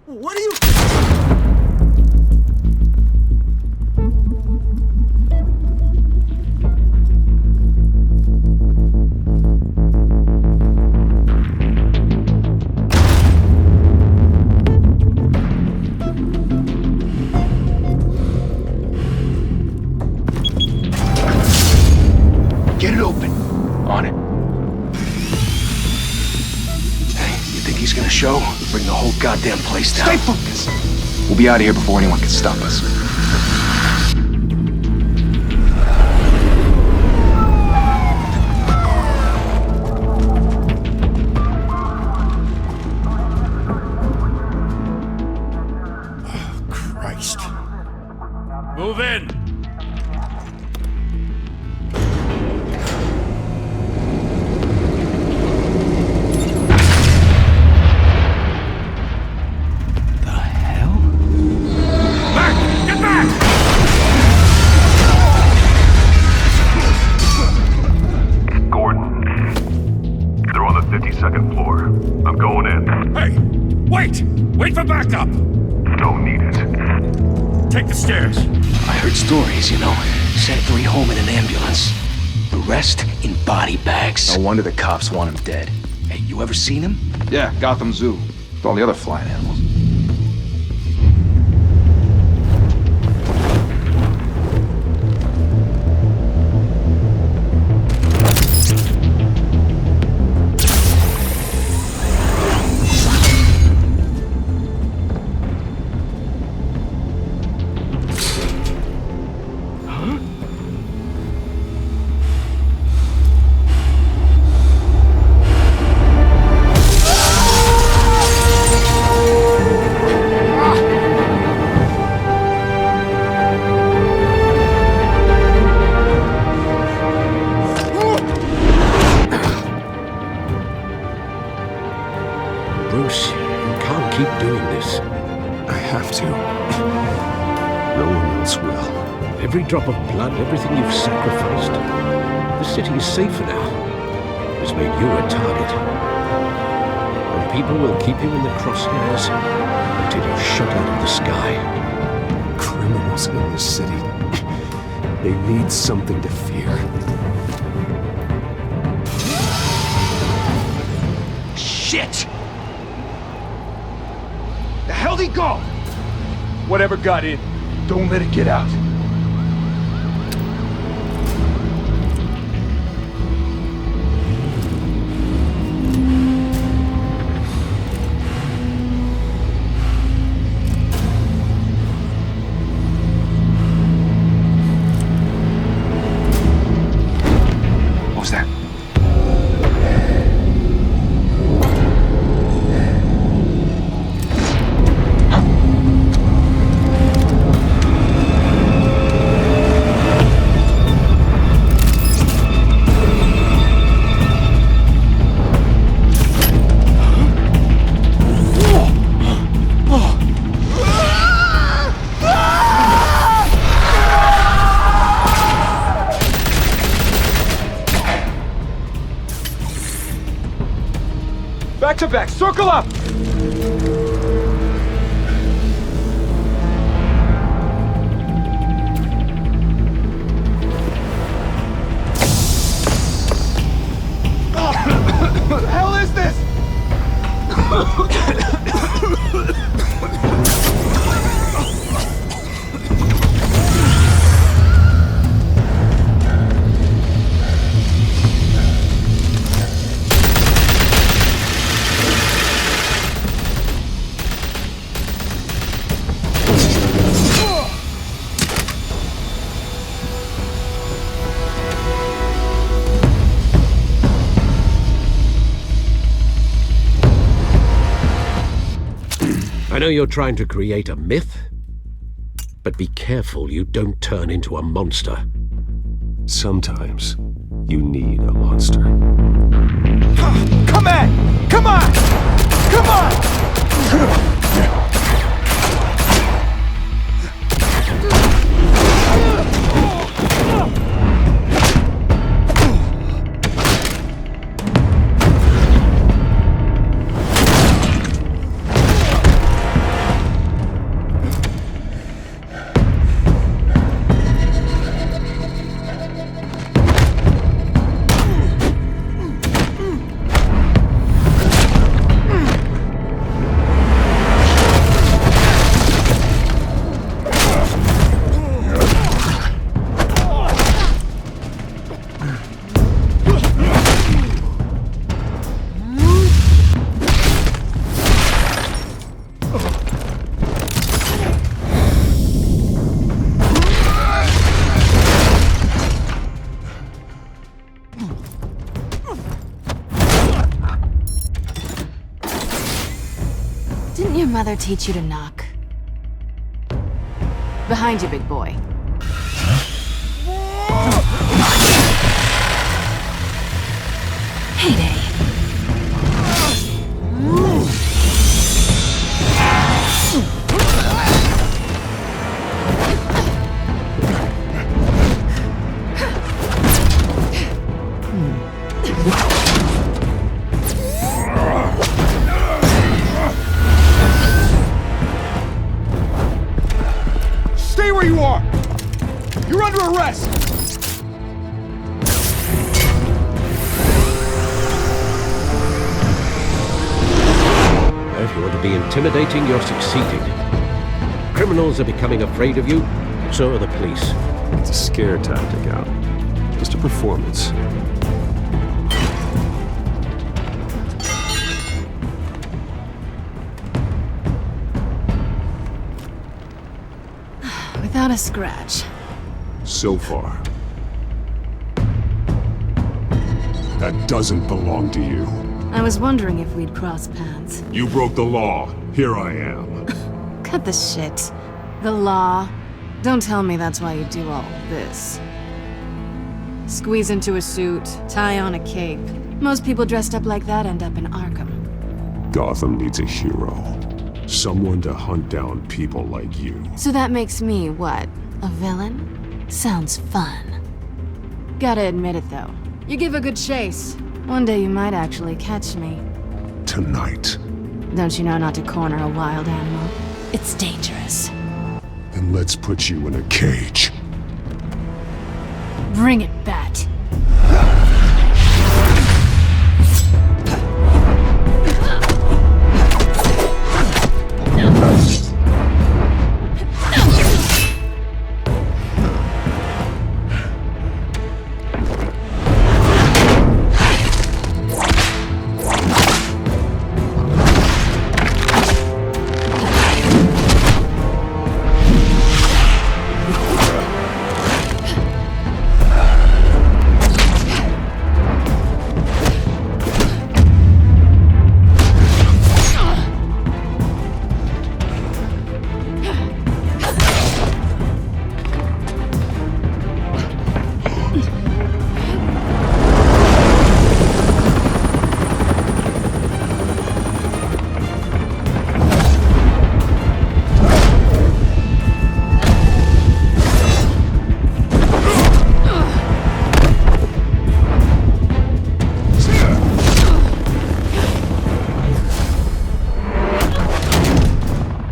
What are you... Get it open. On it. Hey, you think he's gonna show? Bring the whole goddamn place down. Stay focused. We'll be out of here before anyone can stop us. Oh, Christ. Move in! Second floor. I'm going in. Hey! Wait! Wait for backup! Don't need it. Take the stairs. I heard stories, you know. Sent 3 home in an ambulance. The rest in body bags. No wonder the cops want him dead. Hey, you ever seen him? Yeah, Gotham Zoo. With all the other flying animals. Bruce, you can't keep doing this. I have to. No one else will. Every drop of blood, everything you've sacrificed. The city is safer now. It's made you a target. And people will keep you in the crosshairs until you're shot out of the sky. Criminals in this city. They need something to fear. Shit! The hell'd he go? Whatever got in, don't let it get out. What was that? Back to back, circle up! What the hell is this? I know you're trying to create a myth, but be careful you don't turn into a monster. Sometimes you need a monster. Come on! Come on! Come on! your mother teach you to knock? Behind you, big boy. Heyday. Stay where you are! You're under arrest! If you want to be intimidating, you're succeeding. Criminals are becoming afraid of you, so are the police. It's a scare tactic, Al. Just a performance. Without a scratch. So far. That doesn't belong to you. I was wondering if we'd cross paths. You broke the law. Here I am. Cut the shit. The law. Don't tell me that's why you do all this. Squeeze into a suit, tie on a cape. Most people dressed up like that end up in Arkham. Gotham needs a hero. Someone to hunt down people like you. So that makes me, what, a villain? Sounds fun. Gotta admit it though. You give a good chase. One day you might actually catch me. Tonight. Don't you know not to corner a wild animal? It's dangerous. Then let's put you in a cage. Bring it, Bat.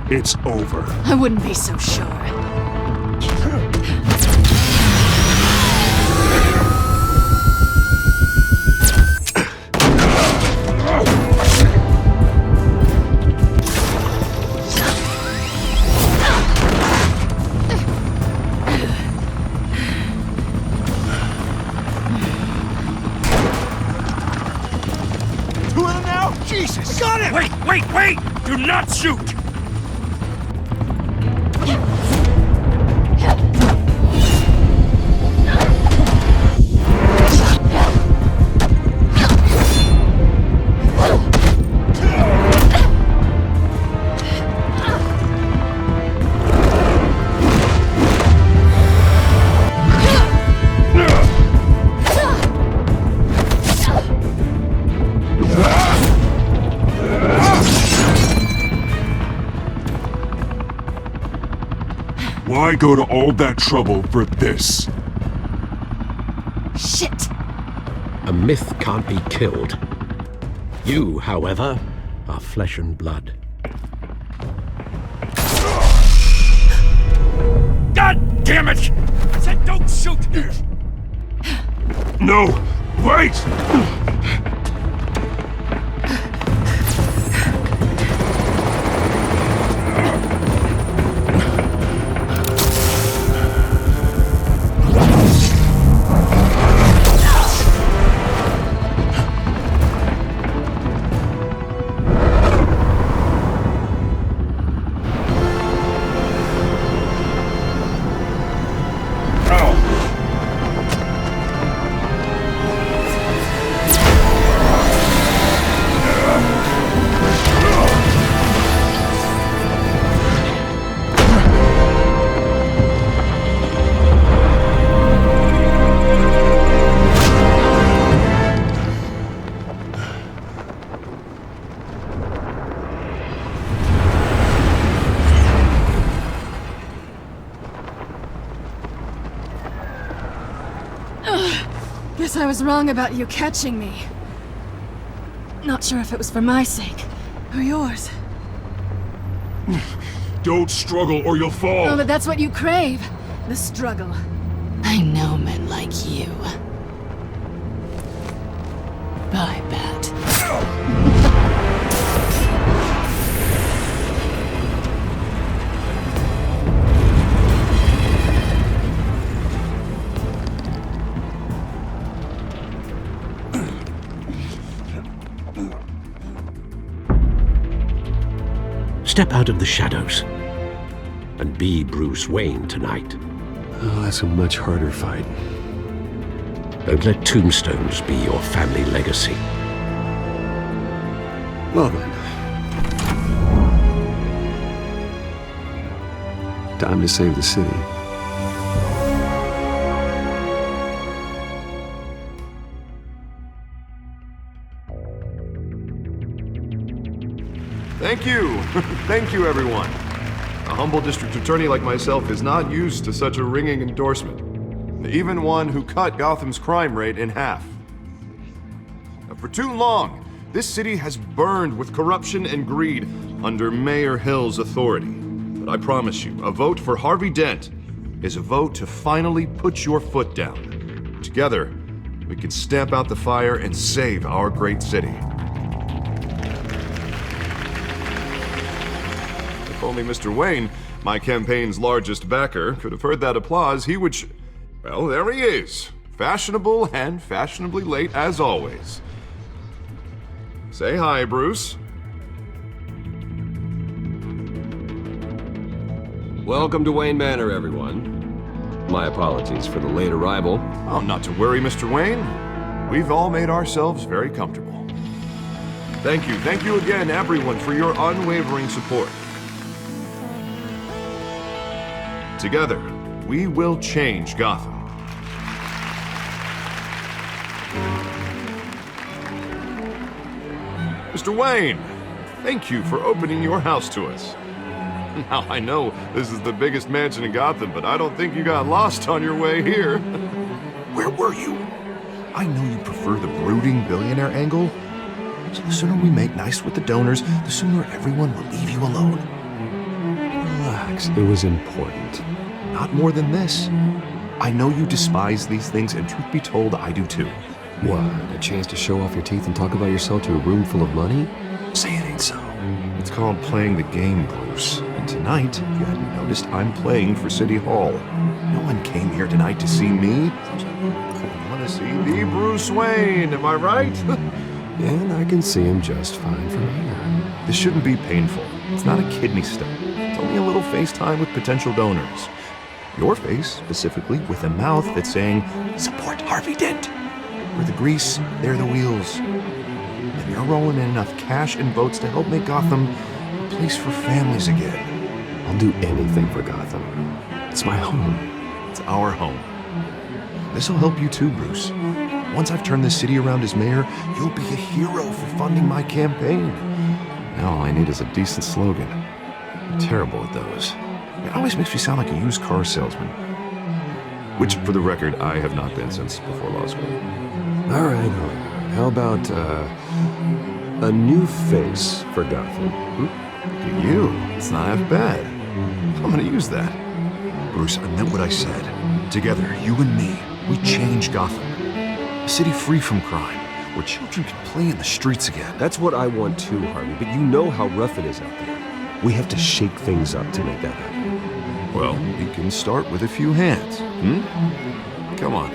It's over. I wouldn't be so sure. Two of them now? Jesus! Got it! Wait! Do not shoot! Why go to all that trouble for this? Shit! A myth can't be killed. You, however, are flesh and blood. God damn it! I said don't shoot! No! Wait! Guess I was wrong about you catching me. Not sure if it was for my sake, or yours. Don't struggle or you'll fall. Oh, but that's what you crave. The struggle. I know men like you. Bye, Bat. Step out of the shadows and be Bruce Wayne tonight. Oh, that's a much harder fight. Don't let tombstones be your family legacy. Well then. Time to save the city. Thank you. Thank you, everyone. A humble district attorney like myself is not used to such a ringing endorsement. Even one who cut Gotham's crime rate in half. For too long, this city has burned with corruption and greed under Mayor Hill's authority. But I promise you, a vote for Harvey Dent is a vote to finally put your foot down. Together, we can stamp out the fire and save our great city. If only Mr. Wayne, my campaign's largest backer, could have heard that applause, he would well, there he is. Fashionable and fashionably late as always. Say hi, Bruce. Welcome to Wayne Manor, everyone. My apologies for the late arrival. Oh, not to worry, Mr. Wayne. We've all made ourselves very comfortable. Thank you again, everyone, for your unwavering support. Together, we will change Gotham. Mr. Wayne, thank you for opening your house to us. Now, I know this is the biggest mansion in Gotham, but I don't think you got lost on your way here. Where were you? I know you prefer the brooding billionaire angle, so the sooner we make nice with the donors, the sooner everyone will leave you alone. Relax, it was important. Not more than this. I know you despise these things, and truth be told, I do too. What, a chance to show off your teeth and talk about yourself to a room full of money? Say it ain't so. It's called playing the game, Bruce. And tonight, if you hadn't noticed, I'm playing for City Hall. No one came here tonight to see me. I want to see the Bruce Wayne, am I right? And I can see him just fine from here. This shouldn't be painful. It's not a kidney stone. It's only a little FaceTime with potential donors. Your face, specifically, with a mouth that's saying, support Harvey Dent. We're the grease, they're the wheels. And you're rolling in enough cash and votes to help make Gotham a place for families again. I'll do anything for Gotham. It's my home. It's our home. This'll help you too, Bruce. Once I've turned this city around as mayor, you'll be a hero for funding my campaign. Now all I need is a decent slogan. I'm terrible at those. It always makes me sound like a used car salesman. Which, for the record, I have not been since before law school. All right. How about, a new face for Gotham? Look at you. It's not half bad. I'm gonna use that. Bruce, I meant what I said. Together, you and me, we change Gotham. A city free from crime, where children can play in the streets again. That's what I want too, Harvey, but you know how rough it is out there. We have to shake things up to make that happen. Well, we can start with a few hands, Come on.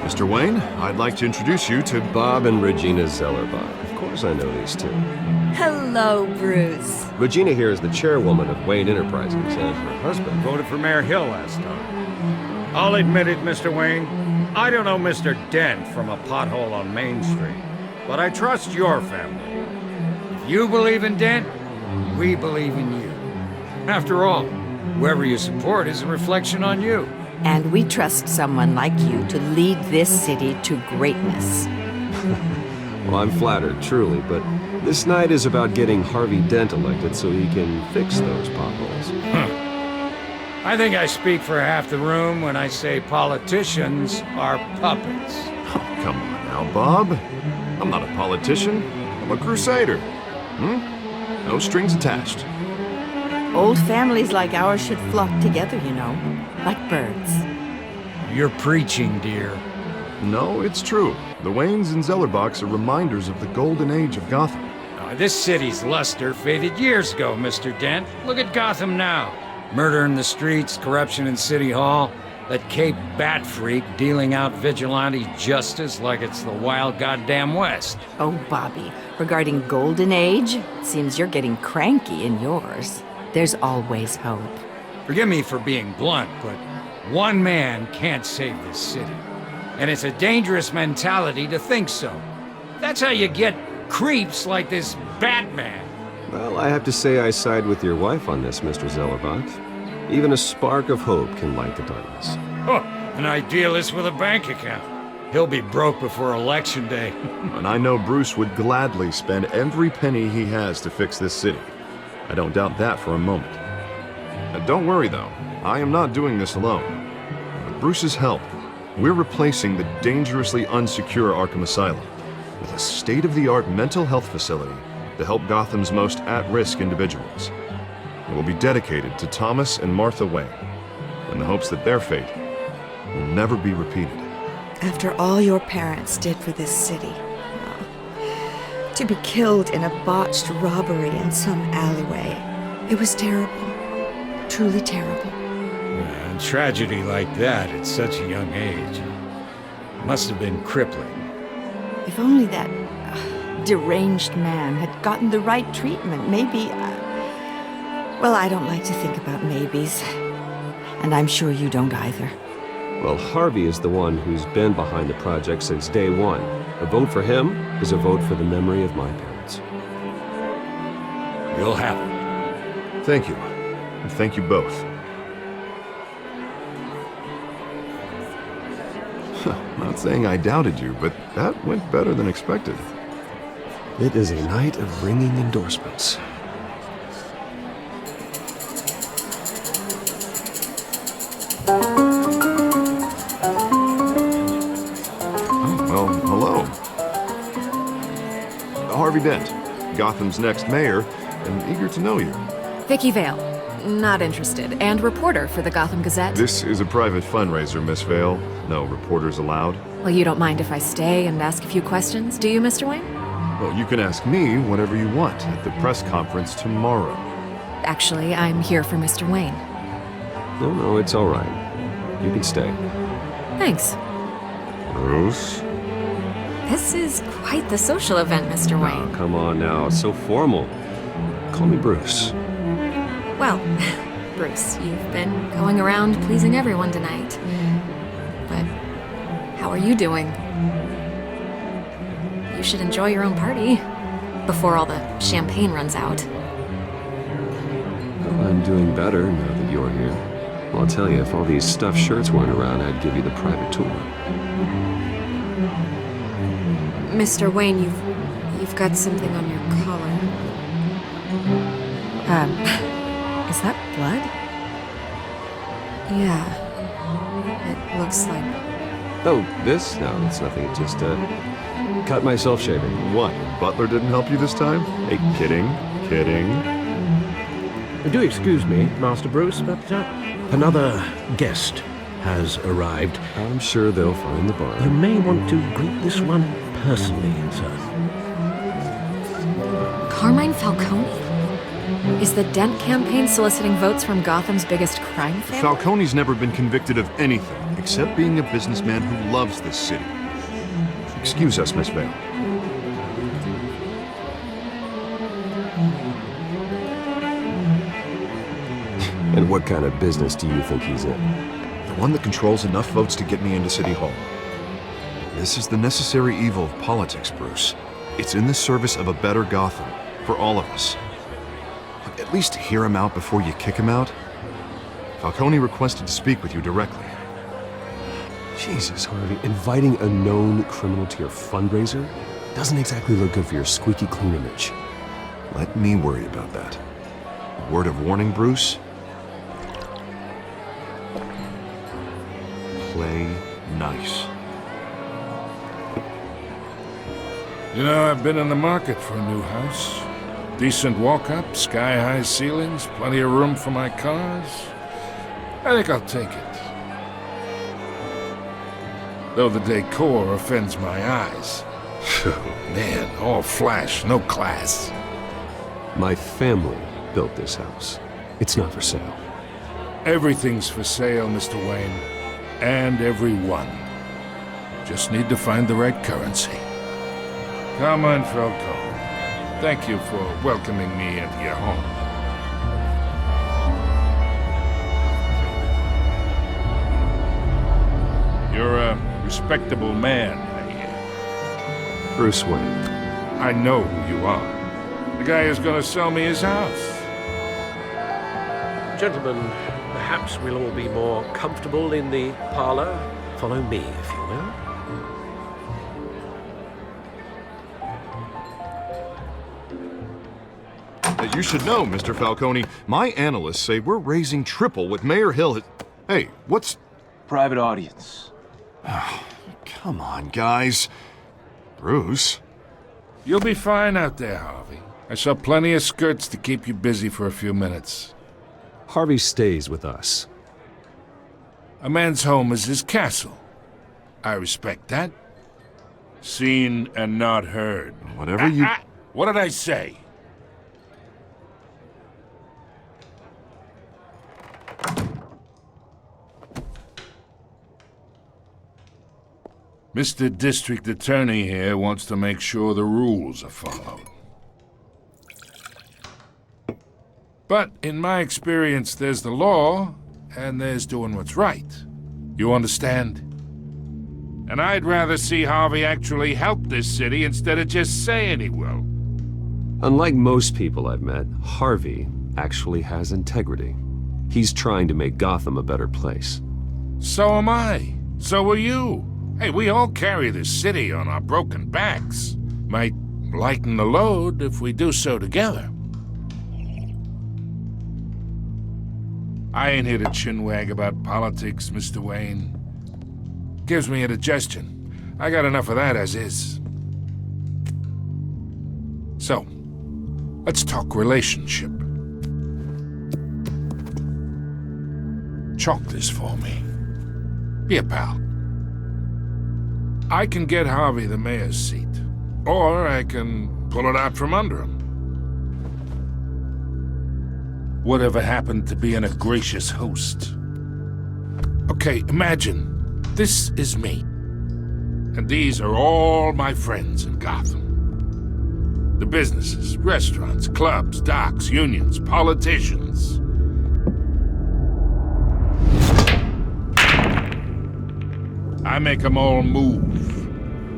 Mr. Wayne, I'd like to introduce you to Bob and Regina Zellerbach. Of course I know these two. Hello, Bruce. Regina here is the chairwoman of Wayne Enterprises, and her husband Voted for Mayor Hill last time. I'll admit it, Mr. Wayne. I don't know Mr. Dent from a pothole on Main Street, but I trust your family. If you believe in Dent, we believe in you. After all, whoever you support is a reflection on you. And we trust someone like you to lead this city to greatness. Well, I'm flattered, truly, but this night is about getting Harvey Dent elected so he can fix those potholes. I think I speak for half the room when I say politicians are puppets. Oh, come on now, Bob. I'm not a politician. I'm a crusader. No strings attached. Old families like ours should flock together, you know, like birds. You're preaching, dear. No, it's true. The Waynes and Zellerbachs are reminders of the golden age of Gotham. This city's luster faded years ago, Mr. Dent. Look at Gotham now. Murder in the streets, corruption in City Hall, that Cape Bat freak dealing out vigilante justice like it's the wild goddamn West. Oh, Bobby, regarding Golden Age, it seems you're getting cranky in yours. There's always hope. Forgive me for being blunt, but one man can't save this city. And it's a dangerous mentality to think so. That's how you get creeps like this Batman. Well, I have to say I side with your wife on this, Mr. Zellerbach. Even a spark of hope can light the darkness. Oh, an idealist with a bank account. He'll be broke before Election Day. And I know Bruce would gladly spend every penny he has to fix this city. I don't doubt that for a moment. Don't worry, though. I am not doing this alone. With Bruce's help, we're replacing the dangerously unsecure Arkham Asylum with a state-of-the-art mental health facility to help Gotham's most at-risk individuals. It will be dedicated to Thomas and Martha Wayne, in the hopes that their fate will never be repeated. After all your parents did for this city, to be killed in a botched robbery in some alleyway, it was terrible. Truly terrible. A tragedy like that at such a young age must have been crippling. If only that deranged man had gotten the right treatment, maybe... well, I don't like to think about maybes. And I'm sure you don't either. Well, Harvey is the one who's been behind the project since day one. A vote for him is a vote for the memory of my parents. You'll have it. Thank you. And thank you both. Not saying I doubted you, but that went better than expected. It is a night of ringing endorsements. Well, hello. Harvey Dent, Gotham's next mayor, and eager to know you. Vicky Vale. Not interested. And reporter for the Gotham Gazette. This is a private fundraiser, Miss Vale. No reporters allowed. Well, you don't mind if I stay and ask a few questions, do you, Mr. Wayne? Well, you can ask me whatever you want at the press conference tomorrow. Actually, I'm here for Mr. Wayne. No, it's all right. You can stay. Thanks. Bruce? This is quite the social event, Mr. Wayne. Oh, come on now, it's so formal. Call me Bruce. Well, Bruce, you've been going around pleasing everyone tonight. But how are you doing? You should enjoy your own party before all the champagne runs out. Well, I'm doing better now that you're here. Well, I'll tell you, if all these stuffed shirts weren't around, I'd give you the private tour. Mr. Wayne, you've got something on your collar. Is that blood? Yeah. It looks like... Oh, this? No, it's nothing. It just, cut myself shaving. What? Butler didn't help you this time? Hey, kidding. Do excuse me, Master Bruce, but another guest has arrived. I'm sure they'll find the bar. You may want to greet this one personally, sir. Carmine Falcone? Is the Dent campaign soliciting votes from Gotham's biggest crime family? Falcone's never been convicted of anything except being a businessman who loves this city. Excuse us, Miss Vale. And what kind of business do you think he's in? The one that controls enough votes to get me into City Hall. This is the necessary evil of politics, Bruce. It's in the service of a better Gotham, for all of us. At least hear him out before you kick him out. Falcone requested to speak with you directly. Jesus, Harvey, inviting a known criminal to your fundraiser doesn't exactly look good for your squeaky clean image. Let me worry about that. Word of warning, Bruce? Play nice. You know, I've been in the market for a new house. Decent walk-up, sky-high ceilings, plenty of room for my cars. I think I'll take it. Though the decor offends my eyes. Man, all flash, no class. My family built this house. It's not for sale. Everything's for sale, Mr. Wayne. And everyone. Just need to find the right currency. Come on, Falcone. Thank you for welcoming me into your home. You're a respectable man, I hear. Bruce Wayne. I know who you are. The guy who's gonna sell me his house. Gentlemen, perhaps we'll all be more comfortable in the parlor. Follow me, if you will. You should know, Mr. Falcone, my analysts say we're raising triple what Mayor Hill has... Hey, what's... Private audience. Come on, guys. Bruce? You'll be fine out there, Harvey. I saw plenty of skirts to keep you busy for a few minutes. Harvey stays with us. A man's home is his castle. I respect that. Seen and not heard. Whatever you... What did I say? Mr. District Attorney here wants to make sure the rules are followed. But in my experience, there's the law, and there's doing what's right. You understand? And I'd rather see Harvey actually help this city instead of just saying he will. Unlike most people I've met, Harvey actually has integrity. He's trying to make Gotham a better place. So am I. So are you. Hey, we all carry this city on our broken backs. Might lighten the load if we do so together. I ain't here to chinwag about politics, Mr. Wayne. Gives me indigestion. I got enough of that as is. So, let's talk relationship. Chalk this for me. Be a pal. I can get Harvey the mayor's seat, or I can pull it out from under him. Whatever happened to being a gracious host? Okay, imagine, this is me. And these are all my friends in Gotham. The businesses, restaurants, clubs, docks, unions, politicians. I make them all move.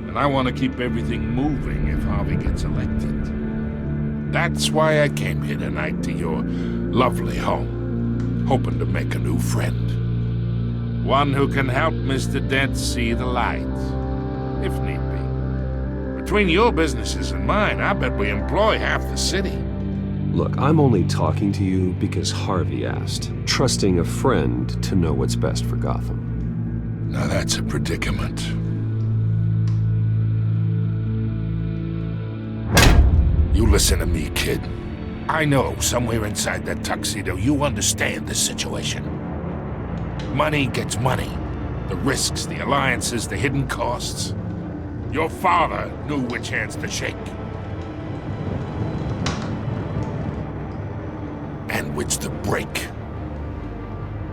And I want to keep everything moving if Harvey gets elected. That's why I came here tonight to your lovely home, hoping to make a new friend. One who can help Mr. Dent see the light, if need be. Between your businesses and mine, I bet we employ half the city. Look, I'm only talking to you because Harvey asked, trusting a friend to know what's best for Gotham. Now that's a predicament. You listen to me, kid. I know somewhere inside that tuxedo you understand the situation. Money gets money. The risks, the alliances, the hidden costs. Your father knew which hands to shake. And which to break.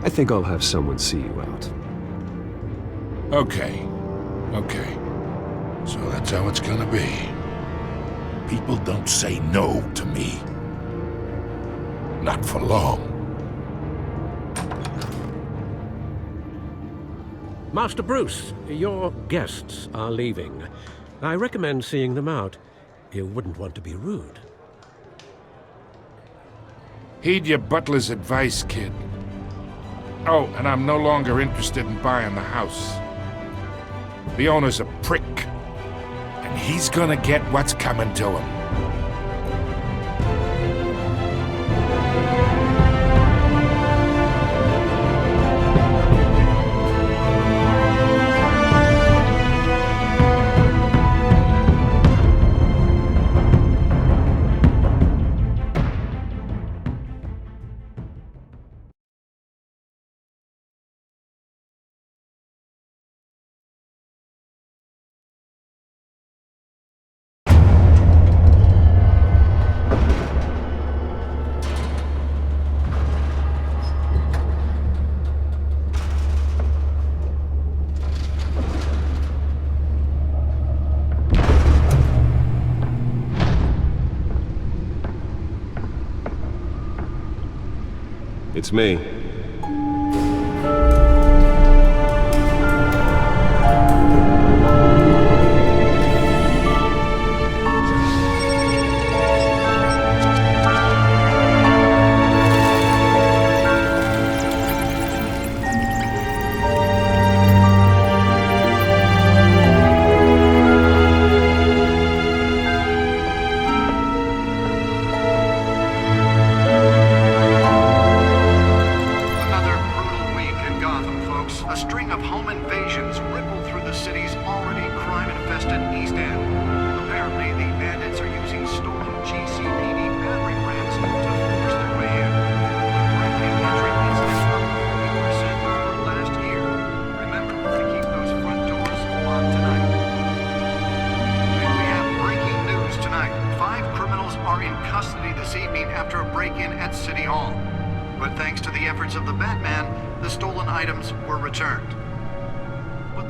I think I'll have someone see you out. Okay. So that's how it's gonna be. People don't say no to me. Not for long. Master Bruce, your guests are leaving. I recommend seeing them out. You wouldn't want to be rude. Heed your butler's advice, kid. Oh, and I'm no longer interested in buying the house. The owner's a prick. And he's gonna get what's coming to him. It's me.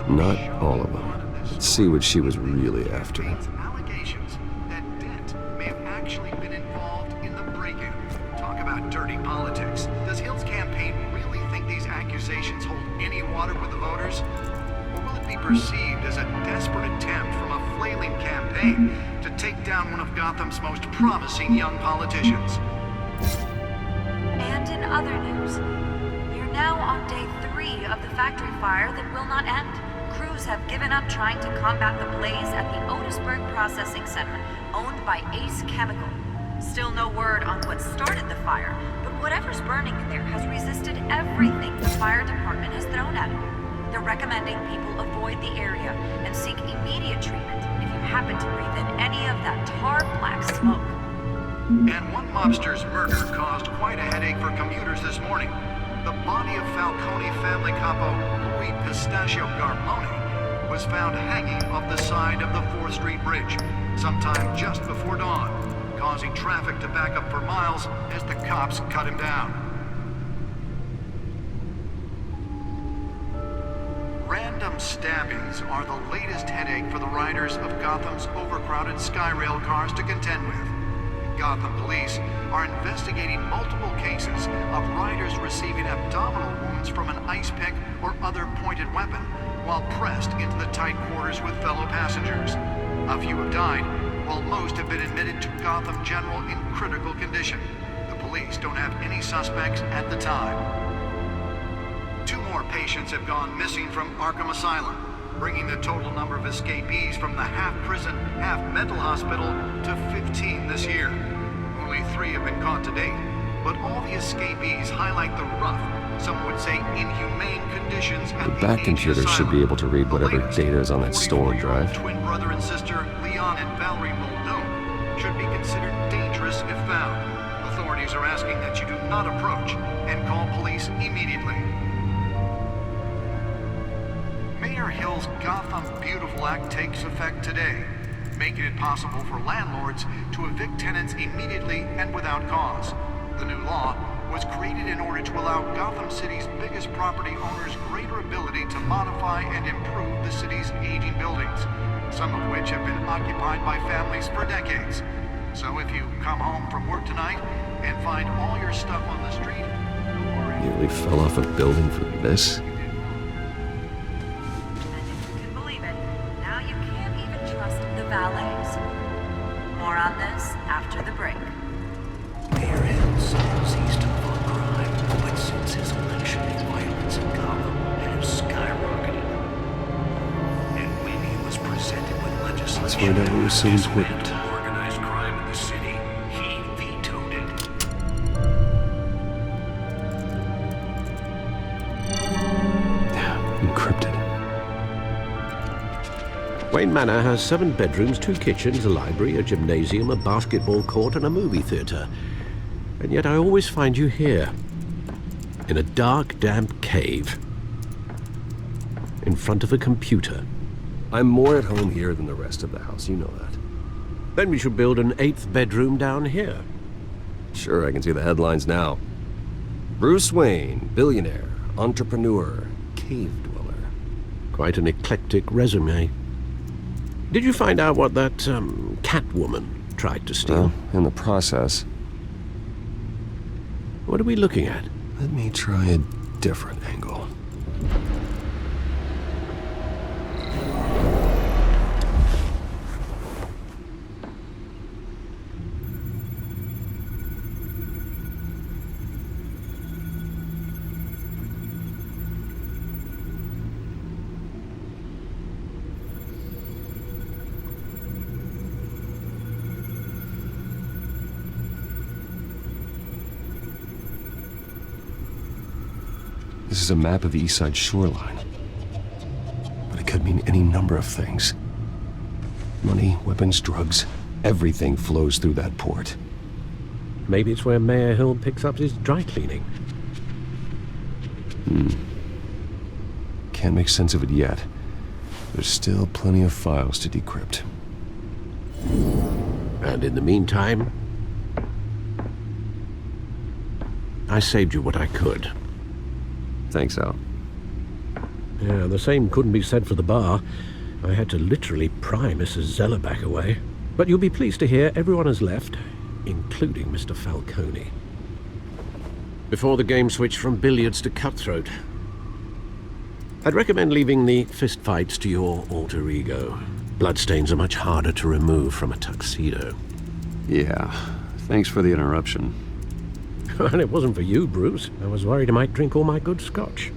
Not all of them. Let's see what she was really after. Allegations that Dent may have actually been involved in the break-in. Talk about dirty politics. Does Hill's campaign really think these accusations hold any water with the voters? Or will it be perceived as a desperate attempt from a flailing campaign to take down one of Gotham's most promising young politicians? And in other news, we're now on day 3 of the factory fire that will not end. Crews have given up trying to combat the blaze at the Otisburg Processing Center, owned by Ace Chemical. Still no word on what started the fire, but whatever's burning in there has resisted everything the fire department has thrown at it. They're recommending people avoid the area and seek immediate treatment if you happen to breathe in any of that tar-black smoke. And one mobster's murder caused quite a headache for commuters this morning. The body of Falcone family capo Louis Pistachio Garmoni was found hanging off the side of the 4th Street Bridge sometime just before dawn, causing traffic to back up for miles as the cops cut him down. Random stabbings are the latest headache for the riders of Gotham's overcrowded Skyrail cars to contend with. Gotham police are investigating multiple cases of riders receiving abdominal wounds from an ice pick or other pointed weapon while pressed into the tight quarters with fellow passengers. A few have died, while most have been admitted to Gotham General in critical condition. The police don't have any suspects at the time. 2 more patients have gone missing from Arkham Asylum, bringing the total number of escapees from the half-prison, half-mental hospital to 15 this year. Only 3 have been caught to date, but all the escapees highlight the rough, some would say inhumane conditions at The back computer should be able to read whatever data is on that stolen drive. Twin brother and sister Leon and Valerie Muldoon should be considered dangerous if found. Authorities are asking that you do not approach and call police immediately. Mayor Hill's Gotham Beautiful Act takes effect today, making it possible for landlords to evict tenants immediately and without cause. The new law was created in order to allow Gotham City's biggest property owners greater ability to modify and improve the city's aging buildings, some of which have been occupied by families for decades. So if you come home from work tonight and find all your stuff on the street, don't worry. Nearly fell off a building for this. Valets. More on this after the break. Mayor Hill says he's tough on crime, but since his election, violence in Gotham has skyrocketed. And Let's find out what was so important. Organized crime in the city. He vetoed it. Encrypted. Wayne Manor has 7 bedrooms, 2 kitchens, a library, a gymnasium, a basketball court, and a movie theater. And yet I always find you here, in a dark, damp cave, in front of a computer. I'm more at home here than the rest of the house, you know that. Then we should build an 8th bedroom down here. Sure, I can see the headlines now. Bruce Wayne, billionaire, entrepreneur, cave dweller. Quite an eclectic resume. Did you find out what that, Catwoman tried to steal? In the process. What are we looking at? Let me try a different angle. This is a map of the East Side shoreline. But it could mean any number of things. Money, weapons, drugs, everything flows through that port. Maybe it's where Mayor Hill picks up his dry cleaning. Can't make sense of it yet. There's still plenty of files to decrypt. And in the meantime, I saved you what I could. Thanks, Al. Yeah, the same couldn't be said for the bar. I had to literally pry Mrs. Zeller back away. But you'll be pleased to hear everyone has left, including Mr. Falcone. Before the game switched from billiards to cutthroat. I'd recommend leaving the fistfights to your alter ego. Bloodstains are much harder to remove from a tuxedo. Yeah, thanks for the interruption. And it wasn't for you, Bruce. I was worried I might drink all my good scotch.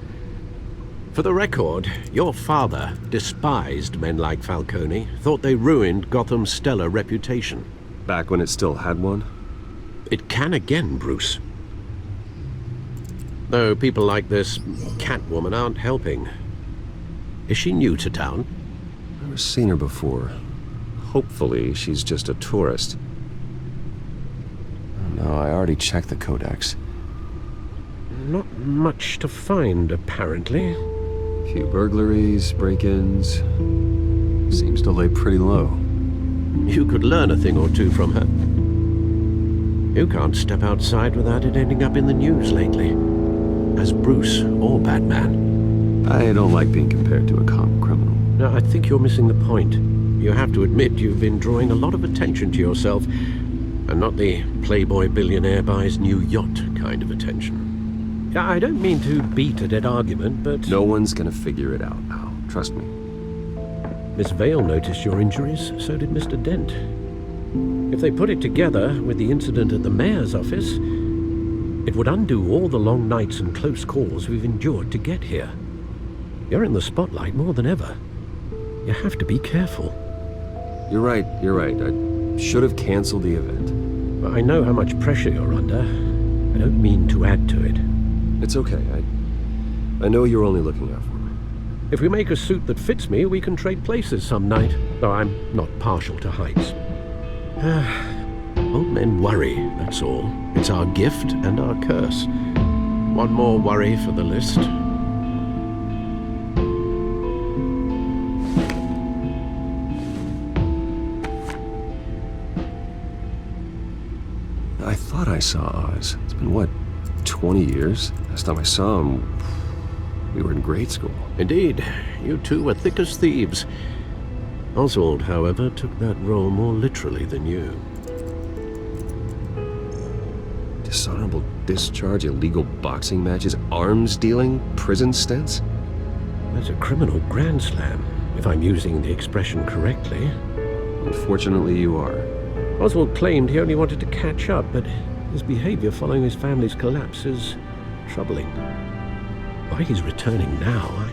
For the record, your father despised men like Falcone, thought they ruined Gotham's stellar reputation. Back when it still had one? It can again, Bruce. Though people like this Catwoman aren't helping. Is she new to town? Never seen her before. Hopefully, she's just a tourist. No, I already checked the codex. Not much to find, apparently. Few burglaries, break-ins. Seems to lay pretty low. You could learn a thing or two from her. You can't step outside without it ending up in the news lately. As Bruce or Batman. I don't like being compared to a common criminal. No, I think you're missing the point. You have to admit you've been drawing a lot of attention to yourself. And not the playboy billionaire buys new yacht kind of attention. I don't mean to beat a dead argument, but... No one's gonna figure it out, Al. Trust me. Miss Vale noticed your injuries, so did Mr. Dent. If they put it together with the incident at the mayor's office, it would undo all the long nights and close calls we've endured to get here. You're in the spotlight more than ever. You have to be careful. You're right. I should have canceled the event. I know how much pressure you're under. I don't mean to add to it. It's okay. I know you're only looking out for me. If we make a suit that fits me, we can trade places some night, though I'm not partial to heights. Old men worry, that's all. It's our gift and our curse. One more worry for the list. I thought I saw Oz. It's been, what, 20 years? Last time I saw him, we were in grade school. Indeed. You two were thick as thieves. Oswald, however, took that role more literally than you. Dishonorable discharge, illegal boxing matches, arms dealing, prison stints? That's a criminal grand slam, if I'm using the expression correctly. Unfortunately, you are. Oswald claimed he only wanted to catch up, but his behavior following his family's collapse is troubling. Why he's returning now, I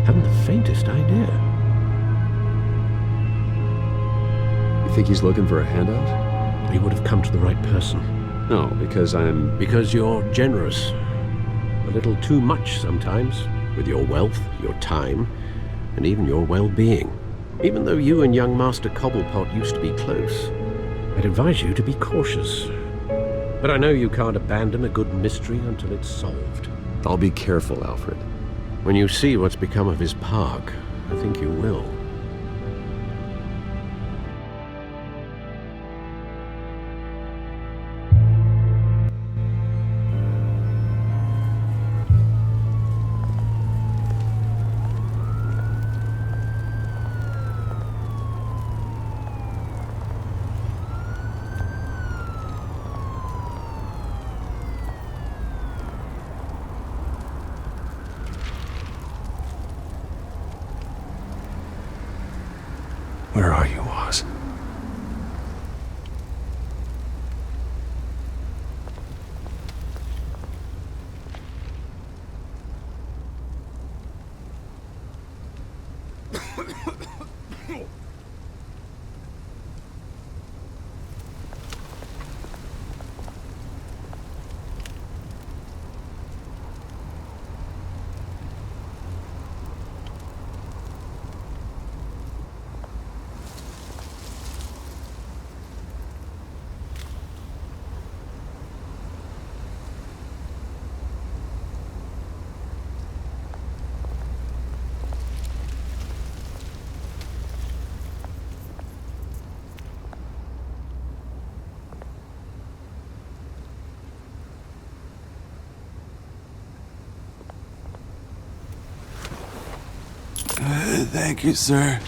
haven't the faintest idea. think he's looking for a handout? He would have come to the right person. No, because I'm... Because you're generous. A little too much sometimes, with your wealth, your time, and even your well-being. Even though you and young Master Cobblepot used to be close, I'd advise you to be cautious. But I know you can't abandon a good mystery until it's solved. I'll be careful, Alfred. When you see what's become of his park, I think you will. Where are you, Oz? Thank you, sir.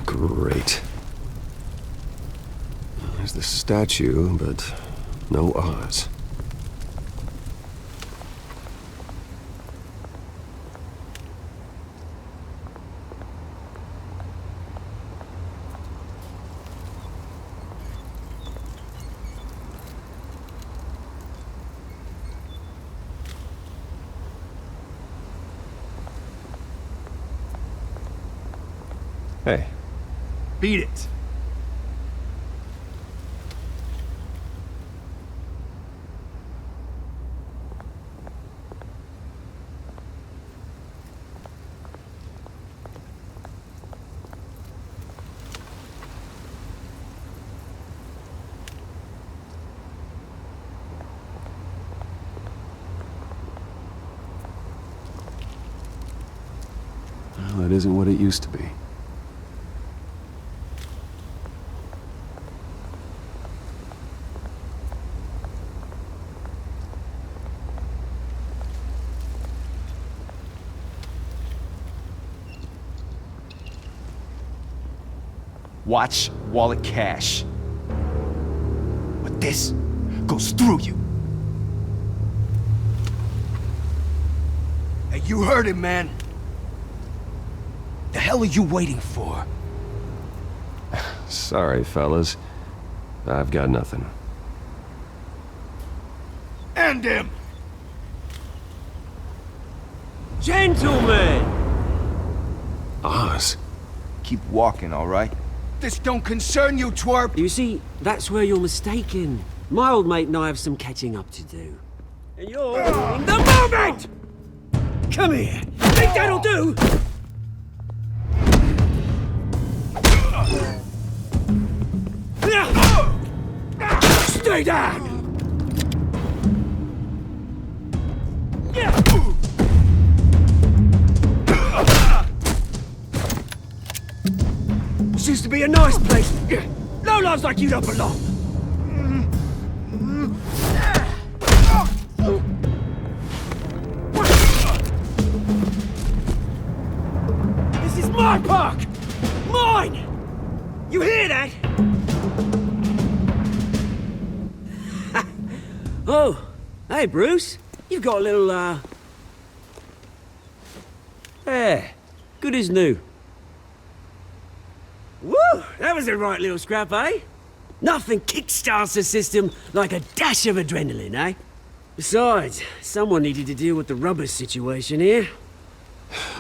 Great. There's the statue, but no Oz. Hey. Beat it. Well, it isn't what it used to be. Watch wallet cash. But this goes through you. Hey, you heard it, man. The hell are you waiting for? Sorry, fellas. I've got nothing. End him! Gentlemen! Oz. Keep walking, all right? This don't concern you, twerp! You see, that's where you're mistaken. My old mate and I have some catching up to do. And you're in the moment! Come here. Think that'll do? Stay down! This used to be a nice place. No lives like you don't belong. This is my park! Mine! You hear that? Oh, hey, Bruce. You've got a little, Yeah, good as new. Woo! That was a right little scrap, eh? Nothing kickstarts the system like a dash of adrenaline, eh? Besides, someone needed to deal with the rubber situation here.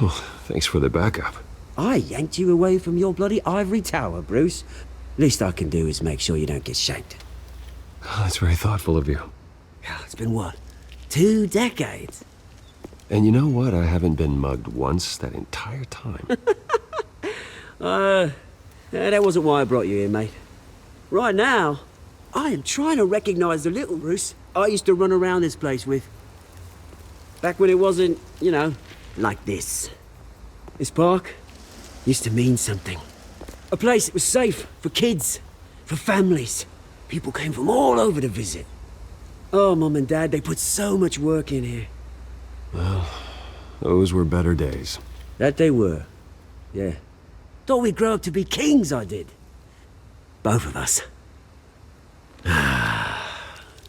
Oh, thanks for the backup. I yanked you away from your bloody ivory tower, Bruce. Least I can do is make sure you don't get shanked. Oh, that's very thoughtful of you. It's been what? 2 decades? And you know what? I haven't been mugged once that entire time. That wasn't why I brought you here, mate. Right now, I am trying to recognize the little Bruce I used to run around this place with. Back when it wasn't, you know, like this. This park used to mean something. A place that was safe for kids, for families. People came from all over to visit. Oh, Mum and Dad, they put so much work in here. Well, those were better days. That they were, yeah. Thought we'd grow up to be kings, I did. Both of us.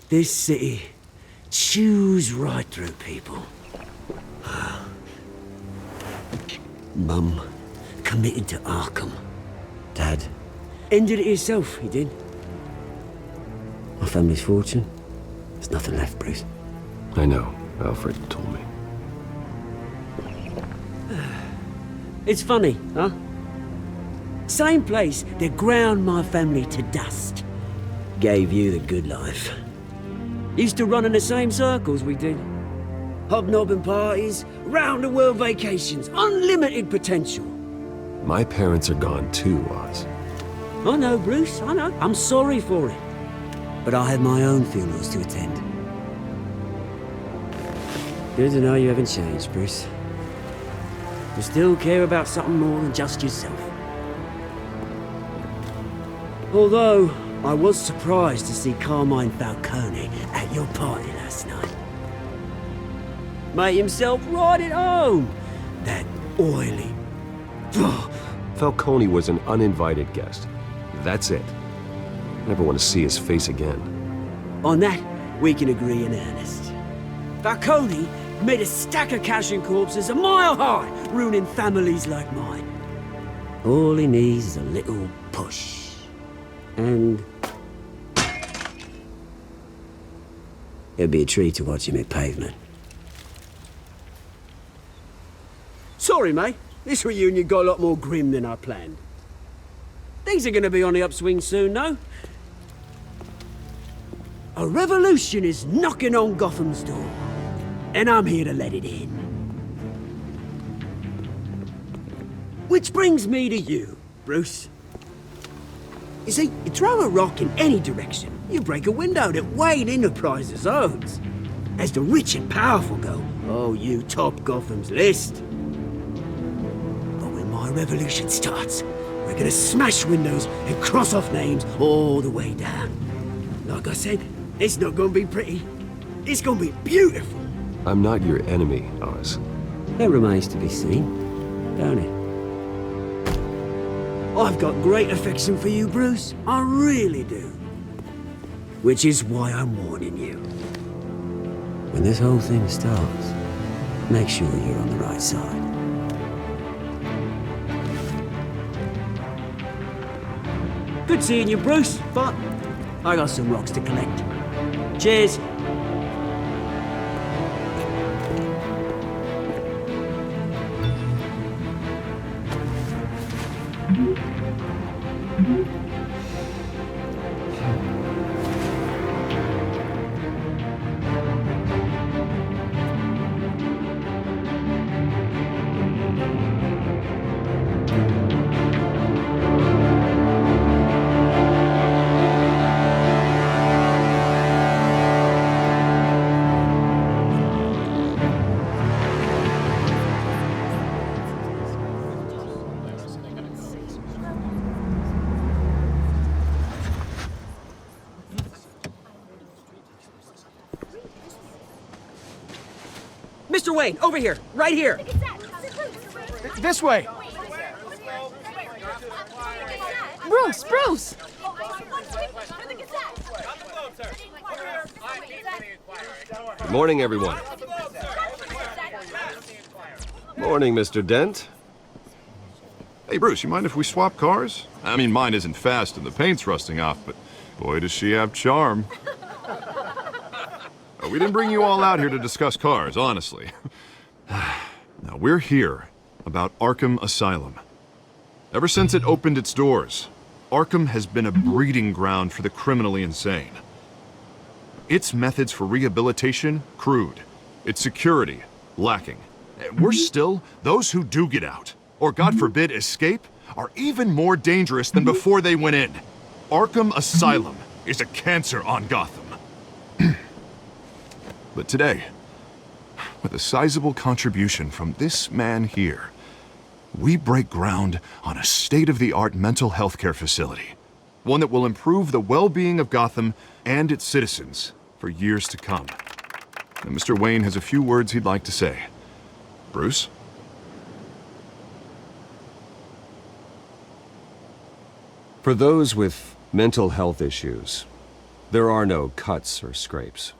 This city chews right through people. Mum committed to Arkham. Dad ended it himself, he did. My family's fortune, there's nothing left, Bruce. I know, Alfred told me. It's funny, huh? Same place that ground my family to dust. Gave you the good life. Used to run in the same circles we did. Hobnobbing parties, round-the-world vacations, unlimited potential. My parents are gone too, Oz. I know, Bruce, I know. I'm sorry for it. But I have my own funerals to attend. Good to know you haven't changed, Bruce. You still care about something more than just yourself. Although, I was surprised to see Carmine Falcone at your party last night. Made himself right at home. That oily... Falcone was an uninvited guest. That's it. Never want to see his face again. On that, we can agree in earnest. Falcone made a stack of cash and corpses a mile high, ruining families like mine. All he needs is a little push. And... it'd be a treat to watch him hit pavement. Sorry, mate. This reunion got a lot more grim than I planned. Things are gonna be on the upswing soon, no? A revolution is knocking on Gotham's door. And I'm here to let it in. Which brings me to you, Bruce. You see, you throw a rock in any direction, you break a window that Wayne Enterprises owns. As the rich and powerful go, oh, you top Gotham's list. But when my revolution starts, we're gonna smash windows and cross off names all the way down. Like I said, it's not gonna be pretty. It's gonna be beautiful. I'm not your enemy, Oz. That remains to be seen, don't it? I've got great affection for you, Bruce. I really do. Which is why I'm warning you. When this whole thing starts, make sure you're on the right side. Good seeing you, Bruce, but I got some rocks to collect. Cheers. Mr. Wayne, over here, right here. This way. Bruce! Morning, everyone. Morning, Mr. Dent. Hey, Bruce, you mind if we swap cars? I mean, mine isn't fast and the paint's rusting off, but boy, does she have charm. We didn't bring you all out here to discuss cars, honestly. Now, we're here about Arkham Asylum. Ever since it opened its doors, Arkham has been a breeding ground for the criminally insane. Its methods for rehabilitation, crude. Its security, lacking. Worse still, those who do get out, or God forbid escape, are even more dangerous than before they went in. Arkham Asylum is a cancer on Gotham. But today, with a sizable contribution from this man here, we break ground on a state-of-the-art mental health care facility. One that will improve the well-being of Gotham and its citizens for years to come. And Mr. Wayne has a few words he'd like to say. Bruce? For those with mental health issues, there are no cuts or scrapes.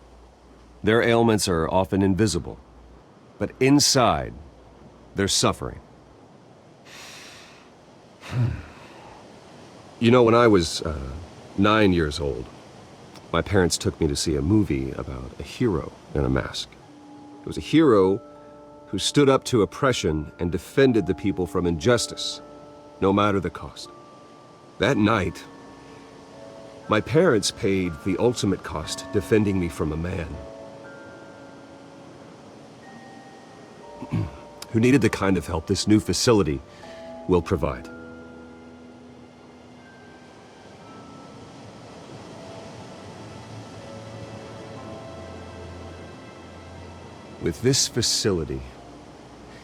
Their ailments are often invisible, but inside, they're suffering. You know, when I was 9 years old, my parents took me to see a movie about a hero in a mask. It was a hero who stood up to oppression and defended the people from injustice, no matter the cost. That night, my parents paid the ultimate cost defending me from a man who needed the kind of help this new facility will provide. With this facility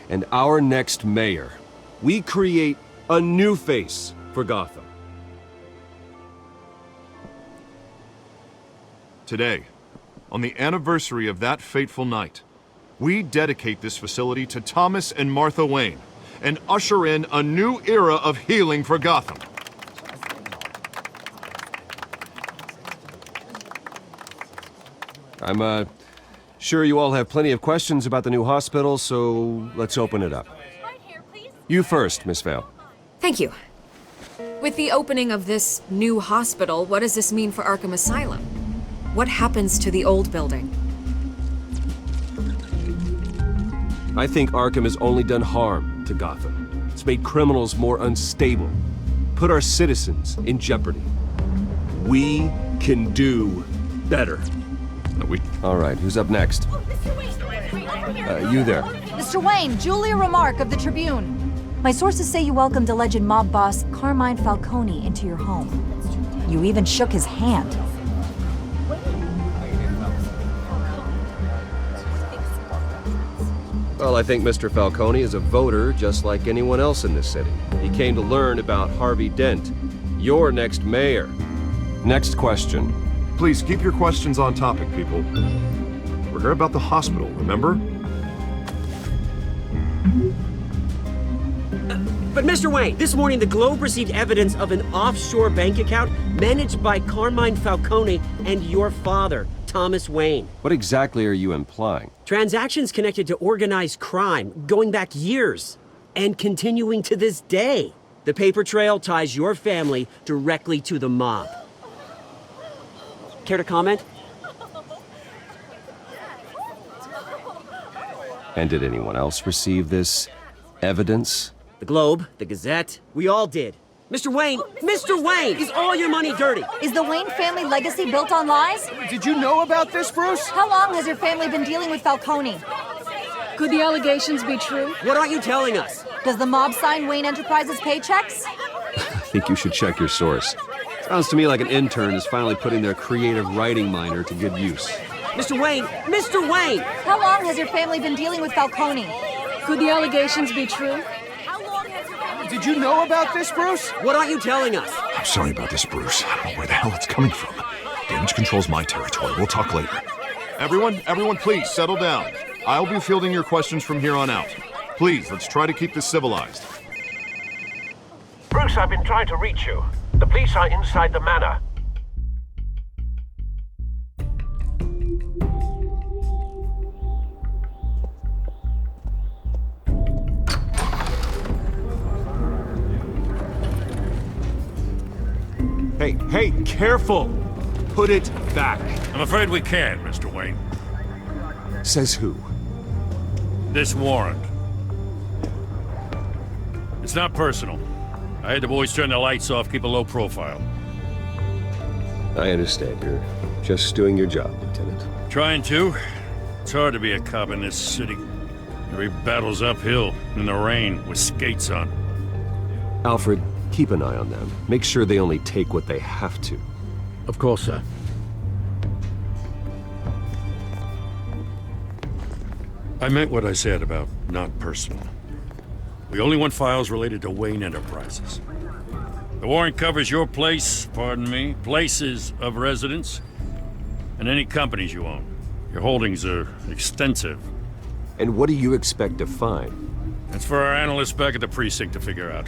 and our next mayor, we create a new face for Gotham. Today, on the anniversary of that fateful night, we dedicate this facility to Thomas and Martha Wayne and usher in a new era of healing for Gotham. I'm sure you all have plenty of questions about the new hospital, so let's open it up. You first, Miss Vale. Thank you. With the opening of this new hospital, what does this mean for Arkham Asylum? What happens to the old building? I think Arkham has only done harm to Gotham. It's made criminals more unstable, put our citizens in jeopardy. We can do better. All right, who's up next? You there. Mr. Wayne, Julia Remark of the Tribune. My sources say you welcomed alleged mob boss Carmine Falcone into your home. You even shook his hand. Well, I think Mr. Falcone is a voter just like anyone else in this city. He came to learn about Harvey Dent, your next mayor. Next question. Please keep your questions on topic, people. We're here about the hospital, remember? But Mr. Wayne, this morning the Globe received evidence of an offshore bank account managed by Carmine Falcone and your father, Thomas Wayne. What exactly are you implying? Transactions connected to organized crime going back years and continuing to this day. The paper trail ties your family directly to the mob. Care to comment? And did anyone else receive this evidence? The Globe, the Gazette, we all did. Mr. Wayne, Mr. Wayne, is all your money dirty? Is the Wayne family legacy built on lies? Did you know about this, Bruce? How long has your family been dealing with Falcone? Could the allegations be true? What aren't you telling us? Does the mob sign Wayne Enterprises paychecks? I think you should check your source. Sounds to me like an intern is finally putting their creative writing minor to good use. Mr. Wayne! Mr. Wayne! How long has your family been dealing with Falcone? Could the allegations be true? Did you know about this, Bruce? What aren't you telling us? I'm sorry about this, Bruce. I don't know where the hell it's coming from. Damage control's my territory. We'll talk later. Everyone, please settle down. I'll be fielding your questions from here on out. Please, let's try to keep this civilized. Bruce, I've been trying to reach you. The police are inside the manor. Hey, careful! Put it back. I'm afraid we can't, Mr. Wayne. Says who? This warrant. It's not personal. I had the boys turn the lights off, keep a low profile. I understand. You're just doing your job, Lieutenant. Trying to. It's hard to be a cop in this city. Every battle's uphill, in the rain, with skates on. Alfred, keep an eye on them. Make sure they only take what they have to. Of course, sir. I meant what I said about not personal. We only want files related to Wayne Enterprises. The warrant covers your place, pardon me, places of residence, and any companies you own. Your holdings are extensive. And what do you expect to find? That's for our analysts back at the precinct to figure out.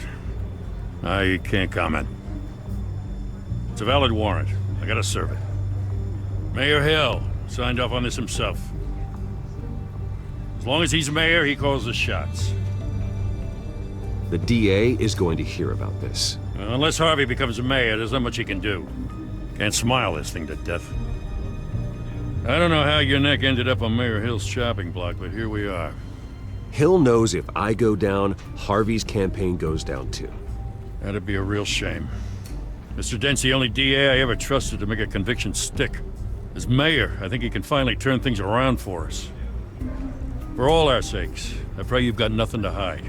I can't comment. It's a valid warrant. I gotta serve it. Mayor Hill signed off on this himself. As long as he's mayor, he calls the shots. The DA is going to hear about this. Unless Harvey becomes a mayor, there's not much he can do. Can't smile this thing to death. I don't know how your neck ended up on Mayor Hill's chopping block, but here we are. Hill knows if I go down, Harvey's campaign goes down too. That'd be a real shame. Mr. Dent's the only DA I ever trusted to make a conviction stick. As mayor, I think he can finally turn things around for us. For all our sakes, I pray you've got nothing to hide.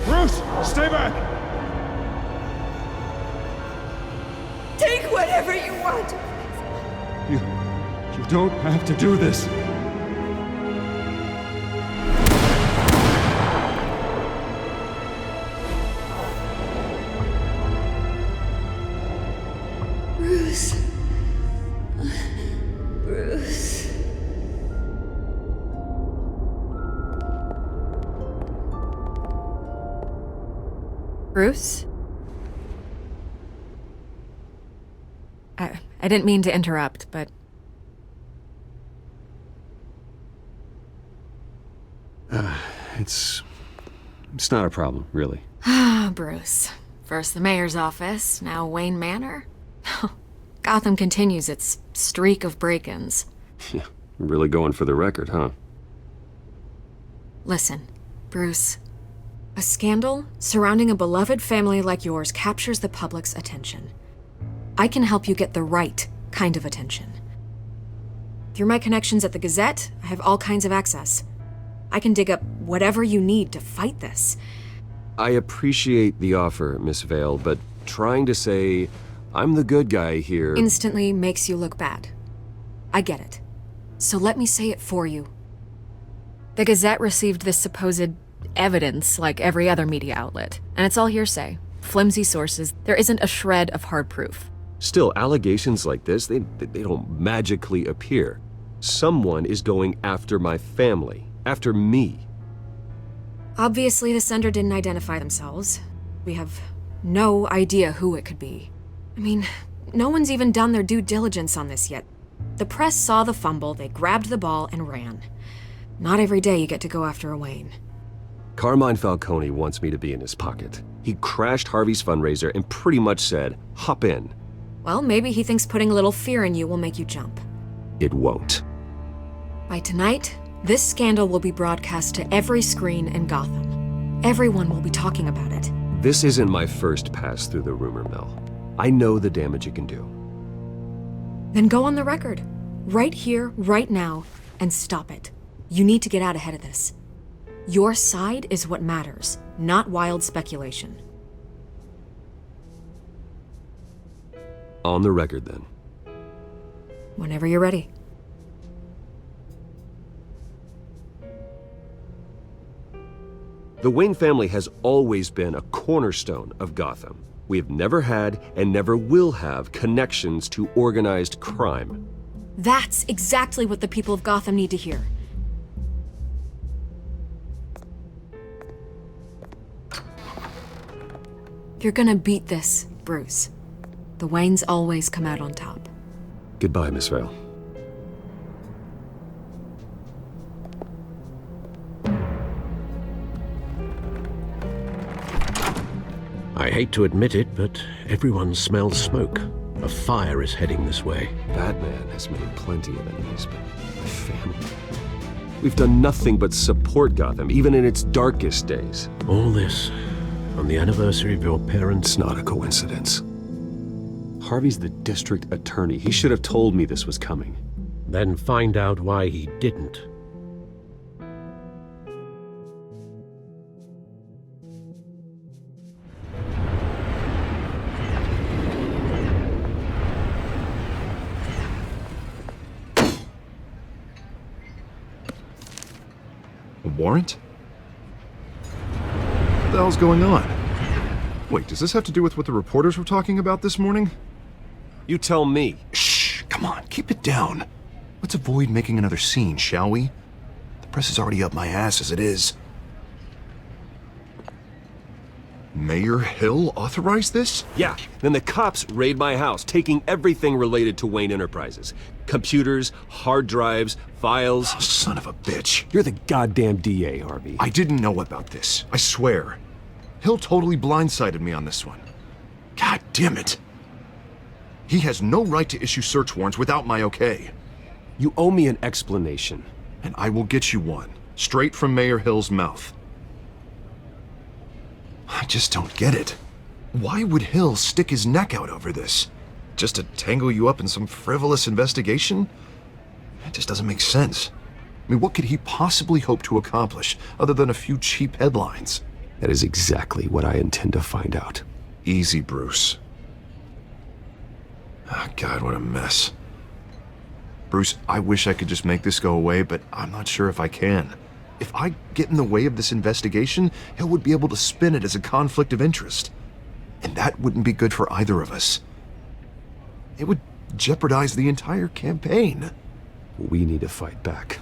Bruce, stay back! Take whatever you want. You don't have to do this. Bruce. Bruce. Bruce? I didn't mean to interrupt, but... It's not a problem, really. Ah, Bruce. First the mayor's office, now Wayne Manor. Gotham continues its streak of break-ins. Yeah, really going for the record, huh? Listen, Bruce. A scandal surrounding a beloved family like yours captures the public's attention. I can help you get the right kind of attention. Through my connections at the Gazette, I have all kinds of access. I can dig up whatever you need to fight this. I appreciate the offer, Miss Vale, but trying to say I'm the good guy here... Instantly makes you look bad. I get it. So let me say it for you. The Gazette received this supposed evidence like every other media outlet, and it's all hearsay. Flimsy sources. There isn't a shred of hard proof. Still, allegations like this, they don't magically appear. Someone is going after my family, after me. Obviously, the sender didn't identify themselves. We have no idea who it could be. I mean, no one's even done their due diligence on this yet. The press saw the fumble, they grabbed the ball and ran. Not every day you get to go after a Wayne. Carmine Falcone wants me to be in his pocket. He crashed Harvey's fundraiser and pretty much said, hop in. Well, maybe he thinks putting a little fear in you will make you jump. It won't. By tonight, this scandal will be broadcast to every screen in Gotham. Everyone will be talking about it. This isn't my first pass through the rumor mill. I know the damage it can do. Then go on the record. Right here, right now, and stop it. You need to get out ahead of this. Your side is what matters, not wild speculation. On the record, then. Whenever you're ready. The Wayne family has always been a cornerstone of Gotham. We have never had and never will have connections to organized crime. That's exactly what the people of Gotham need to hear. You're gonna beat this, Bruce. The Waynes always come out on top. Goodbye, Miss Vale. I hate to admit it, but everyone smells smoke. A fire is heading this way. Batman has made plenty of enemies, but my family... We've done nothing but support Gotham, even in its darkest days. All this on the anniversary of your parents'... It's not a coincidence. Harvey's the district attorney. He should have told me this was coming. Then find out why he didn't. A warrant? What the hell's going on? Wait, does this have to do with what the reporters were talking about this morning? You tell me. Shh, come on, keep it down. Let's avoid making another scene, shall we? The press is already up my ass as it is. Mayor Hill authorized this? Yeah, then the cops raid my house, taking everything related to Wayne Enterprises. Computers, hard drives, files. Oh, son of a bitch. You're the goddamn DA, Harvey. I didn't know about this, I swear. Hill totally blindsided me on this one. God damn it. He has no right to issue search warrants without my okay. You owe me an explanation. And I will get you one, straight from Mayor Hill's mouth. I just don't get it. Why would Hill stick his neck out over this? Just to tangle you up in some frivolous investigation? It just doesn't make sense. I mean, what could he possibly hope to accomplish other than a few cheap headlines? That is exactly what I intend to find out. Easy, Bruce. Oh, God, what a mess. Bruce, I wish I could just make this go away, but I'm not sure if I can. If I get in the way of this investigation, Hill would be able to spin it as a conflict of interest. And that wouldn't be good for either of us. It would jeopardize the entire campaign. We need to fight back.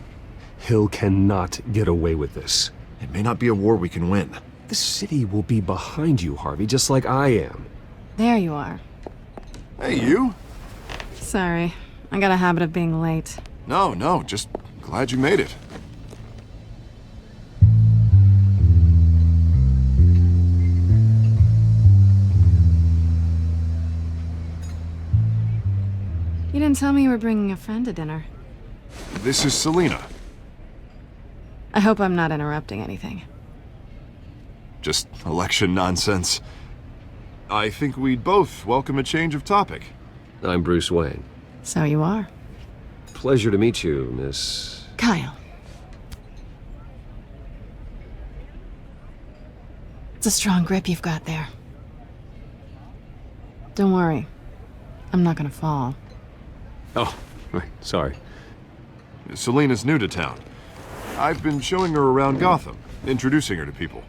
Hill cannot get away with this. It may not be a war we can win. The city will be behind you, Harvey, just like I am. There you are. Hey, you? Sorry, I got a habit of being late. No, just glad you made it. You didn't tell me you were bringing a friend to dinner. This is Selina. I hope I'm not interrupting anything. Just election nonsense. I think we'd both welcome a change of topic. I'm Bruce Wayne. So you are. Pleasure to meet you, Miss... Kyle. It's a strong grip you've got there. Don't worry. I'm not gonna fall. Oh, right, sorry. Selina's new to town. I've been showing her around Gotham, introducing her to people.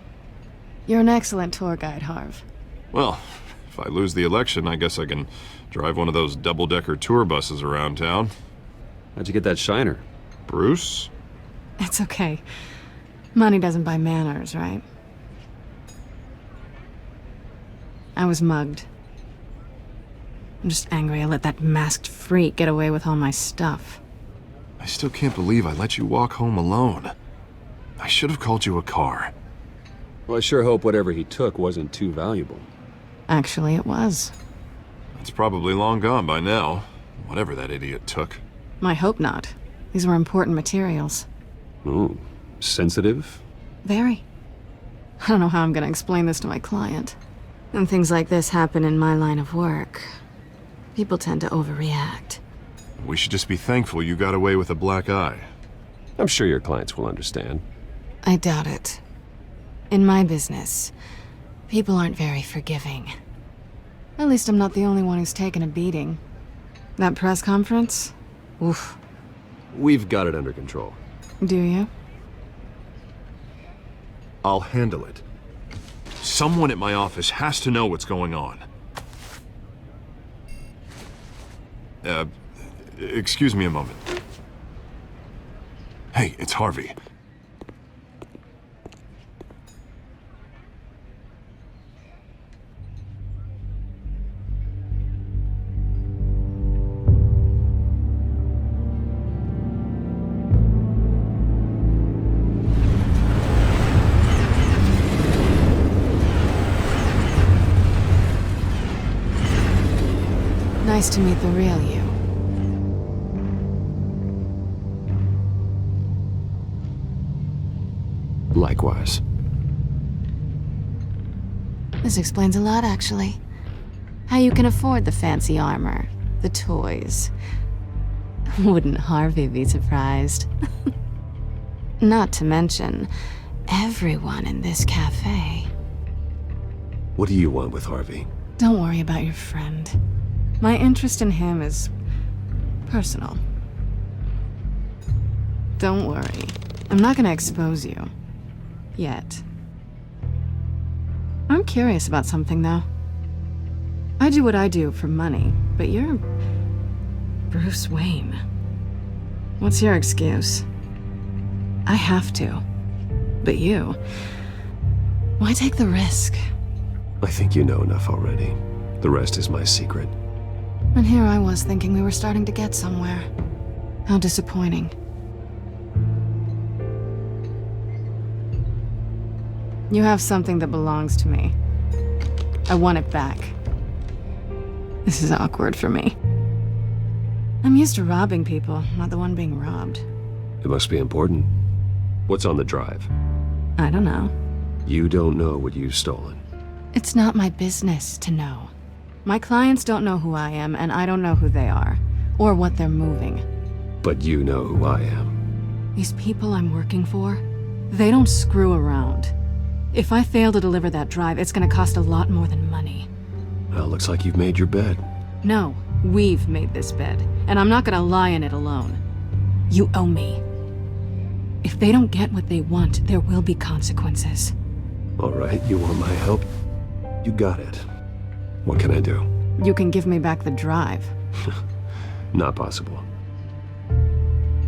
You're an excellent tour guide, Harv. Well, if I lose the election, I guess I can drive one of those double-decker tour buses around town. How'd you get that shiner? Bruce? It's okay. Money doesn't buy manners, right? I was mugged. I'm just angry I let that masked freak get away with all my stuff. I still can't believe I let you walk home alone. I should have called you a car. Well, I sure hope whatever he took wasn't too valuable. Actually, it was. It's probably long gone by now, whatever that idiot took. I hope not. These were important materials. Ooh, sensitive? Very. I don't know how I'm gonna explain this to my client. When things like this happen in my line of work, people tend to overreact. We should just be thankful you got away with a black eye. I'm sure your clients will understand. I doubt it. In my business, people aren't very forgiving. At least I'm not the only one who's taken a beating. That press conference? Oof. We've got it under control. Do you? I'll handle it. Someone at my office has to know what's going on. Excuse me a moment. Hey, it's Harvey. Nice to meet the real you. Likewise. This explains a lot, actually. How you can afford the fancy armor, the toys. Wouldn't Harvey be surprised? Not to mention, everyone in this cafe. What do you want with Harvey? Don't worry about your friend. My interest in him is personal. Don't worry. I'm not gonna expose you. Yet. I'm curious about something, though. I do what I do for money, but you're Bruce Wayne. What's your excuse? I have to. But you... why take the risk? I think you know enough already. The rest is my secret. And here I was thinking we were starting to get somewhere. How disappointing. You have something that belongs to me. I want it back. This is awkward for me. I'm used to robbing people, not the one being robbed. It must be important. What's on the drive? I don't know. You don't know what you've stolen. It's not my business to know. My clients don't know who I am, and I don't know who they are, or what they're moving. But you know who I am. These people I'm working for, they don't screw around. If I fail to deliver that drive, it's gonna cost a lot more than money. Well, looks like you've made your bed. No, we've made this bed, and I'm not gonna lie in it alone. You owe me. If they don't get what they want, there will be consequences. All right, you want my help? You got it. What can I do? You can give me back the drive. Not possible.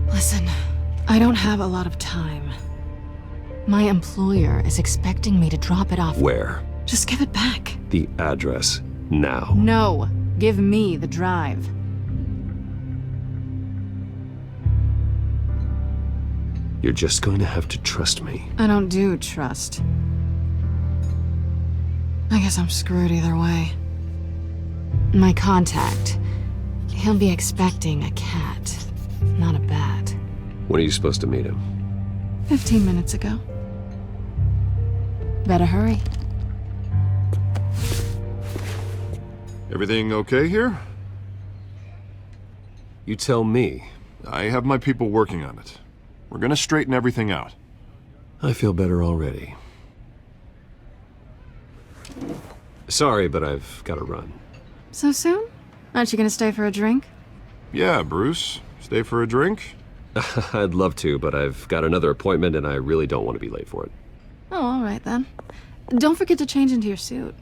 Listen, I don't have a lot of time. My employer is expecting me to drop it off. Where? Just give it back. The address, now. No, give me the drive. You're just going to have to trust me. I don't do trust. I guess I'm screwed either way. My contact, he'll be expecting a cat, not a bat. When are you supposed to meet him? 15 minutes ago. Better hurry. Everything okay here? You tell me. I have my people working on it. We're gonna straighten everything out. I feel better already. Sorry, but I've got to run. So soon? Aren't you gonna stay for a drink? Yeah, Bruce. Stay for a drink? I'd love to, but I've got another appointment and I really don't want to be late for it. Oh, all right then. Don't forget to change into your suit.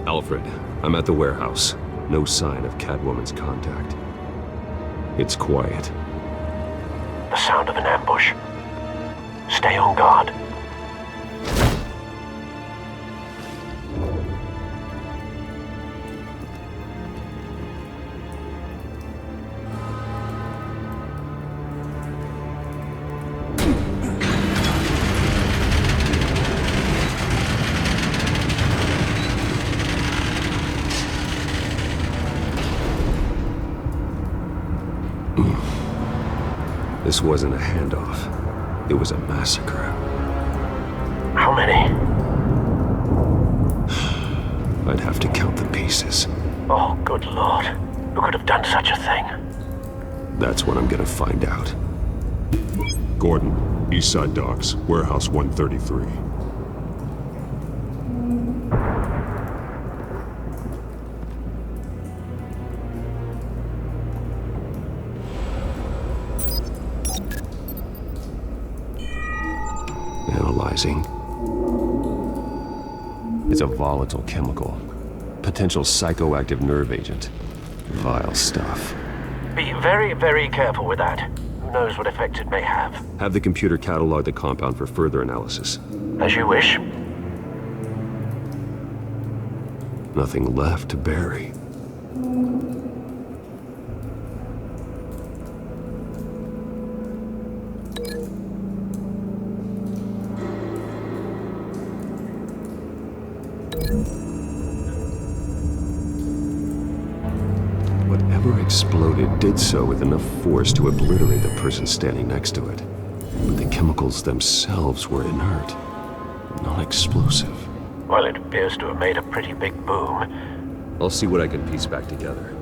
Alfred, I'm at the warehouse. No sign of Catwoman's contact. It's quiet. The sound of an ambush. Stay on guard. This wasn't a handoff. It was a massacre. How many? I'd have to count the pieces. Oh, good lord. Who could have done such a thing? That's what I'm gonna find out. Gordon, Eastside Docks, Warehouse 133. Analyzing. It's a volatile chemical. Potential psychoactive nerve agent. Vile stuff. Be very, very careful with that. Who knows what effects it may have. Have the computer catalog the compound for further analysis. As you wish. Nothing left to bury. Whatever exploded did so with enough force to obliterate the person standing next to it. But the chemicals themselves were inert, non-explosive. Well, it appears to have made a pretty big boom. I'll see what I can piece back together.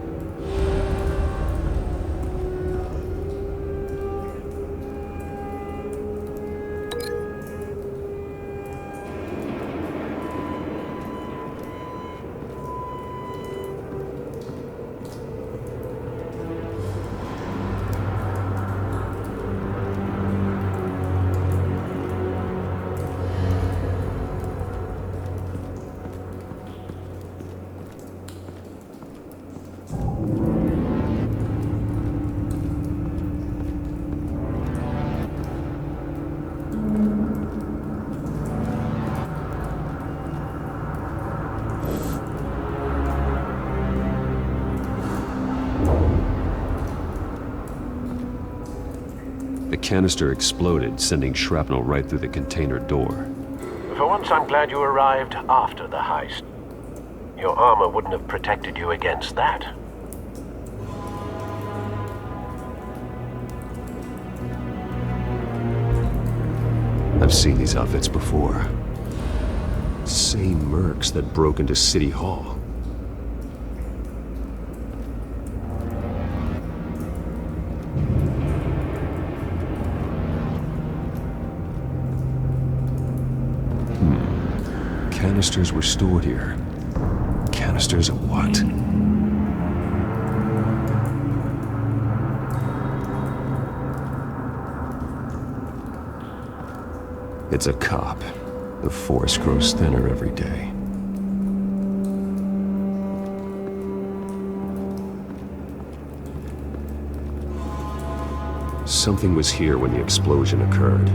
The canister exploded, sending shrapnel right through the container door. For once, I'm glad you arrived after the heist. Your armor wouldn't have protected you against that. I've seen these outfits before. Same mercs that broke into City Hall. Canisters were stored here. Canisters of what? It's a cop. The force grows thinner every day. Something was here when the explosion occurred.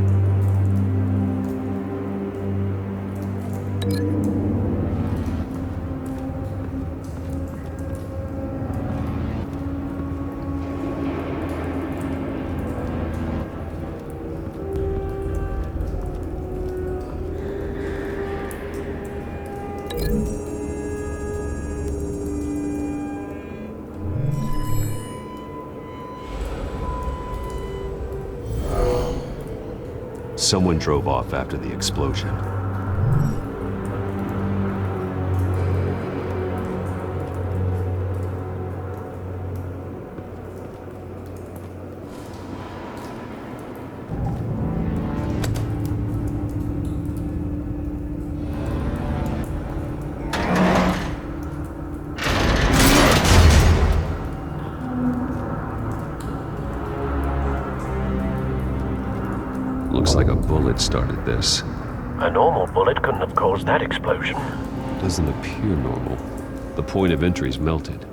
Someone drove off after the explosion. Looks like a bullet started this. A normal bullet couldn't have caused that explosion. Doesn't appear normal. The point of entry's melted.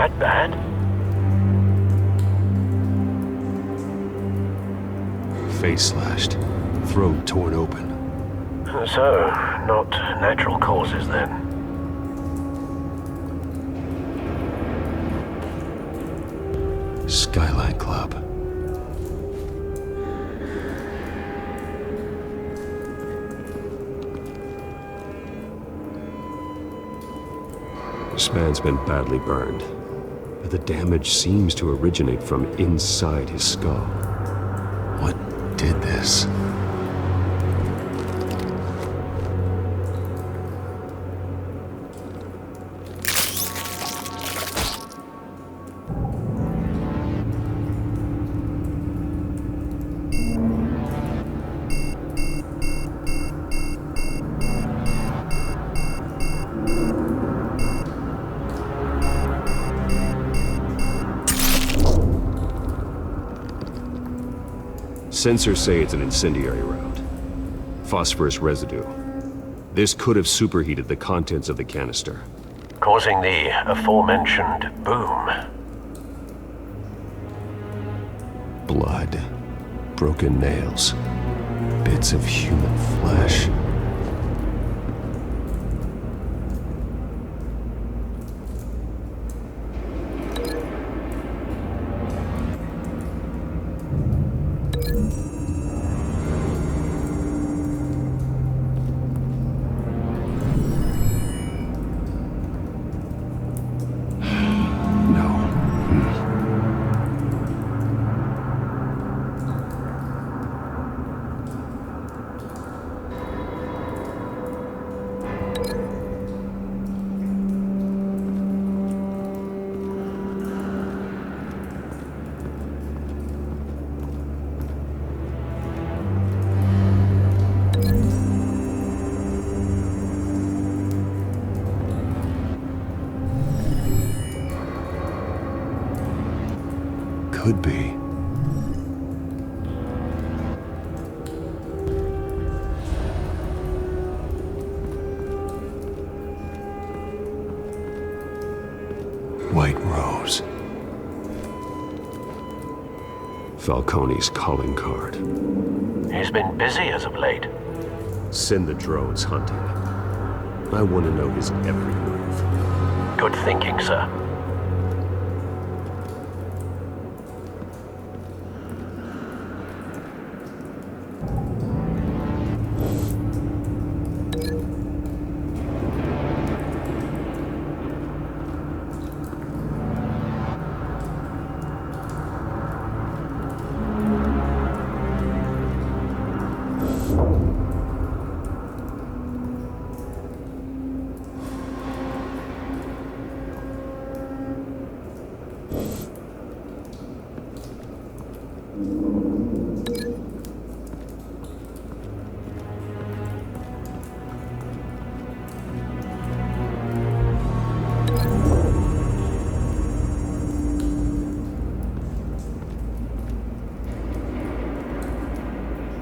that bad? Face slashed, throat torn open. So, not natural causes then? Skyline Club. This man's been badly burned, but the damage seems to originate from inside his skull. What did this? Sensors say it's an incendiary round. Phosphorus residue. This could have superheated the contents of the canister. Causing the aforementioned boom. Blood. Broken nails. Bits of human flesh. Could be. White Rose. Falcone's calling card. He's been busy as of late. Send the drones hunting. I want to know his every move. Good thinking, sir.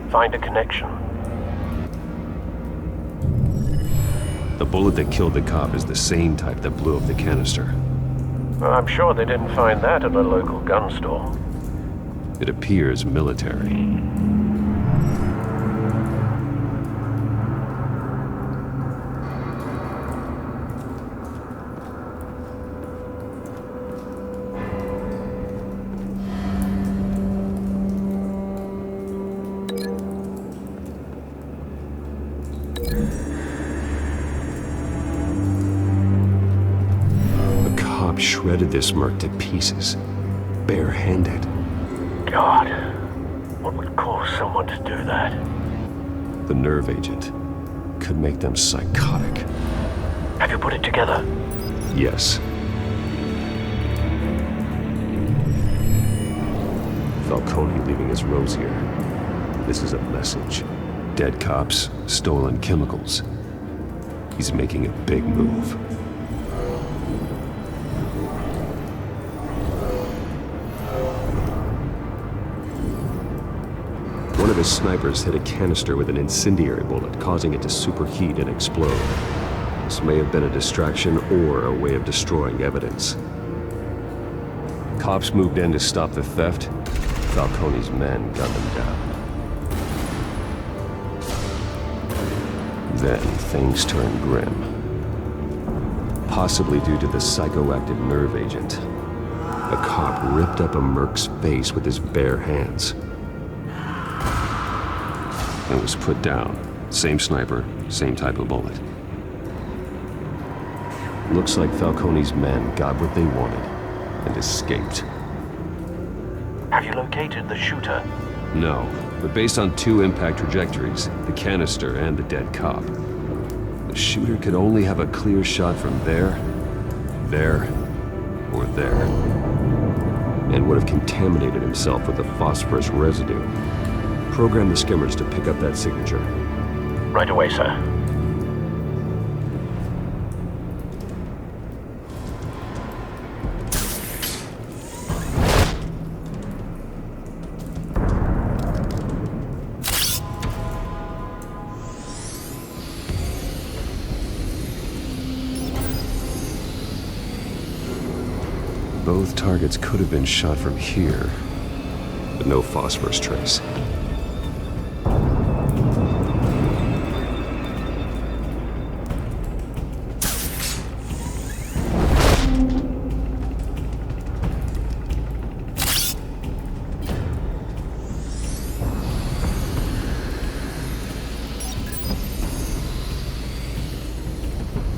Find a connection. The bullet that killed the cop is the same type that blew up the canister. Well, I'm sure they didn't find that at a local gun store. It appears military. Shredded this merc to pieces, barehanded. God, what would cause someone to do that? The nerve agent could make them psychotic. Have you put it together? Yes. Falcone leaving his rose here. This is a message. Dead cops, stolen chemicals. He's making a big move. One of his snipers hit a canister with an incendiary bullet, causing it to superheat and explode. This may have been a distraction or a way of destroying evidence. cops moved in to stop the theft, Falcone's men gunned them down. Then things turned grim. Possibly due to the psychoactive nerve agent. A cop ripped up a merc's face with his bare hands. And was put down. Same sniper, same type of bullet. Looks like Falcone's men got what they wanted and escaped. Have you located the shooter? No, but based on 2 impact trajectories, the canister and the dead cop, the shooter could only have a clear shot from there, or there, and would have contaminated himself with the phosphorus residue. Program the skimmers to pick up that signature. Right away, sir. Both targets could have been shot from here, but no phosphorus trace.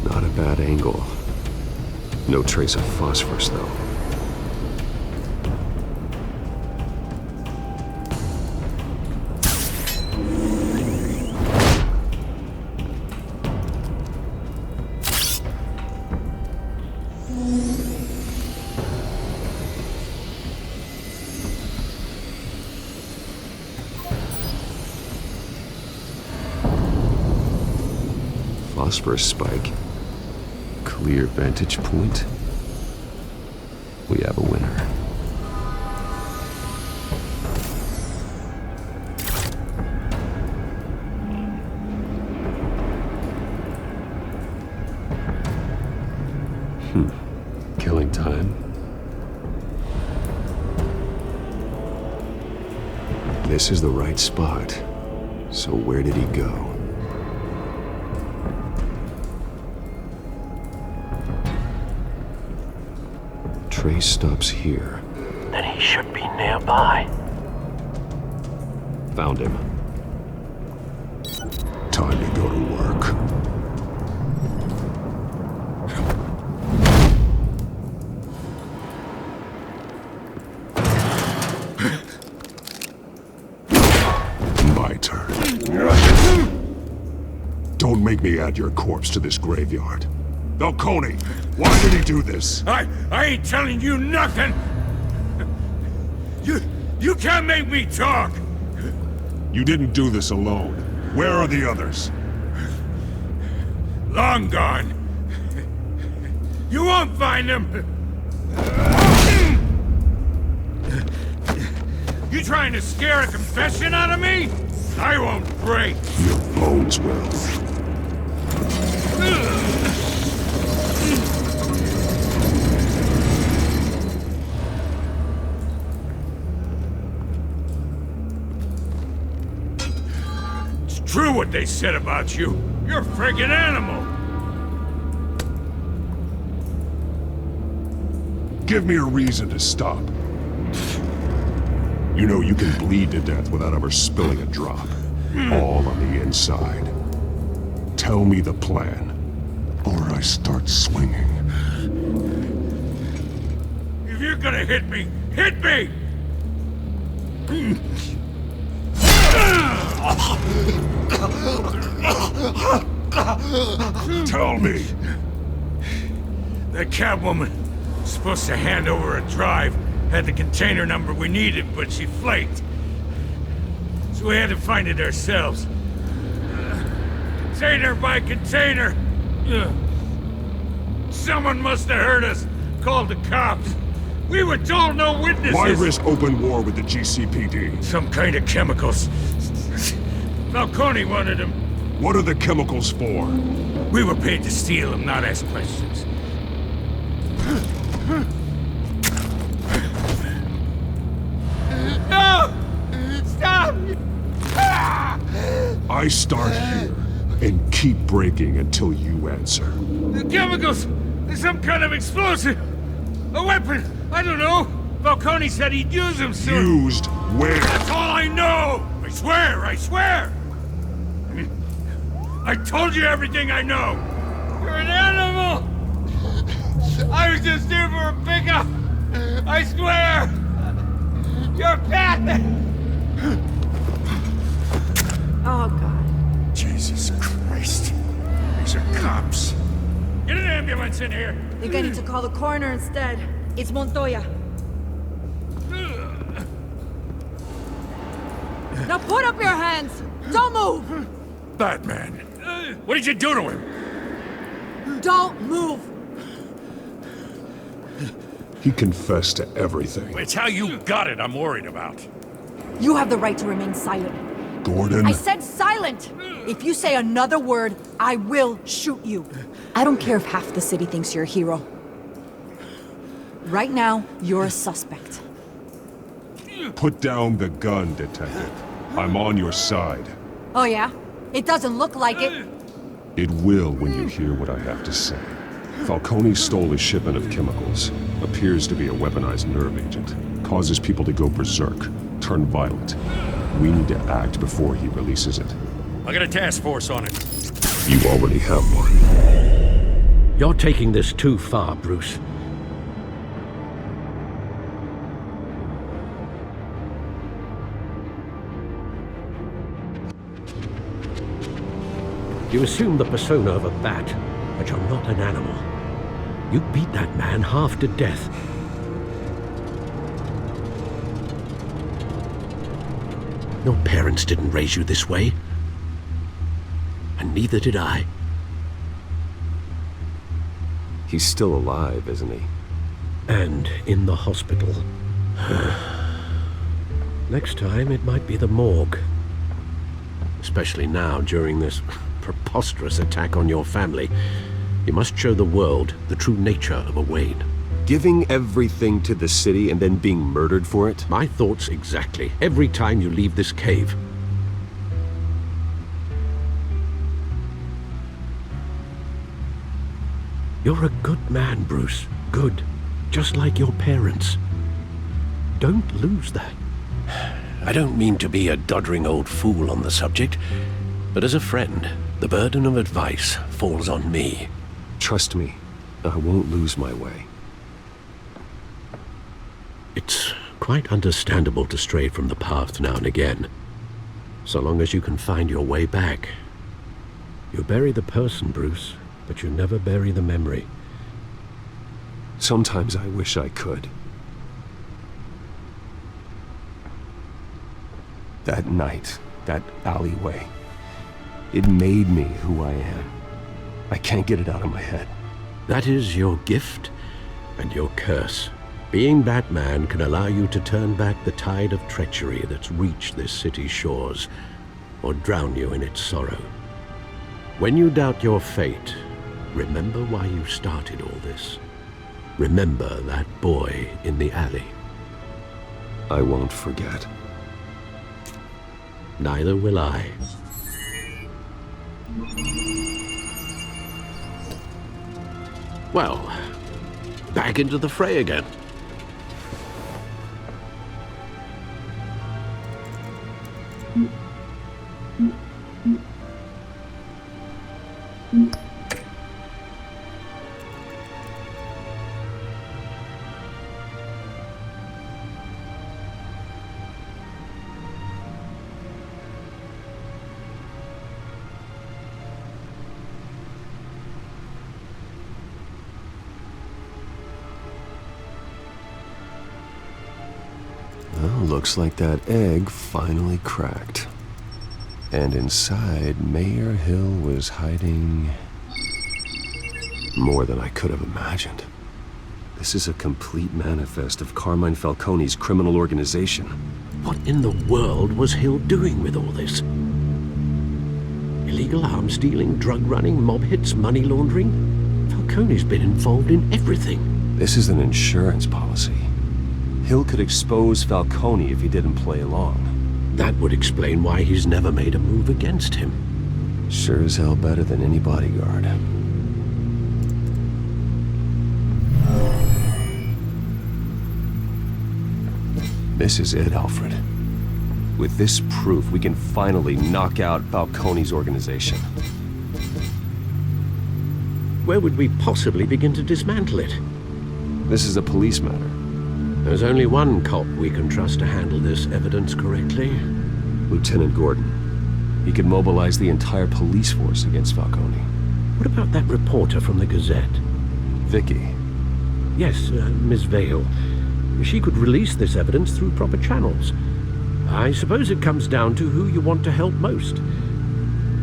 Not a bad angle. No trace of phosphorus, though. Phosphorus spike. Clear vantage point. We have a winner. Killing time. This is the right spot. So where did he go? Trace stops here. Then he should be nearby. Found him. Time to go to work. My turn. Don't make me add your corpse to this graveyard. Falcone, why did he do this? I ain't telling you nothing! You can't make me talk! You didn't do this alone. Where are the others? Long gone. You won't find them! You trying to scare a confession out of me? I won't break! Your bones will. True what they said about you. You're a friggin' animal. Give me a reason to stop. You know you can bleed to death without ever spilling a drop. All on the inside. Tell me the plan, or I start swinging. If you're gonna hit me, hit me! Tell me! That Catwoman was supposed to hand over a drive, had the container number we needed, but she flaked. So we had to find it ourselves. Container by container. Someone must have heard us, called the cops. We were told no witnesses. Why risk open war with the GCPD? Some kind of chemicals. Falcone wanted them. What are the chemicals for? We were paid to steal them, not ask questions. I start here and keep breaking until you answer. The chemicals! There's some kind of explosive! A weapon! I don't know! Falcone said he'd use them soon! Used where? That's all I know! I swear! I swear! I told you everything I know! You're an animal! I was just here for a pickup! I swear! You're a pet! Oh, God. Jesus Christ. These are cops. Get an ambulance in here! Think I need to call the coroner instead. It's Montoya. Now put up your hands! Don't move! Batman, what did you do to him? Don't move! He confessed to everything. It's how you got it I'm worried about. You have the right to remain silent. Gordon? I said silent! If you say another word, I will shoot you. I don't care if half the city thinks you're a hero. Right now, you're a suspect. Put down the gun, detective. I'm on your side. Oh yeah? It doesn't look like it. It will when you hear what I have to say. Falcone stole a shipment of chemicals. Appears to be a weaponized nerve agent. Causes people to go berserk, turn violent. We need to act before he releases it. I got a task force on it. You already have one. You're taking this too far, Bruce. You assume the persona of a bat, but you're not an animal. You beat that man half to death. Your parents didn't raise you this way. And neither did I. He's still alive, isn't he? And in the hospital. Next time, it might be the morgue. Especially now, during this preposterous attack on your family. You must show the world the true nature of a Wayne. Giving everything to the city and then being murdered for it? My thoughts exactly. Every time you leave this cave. You're a good man, Bruce. Good. Just like your parents. Don't lose that. I don't mean to be a doddering old fool on the subject, but as a friend, the burden of advice falls on me. Trust me, I won't lose my way. It's quite understandable to stray from the path now and again, so long as you can find your way back. You bury the person, Bruce, but you never bury the memory. Sometimes I wish I could. That night, that alleyway, it made me who I am. I can't get it out of my head. That is your gift and your curse. Being Batman can allow you to turn back the tide of treachery that's reached this city's shores, or drown you in its sorrow. When you doubt your fate, remember why you started all this. Remember that boy in the alley. I won't forget. Neither will I. Well, back into the fray again. Well, looks like that egg finally cracked. And inside, Mayor Hill was hiding more than I could have imagined. This is a complete manifest of Carmine Falcone's criminal organization. What in the world was Hill doing with all this? Illegal arms dealing, drug running, mob hits, money laundering? Falcone's been involved in everything. This is an insurance policy. Hill could expose Falcone if he didn't play along. That would explain why he's never made a move against him. Sure as hell better than any bodyguard. This is it, Alfred. With this proof, we can finally knock out Falcone's organization. Where would we possibly begin to dismantle it? This is a police matter. There's only one cop we can trust to handle this evidence correctly. Lieutenant Gordon. He could mobilize the entire police force against Falcone. What about that reporter from the Gazette? Vicky. Yes, Miss Vale. She could release this evidence through proper channels. I suppose it comes down to who you want to help most.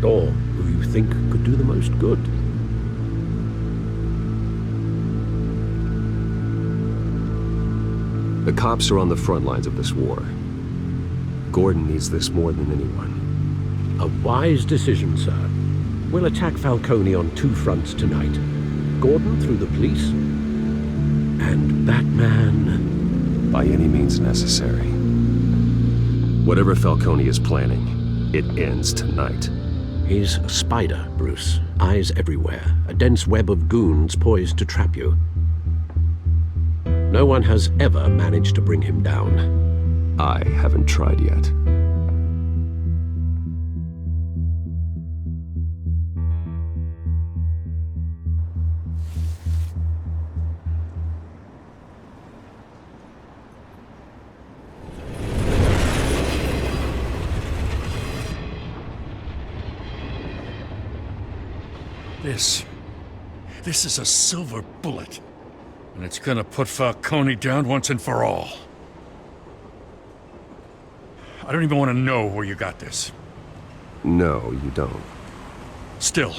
Or who you think could do the most good. The cops are on the front lines of this war. Gordon needs this more than anyone. A wise decision, sir. We'll attack Falcone on two fronts tonight. Gordon through the police, and Batman... by any means necessary. Whatever Falcone is planning, it ends tonight. He's a spider, Bruce. Eyes everywhere. A dense web of goons poised to trap you. No one has ever managed to bring him down. I haven't tried yet. This is a silver bullet. And it's gonna put Falcone down once and for all. I don't even want to know where you got this. No, you don't. Still,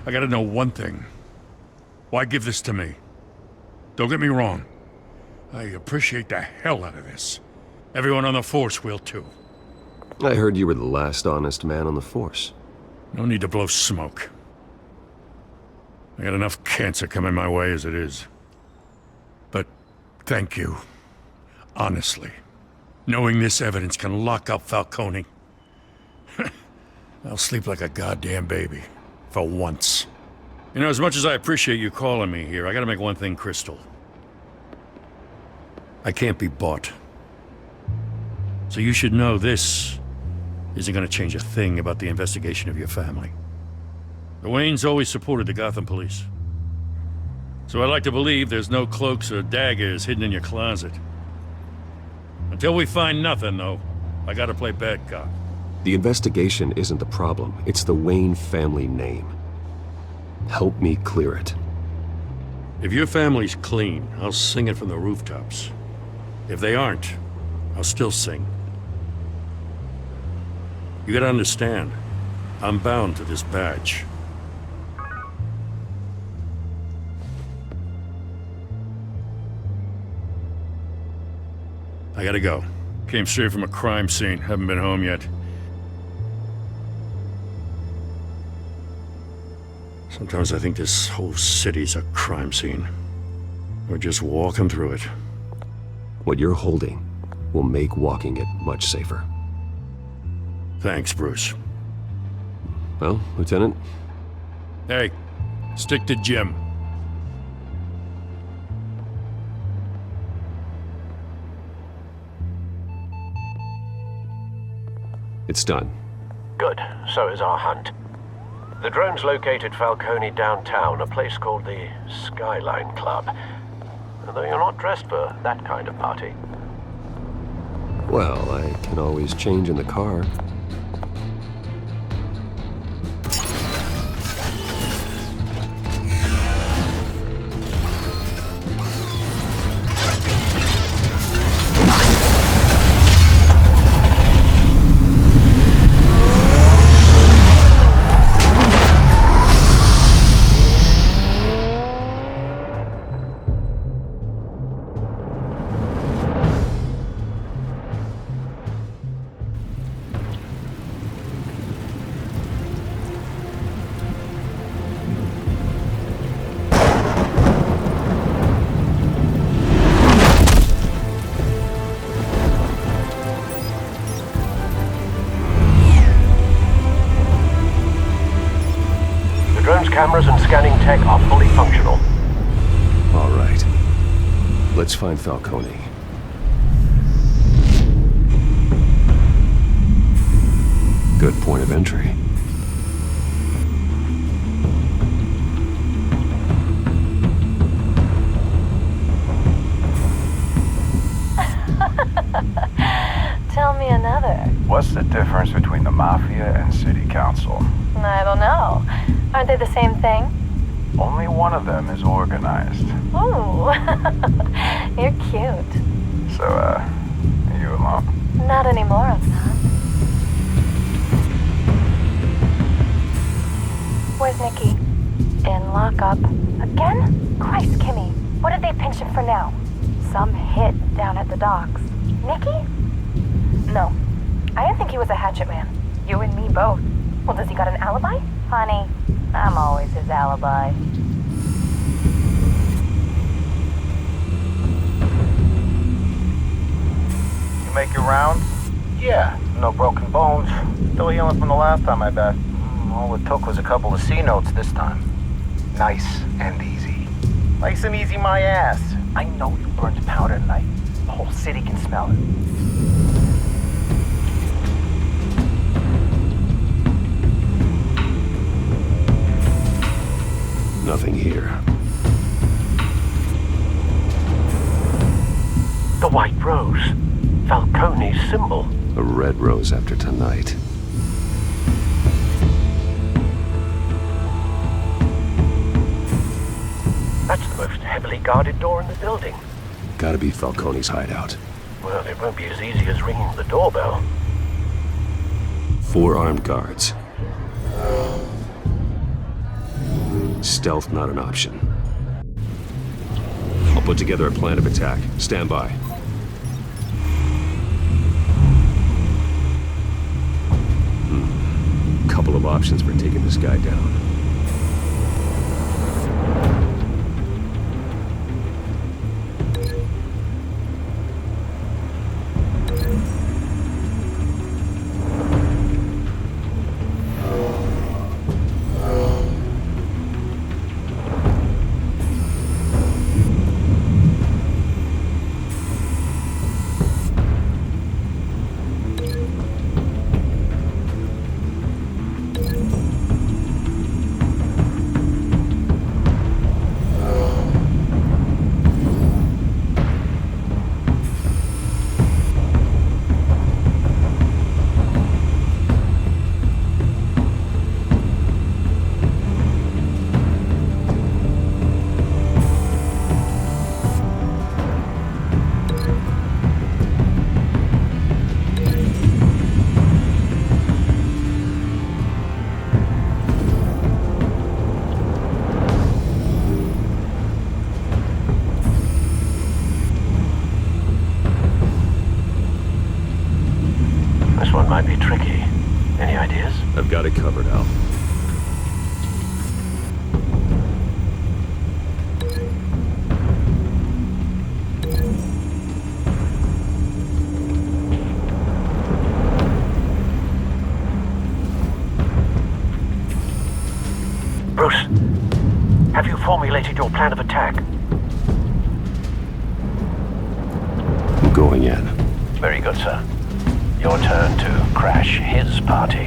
I gotta know one thing. Why give this to me? Don't get me wrong. I appreciate the hell out of this. Everyone on the force will too. I heard you were the last honest man on the force. No need to blow smoke. I got enough cancer coming my way as it is. But thank you. Honestly. Knowing this evidence can lock up Falcone. I'll sleep like a goddamn baby. For once. You know, as much as I appreciate you calling me here, I gotta make one thing crystal. I can't be bought. So you should know this isn't gonna change a thing about the investigation of your family. The Waynes always supported the Gotham police. So I like to believe there's no cloaks or daggers hidden in your closet. Until we find nothing, though, I gotta play bad cop. The investigation isn't the problem. It's the Wayne family name. Help me clear it. If your family's clean, I'll sing it from the rooftops. If they aren't, I'll still sing. You gotta understand, I'm bound to this badge. I gotta go. Came straight from a crime scene. Haven't been home yet. Sometimes I think this whole city's a crime scene. We're just walking through it. What you're holding will make walking it much safer. Thanks, Bruce. Well, Lieutenant? Hey, stick to Jim. It's done. Good. So is our hunt. The drones located Falcone downtown, a place called the Skyline Club. Though you're not dressed for that kind of party. Well, I can always change in the car. scanning tech are fully functional. All right. Let's find Falcone. Good point of entry. Tell me another. What's the difference between the Mafia and City Council? I don't know. Aren't they the same thing? Only one of them is organized. Ooh, you're cute. So, are you alone? Not anymore, I'm not. Where's Nikki? In lockup. Again? Christ, Kimmy. What did they pinch him for now? Some hit down at the docks. Nikki? No. I didn't think he was a hatchet man. You and me both. Well, does he got an alibi? Honey, I'm always his alibi. You make your rounds? Yeah, no broken bones. Still healing from the last time I bet. All it took was a couple of C notes this time. Nice and easy. Nice and easy my ass. I know you burned powder tonight. The whole city can smell it. Nothing here. The white rose. Falcone's symbol. A red rose after tonight. That's the most heavily guarded door in the building. Gotta be Falcone's hideout. Well, it won't be as easy as ringing the doorbell. 4 armed guards. Stealth not an option. I'll put together a plan of attack. Stand by. Couple of options for taking this guy down. Might be tricky. Any ideas? I've got it covered, Al. Bruce, have you formulated your plan of attack? I'm going in. Very good, sir. Your turn to crash his party.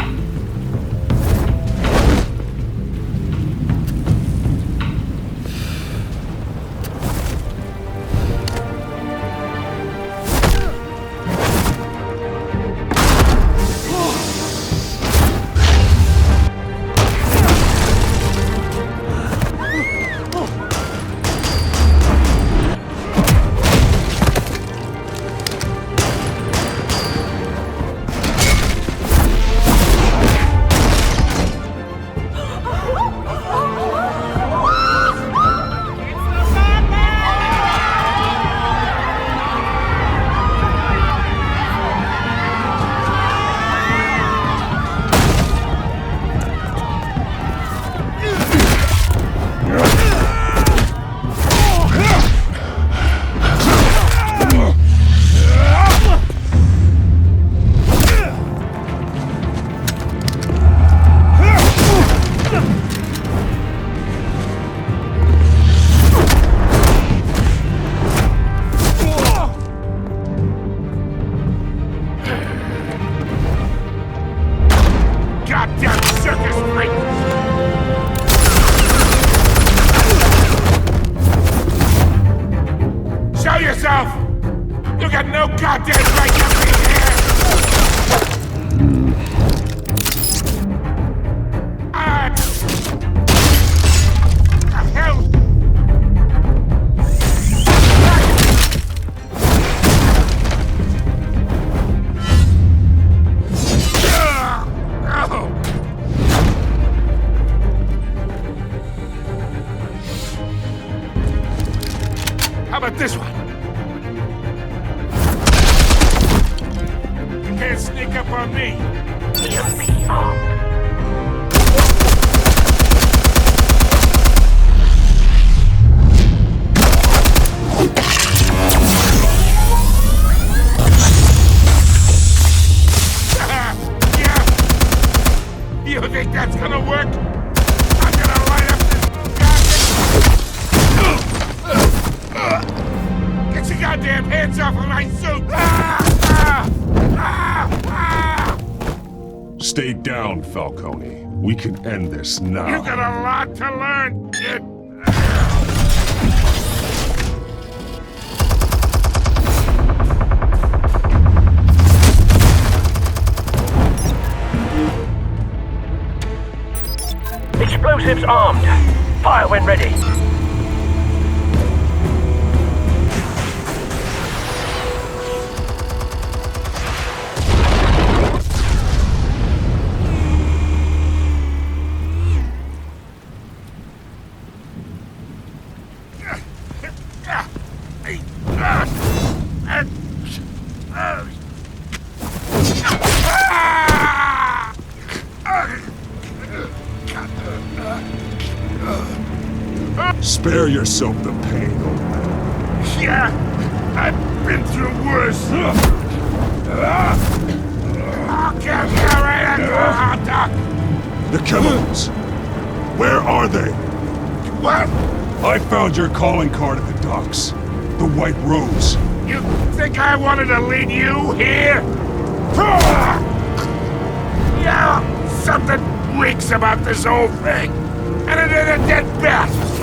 got no goddamn right to be here! The hell? How about this one? You can't sneak up on me. Yeah. You think that's gonna work? I'm gonna light up this goddamn... Get your goddamn hands off of my suit! Stay down, Falcone. We can end this now. You got a lot to learn, kid. Explosives armed. Fire when ready. Spare yourself the pain, old man. Yeah, I've been through worse. I'll kill you right at the hot dog. The chemicals. Where are they? What? I found your calling card at the docks. The White Rose. You think I wanted to lead you here? Yeah, something reeks about this whole thing. And it is a dead best.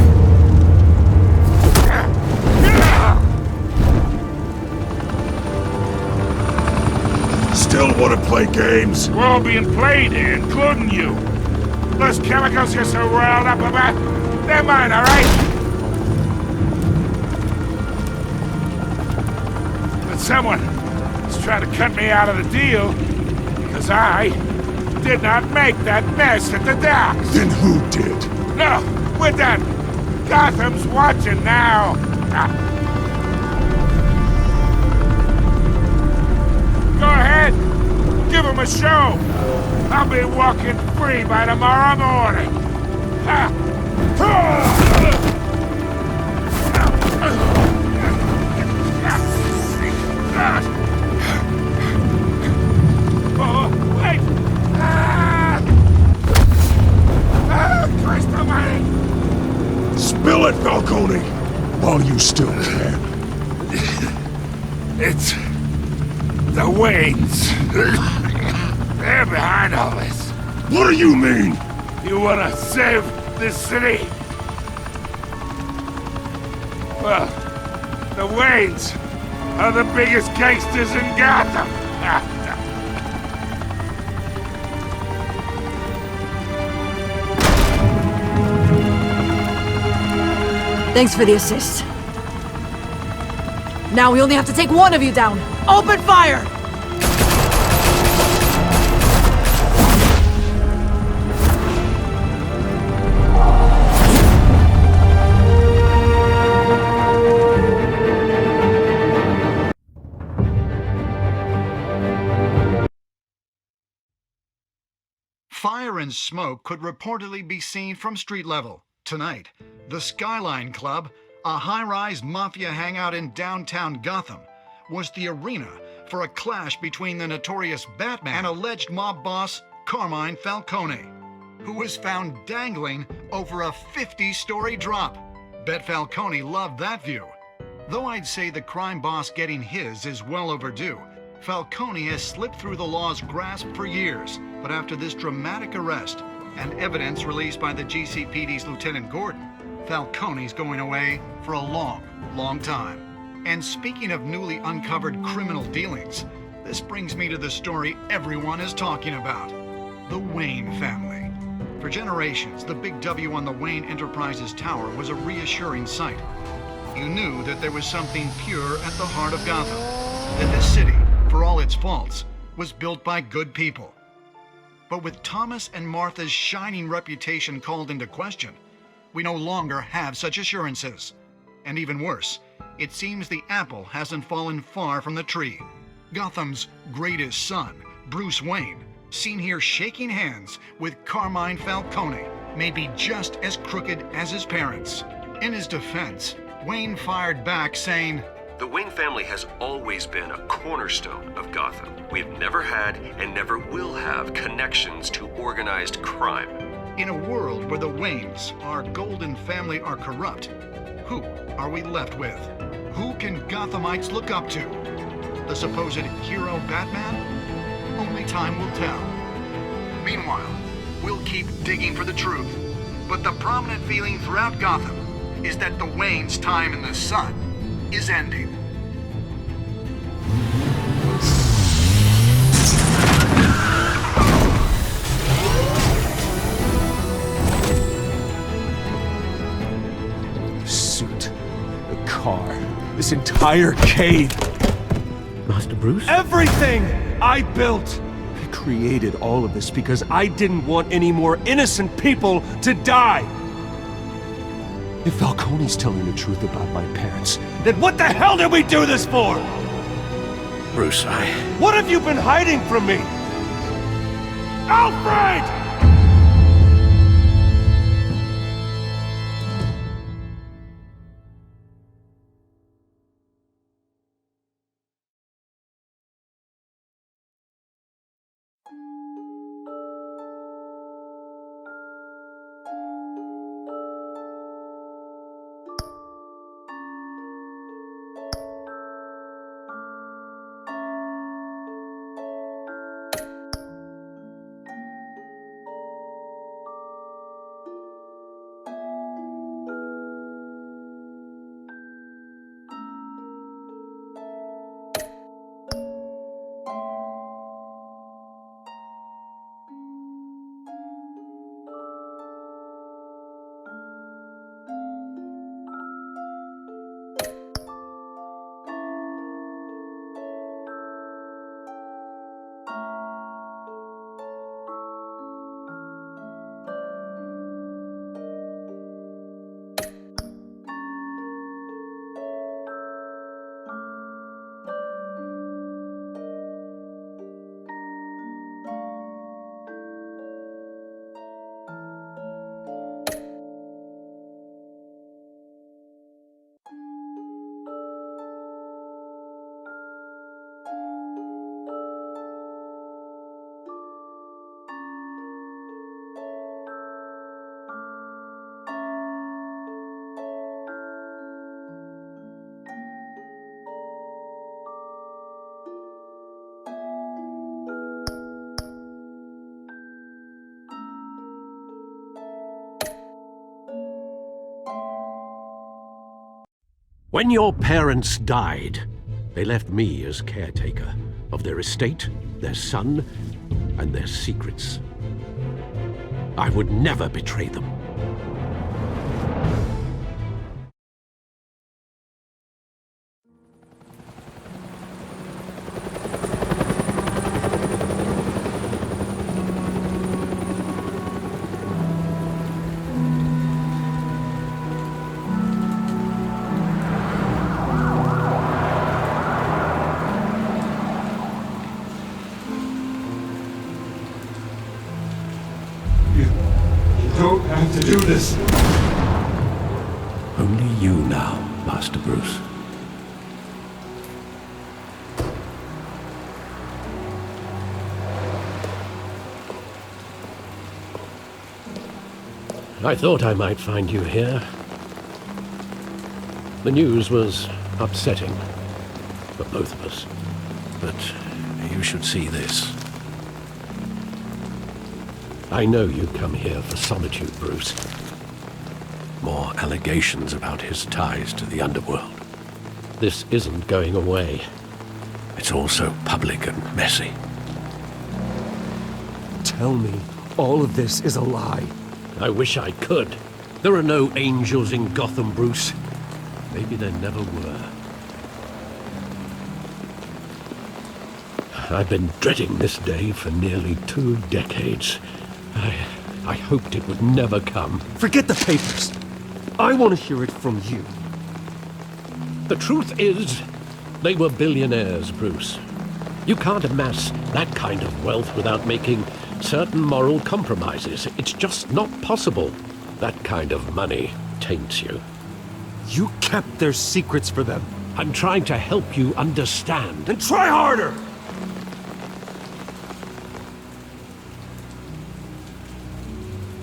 Still want to play games? We're all being played here, including you. Those chemicals you're so riled up about, they're mine, all right? But someone is trying to cut me out of the deal because I did not make that mess at the docks. Then who did? No, we're done. Gotham's watching now. Go ahead. Give him a show. I'll be walking free by tomorrow morning. Oh, wait. Christ almighty. Spill it, Falcone, while you still can. It's the Waynes. They're behind all this. What do you mean? You wanna save this city? Well, the Waynes are the biggest gangsters in Gotham. Thanks for the assist. Now we only have to take one of you down. Open fire! Fire and smoke could reportedly be seen from street level. Tonight, the Skyline Club, a high-rise mafia hangout in downtown Gotham, was the arena for a clash between the notorious Batman and alleged mob boss Carmine Falcone, who was found dangling over a 50-story drop. Bet Falcone loved that view. Though I'd say the crime boss getting his is well overdue, Falcone has slipped through the law's grasp for years. But after this dramatic arrest and evidence released by the GCPD's Lieutenant Gordon, Falcone's going away for a long, long time. And speaking of newly uncovered criminal dealings, this brings me to the story everyone is talking about. The Wayne family. For generations, the big W on the Wayne Enterprises tower was a reassuring sight. You knew that there was something pure at the heart of Gotham. That this city, for all its faults, was built by good people. But with Thomas and Martha's shining reputation called into question, we no longer have such assurances. And even worse, it seems the apple hasn't fallen far from the tree. Gotham's greatest son, Bruce Wayne, seen here shaking hands with Carmine Falcone, may be just as crooked as his parents. In his defense, Wayne fired back saying, "The Wayne family has always been a cornerstone of Gotham. We've never had and never will have connections to organized crime." In a world where the Waynes, our golden family, are corrupt, who are we left with? Who can Gothamites look up to? The supposed hero Batman? Only time will tell. Meanwhile, we'll keep digging for the truth. But the prominent feeling throughout Gotham is that the Waynes' time in the sun is ending. The suit, the car, this entire cave. Master Bruce? Everything I built! I created all of this because I didn't want any more innocent people to die! If Falcone's telling the truth about my parents, then what the hell did we do this for? Bruce, What have you been hiding from me? Alfred! When your parents died, they left me as caretaker of their estate, their son, and their secrets. I would never betray them. Don't have to do this. Only you now, Master Bruce. I thought I might find you here. The news was upsetting for both of us, but you should see this. I know you come here for solitude, Bruce. More allegations about his ties to the underworld. this isn't going away. It's all so public and messy. Tell me all of this is a lie. I wish I could. There are no angels in Gotham, Bruce. Maybe there never were. I've been dreading this day for nearly 2 decades. I hoped it would never come. Forget the papers. I want to hear it from you. The truth is, they were billionaires, Bruce. You can't amass that kind of wealth without making certain moral compromises. It's just not possible. That kind of money taints you. You kept their secrets for them. I'm trying to help you understand. Then try harder!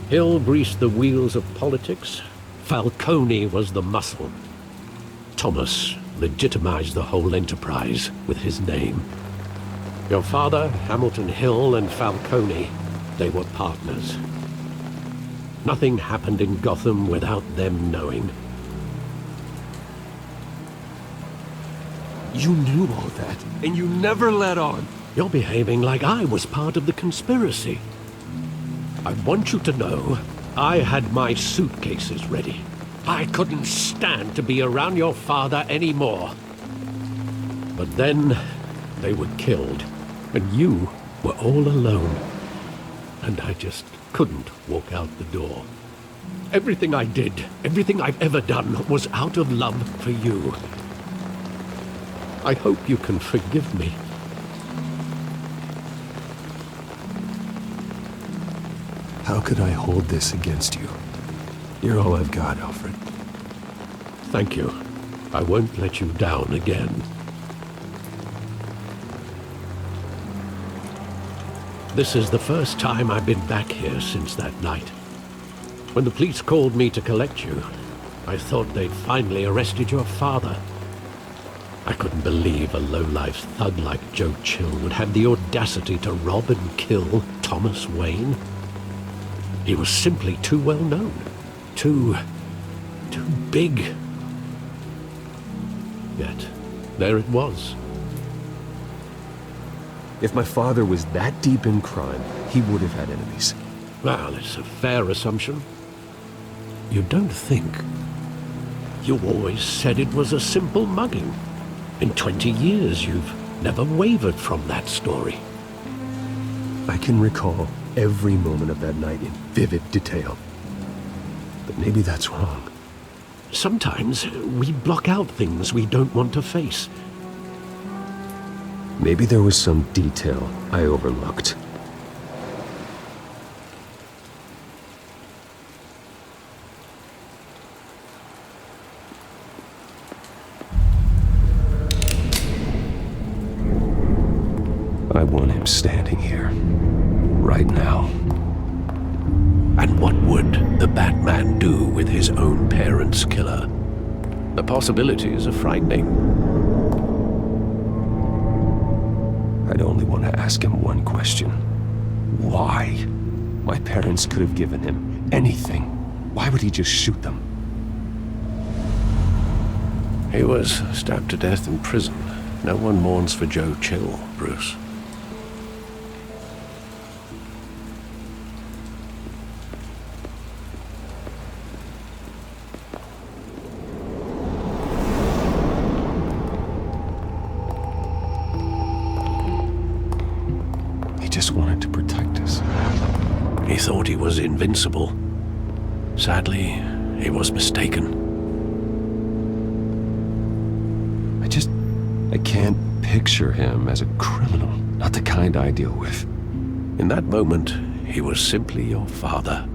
Hill greased the wheels of politics. Falcone was the muscle. Thomas legitimized the whole enterprise with his name. Your father, Hamilton Hill, and Falcone, they were partners. Nothing happened in Gotham without them knowing. You knew all that, and you never let on. You're behaving like I was part of the conspiracy. I want you to know, I had my suitcases ready. I couldn't stand to be around your father anymore. But then, they were killed, and you were all alone. And I just couldn't walk out the door. Everything I did, everything I've ever done, was out of love for you. I hope you can forgive me. How could I hold this against you? You're all I've got, Alfred. Thank you. I won't let you down again. This is the first time I've been back here since that night. When the police called me to collect you, I thought they'd finally arrested your father. I couldn't believe a low-life thug like Joe Chill would have the audacity to rob and kill Thomas Wayne. He was simply too well known. Too big. Yet, there it was. If my father was that deep in crime, he would have had enemies. Well, it's a fair assumption. You don't think. You always said it was a simple mugging. In 20 years, you've never wavered from that story. I can recall every moment of that night in vivid detail. But maybe that's wrong. Sometimes we block out things we don't want to face. Maybe there was some detail I overlooked. I want him standing here, right now. And what would the Batman do with his own parents' killer? The possibilities are frightening. I'd only want to ask him one question. Why? My parents could have given him anything. Why would he just shoot them? He was stabbed to death in prison. No one mourns for Joe Chill, Bruce. Just wanted to protect us. He thought he was invincible. Sadly, he was mistaken. I can't picture him as a criminal. Not the kind I deal with. In that moment, he was simply your father.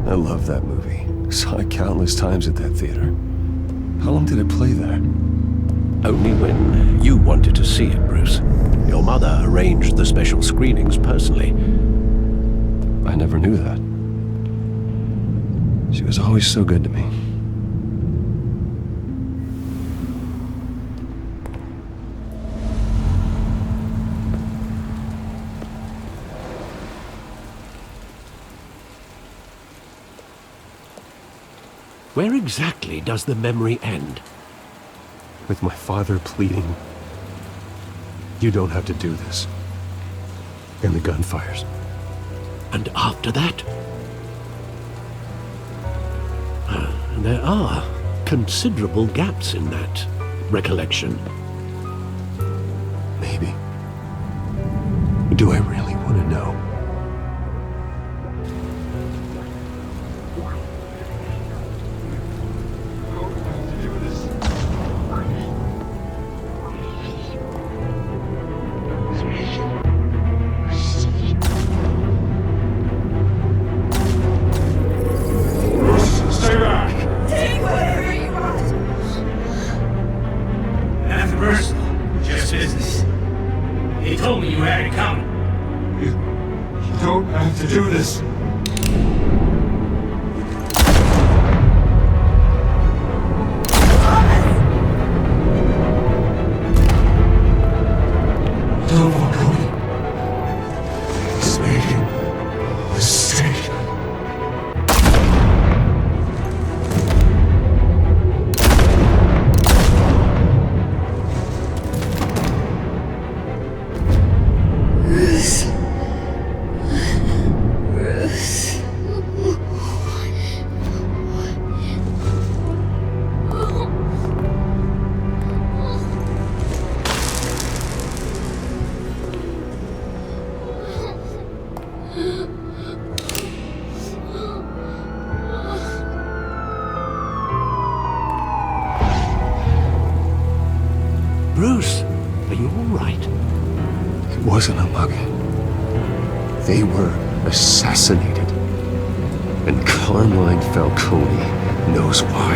I love that movie. Saw it countless times at that theater. How long did it play there? Only when you wanted to see it, Bruce. Your mother arranged the special screenings personally. I never knew that. She was always so good to me. Where exactly does the memory end? With my father pleading, "You don't have to do this." And the gun fires. And after that? There are considerable gaps in that recollection. Maybe. Do I really want to know? Stay back! Take whatever you want! Nothing personal, just business. He told me you had it coming. You don't have to do this. Don't walk away. He's making a mistake. Bruce. Bruce. Bruce, are you all right? It wasn't a mugging. They were assassinated. And Carmine Falcone knows why.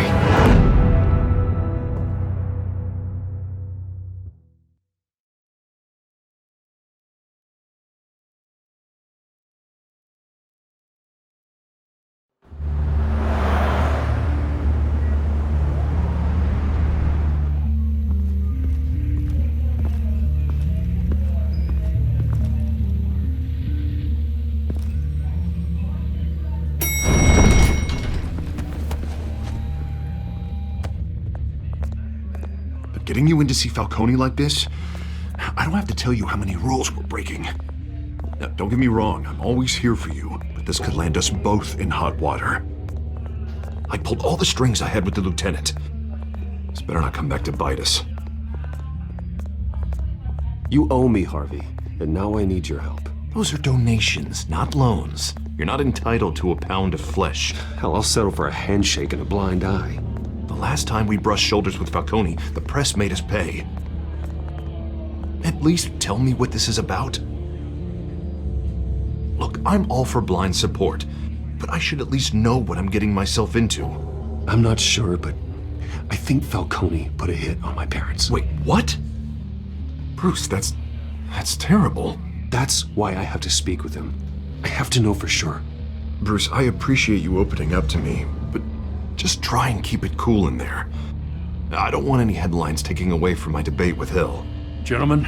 Getting you in to see Falcone like this? I don't have to tell you how many rules we're breaking. Now, don't get me wrong, I'm always here for you, but this could land us both in hot water. I pulled all the strings I had with the lieutenant. This better not come back to bite us. You owe me, Harvey, and now I need your help. Those are donations, not loans. You're not entitled to a pound of flesh. Hell, I'll settle for a handshake and a blind eye. The last time we brushed shoulders with Falcone, the press made us pay. At least tell me what this is about. Look, I'm all for blind support, but I should at least know what I'm getting myself into. I'm not sure, but I think Falcone put a hit on my parents. Wait, what? Bruce, that's terrible. That's why I have to speak with him. I have to know for sure. Bruce, I appreciate you opening up to me, but just try and keep it cool in there. I don't want any headlines taking away from my debate with Hill. Gentlemen,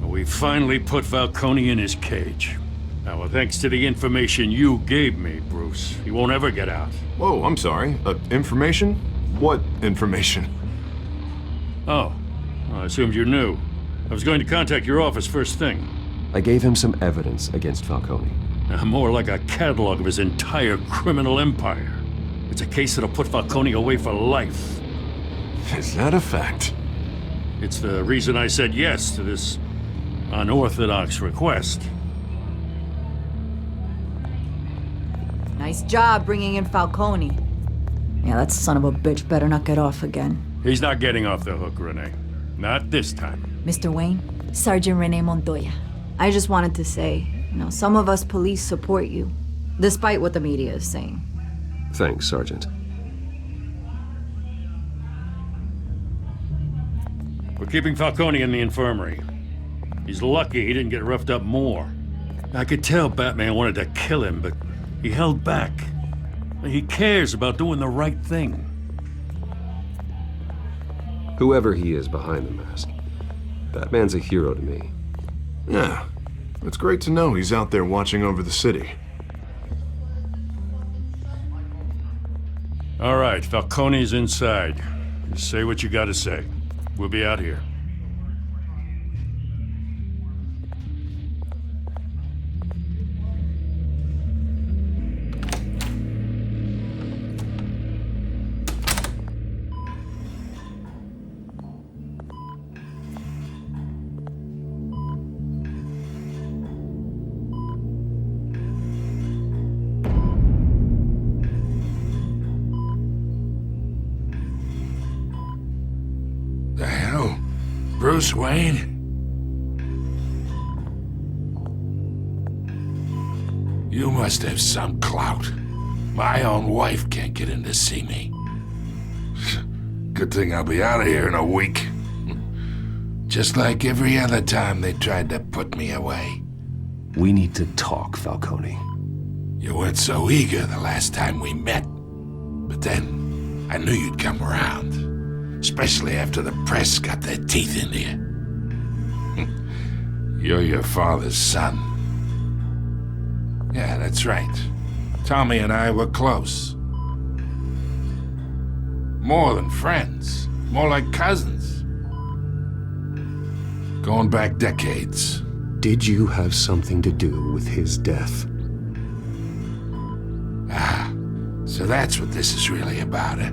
we finally put Falcone in his cage. Now, thanks to the information you gave me, Bruce, he won't ever get out. Whoa, I'm sorry. Information? What information? Oh, I assumed you knew. I was going to contact your office first thing. I gave him some evidence against Falcone. More like a catalog of his entire criminal empire. It's a case that'll put Falcone away for life. Is that a fact? It's the reason I said yes to this unorthodox request. Nice job bringing in Falcone. Yeah, that son of a bitch better not get off again. He's not getting off the hook, Renee. Not this time. Mr. Wayne, Sergeant Renee Montoya. I just wanted to say, some of us police support you, despite what the media is saying. Thanks, Sergeant. We're keeping Falcone in the infirmary. He's lucky he didn't get roughed up more. I could tell Batman wanted to kill him, but he held back. He cares about doing the right thing. Whoever he is behind the mask, Batman's a hero to me. Yeah, it's great to know he's out there watching over the city. All right, Falcone's inside. Just say what you gotta say. We'll be out here. The hell? Bruce Wayne? You must have some clout. My own wife can't get in to see me. Good thing I'll be out of here in a week. Just like every other time they tried to put me away. We need to talk, Falcone. You weren't so eager the last time we met. But then, I knew you'd come around. Especially after the press got their teeth into you. You're your father's son. Yeah, that's right. Tommy and I were close. More than friends. More like cousins. Going back decades. Did you have something to do with his death? Ah, so that's what this is really about, eh?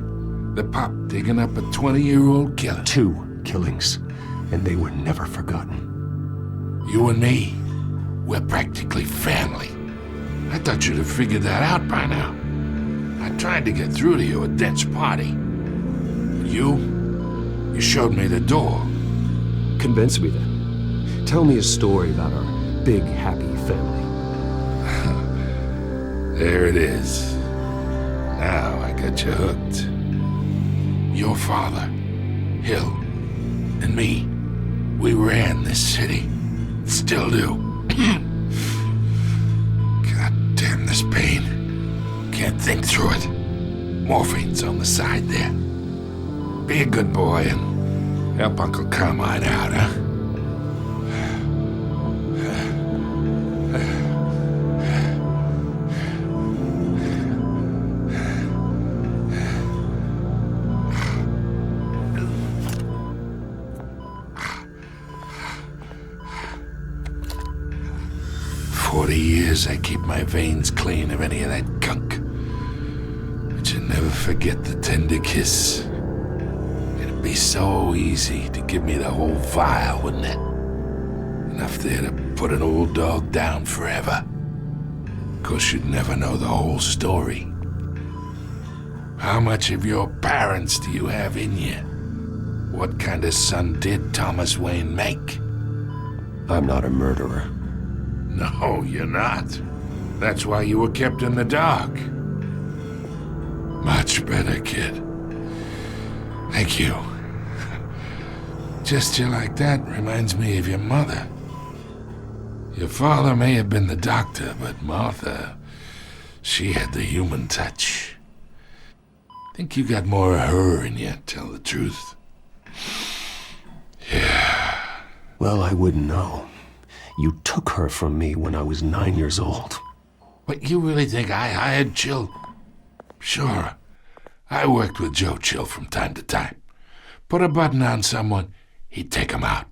The pup digging up a 20-year-old killer. 2 killings, and they were never forgotten. You and me, we're practically family. I thought you'd have figured that out by now. I tried to get through to you at Dent's party. But you showed me the door. Convince me then. Tell me a story about our big, happy family. There it is. Now I got you hooked. Your father, Hill, and me, we ran this city. Still do. God damn this pain. Can't think through it. Morphine's on the side there. Be a good boy and help Uncle Carmine out, huh? 40 years I keep my veins clean of any of that gunk. But you never forget the tender kiss. It'd be so easy to give me the whole vial, wouldn't it? Enough there to put an old dog down forever. Of course, you'd never know the whole story. How much of your parents do you have in you? What kind of son did Thomas Wayne make? I'm not a murderer. No, you're not. That's why you were kept in the dark. Much better, kid. Thank you. Gesture like that reminds me of your mother. Your father may have been the doctor, but Martha, she had the human touch. Think you got more of her in you, tell the truth. Yeah. Well, I wouldn't know. You took her from me when I was 9 years old. What, you really think I hired Chill? Sure. I worked with Joe Chill from time to time. Put a button on someone, he'd take him out.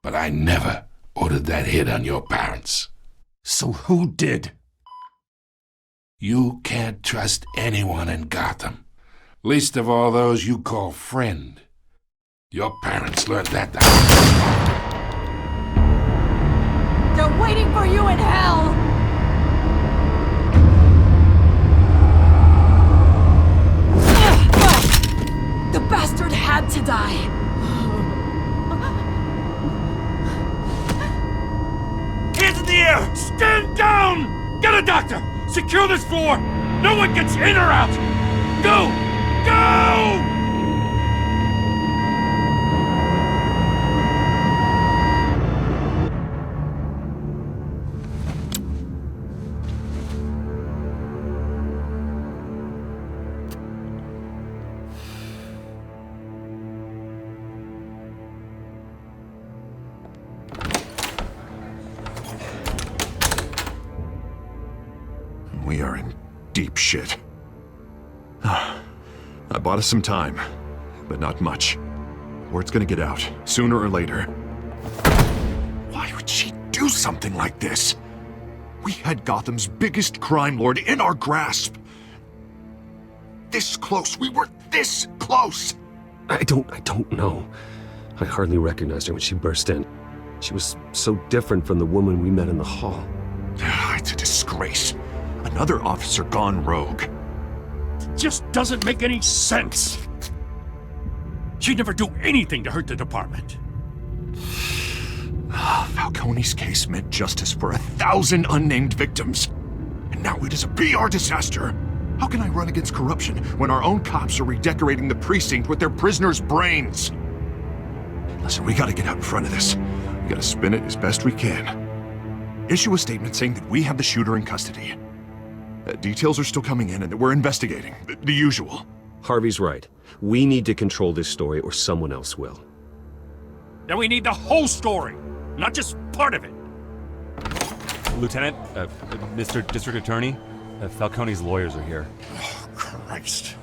But I never ordered that hit on your parents. So who did? You can't trust anyone in Gotham. Least of all those you call friend. Your parents learned that the They're waiting for you in hell! The bastard had to die! Hands in the air! Stand down! Get a doctor! Secure this floor! No one gets in or out! Go! Go! We are in deep shit. I bought us some time, but not much. Word's gonna get out, sooner or later. Why would she do something like this? We had Gotham's biggest crime lord in our grasp. This close. We were this close. I don't know. I hardly recognized her when she burst in. She was so different from the woman we met in the hall. It's a disgrace. Another officer gone rogue. Just doesn't make any sense. She'd never do anything to hurt the department. Falcone's case meant justice for 1,000 unnamed victims. And now it is a PR disaster. How can I run against corruption when our own cops are redecorating the precinct with their prisoners' brains? Listen, we gotta get out in front of this. We gotta spin it as best we can. Issue a statement saying that we have the shooter in custody. Details are still coming in and that we're investigating. The usual. Harvey's right. We need to control this story or someone else will. Then we need the whole story, not just part of it. Lieutenant, Mr. District Attorney, Falcone's lawyers are here. Oh, Christ.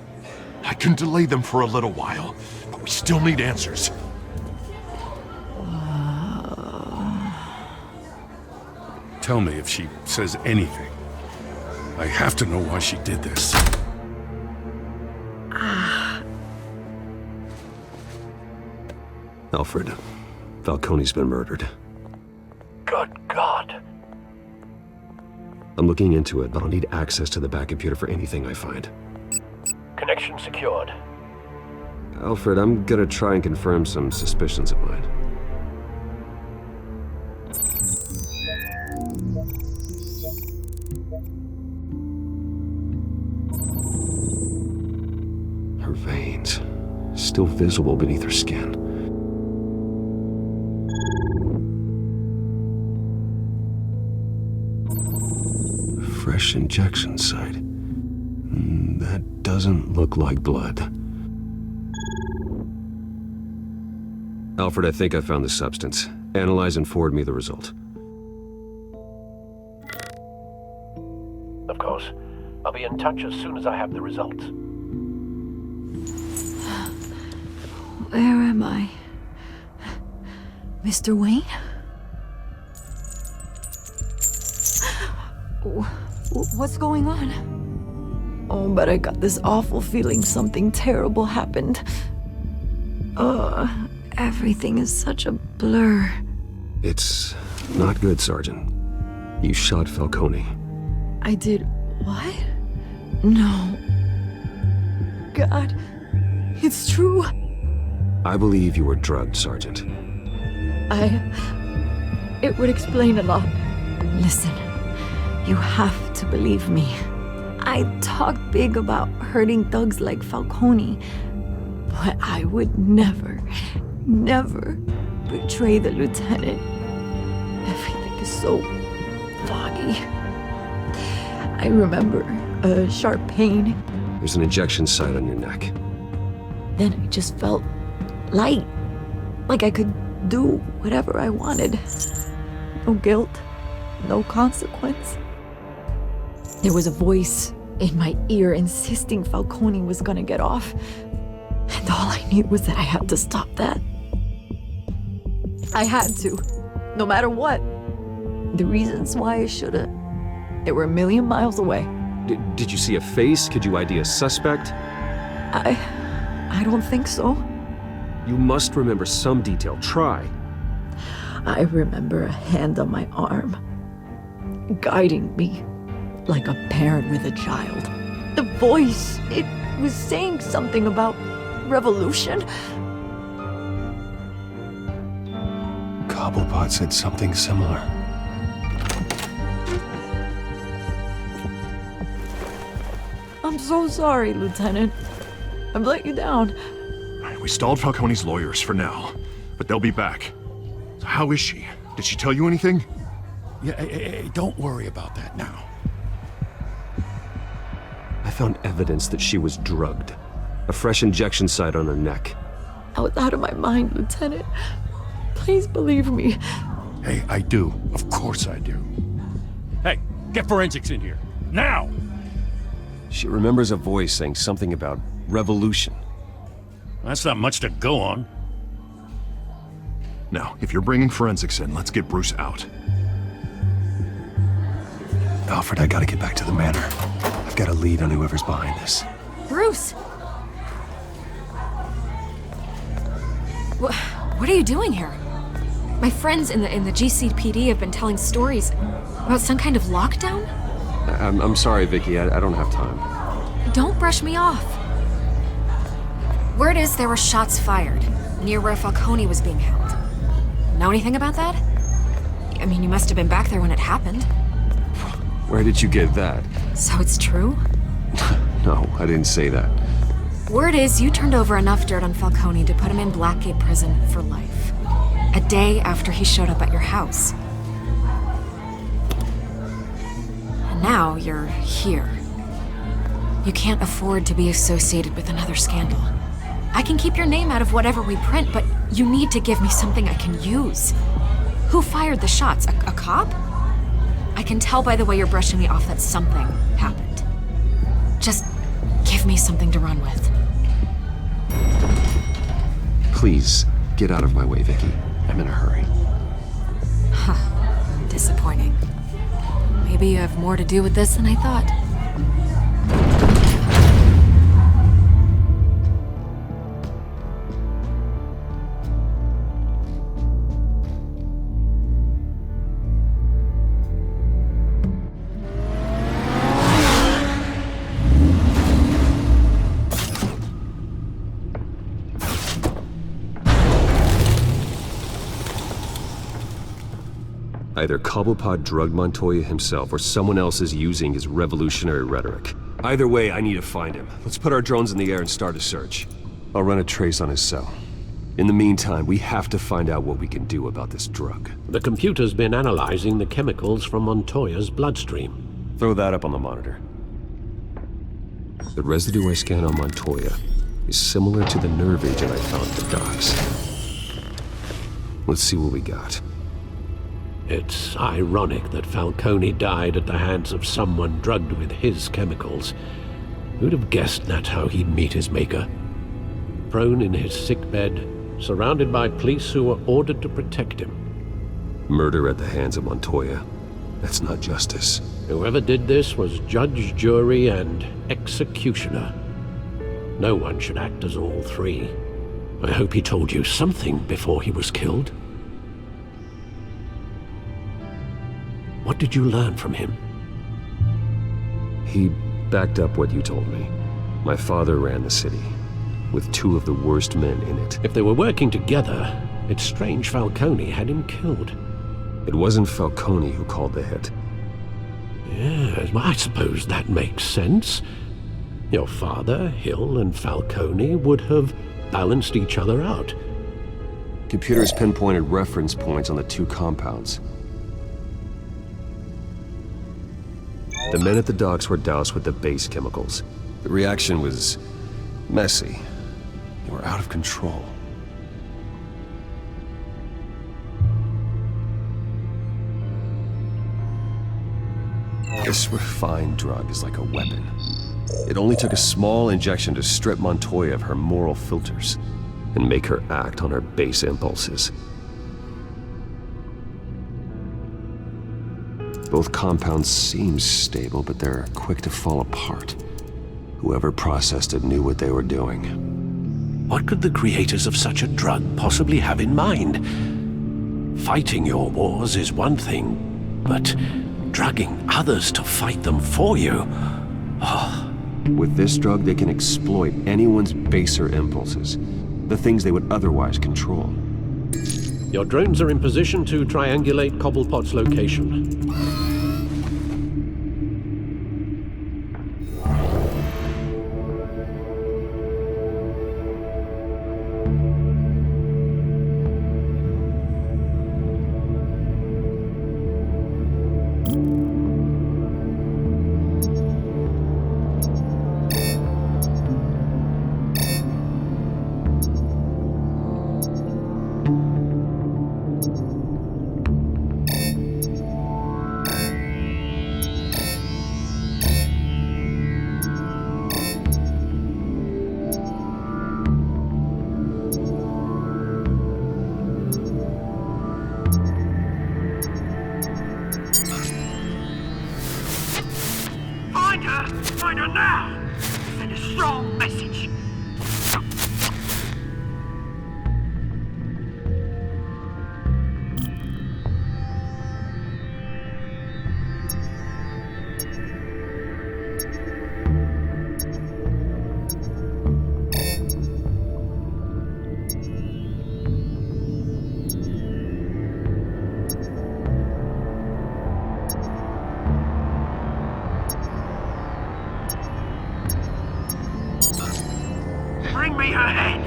I can delay them for a little while, but we still need answers. Tell me if she says anything. I have to know why she did this. Alfred, Falcone's been murdered. Good God. I'm looking into it, but I'll need access to the back computer for anything I find. Connection secured. Alfred, I'm gonna try and confirm some suspicions of mine. Her veins, still visible beneath her skin. Fresh injection site. That doesn't look like blood. Alfred, I think I found the substance. Analyze and forward me the result. Of course. I'll be in touch as soon as I have the results. Where am I? Mr. Wayne? What's going on? Oh, but I got this awful feeling something terrible happened. Everything is such a blur. It's not good, Sergeant. You shot Falcone. I did what? No. God, it's true. I believe you were drugged, Sergeant. It would explain a lot. Listen, you have to believe me. I talk big about hurting thugs like Falcone, but I would never betray the lieutenant. Everything is so foggy. I remember a sharp pain. There's an injection site on your neck. Then I just felt light, like I could do whatever I wanted. No guilt, no consequence. There was a voice in my ear insisting Falcone was gonna get off. And all I knew was that I had to stop that. I had to, no matter what. The reasons why I shoulda, they were a million miles away. Did you see a face? Could you ID a suspect? I don't think so. You must remember some detail. Try. I remember a hand on my arm, guiding me like a parent with a child. The voice, it was saying something about revolution. Cobblepot said something similar. I'm so sorry, Lieutenant. I've let you down. We stalled Falcone's lawyers for now, but they'll be back. So how is she? Did she tell you anything? Yeah, hey, don't worry about that now. I found evidence that she was drugged. A fresh injection site on her neck. I was out of my mind, Lieutenant. Please believe me. Hey, I do. Of course I do. Hey, get forensics in here. Now! She remembers a voice saying something about Revolution. That's not much to go on. Now, if you're bringing forensics in, let's get Bruce out. Alfred, I gotta get back to the manor. I've got a lead on whoever's behind this. Bruce! What are you doing here? My friends in the GCPD have been telling stories about some kind of lockdown? I'm sorry, Vicky. I don't have time. Don't brush me off. Word is there were shots fired near where Falcone was being held. Know anything about that? I mean, you must have been back there when it happened. Where did you get that? So it's true? No, I didn't say that. Word is you turned over enough dirt on Falcone to put him in Blackgate Prison for life. A day after he showed up at your house. And now you're here. You can't afford to be associated with another scandal. I can keep your name out of whatever we print, but you need to give me something I can use. Who fired the shots? A cop? I can tell by the way you're brushing me off that something happened. Just give me something to run with. Please, get out of my way, Vicky. I'm in a hurry. Huh. Disappointing. Maybe you have more to do with this than I thought. Either Cobblepot drugged Montoya himself, or someone else is using his revolutionary rhetoric. Either way, I need to find him. Let's put our drones in the air and start a search. I'll run a trace on his cell. In the meantime, we have to find out what we can do about this drug. The computer's been analyzing the chemicals from Montoya's bloodstream. Throw that up on the monitor. The residue I scanned on Montoya is similar to the nerve agent I found at the docks. Let's see what we got. It's ironic that Falcone died at the hands of someone drugged with his chemicals. Who'd have guessed that's how he'd meet his maker? Prone in his sickbed, surrounded by police who were ordered to protect him. Murder at the hands of Montoya. That's not justice. Whoever did this was judge, jury, and executioner. No one should act as all three. I hope he told you something before he was killed. What did you learn from him? He backed up what you told me. My father ran the city, with two of the worst men in it. If they were working together, it's strange Falcone had him killed. It wasn't Falcone who called the hit. Yes, well, I suppose that makes sense. Your father, Hill, and Falcone would have balanced each other out. Computers pinpointed reference points on the two compounds. The men at the docks were doused with the base chemicals. The reaction was messy. They were out of control. This refined drug is like a weapon. It only took a small injection to strip Montoya of her moral filters and make her act on her base impulses. Both compounds seem stable, but they're quick to fall apart. Whoever processed it knew what they were doing. What could the creators of such a drug possibly have in mind? Fighting your wars is one thing, but drugging others to fight them for you? Oh. With this drug, they can exploit anyone's baser impulses, the things they would otherwise control. Your drones are in position to triangulate Cobblepot's location. find her now! Send a strong message. Bring me her head!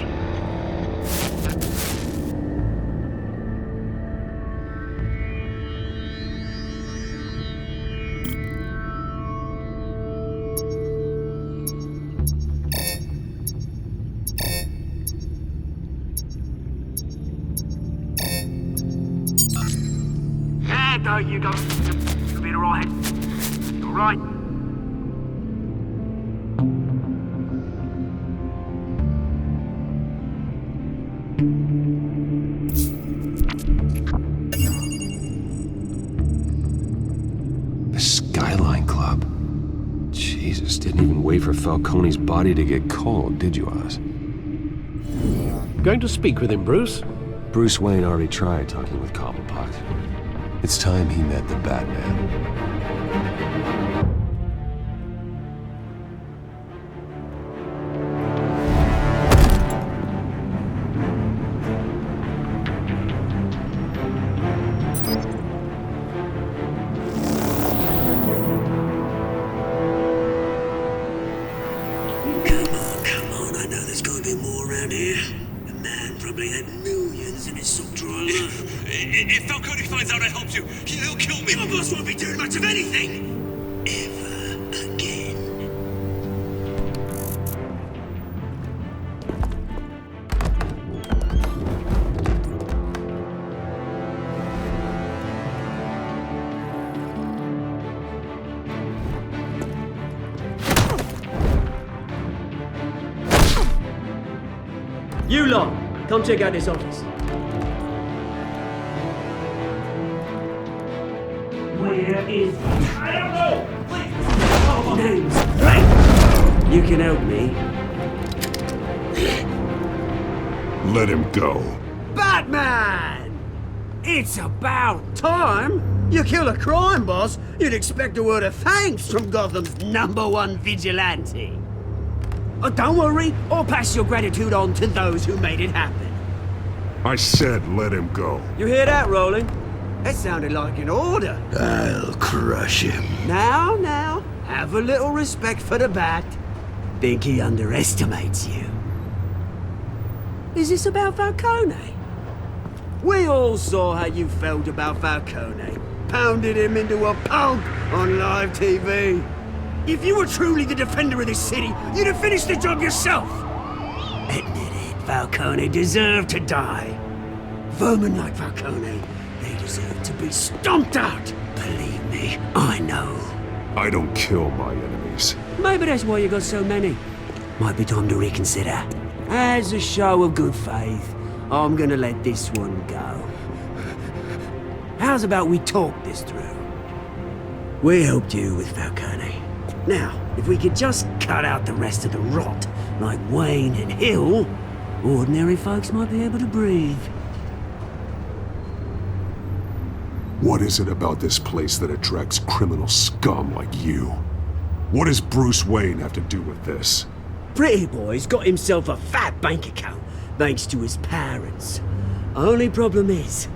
There you go. You'll be alright. Alright. The Skyline Club. Jesus, didn't even wait for Falcone's body to get cold, did you, Oz? Going to speak with him, Bruce? Bruce Wayne already tried talking with Cobblepot. It's time he met the Batman. Come on, I know there's gonna be more around here. The man probably had millions in his sock drawer. If Falcone finds out I helped you, he'll kill me. Your boss won't be doing much of anything. Ever again. You lot, come check out this office. Where is he? I don't know! Names. Right. You can help me. Let him go. Batman! It's about time! You kill a crime boss, you'd expect a word of thanks from Gotham's #1 vigilante. Oh, don't worry, I'll pass your gratitude on to those who made it happen. I said let him go. You hear that, Roland? That sounded like an order. I'll crush him. Now, have a little respect for the Bat. Think he underestimates you. Is this about Falcone? We all saw how you felt about Falcone. Pounded him into a pulp on live TV. If you were truly the defender of this city, you'd have finished the job yourself. Admit it, Falcone deserved to die. Vermin like Falcone, they deserve to be stomped out. Believe me, I know. I don't kill my enemies. Maybe that's why you got so many. Might be time to reconsider. As a show of good faith, I'm gonna let this one go. How's about we talk this through? We helped you with Falcone. Now, if we could just cut out the rest of the rot, like Wayne and Hill, ordinary folks might be able to breathe. What is it about this place that attracts criminal scum like you? What does Bruce Wayne have to do with this? Pretty Boy's got himself a fat bank account, thanks to his parents. Only problem is,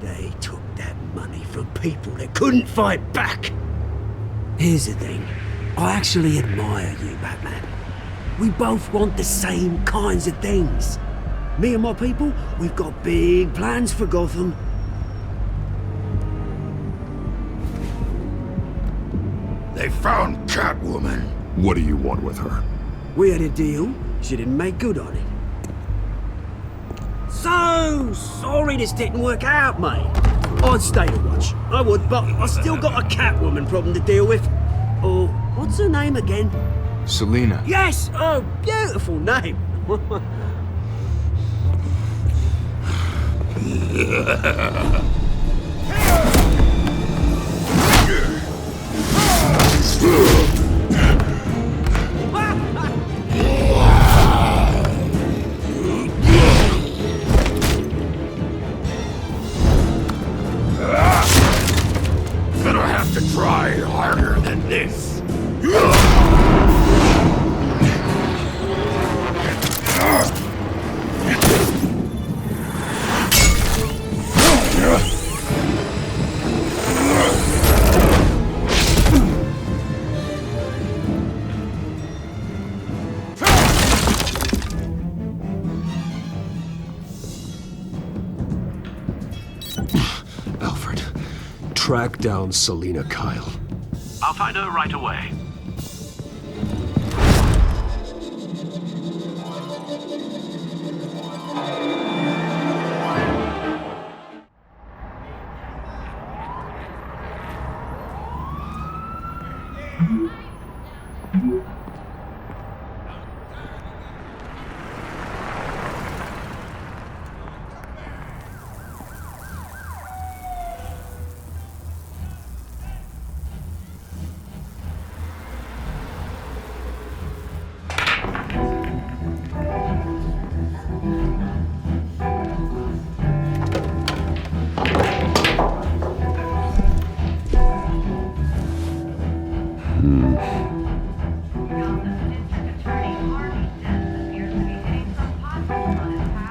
they took that money from people that couldn't fight back. Here's the thing, I actually admire you, Batman. We both want the same kinds of things. Me and my people, we've got big plans for Gotham. They found Catwoman. What do you want with her? We had a deal, she didn't make good on it. So sorry this didn't work out, mate. I'd stay to watch, I would, but I still got a Catwoman problem to deal with. Oh, what's her name again? Selina. Yes! Oh, beautiful name. track down Selina Kyle. I'll find her right away.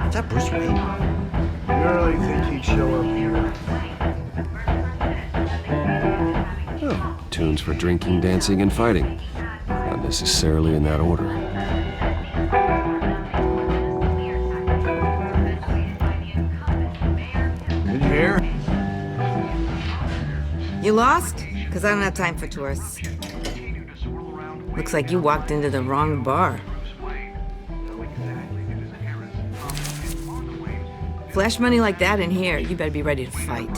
Is that Bruce Wayne? You really think he'd show up here? Oh, tunes for drinking, dancing, and fighting. Not necessarily in that order. In here? You lost? Because I don't have time for tourists. Looks like you walked into the wrong bar. Flash money like that in here, you better be ready to fight.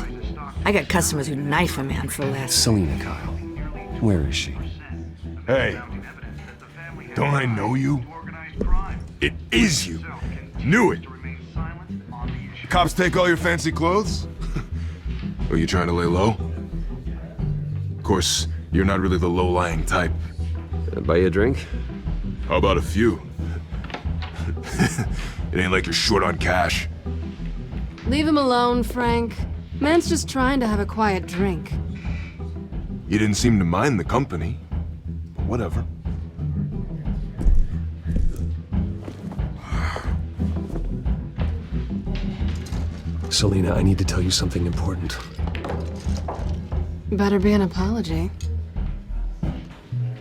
I got customers who'd knife a man for less. Selina Kyle. Where is she? Hey, don't I know you? It is you. Knew it. The cops take all your fancy clothes? Are you trying to lay low? Of course, you're not really the low-lying type. Buy you a drink? How about a few? It ain't like you're short on cash. Leave him alone, Frank. Man's just trying to have a quiet drink. You didn't seem to mind the company. But whatever. Selina, I need to tell you something important. Better be an apology.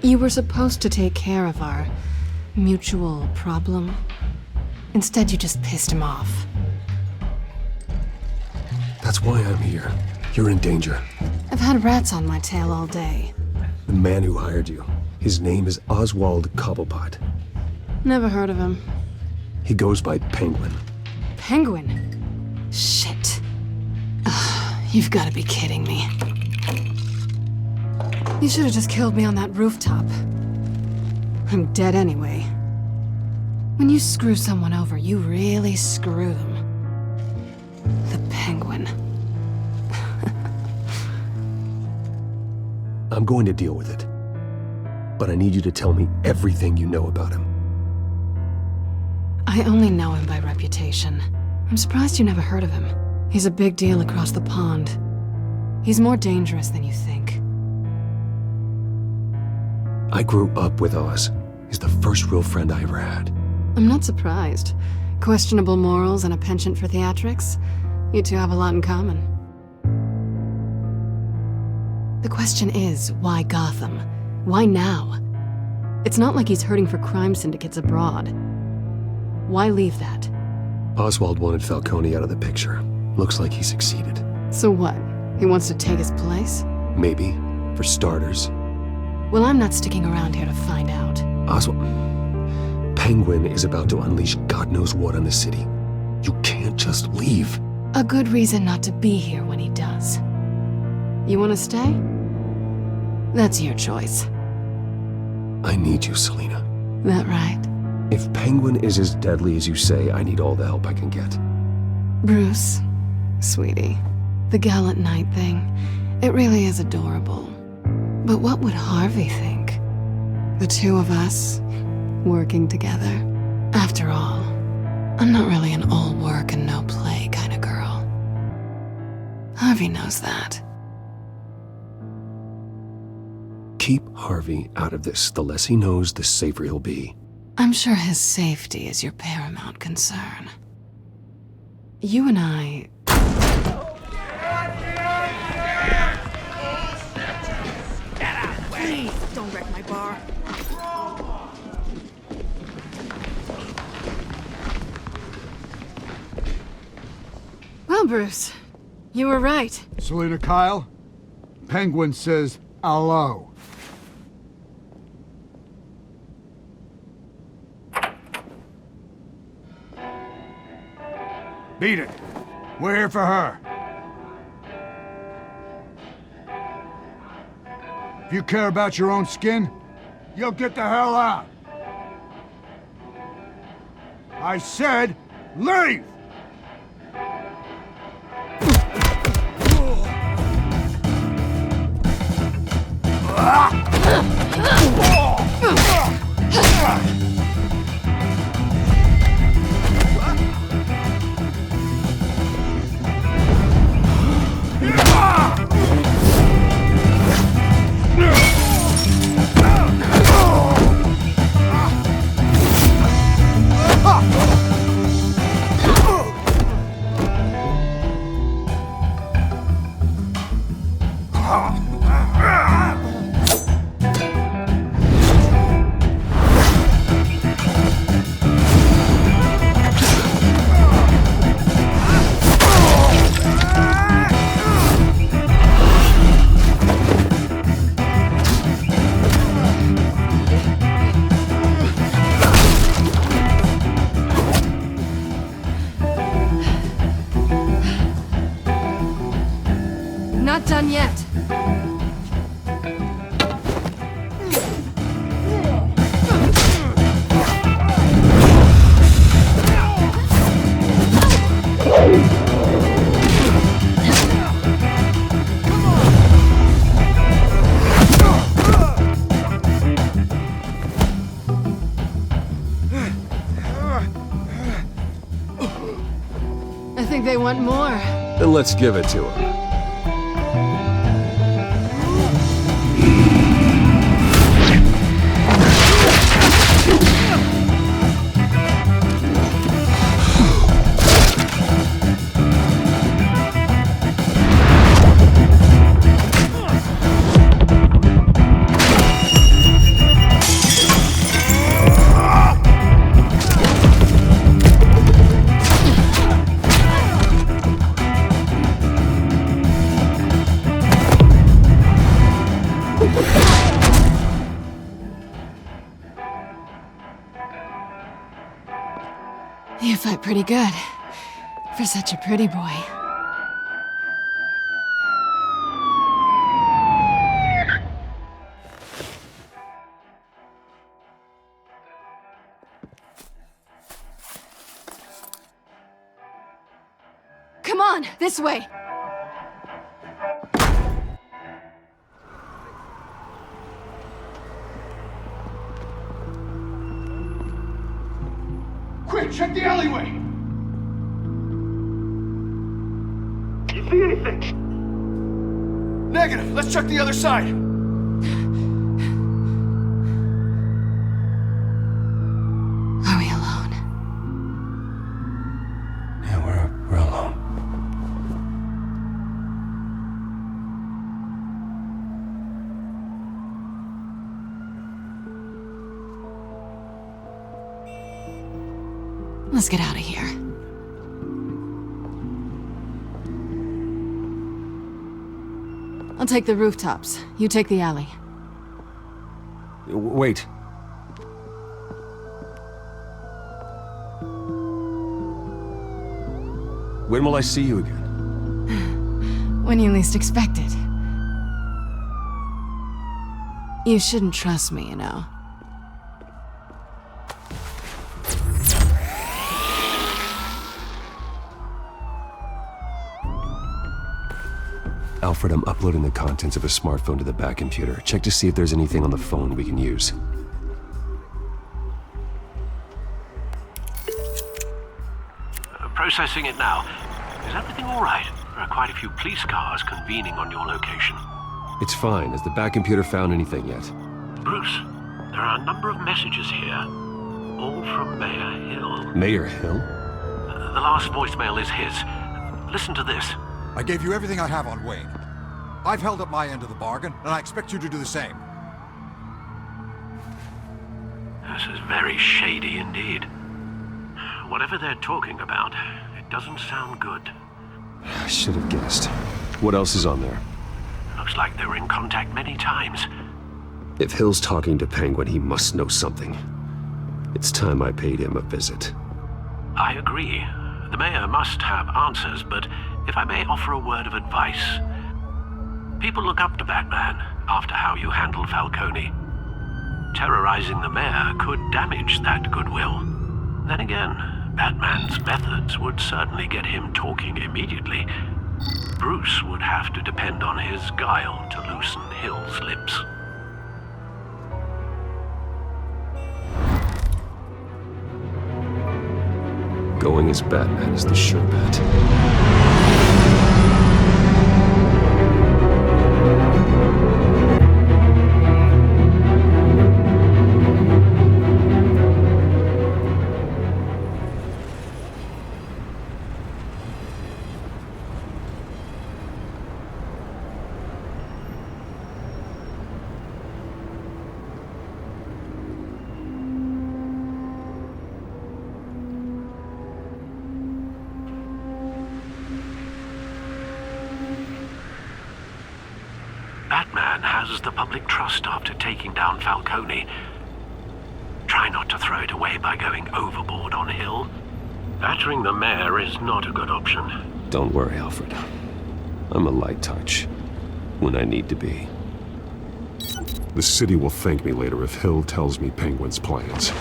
You were supposed to take care of our mutual problem. Instead, you just pissed him off. That's why I'm here. You're in danger. I've had rats on my tail all day. The man who hired you, his name is Oswald Cobblepot. Never heard of him. He goes by Penguin. Penguin? Shit. Ugh, you've got to be kidding me. You should have just killed me on that rooftop. I'm dead anyway. When you screw someone over, you really screw them. The Penguin. I'm going to deal with it. But I need you to tell me everything you know about him. I only know him by reputation. I'm surprised you never heard of him. He's a big deal across the pond. He's more dangerous than you think. I grew up with Oz. He's the first real friend I ever had. I'm not surprised. Questionable morals and a penchant for theatrics. You two have a lot in common. The question is, why Gotham? Why now? It's not like he's hurting for crime syndicates abroad. Why leave that? Oswald wanted Falcone out of the picture. Looks like he succeeded. So what? He wants to take his place? Maybe, for starters. Well, I'm not sticking around here to find out. Oswald... Penguin is about to unleash God knows what on the city. You can't just leave. A good reason not to be here when he does. You want to stay? That's your choice. I need you, Selina. That right? If Penguin is as deadly as you say, I need all the help I can get. Bruce, sweetie, the gallant knight thing, it really is adorable. But what would Harvey think? The two of us, working together. After all, I'm not really an all work and no play kind of girl. Harvey knows that. Keep Harvey out of this. The less he knows, the safer he'll be. I'm sure his safety is your paramount concern. You and I... Please, don't wreck my bar. Well, Bruce, you were right. Selina Kyle, Penguin says hello. Beat it. We're here for her. If you care about your own skin, you'll get the hell out. I said, leave! Not done yet. I think they want more. Then let's give it to him. You fight pretty good. For such a pretty boy. Come on, this way! Quick, check the alleyway! You see anything? Negative. Let's check the other side. Are we alone? Yeah, we're alone. Let's get out of here. I'll take the rooftops. You take the alley. Wait. When will I see you again? When you least expect it. You shouldn't trust me, you know. Alfred, I'm uploading the contents of a smartphone to the back computer. Check to see if there's anything on the phone we can use. Processing it now. Is everything all right? There are quite a few police cars convening on your location. It's fine. Has the back computer found anything yet? Bruce, there are a number of messages here. All from Mayor Hill. Mayor Hill? The last voicemail is his. Listen to this. I gave you everything I have on Wayne. I've held up my end of the bargain, and I expect you to do the same. This is very shady indeed. Whatever they're talking about, it doesn't sound good. I should have guessed. What else is on there? Looks like they were in contact many times. If Hill's talking to Penguin, he must know something. It's time I paid him a visit. I agree. The mayor must have answers, but if I may offer a word of advice. People look up to Batman after how you handled Falcone. Terrorizing the mayor could damage that goodwill. Then again, Batman's methods would certainly get him talking immediately. Bruce would have to depend on his guile to loosen Hill's lips. Going as Batman is the sure bet. Batman has the public trust after taking down Falcone. Try not to throw it away by going overboard on Hill. Battering the mayor is not a good option. Don't worry, Alfred. I'm a light touch when I need to be. The city will thank me later if Hill tells me Penguin's plans.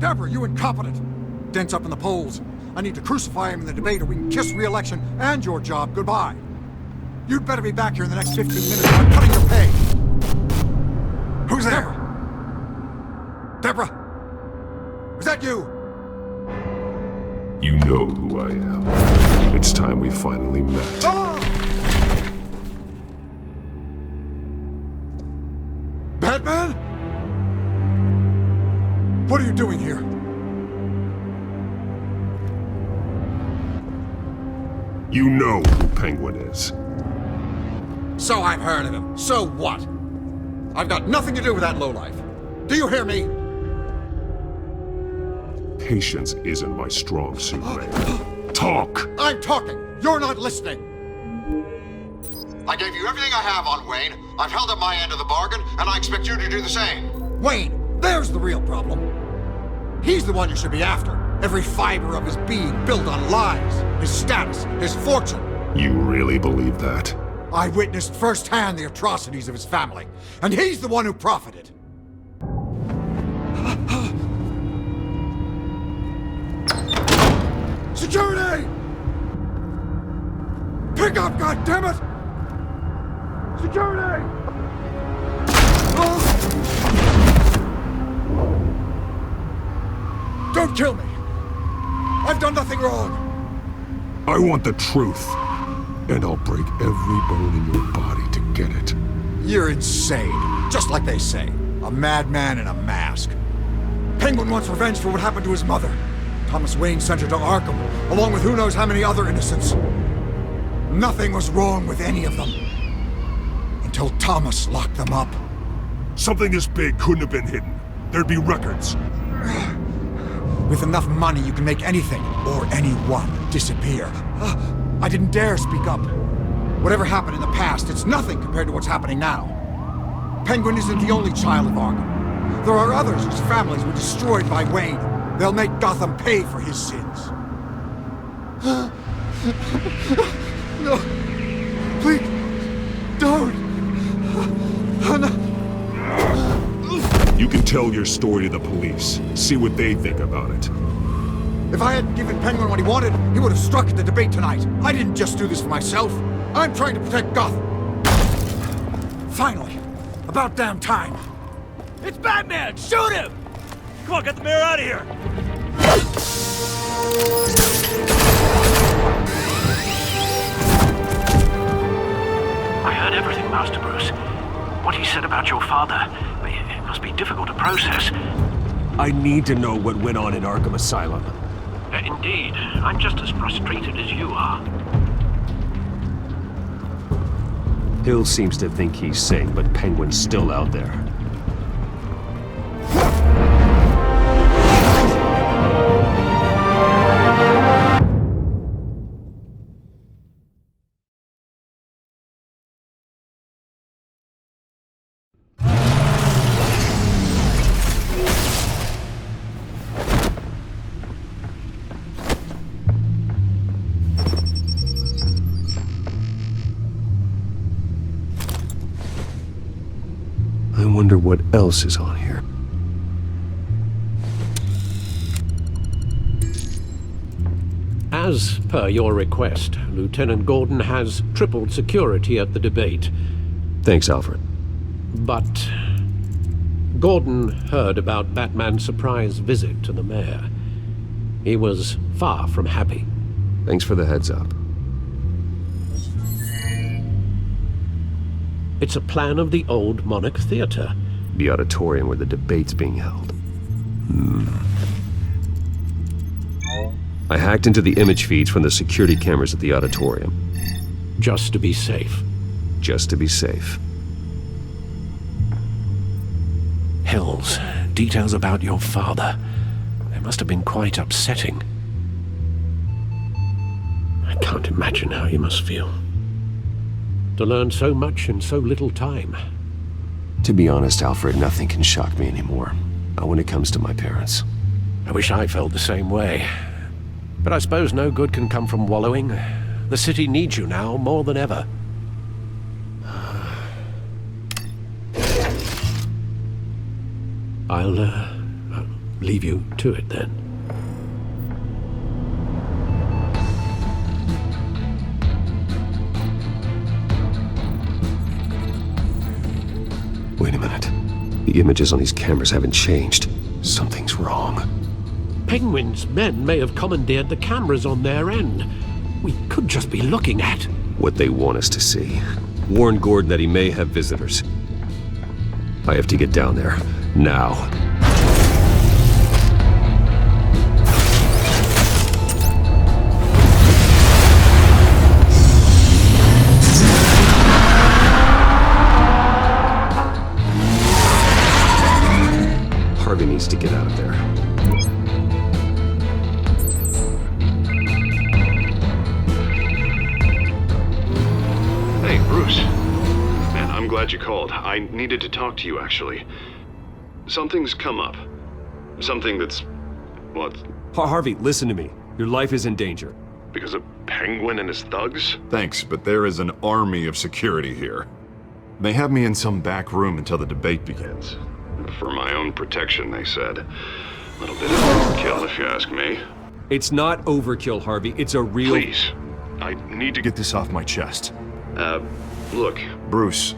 Deborah, you incompetent! Dents up in the polls. I need to crucify him in the debate or we can kiss re-election and your job goodbye. You'd better be back here in the next 15 minutes or I'm cutting your pay. Who's there? Deborah? Is that you? You know who I am. It's time we finally met. Batman? What are you doing here? You know who Penguin is. So I've heard of him. So what? I've got nothing to do with that lowlife. Do you hear me? Patience isn't my strong suit, man. Talk! I'm talking! You're not listening! I gave you everything I have on Wayne. I've held up my end of the bargain, and I expect you to do the same. Wayne, there's the real problem. He's the one you should be after. Every fiber of his being built on lies, his status, his fortune. You really believe that? I witnessed firsthand the atrocities of his family, and he's the one who profited. Security! Pick up, goddammit! Security! Don't kill me! I've done nothing wrong! I want the truth, and I'll break every bone in your body to get it. You're insane, just like they say. A madman in a mask. Penguin wants revenge for what happened to his mother. Thomas Wayne sent her to Arkham, along with who knows how many other innocents. Nothing was wrong with any of them. Until Thomas locked them up. Something this big couldn't have been hidden. There'd be records. With enough money, you can make anything, or anyone, disappear. I didn't dare speak up. Whatever happened in the past, it's nothing compared to what's happening now. Penguin isn't the only child of Arkham. There are others whose families were destroyed by Wayne. They'll make Gotham pay for his sins. No. Please. Don't. No. You can tell your story to the police. See what they think about it. If I hadn't given Penguin what he wanted, he would have struck at the debate tonight. I didn't just do this for myself. I'm trying to protect Gotham. Finally. About damn time. It's Batman! Shoot him! Come on, get the mayor out of here! I heard everything, Master Bruce. What he said about your father, it must be difficult to process. I need to know what went on in Arkham Asylum. Indeed. I'm just as frustrated as you are. Hill seems to think he's safe, but Penguin's still out there. what else is on here. As per your request, Lieutenant Gordon has tripled security at the debate. Thanks, Alfred. But Gordon heard about Batman's surprise visit to the mayor. He was far from happy. Thanks for the heads up. It's a plan of the old Monarch Theater. The auditorium where the debate's being held. I hacked into the image feeds from the security cameras at the auditorium. Just to be safe. Just to be safe. Hills, details about your father. They must have been quite upsetting. I can't imagine how you must feel. To learn so much in so little time. To be honest, Alfred, nothing can shock me anymore. Not when it comes to my parents. I wish I felt the same way. But I suppose no good can come from wallowing. The city needs you now more than ever. I'll leave you to it then. Wait a minute. The images on these cameras haven't changed. Something's wrong. Penguin's men may have commandeered the cameras on their end. We could just be looking at what they want us to see. Warn Gordon that he may have visitors. I have to get down there. Now. Harvey needs to get out of there. Hey, Bruce. Man, I'm glad you called. I needed to talk to you, actually. Something's come up. Something that's... well, Harvey, listen to me. Your life is in danger. because of Penguin and his thugs? Thanks, but there is an army of security here. They have me in some back room until the debate begins. For my own protection, they said. A little bit of overkill, if you ask me. It's not overkill, Harvey. It's a real... Please. I need to get this off my chest. Look, Bruce.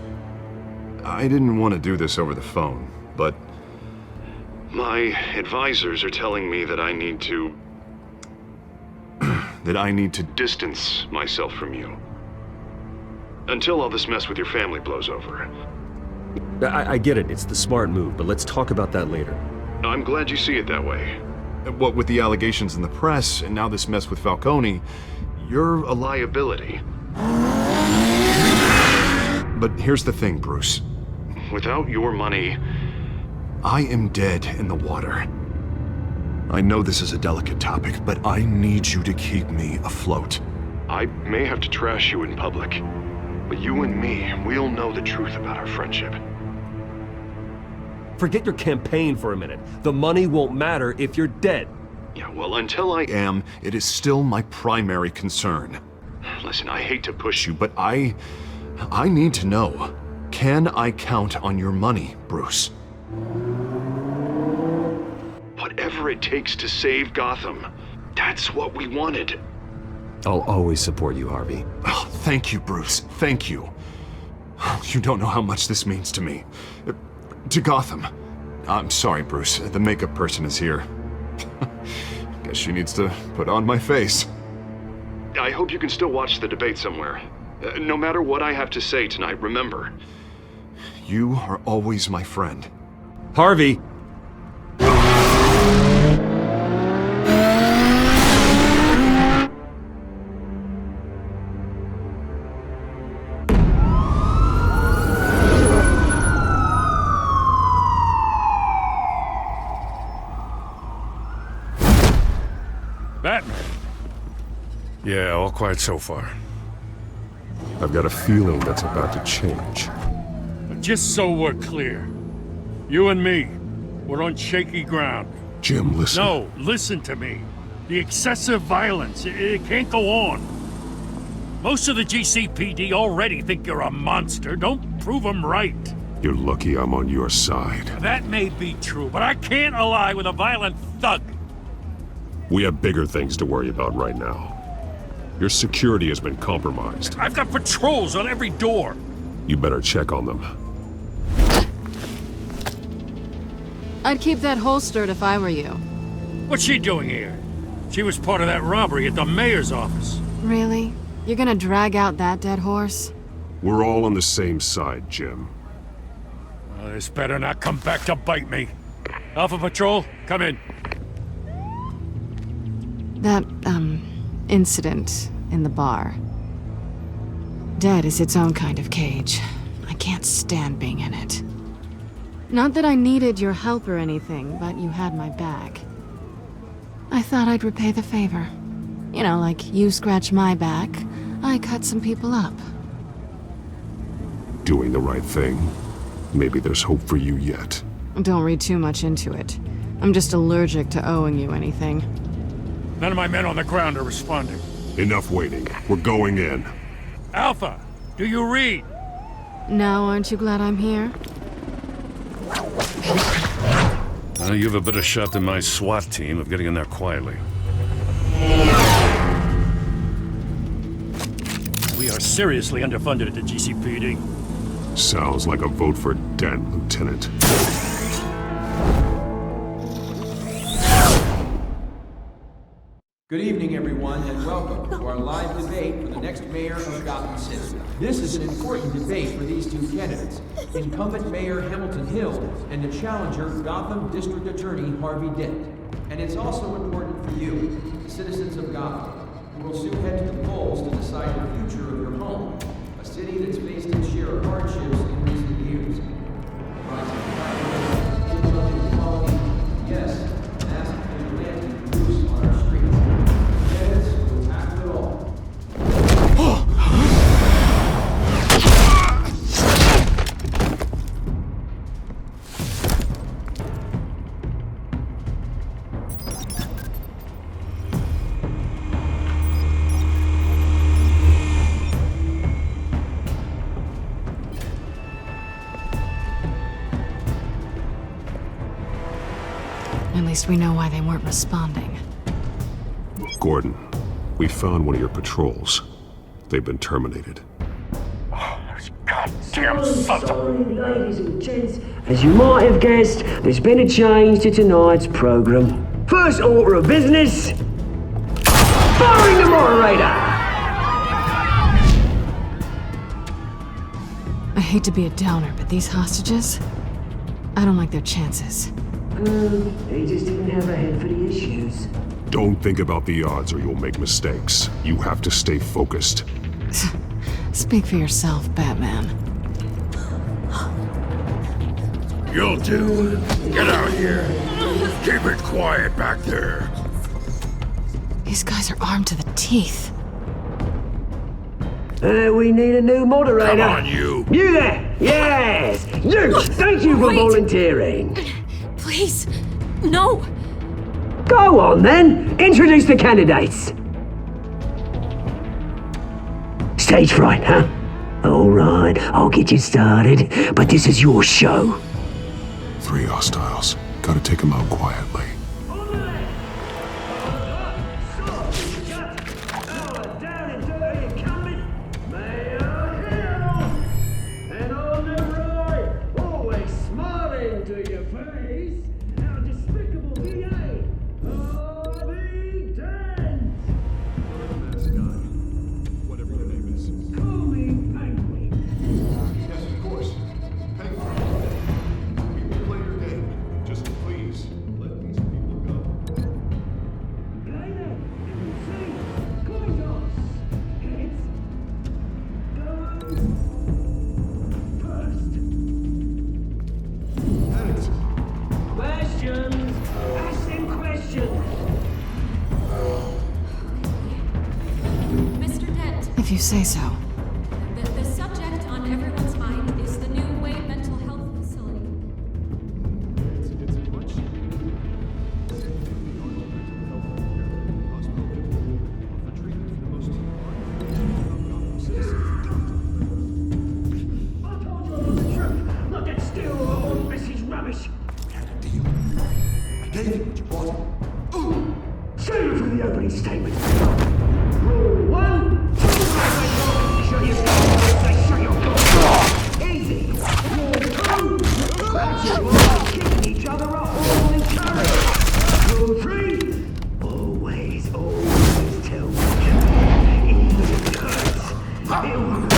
I didn't want to do this over the phone, but... my advisors are telling me that I need to... that I need to distance myself from you. Until all this mess with your family blows over. I get it. It's the smart move, but let's talk about that later. I'm glad you see it that way. What with the allegations in the press, and now this mess with Falcone, you're a liability. But here's the thing, Bruce. Without your money, I am dead in the water. I know this is a delicate topic, but I need you to keep me afloat. I may have to trash you in public, but you and me, we'll know the truth about our friendship. Forget your campaign for a minute. The money won't matter if you're dead. Yeah, well, until I am, it is still my primary concern. Listen, I hate to push you, but I need to know. Can I count on your money, Bruce? Whatever it takes to save Gotham, that's what we wanted. I'll always support you, Harvey. Oh, thank you, Bruce. Thank you. You don't know how much this means to me. To Gotham. I'm sorry, Bruce. The makeup person is here. Guess she needs to put on my face. I hope you can still watch the debate somewhere. No matter what I have to say tonight, remember, you are always my friend. Harvey! Batman. Yeah, all quiet so far. I've got a feeling that's about to change. Just so we're clear, you and me, we're on shaky ground. Jim, listen. No, listen to me. The excessive violence, it can't go on. Most of the GCPD already think you're a monster. Don't prove them right. You're lucky I'm on your side. That may be true, but I can't ally with a violent thug. We have bigger things to worry about right now. Your security has been compromised. I've got patrols on every door. You better check on them. I'd keep that holstered if I were you. What's she doing here? She was part of that robbery at the mayor's office. Really? You're gonna drag out that dead horse? We're all on the same side, Jim. Well, this better not come back to bite me. Alpha Patrol, come in. That, incident in the bar. Dead is its own kind of cage. I can't stand being in it. Not that I needed your help or anything, but you had my back. I thought I'd repay the favor. You know, like you scratch my back, I cut some people up. Doing the right thing. Maybe there's hope for you yet. Don't read too much into it. I'm just allergic to owing you anything. None of my men on the ground are responding. Enough waiting. We're going in. Alpha, do you read? Now aren't you glad I'm here? You have a better shot than my SWAT team of getting in there quietly. We are seriously underfunded at the GCPD. Sounds like a vote for Dent, Lieutenant. Good evening, everyone, and welcome to our live debate for the next mayor of Gotham City. This is an important debate for these two candidates, incumbent Mayor Hamilton Hill and the challenger, Gotham District Attorney Harvey Dent. And it's also important for you, the citizens of Gotham, who will soon head to the polls to decide the future of your home, a city that's faced its share of hardships in recent years. Rising crime, income inequality, yes, massive vigilante abuse on our streets. We'll tackle it all. At least we know why they weren't responding. Gordon, we found one of your patrols. They've been terminated. Goddamn sons of... Ladies and gents, as you might have guessed, there's been a change to tonight's program. First order of business, firing the moderator! I hate to be a downer, but these hostages, I don't like their chances. They just didn't have a head for the issues. Don't think about the odds or you'll make mistakes. You have to stay focused. Speak for yourself, Batman. You'll do. Get out here. Keep it quiet back there. These guys are armed to the teeth. We need a new moderator. Come on, you. You there! Yes! You! Thank you for volunteering. Please, no! Go on then! Introduce the candidates! Stage fright, huh? Alright, I'll get you started, but this is your show. 3 hostiles. Gotta take them out quietly. If you say so. The subject on everyone's mind is the new Wayne Mental Health Facility. Look, it's gave you what you wanted. Save it for the opening statement. Rule 1. Shut your door. Shut your door. Easy. Rule 2. Grab your balls, kicking each other up, all in courage. Rule 3. Always tell the truth. Even if it hurts. It won't.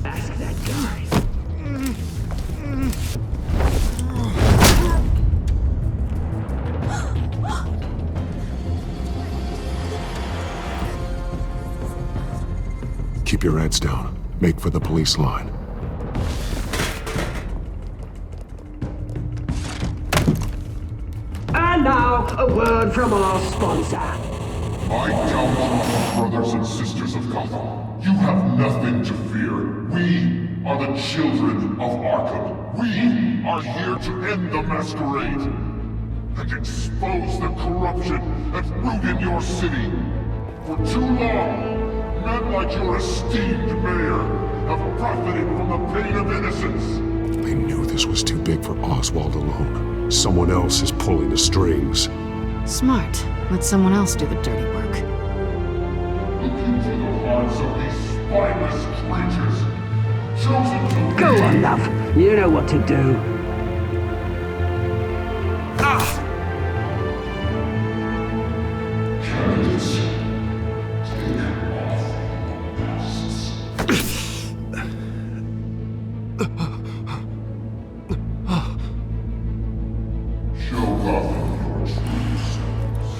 Ask that guy. Keep your heads down. Make for the police line. And now, a word from our sponsor. My downfall, brothers and sisters of Gotham. You have nothing to fear. We are the children of Arkham. We are here to end the masquerade and expose the corruption that ruined your city. For too long, men like your esteemed mayor have profited from the pain of innocence. They knew this was too big for Oswald alone. Someone else is pulling the strings. Smart. Let someone else do the dirty work. Look into the hearts of these spineless creatures, chosen to Go on, love. You know what to do. Candidates, take off masks. Show Gotham your true selves.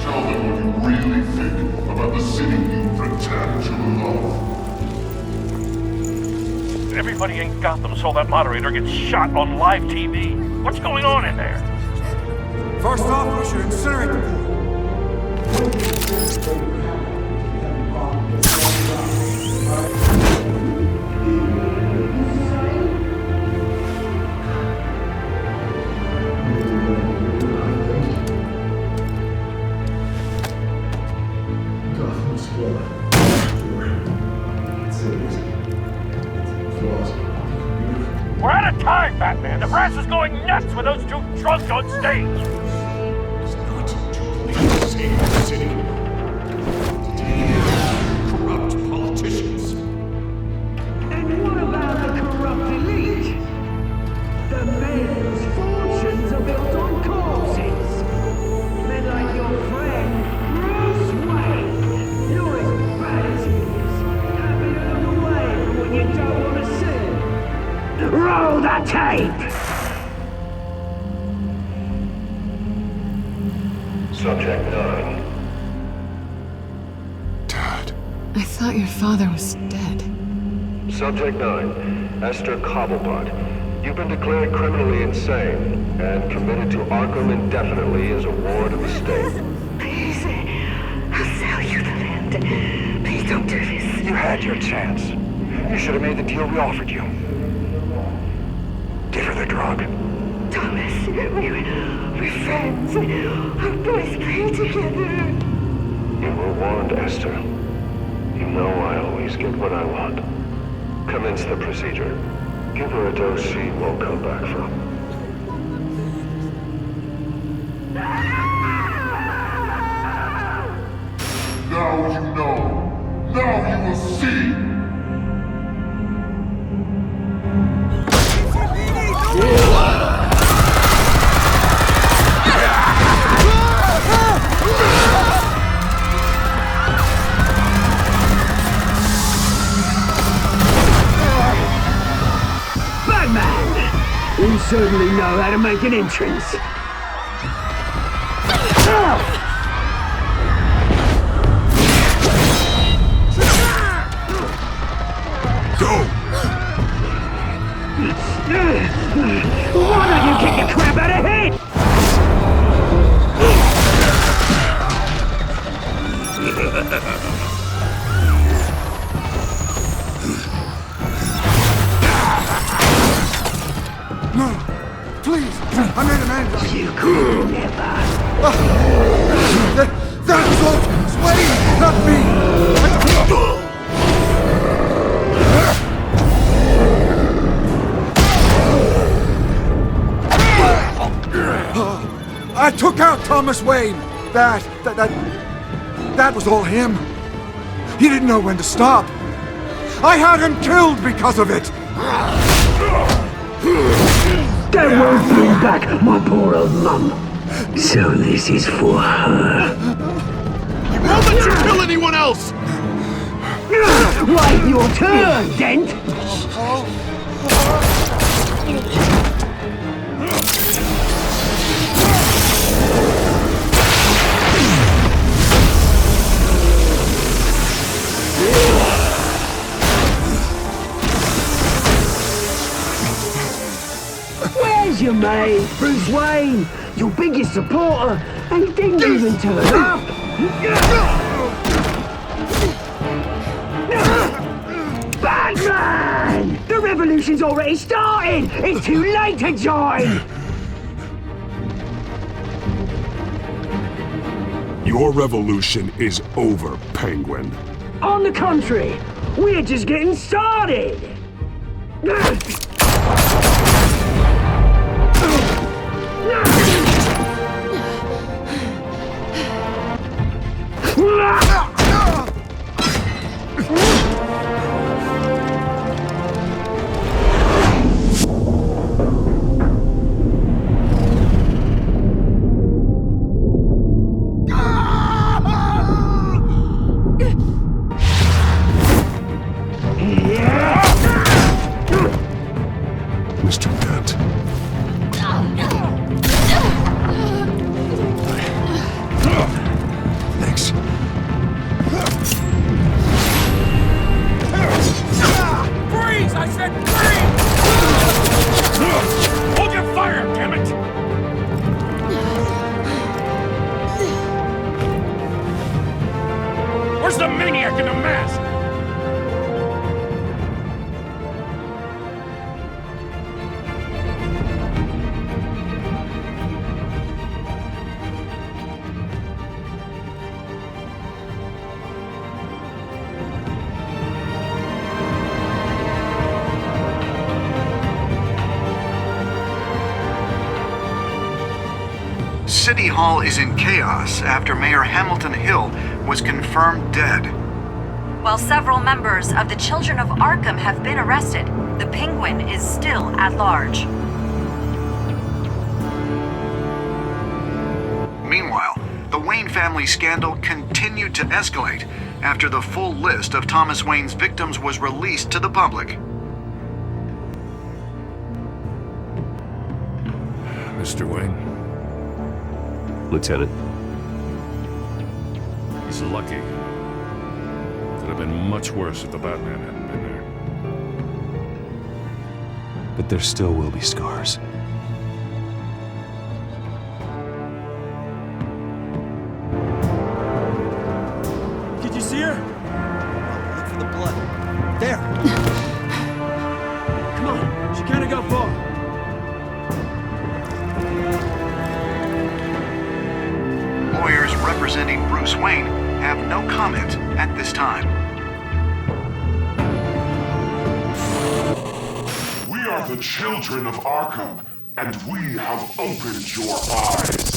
Tell them what you really think about the city you pretend to love. Everybody in Gotham saw that moderator get shot on live TV. What's going on in there? First off, we should incinerate the pool. We're out of time, Batman. The brass is going nuts with those two drunks on stage. It's not to save the city. Corrupt politicians. And what about the corrupt elite? The men whose fortunes are built on corpses. Men like your friend, Bruce Wayne. You're as bad as he is. Happy to look away from what you don't want to see. Roll the tape! Subject 9. Dad. I thought your father was dead. Subject 9. Esther Cobblepot. You've been declared criminally insane and committed to Arkham indefinitely as a ward of the state. Please, I'll sell you the land. Please don't do this. You had your chance. You should have made the deal we offered you. Give her the drug. Thomas, we're friends. Our boys play together. You were warned, Esther. You know I always get what I want. Commence the procedure. Give her a dose she won't come back from. Now you know. Now you will see. Batman! You certainly know how to make an entrance. Why don't you kick the crap out of head? No, please, I made a man. You could never. That was Wayne, not me. I took out Thomas Wayne. That was all him. He didn't know when to stop. I had him killed because of it. That won't bring back my poor old mum. So this is for her. He won't let you kill anyone else! Right, your turn, Dent! Where's your mate, Bruce Wayne? Your biggest supporter, and he didn't even turn up! Batman! The revolution's already started! It's too late to join! Your revolution is over, Penguin. On the contrary, we're just getting started! Mr. Dent. Thanks. Freeze! I said freeze! Hold your fire, damn it! Where's the maniac in the mask? City Hall is in chaos after Mayor Hamilton Hill was confirmed dead. While several members of the Children of Arkham have been arrested, the Penguin is still at large. Meanwhile, the Wayne family scandal continued to escalate after the full list of Thomas Wayne's victims was released to the public. Mr. Wayne? Lieutenant. He's lucky. Could have been much worse if the Batman hadn't been there. But there still will be scars. Did you see her? Look for the blood. There! Come on, she can't have got far. Lawyers representing Bruce Wayne have no comment at this time. We are the children of Arkham, and we have opened your eyes.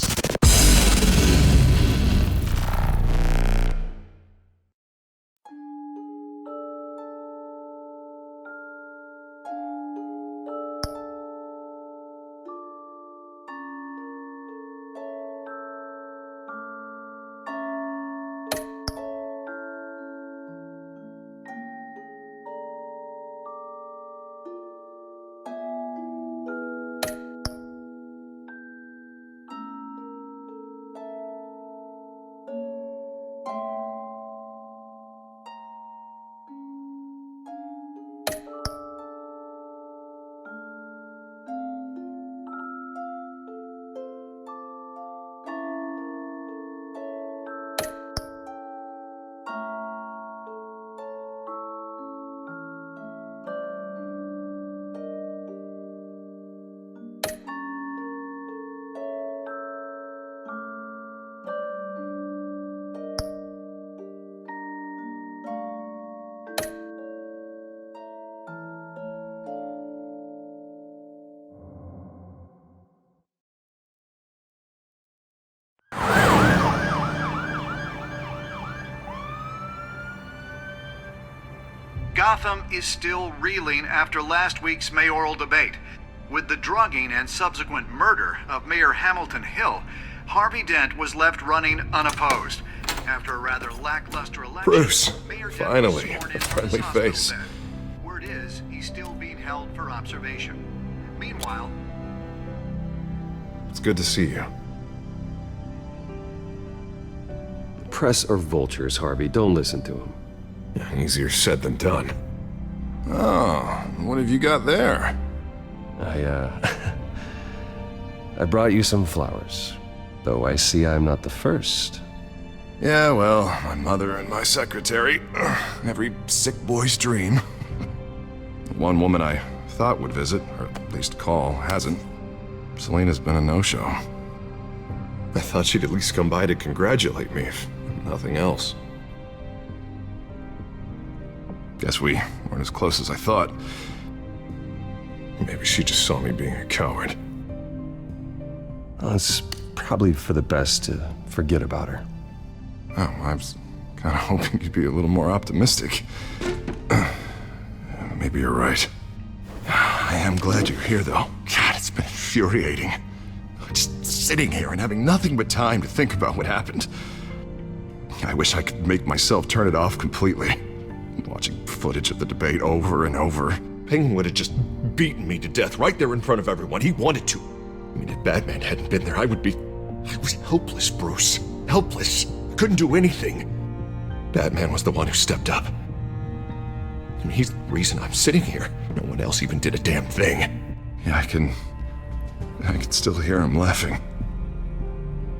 Gotham is still reeling after last week's mayoral debate. With the drugging and subsequent murder of Mayor Hamilton Hill, Harvey Dent was left running unopposed. After a rather lackluster election, Bruce, Mayor Dent finally, was sworn in a on his friendly hospital face. bed. Word is, he's still being held for observation. Meanwhile, It's good to see you. Press or vultures, Harvey. Don't listen to him. Easier said than done. Oh, what have you got there? I brought you some flowers. Though I see I'm not the first. Yeah, well, my mother and my secretary. Every sick boy's dream. One woman I thought would visit, or at least call, hasn't. Selena's been a no-show. I thought she'd at least come by to congratulate me, if nothing else. Guess we weren't as close as I thought. Maybe she just saw me being a coward. Well, it's probably for the best to forget about her. Oh, I was kind of hoping you'd be a little more optimistic. Maybe you're right. I am glad you're here, though. God, it's been infuriating. Just sitting here and having nothing but time to think about what happened. I wish I could make myself turn it off completely. Watching footage of the debate over and over. Penguin would have just beaten me to death right there in front of everyone. He wanted to. I mean, if Batman hadn't been there, I was helpless, Bruce. Helpless. Couldn't do anything. Batman was the one who stepped up. I mean, he's the reason I'm sitting here. No one else even did a damn thing. Yeah, I can still hear him laughing.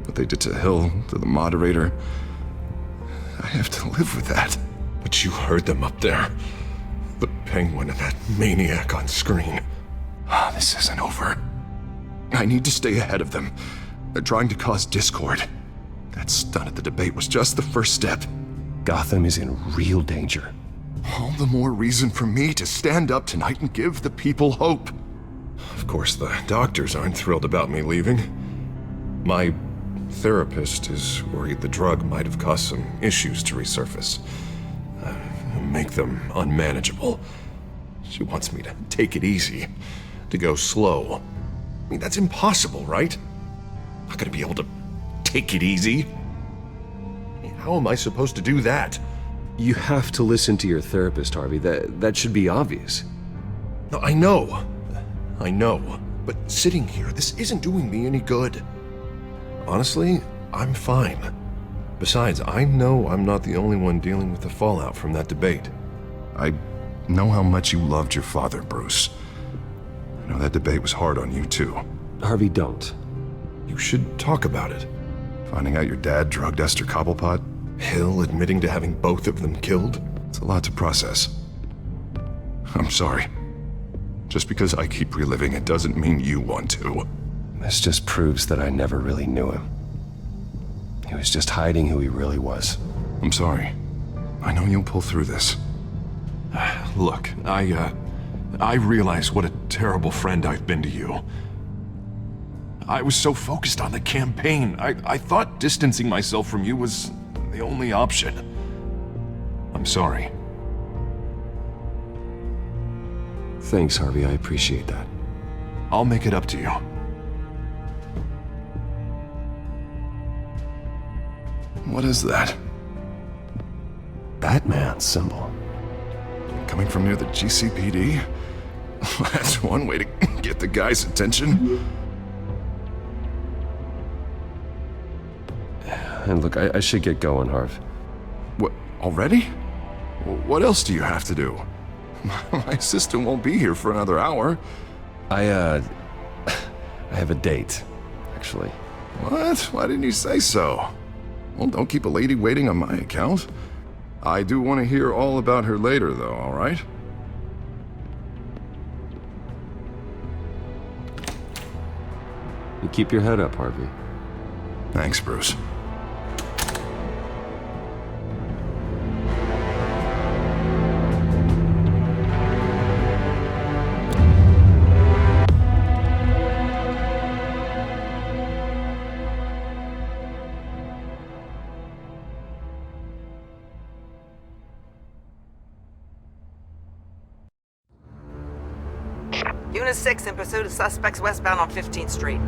What they did to Hill, to the moderator, I have to live with that. But you heard them up there. The Penguin and that maniac on screen. This isn't over. I need to stay ahead of them. They're trying to cause discord. That stunt at the debate was just the first step. Gotham is in real danger. All the more reason for me to stand up tonight and give the people hope. Of course, the doctors aren't thrilled about me leaving. My therapist is worried the drug might have caused some issues to resurface. Make them unmanageable. She wants me to take it easy, to go slow. I mean, that's impossible, right? I'm not gonna be able to take it easy. I mean, how am I supposed to do that? You have to listen to your therapist, Harvey. That should be obvious. No, I know. But sitting here, this isn't doing me any good. Honestly, I'm fine. Besides, I know I'm not the only one dealing with the fallout from that debate. I know how much you loved your father, Bruce. I know that debate was hard on you, too. Harvey, don't. You should talk about it. Finding out your dad drugged Esther Cobblepot, Hill admitting to having both of them killed. It's a lot to process. I'm sorry. Just because I keep reliving it doesn't mean you want to. This just proves that I never really knew him. He was just hiding who he really was. I'm sorry. I know you'll pull through this. Look, I realize what a terrible friend I've been to you. I was so focused on the campaign. I thought distancing myself from you was the only option. I'm sorry. Thanks, Harvey. I appreciate that. I'll make it up to you. What is that? Batman's symbol. Coming from near the GCPD? That's one way to get the guy's attention. And look, I should get going, Harv. What, already? What else do you have to do? My assistant won't be here for another hour. I have a date, actually. What? Why didn't you say so? Well, don't keep a lady waiting on my account. I do want to hear all about her later, though, all right? You keep your head up, Harvey. Thanks, Bruce. Unit 6 in pursuit of suspects westbound on 15th Street.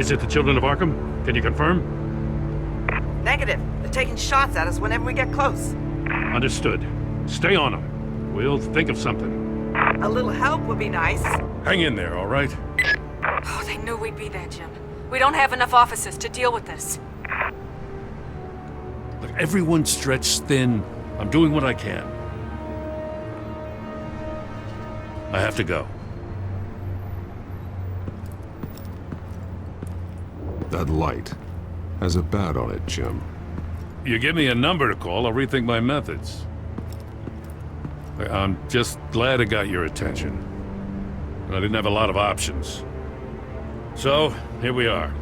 Is it the Children of Arkham? Can you confirm? Negative. They're taking shots at us whenever we get close. Understood. Stay on them. We'll think of something. A little help would be nice. Hang in there, all right? Oh, they knew we'd be there, Jim. We don't have enough officers to deal with this. Look, everyone's stretched thin. I'm doing what I can. I have to go. That light has a bat on it, Jim. You give me a number to call, I'll rethink my methods. I'm just glad it got your attention. I didn't have a lot of options. So, here we are.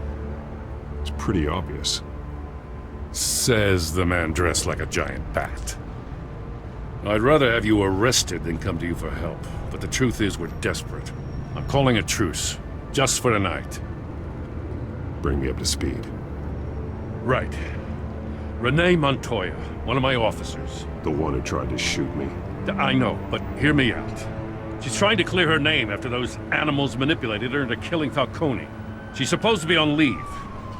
It's pretty obvious. Says the man dressed like a giant bat. I'd rather have you arrested than come to you for help. But the truth is, we're desperate. I'm calling a truce. Just for tonight. Bring me up to speed. Right. Renee Montoya, one of my officers. The one who tried to shoot me. I know, but hear me out. She's trying to clear her name after those animals manipulated her into killing Falcone. She's supposed to be on leave,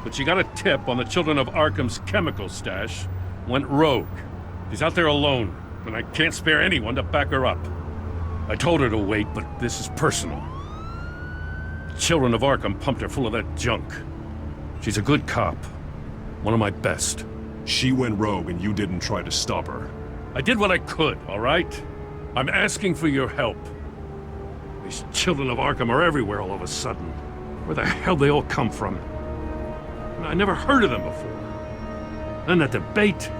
but she got a tip on the Children of Arkham's chemical stash, went rogue. She's out there alone, and I can't spare anyone to back her up. I told her to wait, but this is personal. The Children of Arkham pumped her full of that junk. She's a good cop. One of my best. She went rogue and you didn't try to stop her. I did what I could, all right? I'm asking for your help. These Children of Arkham are everywhere all of a sudden. Where the hell they all come from? I never heard of them before. And that debate.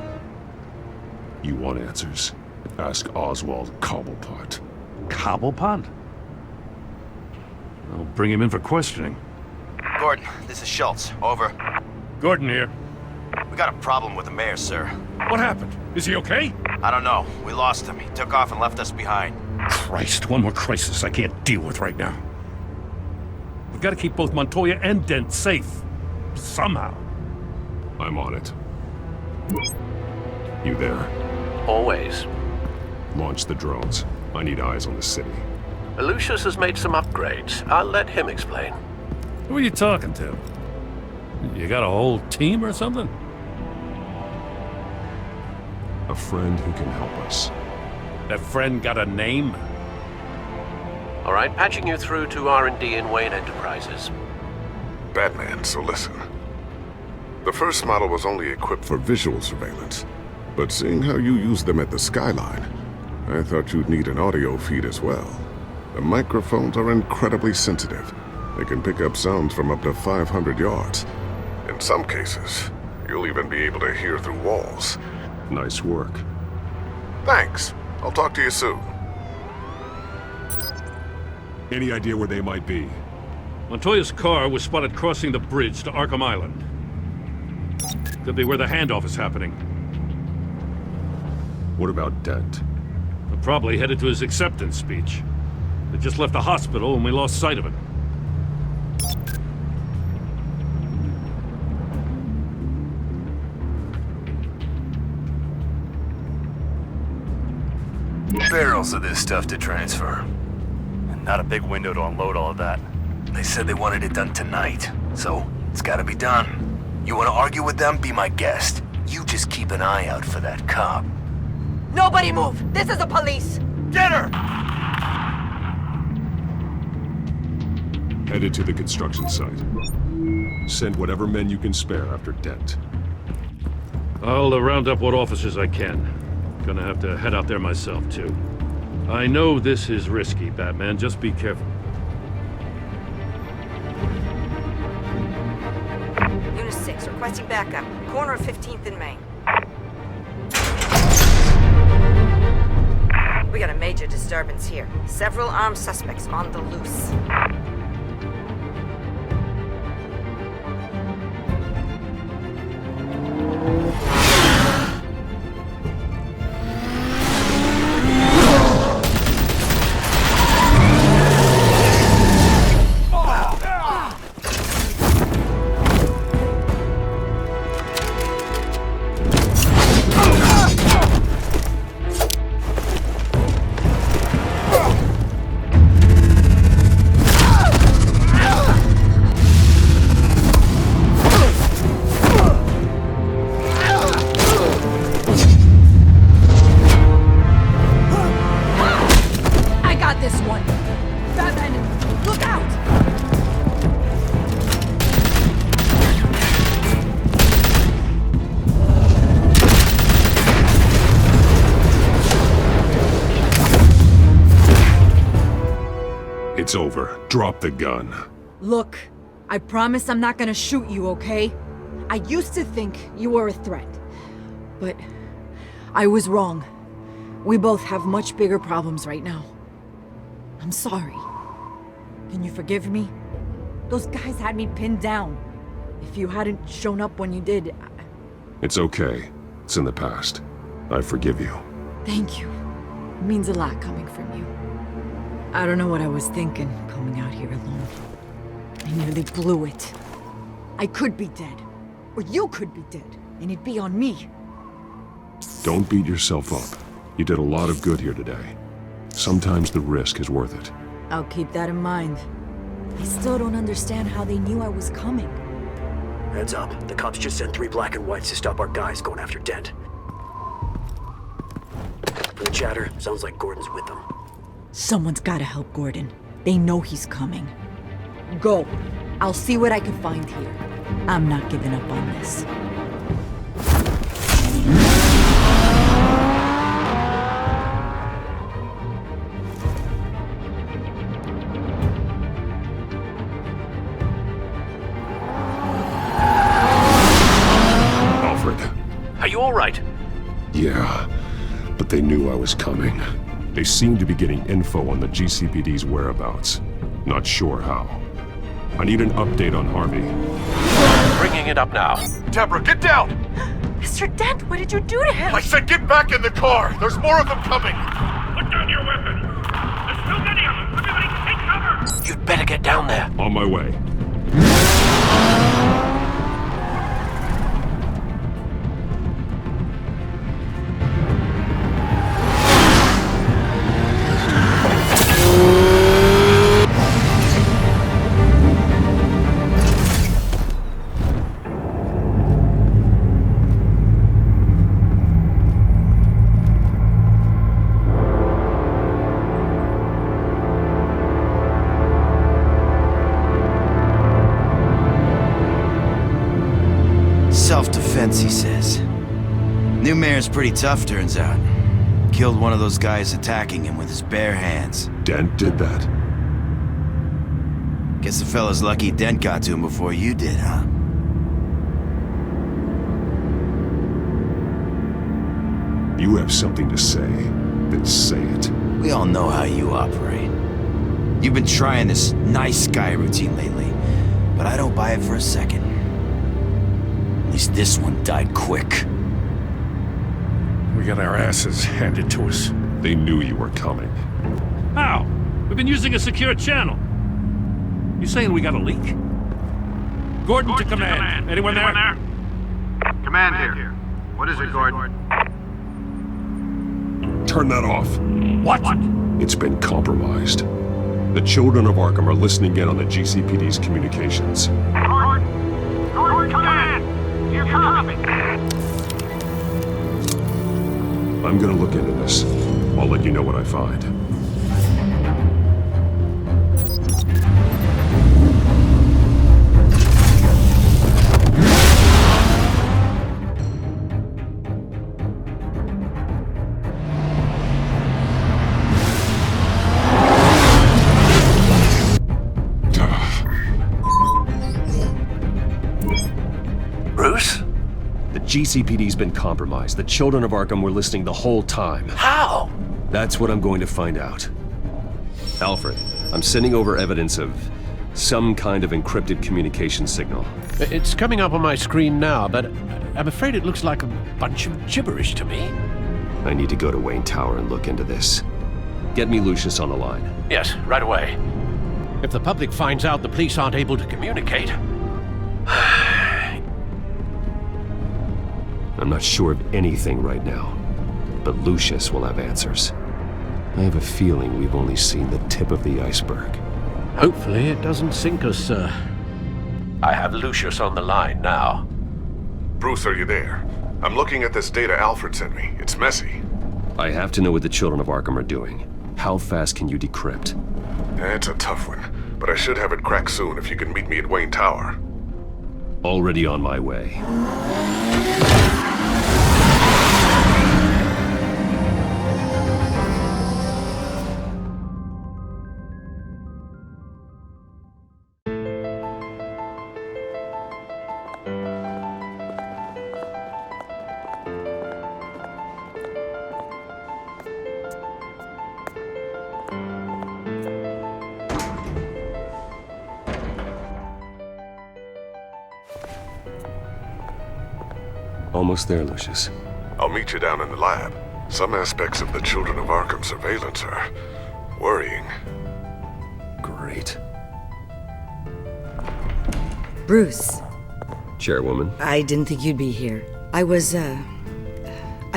You want answers? Ask Oswald Cobblepot. Cobblepot? I'll bring him in for questioning. Gordon, this is Schultz. Over. Gordon here. We got a problem with the mayor, sir. What happened? Is he okay? I don't know. We lost him. He took off and left us behind. Christ, one more crisis I can't deal with right now. We've got to keep both Montoya and Dent safe. Somehow. I'm on it. You there? Always. Launch the drones. I need eyes on the city. Lucius has made some upgrades. I'll let him explain. Who are you talking to? You got a whole team or something? A friend who can help us. That friend got a name? All right, patching you through to R&D in Wayne Enterprises. Batman, so listen. The first model was only equipped for visual surveillance, but seeing how you use them at the Skyline, I thought you'd need an audio feed as well. The microphones are incredibly sensitive. They can pick up sounds from up to 500 yards. In some cases, you'll even be able to hear through walls. Nice work. Thanks. I'll talk to you soon. Any idea where they might be? Montoya's car was spotted crossing the bridge to Arkham Island. Could be where the handoff is happening. What about Dent? They're probably headed to his acceptance speech. They just left the hospital and we lost sight of it. Barrels of this stuff to transfer. And not a big window to unload all of that. They said they wanted it done tonight, so it's gotta be done. You wanna argue with them? Be my guest. You just keep an eye out for that cop. Nobody move! This is the police! Get her! Headed to the construction site. Send whatever men you can spare after Dent. I'll round up what officers I can. Gonna have to head out there myself, too. I know this is risky, Batman. Just be careful. Unit 6, requesting backup. Corner of 15th and Main. We got a major disturbance here. Several armed suspects on the loose. It's over. Drop the gun. Look, I promise I'm not gonna shoot you, okay? I used to think you were a threat, but I was wrong. We both have much bigger problems right now. I'm sorry. Can you forgive me? Those guys had me pinned down. If you hadn't shown up when you did, It's okay. It's in the past. I forgive you. Thank you. It means a lot coming from you. I don't know what I was thinking, coming out here alone. I nearly blew it. I could be dead. Or you could be dead, and it'd be on me. Don't beat yourself up. You did a lot of good here today. Sometimes the risk is worth it. I'll keep that in mind. I still don't understand how they knew I was coming. Heads up. The cops just sent 3 black and whites to stop our guys going after Dent. From the chatter, sounds like Gordon's with them. Someone's gotta help Gordon. They know he's coming. Go. I'll see what I can find here. I'm not giving up on this. Alfred. Are you all right? Yeah, but they knew I was coming. They seem to be getting info on the GCPD's whereabouts. Not sure how. I need an update on Harvey. Bringing it up now. Deborah, get down! Mr. Dent, what did you do to him? I said get back in the car! There's more of them coming! Put down your weapon! There's too many of them! Everybody take cover! You'd better get down there. On my way. Self-defense, he says. New mayor's pretty tough, turns out. Killed one of those guys attacking him with his bare hands. Dent did that? Guess the fella's lucky Dent got to him before you did, huh? You have something to say, then say it. We all know how you operate. You've been trying this nice guy routine lately, but I don't buy it for a second. At least this one died quick. We got our asses handed to us. They knew you were coming. How? We've been using a secure channel. You saying we got a leak? Gordon to command. Anyone there? Command here. What is it, Gordon? Turn that off. What? It's been compromised. The children of Arkham are listening in on the GCPD's communications. Gordon, command! You're coming! I'm gonna look into this. I'll let you know what I find. Bruce? The GCPD's been compromised. The children of Arkham were listening the whole time. How? That's what I'm going to find out. Alfred, I'm sending over evidence of some kind of encrypted communication signal. It's coming up on my screen now, but I'm afraid it looks like a bunch of gibberish to me. I need to go to Wayne Tower and look into this. Get me Lucius on the line. Yes, right away. If the public finds out the police aren't able to communicate... I'm not sure of anything right now, but Lucius will have answers. I have a feeling we've only seen the tip of the iceberg. Hopefully it doesn't sink us, sir. I have Lucius on the line now. Bruce, are you there? I'm looking at this data Alfred sent me. It's messy. I have to know what the children of Arkham are doing. How fast can you decrypt? It's a tough one, but I should have it cracked soon if you can meet me at Wayne Tower. Already on my way. Almost there, Lucius. I'll meet you down in the lab. Some aspects of the Children of Arkham surveillance are worrying. Great. Bruce. Chairwoman. I didn't think you'd be here. I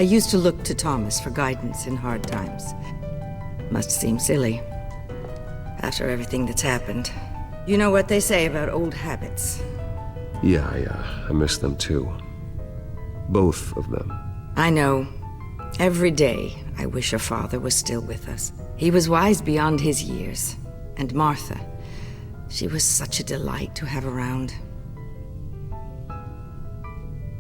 used to look to Thomas for guidance in hard times. Must seem silly. After everything that's happened. You know what they say about old habits. Yeah, I miss them too. Both of them. I know. Every day, I wish your father was still with us. He was wise beyond his years. And Martha, she was such a delight to have around.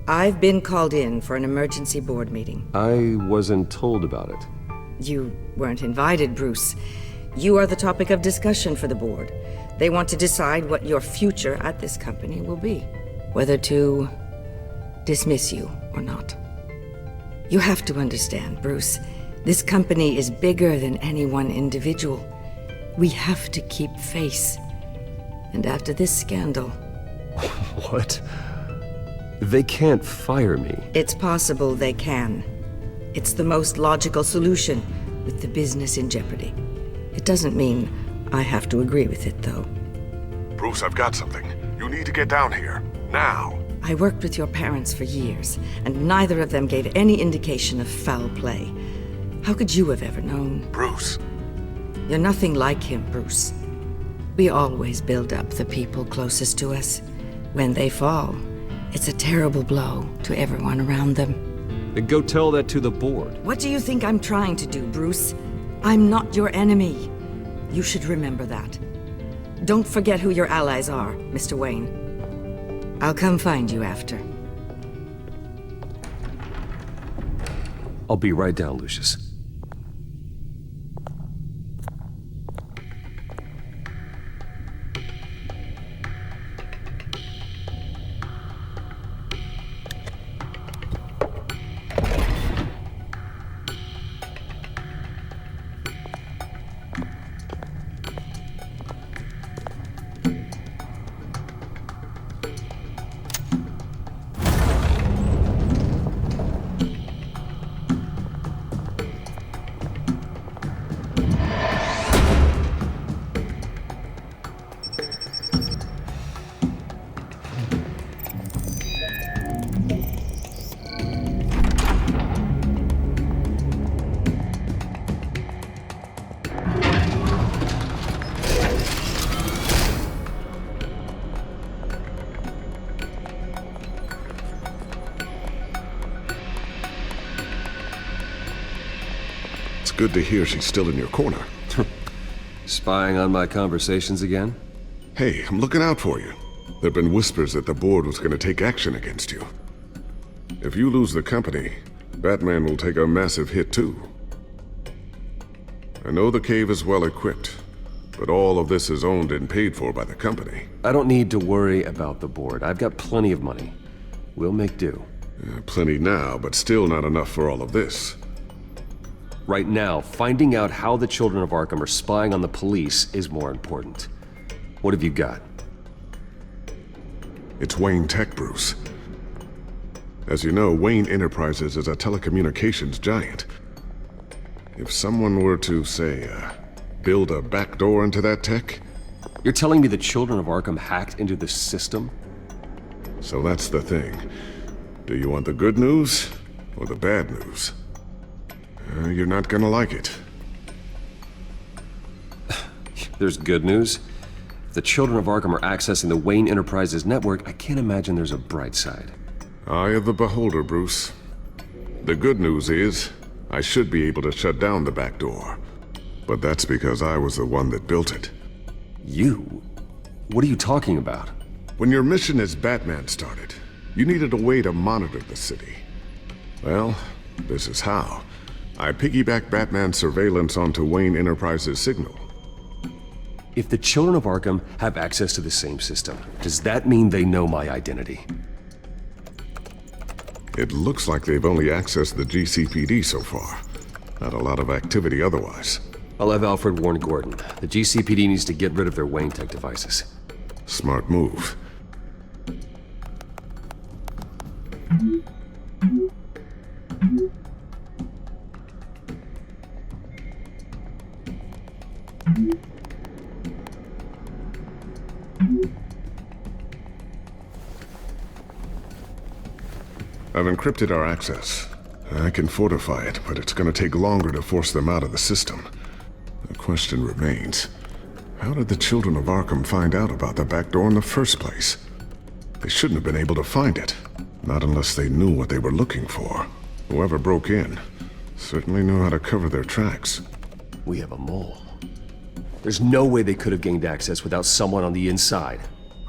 I've been called in for an emergency board meeting. I wasn't told about it. You weren't invited, Bruce. You are the topic of discussion for the board. They want to decide what your future at this company will be. Whether to dismiss you or not. You have to understand, Bruce. This company is bigger than any one individual. We have to keep face. And after this scandal... What? They can't fire me. It's possible they can. It's the most logical solution, with the business in jeopardy. It doesn't mean I have to agree with it, though. Bruce, I've got something. You need to get down here. Now. I worked with your parents for years, and neither of them gave any indication of foul play. How could you have ever known? Bruce. You're nothing like him, Bruce. We always build up the people closest to us. When they fall, it's a terrible blow to everyone around them. Then go tell that to the board. What do you think I'm trying to do, Bruce? I'm not your enemy. You should remember that. Don't forget who your allies are, Mr. Wayne. I'll come find you after. I'll be right down, Lucius. Good to hear she's still in your corner. Spying on my conversations again? Hey, I'm looking out for you. There've been whispers that the board was going to take action against you. If you lose the company, Batman will take a massive hit too. I know the cave is well equipped, but all of this is owned and paid for by the company. I don't need to worry about the board. I've got plenty of money. We'll make do. Plenty now, but still not enough for all of this. Right now, finding out how the Children of Arkham are spying on the police is more important. What have you got? It's Wayne Tech, Bruce. As you know, Wayne Enterprises is a telecommunications giant. If someone were to, say, build a backdoor into that tech... You're telling me the Children of Arkham hacked into the system? So that's the thing. Do you want the good news or the bad news? You're not gonna like it. There's good news. If the Children of Arkham are accessing the Wayne Enterprises network, I can't imagine there's a bright side. Eye of the beholder, Bruce. The good news is, I should be able to shut down the back door. But that's because I was the one that built it. You? What are you talking about? When your mission as Batman started, you needed a way to monitor the city. Well, this is how. I piggybacked Batman's surveillance onto Wayne Enterprises' signal. If the Children of Arkham have access to the same system, does that mean they know my identity? It looks like they've only accessed the GCPD so far. Not a lot of activity otherwise. I'll have Alfred warn Gordon. The GCPD needs to get rid of their Wayne Tech devices. Smart move. I've encrypted our access. I can fortify it, but it's gonna take longer to force them out of the system. The question remains, how did the children of Arkham find out about the back door in the first place? They shouldn't have been able to find it. Not unless they knew what they were looking for. Whoever broke in certainly knew how to cover their tracks. We have a mole. There's no way they could have gained access without someone on the inside.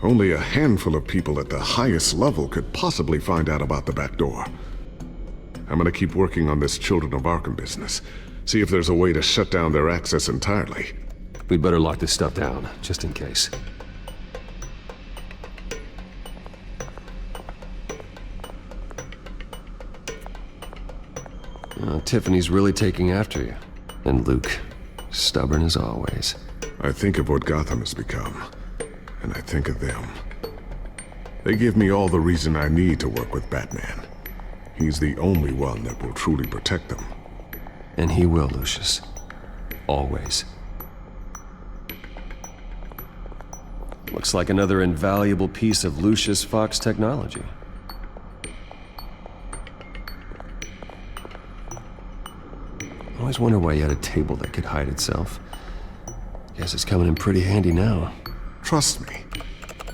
Only a handful of people at the highest level could possibly find out about the back door. I'm gonna keep working on this Children of Arkham business. See if there's a way to shut down their access entirely. We'd better lock this stuff down, just in case. Tiffany's really taking after you. And Luke, stubborn as always. I think of what Gotham has become, and I think of them. They give me all the reason I need to work with Batman. He's the only one that will truly protect them. And he will, Lucius. Always. Looks like another invaluable piece of Lucius Fox technology. I always wonder why you had a table that could hide itself. Guess it's coming in pretty handy now. Trust me,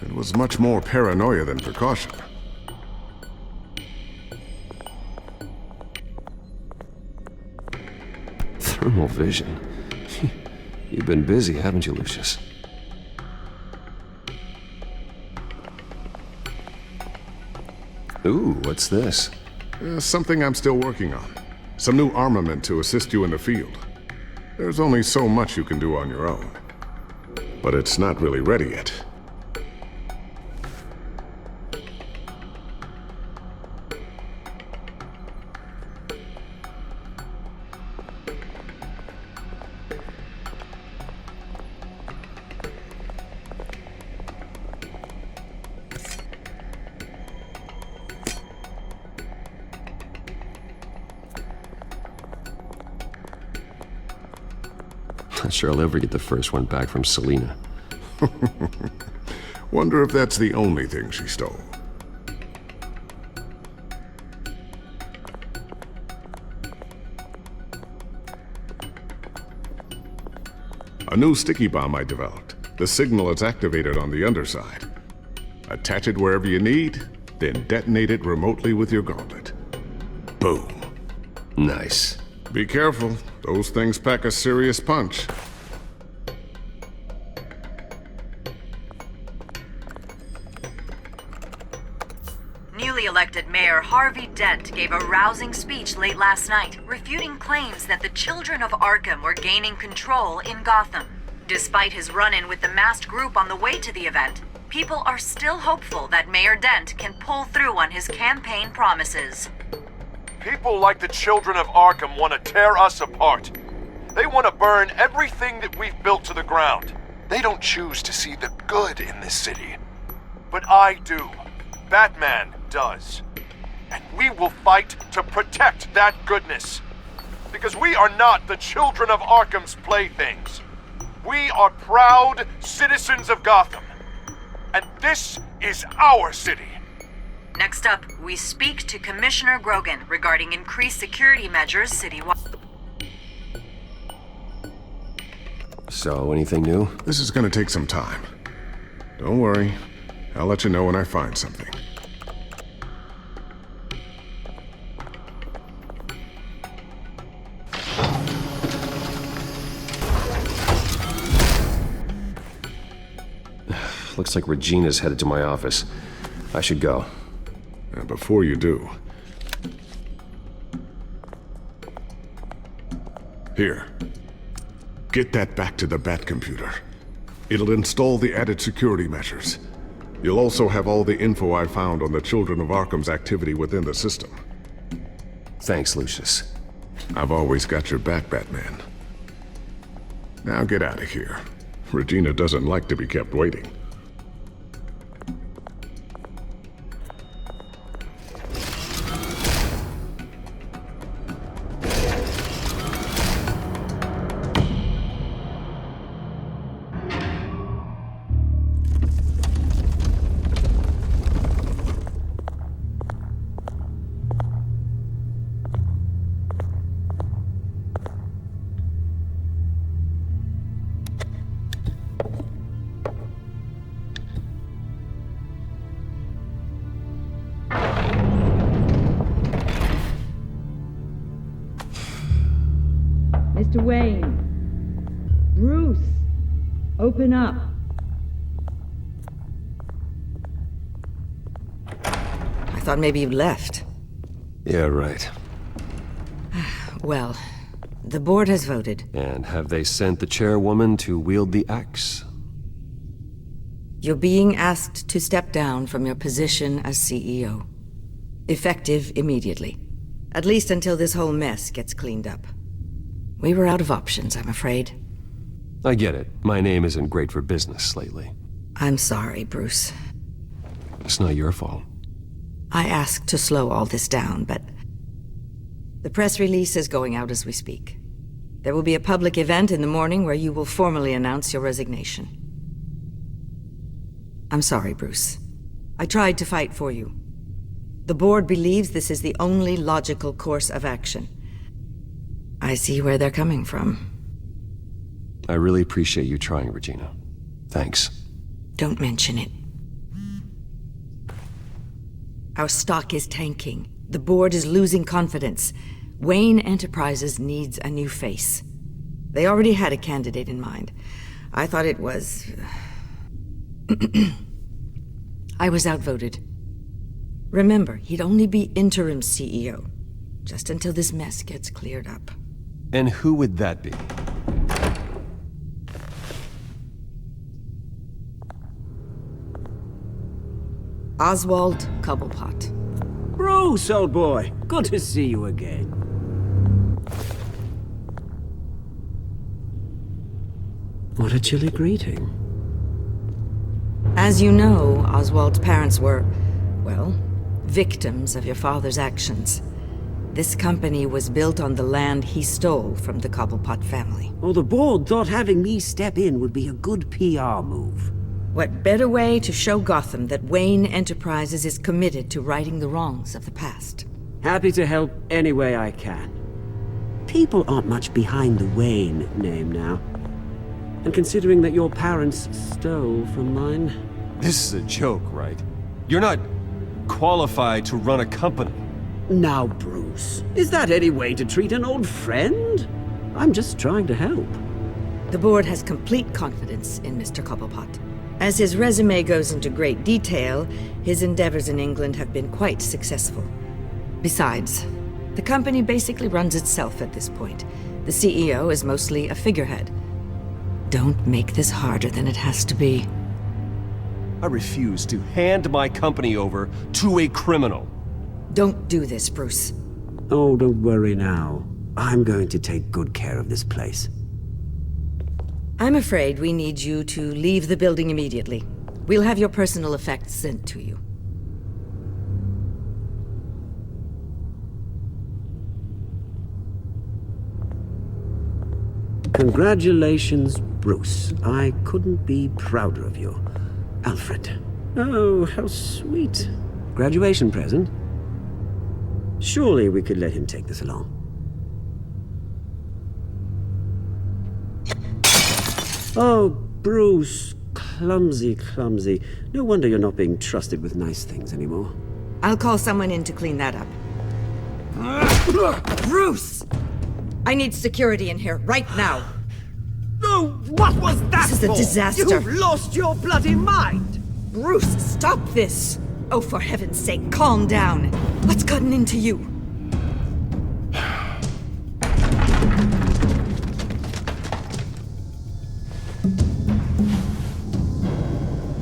it was much more paranoia than precaution. Thermal vision. You've been busy, haven't you, Lucius? Ooh, what's this? Something I'm still working on. Some new armament to assist you in the field. There's only so much you can do on your own. But it's not really ready yet. Not sure I'll ever get the first one back from Selina. Wonder if that's the only thing she stole. A new sticky bomb I developed. The signal is activated on the underside. Attach it wherever you need, then detonate it remotely with your gauntlet. Boom. Nice. Be careful. Those things pack a serious punch. Newly elected Mayor Harvey Dent gave a rousing speech late last night, refuting claims that the children of Arkham were gaining control in Gotham. Despite his run-in with the masked group on the way to the event, people are still hopeful that Mayor Dent can pull through on his campaign promises. People like the children of Arkham want to tear us apart. They want to burn everything that we've built to the ground. They don't choose to see the good in this city. But I do. Batman does. And we will fight to protect that goodness. Because we are not the children of Arkham's playthings. We are proud citizens of Gotham. And this is our city. Next up, we speak to Commissioner Grogan regarding increased security measures citywide. So, anything new? This is gonna take some time. Don't worry. I'll let you know when I find something. Looks like Regina's headed to my office. I should go. And before you do... Here. Get that back to the Bat computer. It'll install the added security measures. You'll also have all the info I found on the Children of Arkham's activity within the system. Thanks, Lucius. I've always got your back, Batman. Now get out of here. Regina doesn't like to be kept waiting. Mr. Wayne. Bruce, open up. I thought maybe you left. Yeah, right. Well, the board has voted. And have they sent the chairwoman to wield the axe? You're being asked to step down from your position as CEO. Effective immediately. At least until this whole mess gets cleaned up. We were out of options, I'm afraid. I get it. My name isn't great for business lately. I'm sorry, Bruce. It's not your fault. I asked to slow all this down, but the press release is going out as we speak. There will be a public event in the morning where you will formally announce your resignation. I'm sorry, Bruce. I tried to fight for you. The board believes this is the only logical course of action. I see where they're coming from. I really appreciate you trying, Regina. Thanks. Don't mention it. Our stock is tanking. The board is losing confidence. Wayne Enterprises needs a new face. They already had a candidate in mind. I thought it was... I was outvoted. Remember, he'd only be interim CEO, just until this mess gets cleared up. And who would that be? Oswald Cobblepot. Bruce, old boy. Good to see you again. What a chilly greeting. As you know, Oswald's parents were, well, victims of your father's actions. This company was built on the land he stole from the Cobblepot family. Oh, the board thought having me step in would be a good PR move. What better way to show Gotham that Wayne Enterprises is committed to righting the wrongs of the past? Happy to help any way I can. People aren't much behind the Wayne name now. And considering that your parents stole from mine... This is a joke, right? You're not qualified to run a company. Now, Bruce, is that any way to treat an old friend? I'm just trying to help. The board has complete confidence in Mr. Cobblepot. As his resume goes into great detail, his endeavors in England have been quite successful. Besides, the company basically runs itself at this point. The CEO is mostly a figurehead. Don't make this harder than it has to be. I refuse to hand my company over to a criminal. Don't do this, Bruce. Oh, don't worry now. I'm going to take good care of this place. I'm afraid we need you to leave the building immediately. We'll have your personal effects sent to you. Congratulations, Bruce. I couldn't be prouder of you. Alfred. Oh, how sweet. Graduation present? Surely we could let him take this along. Oh, Bruce. Clumsy, clumsy. No wonder you're not being trusted with nice things anymore. I'll call someone in to clean that up. Bruce! I need security in here, right now. No, what was that This is a for? disaster. You've lost your bloody mind! Bruce, stop this! Oh, for heaven's sake, calm down. What's gotten into you?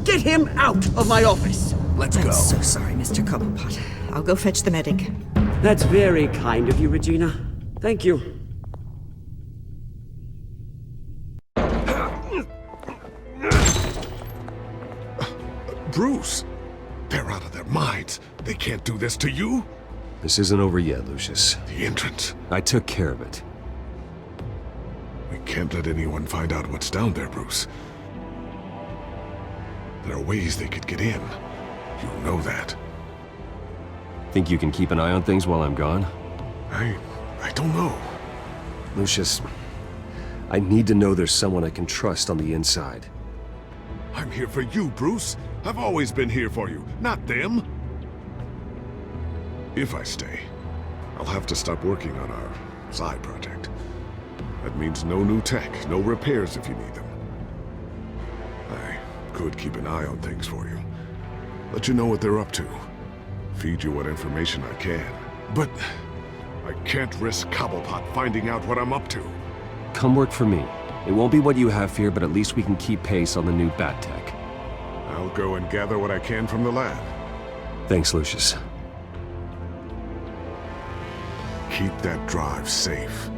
Get him out of my office! Let's go. I'm so sorry, Mr. Cobblepot. I'll go fetch the medic. That's very kind of you, Regina. Thank you. Bruce, they're out of their minds. They can't do this to you. This isn't over yet, Lucius. The entrance. I took care of it. We can't let anyone find out what's down there, Bruce. There are ways they could get in. You know that. Think you can keep an eye on things while I'm gone? I don't know. Lucius, I need to know there's someone I can trust on the inside. I'm here for you, Bruce. I've always been here for you, not them. If I stay, I'll have to stop working on our side project. That means no new tech, no repairs if you need them. I could keep an eye on things for you. Let you know what they're up to. Feed you what information I can. But I can't risk Cobblepot finding out what I'm up to. Come work for me. It won't be what you have here, but at least we can keep pace on the new bat tech. I'll go and gather what I can from the lab. Thanks, Lucius. Keep that drive safe.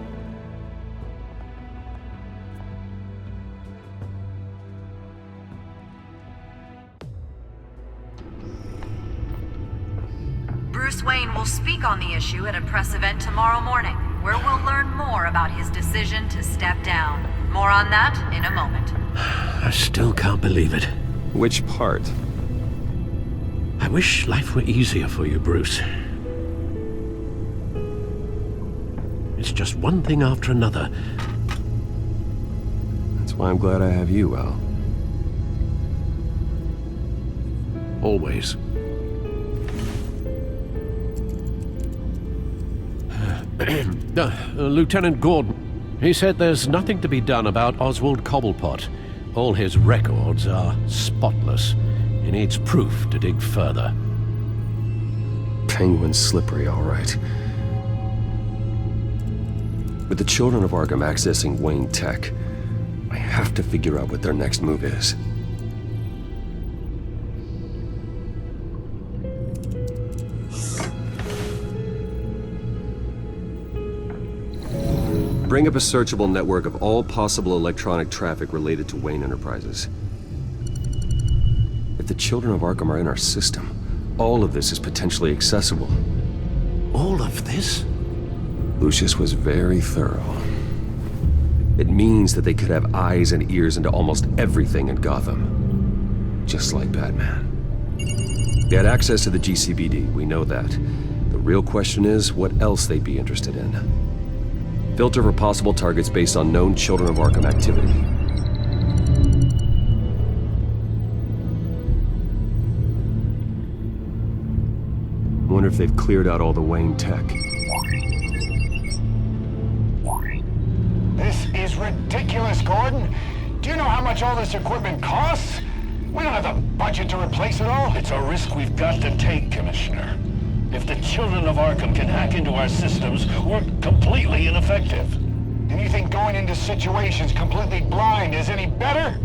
Bruce Wayne will speak on the issue at a press event tomorrow morning, where we'll learn more about his decision to step down. More on that in a moment. I still can't believe it. Which part? I wish life were easier for you, Bruce. It's just one thing after another. That's why I'm glad I have you, Al. Always. Lieutenant Gordon, he said there's nothing to be done about Oswald Cobblepot. All his records are spotless. He needs proof to dig further. Penguin's slippery, all right. With the children of Arkham accessing Wayne Tech, I have to figure out what their next move is. Bring up a searchable network of all possible electronic traffic related to Wayne Enterprises. If the children of Arkham are in our system, all of this is potentially accessible. All of this? Lucius was very thorough. It means that they could have eyes and ears into almost everything in Gotham. Just like Batman. They had access to the GCPD, we know that. The real question is what else they'd be interested in. Filter for possible targets based on known Children of Arkham activity. Wonder if they've cleared out all the Wayne tech. This is ridiculous, Gordon. Do you know how much all this equipment costs? We don't have the budget to replace it all. It's a risk we've got to take, Commissioner. If the children of Arkham can hack into our systems, we're completely ineffective. And you think going into situations completely blind is any better?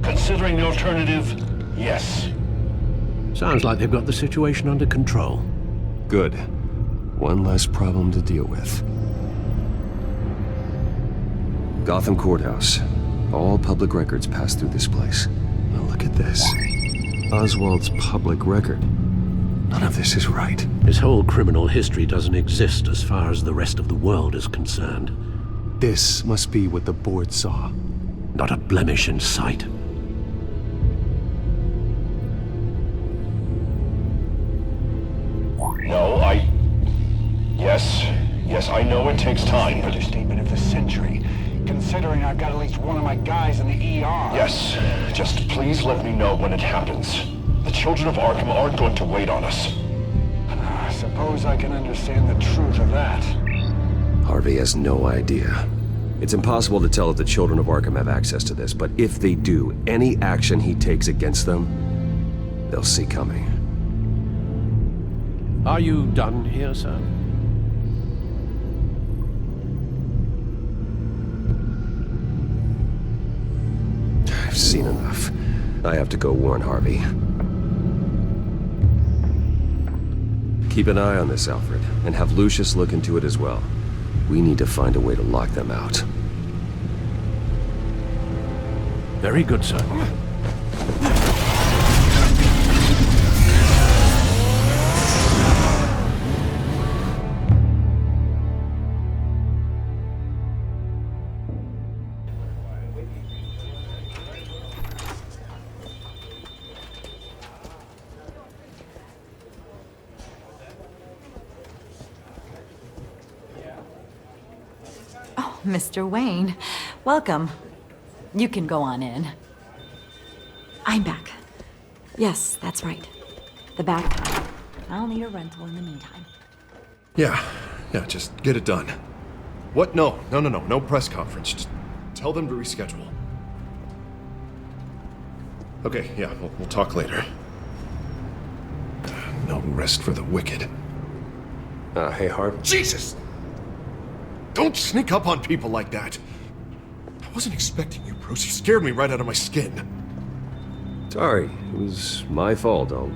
Considering the alternative, yes. Sounds like they've got the situation under control. Good. One less problem to deal with. Gotham Courthouse. All public records pass through this place. Now look at this. Oswald's public record. None of this is right. His whole criminal history doesn't exist as far as the rest of the world is concerned. This must be what the board saw. Not a blemish in sight. No, Yes, I know it takes time, but... Understatement of the century, considering I've got at least one of my guys in the ER. Yes, just please let me know when it happens. The children of Arkham aren't going to wait on us. I suppose I can understand the truth of that. Harvey has no idea. It's impossible to tell if the children of Arkham have access to this, but if they do, any action he takes against them, they'll see coming. Are you done here, sir? I've seen enough. I have to go warn Harvey. Keep an eye on this, Alfred, and have Lucius look into it as well. We need to find a way to lock them out. Very good, sir. Mr. Wayne, welcome. You can go on in. I'm back. Yes, that's right. The back. I'll need a rental in the meantime. Yeah, just get it done. What? No. No press conference. Just tell them to reschedule. Okay, yeah, we'll talk later. No rest for the wicked. Hey, Harv. Jesus! Don't sneak up on people like that. I wasn't expecting you, Bruce. You scared me right out of my skin. Sorry, it was my fault. I'll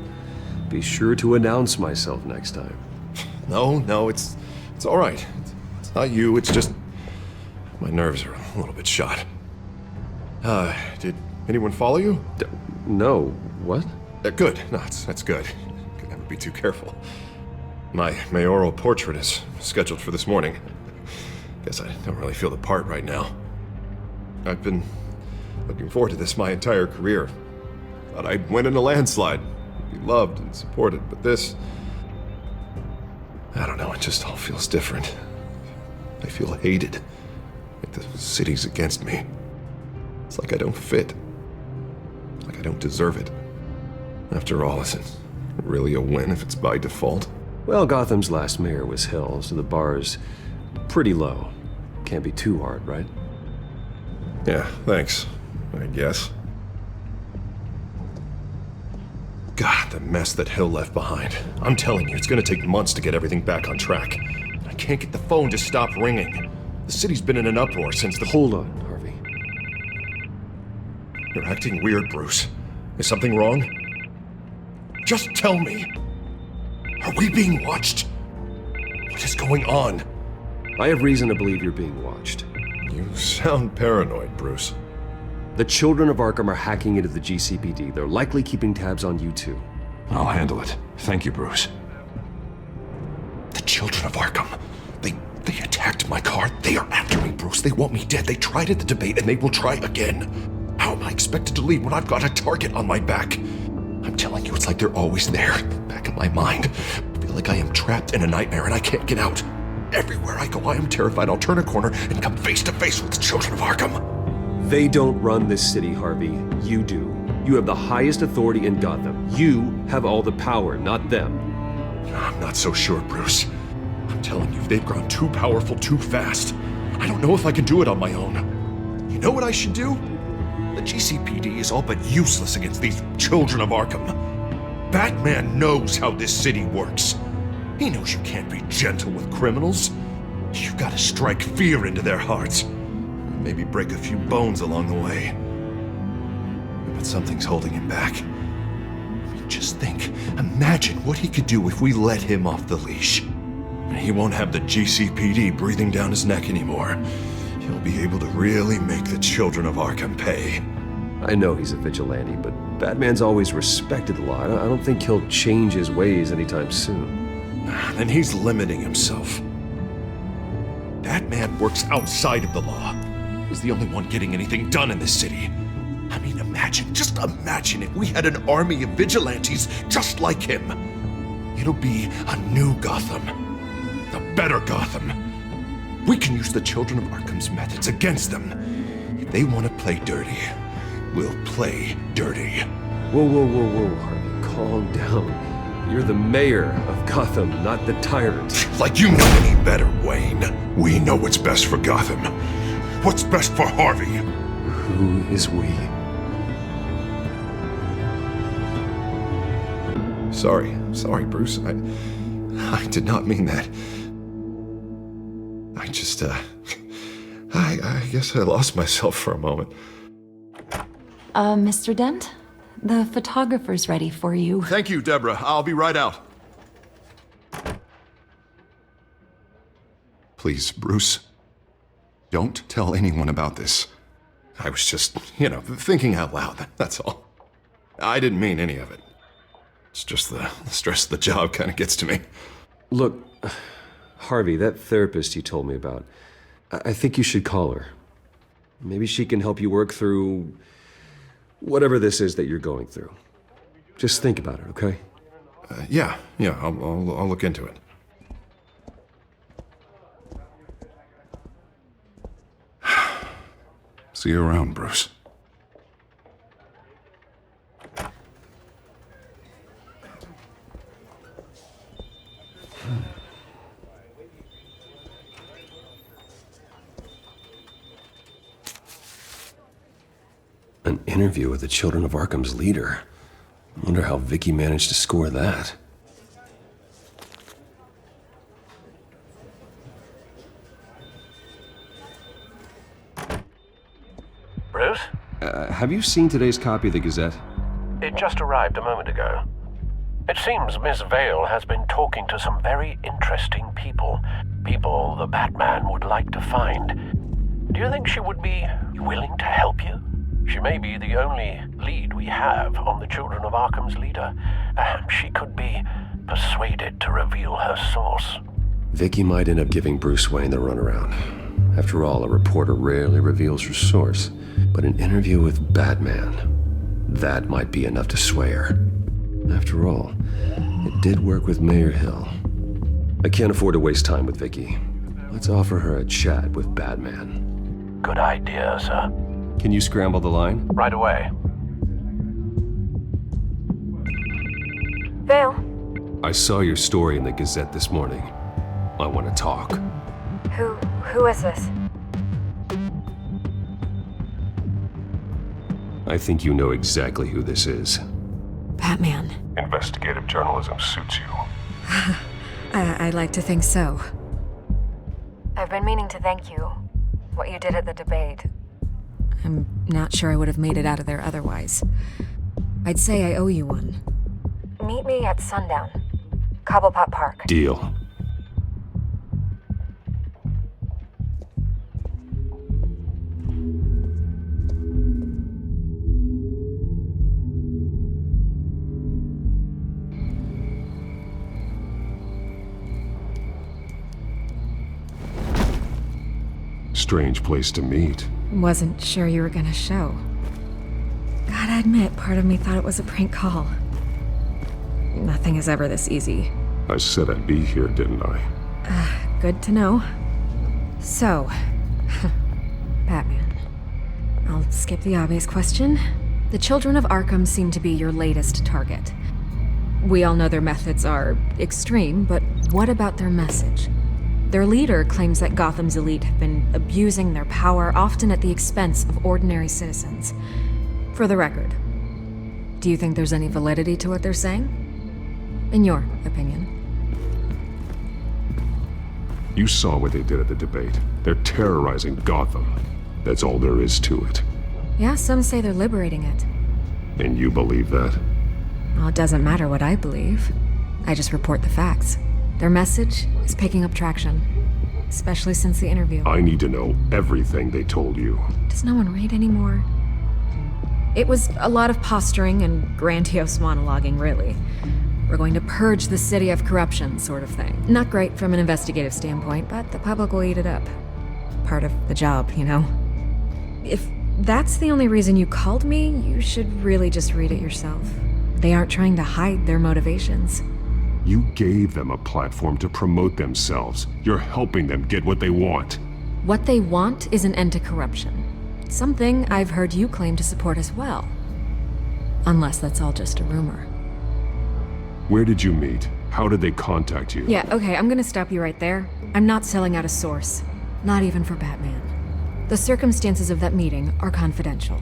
be sure to announce myself next time. No, it's all right. It's not you, it's just my nerves are a little bit shot. Did anyone follow you? No. What? Good. No, that's good. Could never be too careful. My mayoral portrait is scheduled for this morning. Guess I don't really feel the part right now. I've been looking forward to this my entire career. Thought I'd win in a landslide, be loved and supported, but this... I don't know, it just all feels different. I feel hated. Like the city's against me. It's like I don't fit. Like I don't deserve it. After all, is it really a win if it's by default? Well, Gotham's last mayor was Hill, so the bar's pretty low. Can't be too hard, right? Yeah, thanks, I guess. God, the mess that Hill left behind. I'm telling you, it's gonna take months to get everything back on track. I can't get the phone to stop ringing. The city's been in an uproar since the... Hold on, Harvey. You're acting weird, Bruce. Is something wrong? Just tell me. Are we being watched? What is going on? I have reason to believe you're being watched. You sound paranoid, Bruce. The children of Arkham are hacking into the GCPD. They're likely keeping tabs on you too. I'll handle it. Thank you, Bruce. The children of Arkham. They attacked my car. They are after me, Bruce. They want me dead. They tried at the debate, and they will try again. How am I expected to leave when I've got a target on my back? I'm telling you, it's like they're always there, back of my mind. I feel like I am trapped in a nightmare and I can't get out. Everywhere I go, I am terrified I'll turn a corner and come face to face with the children of Arkham. They don't run this city, Harvey. You do. You have the highest authority in Gotham. You have all the power, not them. I'm not so sure, Bruce. I'm telling you, they've grown too powerful too fast. I don't know if I can do it on my own. You know what I should do? The GCPD is all but useless against these children of Arkham. Batman knows how this city works. He knows you can't be gentle with criminals. You've got to strike fear into their hearts. Maybe break a few bones along the way. But something's holding him back. I mean, just think. Imagine what he could do if we let him off the leash. He won't have the GCPD breathing down his neck anymore. He'll be able to really make the children of Arkham pay. I know he's a vigilante, but Batman's always respected the law. I don't think he'll change his ways anytime soon. Then he's limiting himself. Batman works outside of the law. He's the only one getting anything done in this city. I mean, just imagine if we had an army of vigilantes just like him. It'll be a new Gotham. A better Gotham. We can use the children of Arkham's methods against them. If they want to play dirty, we'll play dirty. Whoa, Harvey, calm down. You're the mayor of Gotham, not the tyrant. Like you know any better, Wayne. We know what's best for Gotham. What's best for Harvey? Who is we? Sorry, Bruce. I did not mean that. I just, I guess I lost myself for a moment. Mr. Dent? The photographer's ready for you. Thank you, Deborah. I'll be right out. Please, Bruce, don't tell anyone about this. I was just, thinking out loud, that's all. I didn't mean any of it. It's just the stress of the job kind of gets to me. Look, Harvey, that therapist you told me about, I think you should call her. Maybe she can help you work through whatever this is that you're going through. Just think about it, okay? Yeah, I'll look into it. See you around, Bruce. interview with the Children of Arkham's leader. I wonder how Vicky managed to score that. Bruce? Have you seen today's copy of the Gazette? It just arrived a moment ago. It seems Miss Vale has been talking to some very interesting people. People the Batman would like to find. Do you think she would be willing to help you? She may be the only lead we have on the Children of Arkham's leader. Perhaps she could be persuaded to reveal her source. Vicky might end up giving Bruce Wayne the runaround. After all, a reporter rarely reveals her source. But an interview with Batman, that might be enough to sway her. After all, it did work with Mayor Hill. I can't afford to waste time with Vicky. Let's offer her a chat with Batman. Good idea, sir. Can you scramble the line? Right away. Vale? I saw your story in the Gazette this morning. I want to talk. Who is this? I think you know exactly who this is. Batman. Investigative journalism suits you. I'd like to think so. I've been meaning to thank you. What you did at the debate. I'm not sure I would have made it out of there otherwise. I'd say I owe you one. Meet me at sundown. Cobblepot Park. Deal. Strange place to meet. Wasn't sure you were gonna show. Gotta admit, part of me thought it was a prank call. Nothing is ever this easy. I said I'd be here, didn't I? Good to know. So, Batman. I'll skip the obvious question. The Children of Arkham seem to be your latest target. We all know their methods are extreme, but what about their message? Their leader claims that Gotham's elite have been abusing their power, often at the expense of ordinary citizens. For the record, do you think there's any validity to what they're saying? In your opinion? You saw what they did at the debate. They're terrorizing Gotham. That's all there is to it. Yeah, some say they're liberating it. And you believe that? Well, it doesn't matter what I believe. I just report the facts. Their message is picking up traction, especially since the interview. I need to know everything they told you. Does no one read anymore? It was a lot of posturing and grandiose monologuing, really. We're going to purge the city of corruption, sort of thing. Not great from an investigative standpoint, but the public will eat it up. Part of the job, you know? If that's the only reason you called me, you should really just read it yourself. They aren't trying to hide their motivations. You gave them a platform to promote themselves. You're helping them get what they want. What they want is an end to corruption. Something I've heard you claim to support as well. Unless that's all just a rumor. Where did you meet? How did they contact you? Yeah, okay, I'm gonna stop you right there. I'm not selling out a source. Not even for Batman. The circumstances of that meeting are confidential.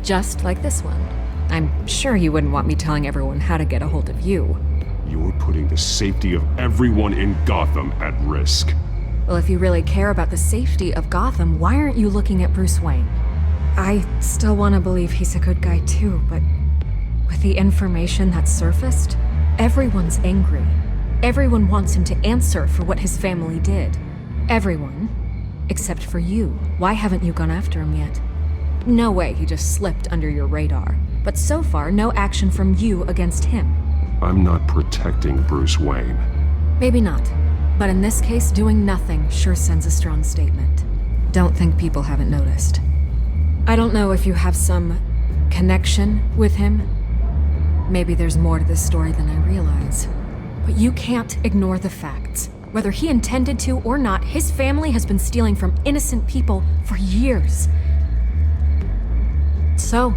Just like this one. I'm sure you wouldn't want me telling everyone how to get a hold of you. You're putting the safety of everyone in Gotham at risk. Well, if you really care about the safety of Gotham, why aren't you looking at Bruce Wayne? I still want to believe he's a good guy too, but with the information that's surfaced, everyone's angry. Everyone wants him to answer for what his family did. Everyone, except for you. Why haven't you gone after him yet? No way he just slipped under your radar. But so far, no action from you against him. I'm not protecting Bruce Wayne. Maybe not. But in this case, doing nothing sure sends a strong statement. Don't think people haven't noticed. I don't know if you have some connection with him. Maybe there's more to this story than I realize. But you can't ignore the facts. Whether he intended to or not, his family has been stealing from innocent people for years. So,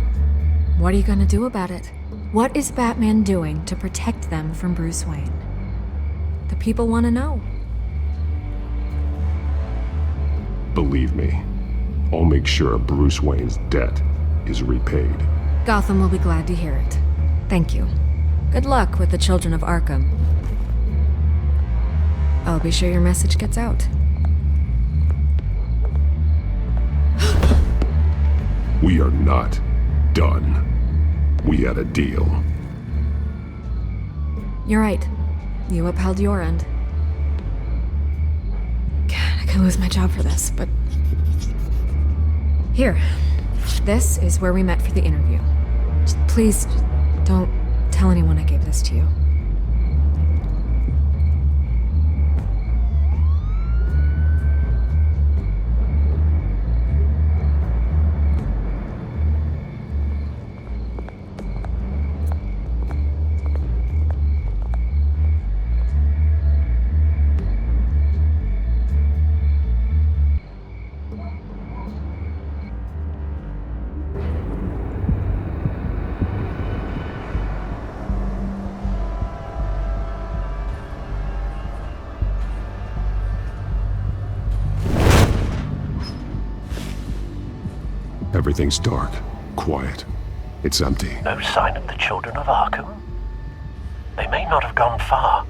what are you gonna do about it? What is Batman doing to protect them from Bruce Wayne? The people want to know. Believe me, I'll make sure Bruce Wayne's debt is repaid. Gotham will be glad to hear it. Thank you. Good luck with the children of Arkham. I'll be sure your message gets out. We are not done. We had a deal. You're right. You upheld your end. God, I could lose my job for this, but... Here. This is where we met for the interview. Please, don't tell anyone I gave this to you. Everything's dark, quiet. It's empty. No sign of the children of Arkham? They may not have gone far.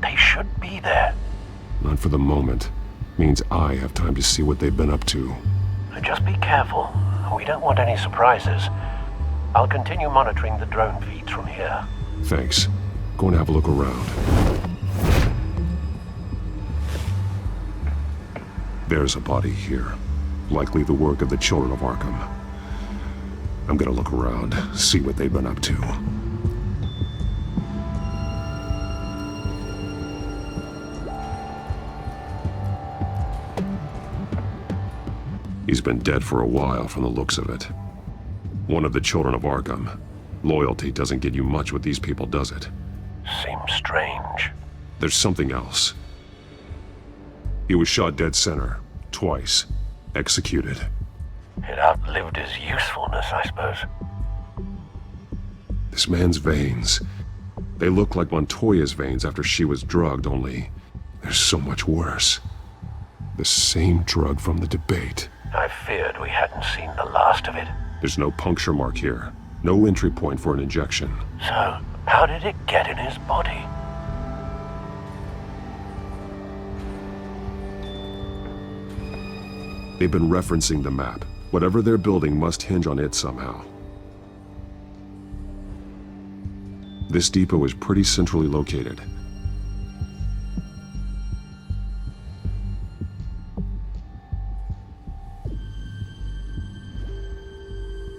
They should be there. Not for the moment. Means I have time to see what they've been up to. Just be careful. We don't want any surprises. I'll continue monitoring the drone feeds from here. Thanks. Go and have a look around. There's a body here. Likely the work of the children of Arkham. I'm gonna look around, see what they've been up to. He's been dead for a while from the looks of it. One of the children of Arkham. Loyalty doesn't get you much with these people, does it? Seems strange. There's something else. He was shot dead center, twice. Executed. It outlived his usefulness, I suppose. This man's veins. They look like Montoya's veins after she was drugged, only they're so much worse. The same drug from the debate. I feared we hadn't seen the last of it. There's no puncture mark here. No entry point for an injection. So, how did it get in his body? They've been referencing the map. Whatever they're building must hinge on it somehow. This depot is pretty centrally located.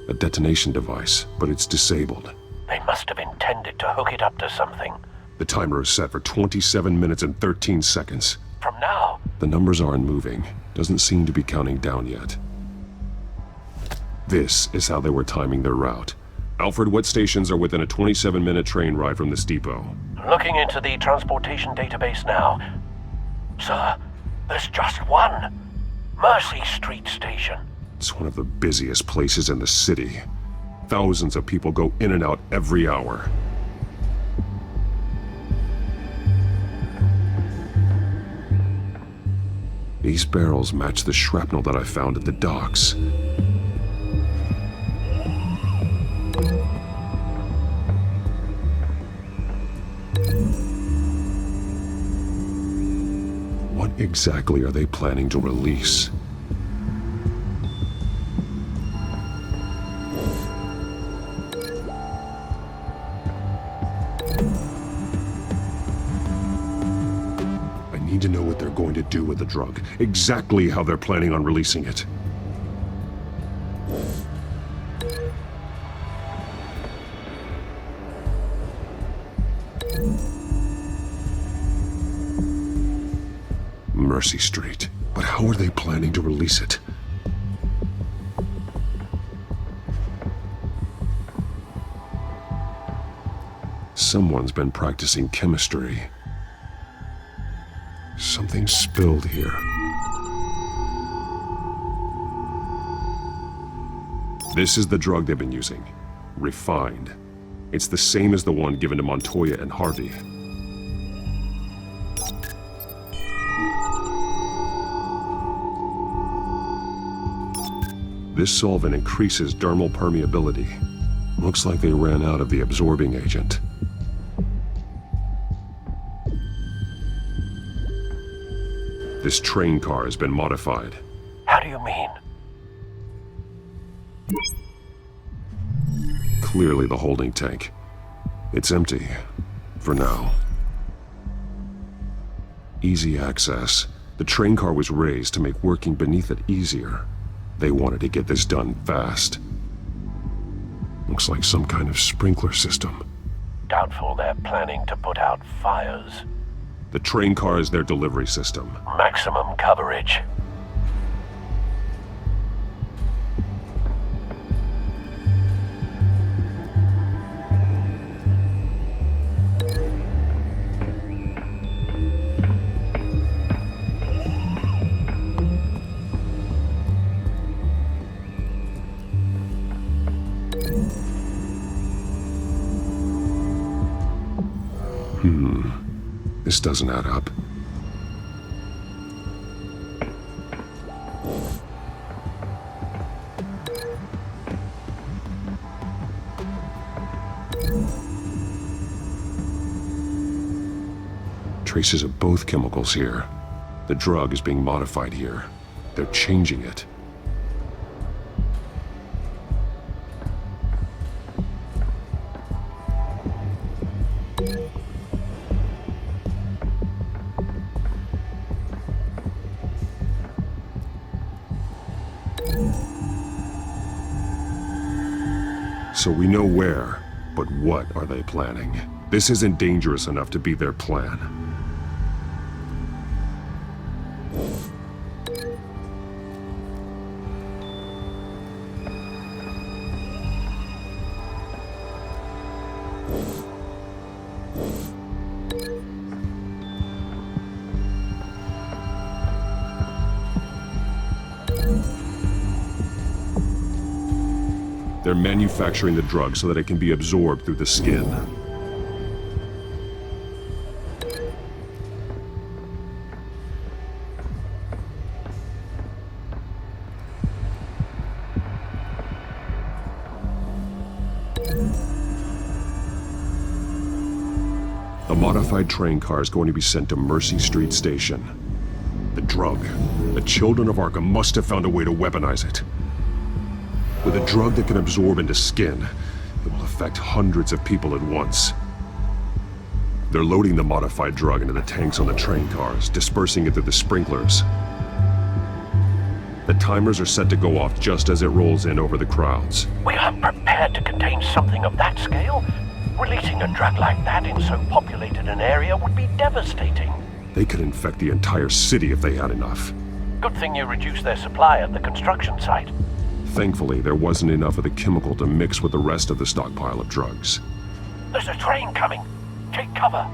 A detonation device, but it's disabled. They must have intended to hook it up to something. The timer is set for 27 minutes and 13 seconds. From now? The numbers aren't moving. Doesn't seem to be counting down yet. This is how they were timing their route. Alfred, what stations are within a 27-minute train ride from this depot? Looking into the transportation database now. Sir, there's just one. Mercy Street Station. It's one of the busiest places in the city. Thousands of people go in and out every hour. These barrels match the shrapnel that I found at the docks. What exactly are they planning to release? I need to know what they're going to do with the drug. Exactly how they're planning on releasing it. Mercy Street. But how are they planning to release it? Someone's been practicing chemistry. Something spilled here. This is the drug they've been using. Refined. It's the same as the one given to Montoya and Harvey. This solvent increases dermal permeability. Looks like they ran out of the absorbing agent. This train car has been modified. How do you mean? Clearly the holding tank. It's empty. For now. Easy access. The train car was raised to make working beneath it easier. They wanted to get this done fast. Looks like some kind of sprinkler system. Doubtful they're planning to put out fires. The train car is their delivery system. Maximum coverage. This doesn't add up. Traces of both chemicals here. The drug is being modified here. They're changing it. So we know where, but what are they planning? This isn't dangerous enough to be their plan. They're manufacturing the drug so that it can be absorbed through the skin. A modified train car is going to be sent to Mercy Street Station. The drug. The children of Arkham must have found a way to weaponize it. With a drug that can absorb into skin, it will affect hundreds of people at once. They're loading the modified drug into the tanks on the train cars, dispersing it through the sprinklers. The timers are set to go off just as it rolls in over the crowds. We aren't prepared to contain something of that scale. Releasing a drug like that in so populated an area would be devastating. They could infect the entire city if they had enough. Good thing you reduced their supply at the construction site. Thankfully, there wasn't enough of the chemical to mix with the rest of the stockpile of drugs. There's a train coming. Take cover.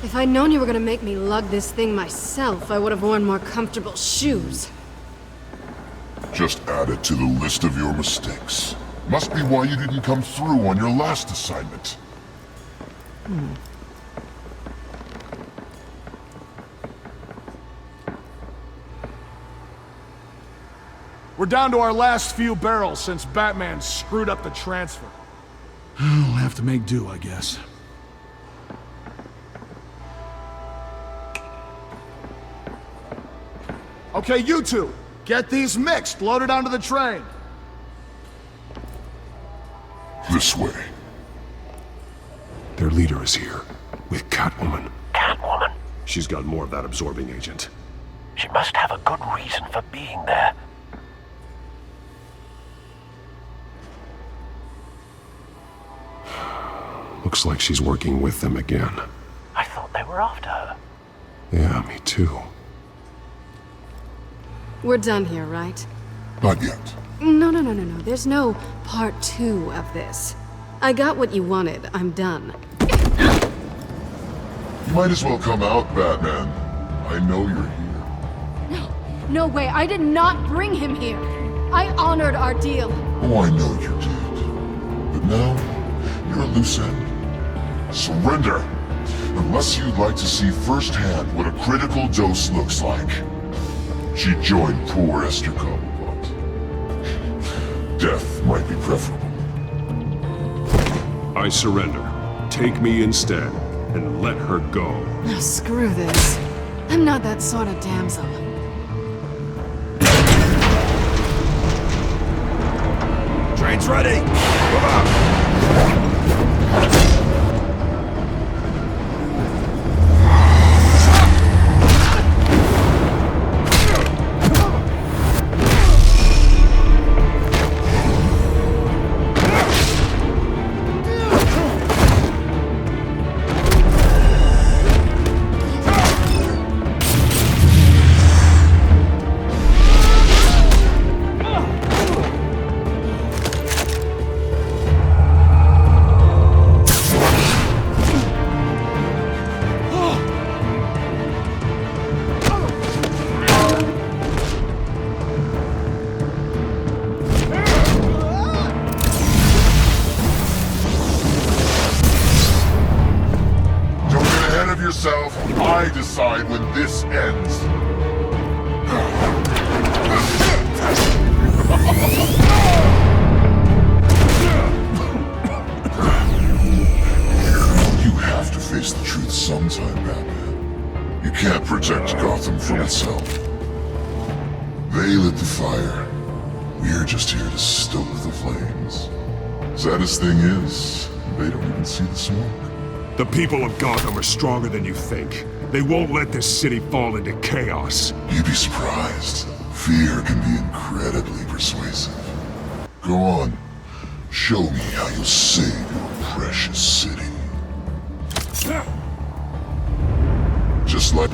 If I'd known you were gonna make me lug this thing myself, I would have worn more comfortable shoes. Just add it to the list of your mistakes. Must be why you didn't come through on your last assignment. We're down to our last few barrels since Batman screwed up the transfer. We'll have to make do, I guess. Okay, you two, get these mixed, loaded onto the train. This way. Their leader is here, with Catwoman. Catwoman? She's got more of that absorbing agent. She must have a good reason for being there. Looks like she's working with them again. I thought they were after her. Yeah, me too. We're done here, right? Not yet. No. There's no part 2 of this. I got what you wanted. I'm done. You might as well come out, Batman. I know you're here. No, no way. I did not bring him here. I honored our deal. Oh, I know you did. But now, you're a loose end. Surrender! Unless you'd like to see firsthand what a critical dose looks like. She joined poor Esther Cobblepot. Death might be preferable. I surrender. Take me instead, and let her go. Oh, screw this. I'm not that sort of damsel. Train's ready! Move out! I decide when this ends. You have to face the truth sometime, Batman. You can't protect Gotham from itself. They lit the fire. We're just here to stoke the flames. Saddest thing is, they don't even see the smoke. The people of Gotham are stronger than you think. They won't let this city fall into chaos. You'd be surprised. Fear can be incredibly persuasive. Go on. Show me how you'll save your precious city. Just like...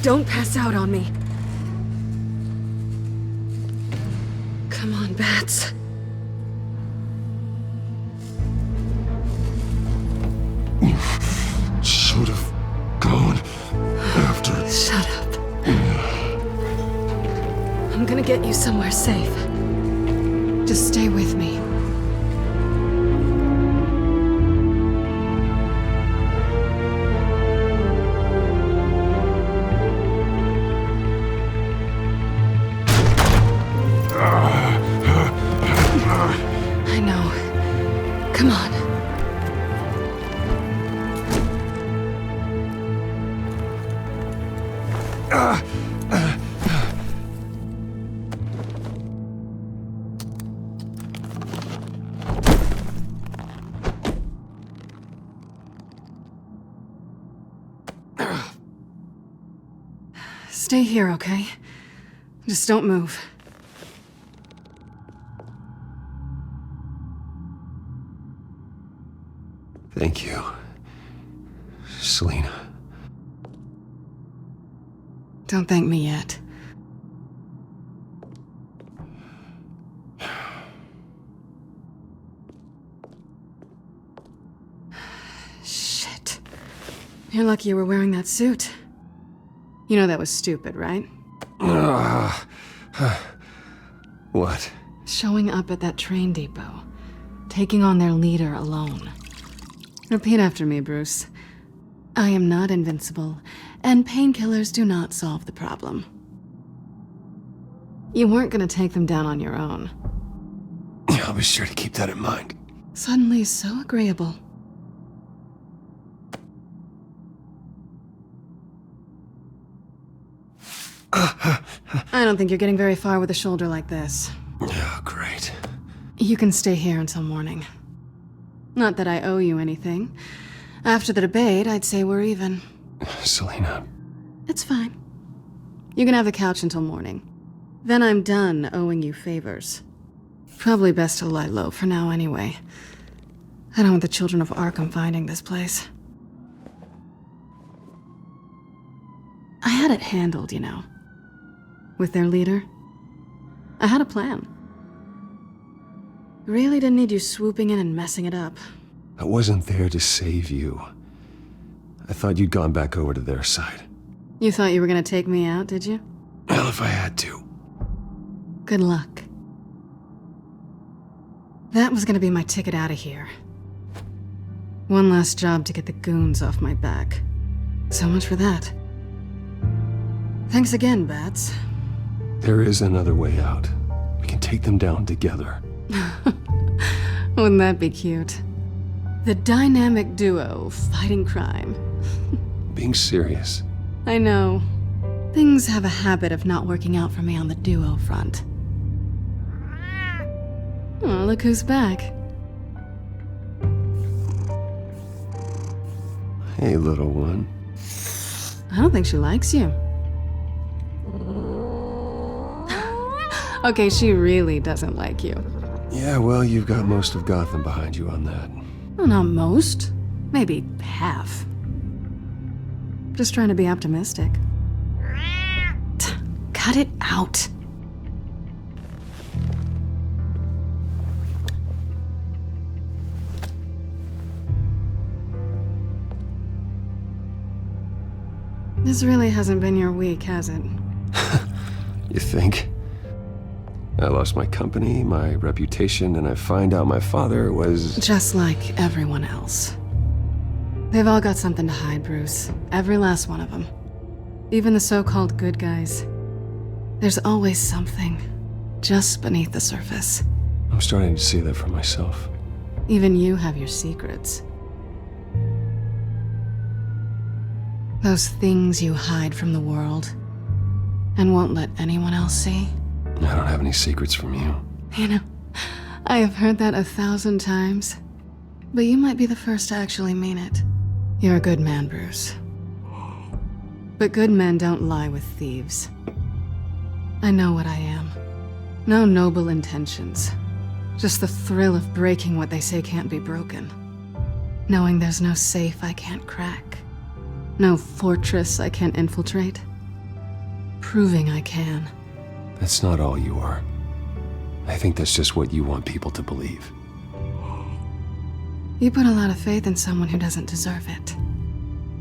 Don't pass out on me. Come on, Bats. Should have gone after... Shut up. I'm gonna get you somewhere safe. Just stay with me. I know. Come on. Stay here, okay? Just don't move. Thank you, Selina. Don't thank me yet. Shit. You're lucky you were wearing that suit. You know that was stupid, right? What? Showing up at that train depot. Taking on their leader alone. Repeat after me, Bruce. I am not invincible, and painkillers do not solve the problem. You weren't gonna take them down on your own. I'll be sure to keep that in mind. Suddenly so agreeable. I don't think you're getting very far with a shoulder like this. Oh, great. You can stay here until morning. Not that I owe you anything. After the debate, I'd say we're even. Selina. It's fine. You can have the couch until morning. Then I'm done owing you favors. Probably best to lie low for now anyway. I don't want the children of Arkham finding this place. I had it handled, you know. With their leader. I had a plan. Really didn't need you swooping in and messing it up. I wasn't there to save you. I thought you'd gone back over to their side. You thought you were gonna take me out, did you? Well, if I had to. Good luck. That was gonna be my ticket out of here. One last job to get the goons off my back. So much for that. Thanks again, Bats. There is another way out. We can take them down together. Wouldn't that be cute? The dynamic duo fighting crime. Being serious. I know. Things have a habit of not working out for me on the duo front. Oh, look who's back. Hey, little one. I don't think she likes you. Okay, she really doesn't like you. Yeah, well, you've got most of Gotham behind you on that. Well, not most. Maybe half. Just trying to be optimistic. Cut it out. This really hasn't been your week, has it? You think? I lost my company, my reputation, and I find out my father was... Just like everyone else. They've all got something to hide, Bruce. Every last one of them. Even the so-called good guys. There's always something, just beneath the surface. I'm starting to see that for myself. Even you have your secrets. Those things you hide from the world, and won't let anyone else see. I don't have any secrets from you. You know, I have heard that 1,000 times, but you might be the first to actually mean it. You're a good man, Bruce. But good men don't lie with thieves. I know what I am. No noble intentions. Just the thrill of breaking what they say can't be broken. Knowing there's no safe I can't crack. No fortress I can't infiltrate. Proving I can. That's not all you are. I think that's just what you want people to believe. You put a lot of faith in someone who doesn't deserve it.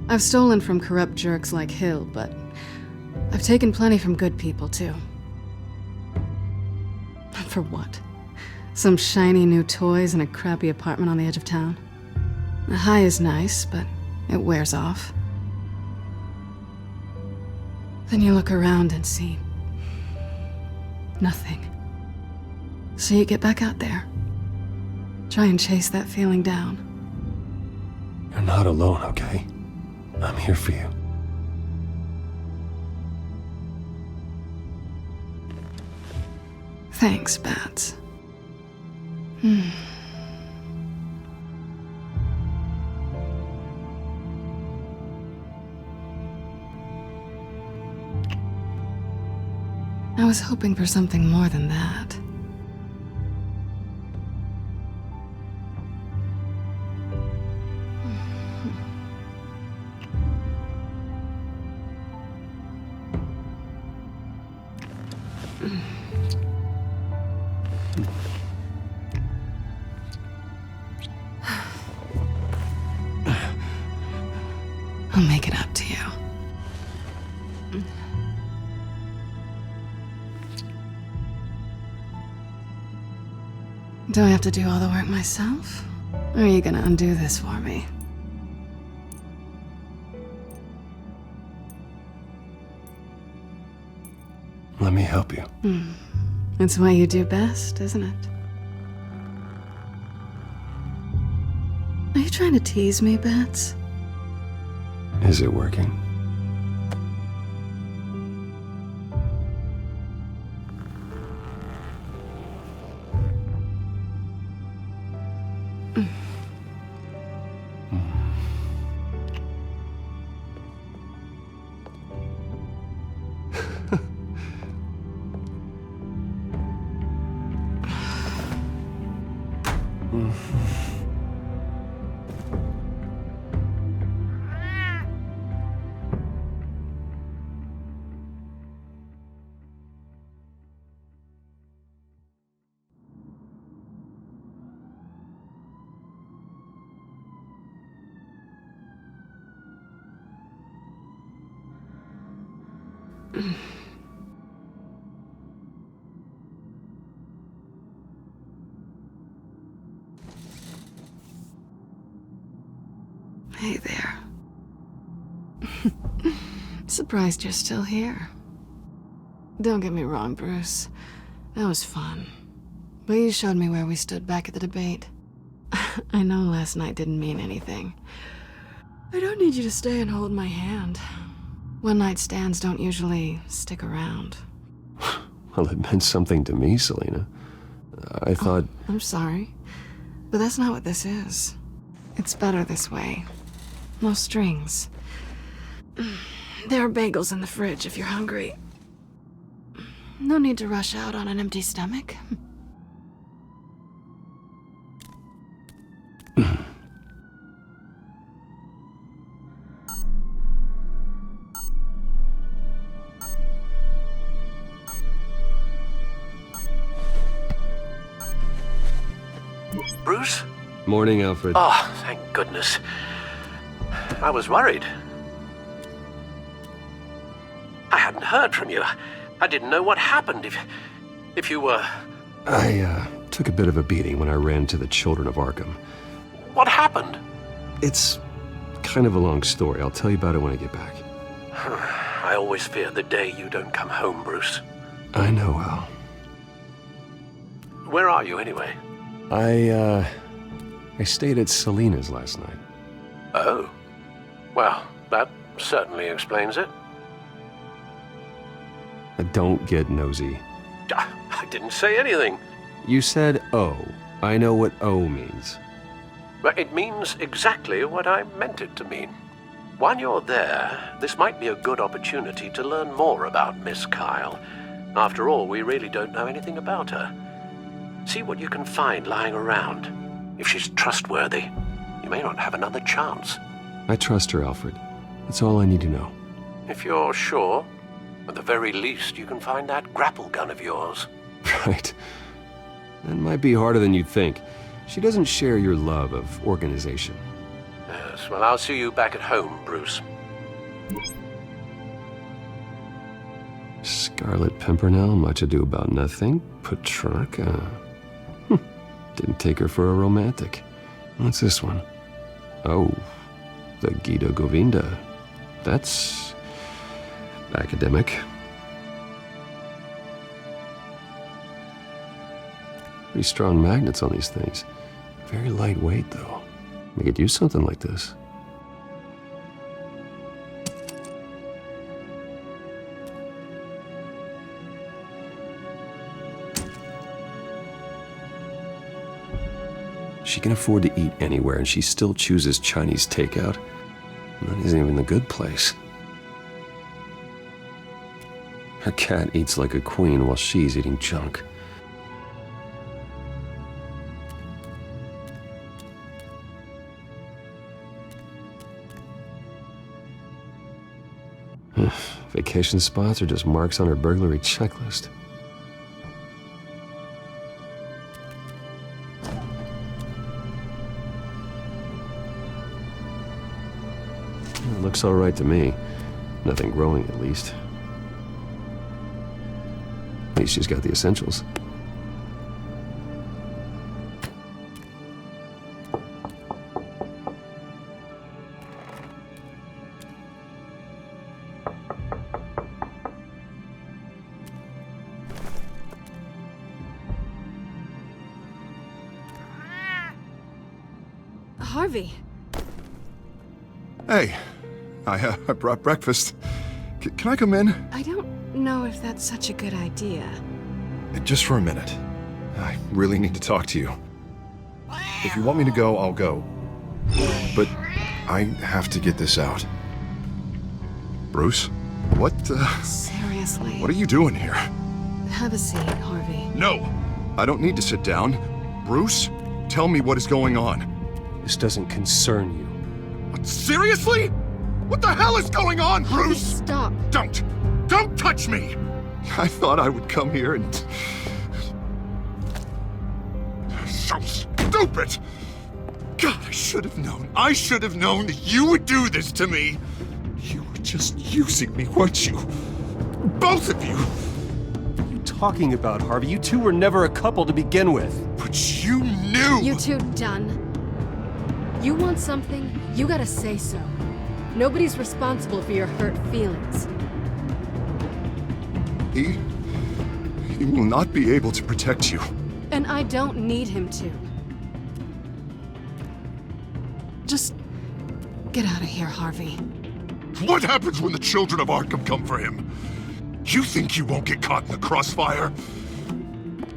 I've stolen from corrupt jerks like Hill, but I've taken plenty from good people, too. For what? Some shiny new toys in a crappy apartment on the edge of town? The high is nice, but it wears off. Then you look around and see nothing. So you get back out there. Try and chase that feeling down. You're not alone, okay? I'm here for you. Thanks, Bats. I was hoping for something more than that. I'll make it up to you. Do I have to do all the work myself? Or are you gonna undo this for me? Let me help you. It's what you do best, isn't it? Are you trying to tease me, Bats? Is it working? Hey there. Surprised you're still here. Don't get me wrong, Bruce. That was fun. But you showed me where we stood back at the debate. I know last night didn't mean anything. I don't need you to stay and hold my hand. One-night stands don't usually stick around. Well, it meant something to me, Selina. I thought... I'm sorry, but that's not what this is. It's better this way. No strings. There are bagels in the fridge if you're hungry. No need to rush out on an empty stomach. Bruce? Morning, Alfred. Oh, thank goodness. I was worried. I hadn't heard from you. I didn't know what happened if you were... I took a bit of a beating when I ran to the children of Arkham. What happened? It's kind of a long story. I'll tell you about it when I get back. I always fear the day you don't come home, Bruce. I know, Al. Where are you, anyway? I stayed at Selina's last night. Oh. Well, that certainly explains it. Don't get nosy. I didn't say anything. You said O. I know what O means. But it means exactly what I meant it to mean. While you're there, this might be a good opportunity to learn more about Miss Kyle. After all, we really don't know anything about her. See what you can find lying around. If she's trustworthy, you may not have another chance. I trust her, Alfred. That's all I need to know. If you're sure, at the very least, you can find that grapple gun of yours. Right. That might be harder than you'd think. She doesn't share your love of organization. Yes, well, I'll see you back at home, Bruce. Scarlet Pimpernel, much ado about nothing. Petrarca. Didn't take her for a romantic. What's this one? Oh, the Gita Govinda. That's... academic. Pretty strong magnets on these things. Very lightweight, though. We could use something like this. She can afford to eat anywhere, and she still chooses Chinese takeout. And that isn't even the good place. Her cat eats like a queen while she's eating junk. Vacation spots are just marks on her burglary checklist. It looks all right to me. Nothing growing, at least. At least she's got the essentials. Harvey. Hey, I brought breakfast. Can I come in? I don't know if that's such a good idea. Just for a minute. I really need to talk to you. If you want me to go, I'll go. But I have to get this out. Bruce? What, Seriously. What are you doing here? Have a seat, Harvey. No! I don't need to sit down. Bruce, tell me what is going on. This doesn't concern you. What, seriously? What the hell is going on, Bruce? Stop. Don't touch me! I thought I would come here and... So stupid! God, I should have known. I should have known that you would do this to me. You were just using me, weren't you? Both of you! What are you talking about, Harvey? You two were never a couple to begin with. But you knew! You two done? You want something, you gotta say so. Nobody's responsible for your hurt feelings. He will not be able to protect you. And I don't need him to. Just get out of here, Harvey. What happens when the children of Arkham come for him? You think you won't get caught in the crossfire?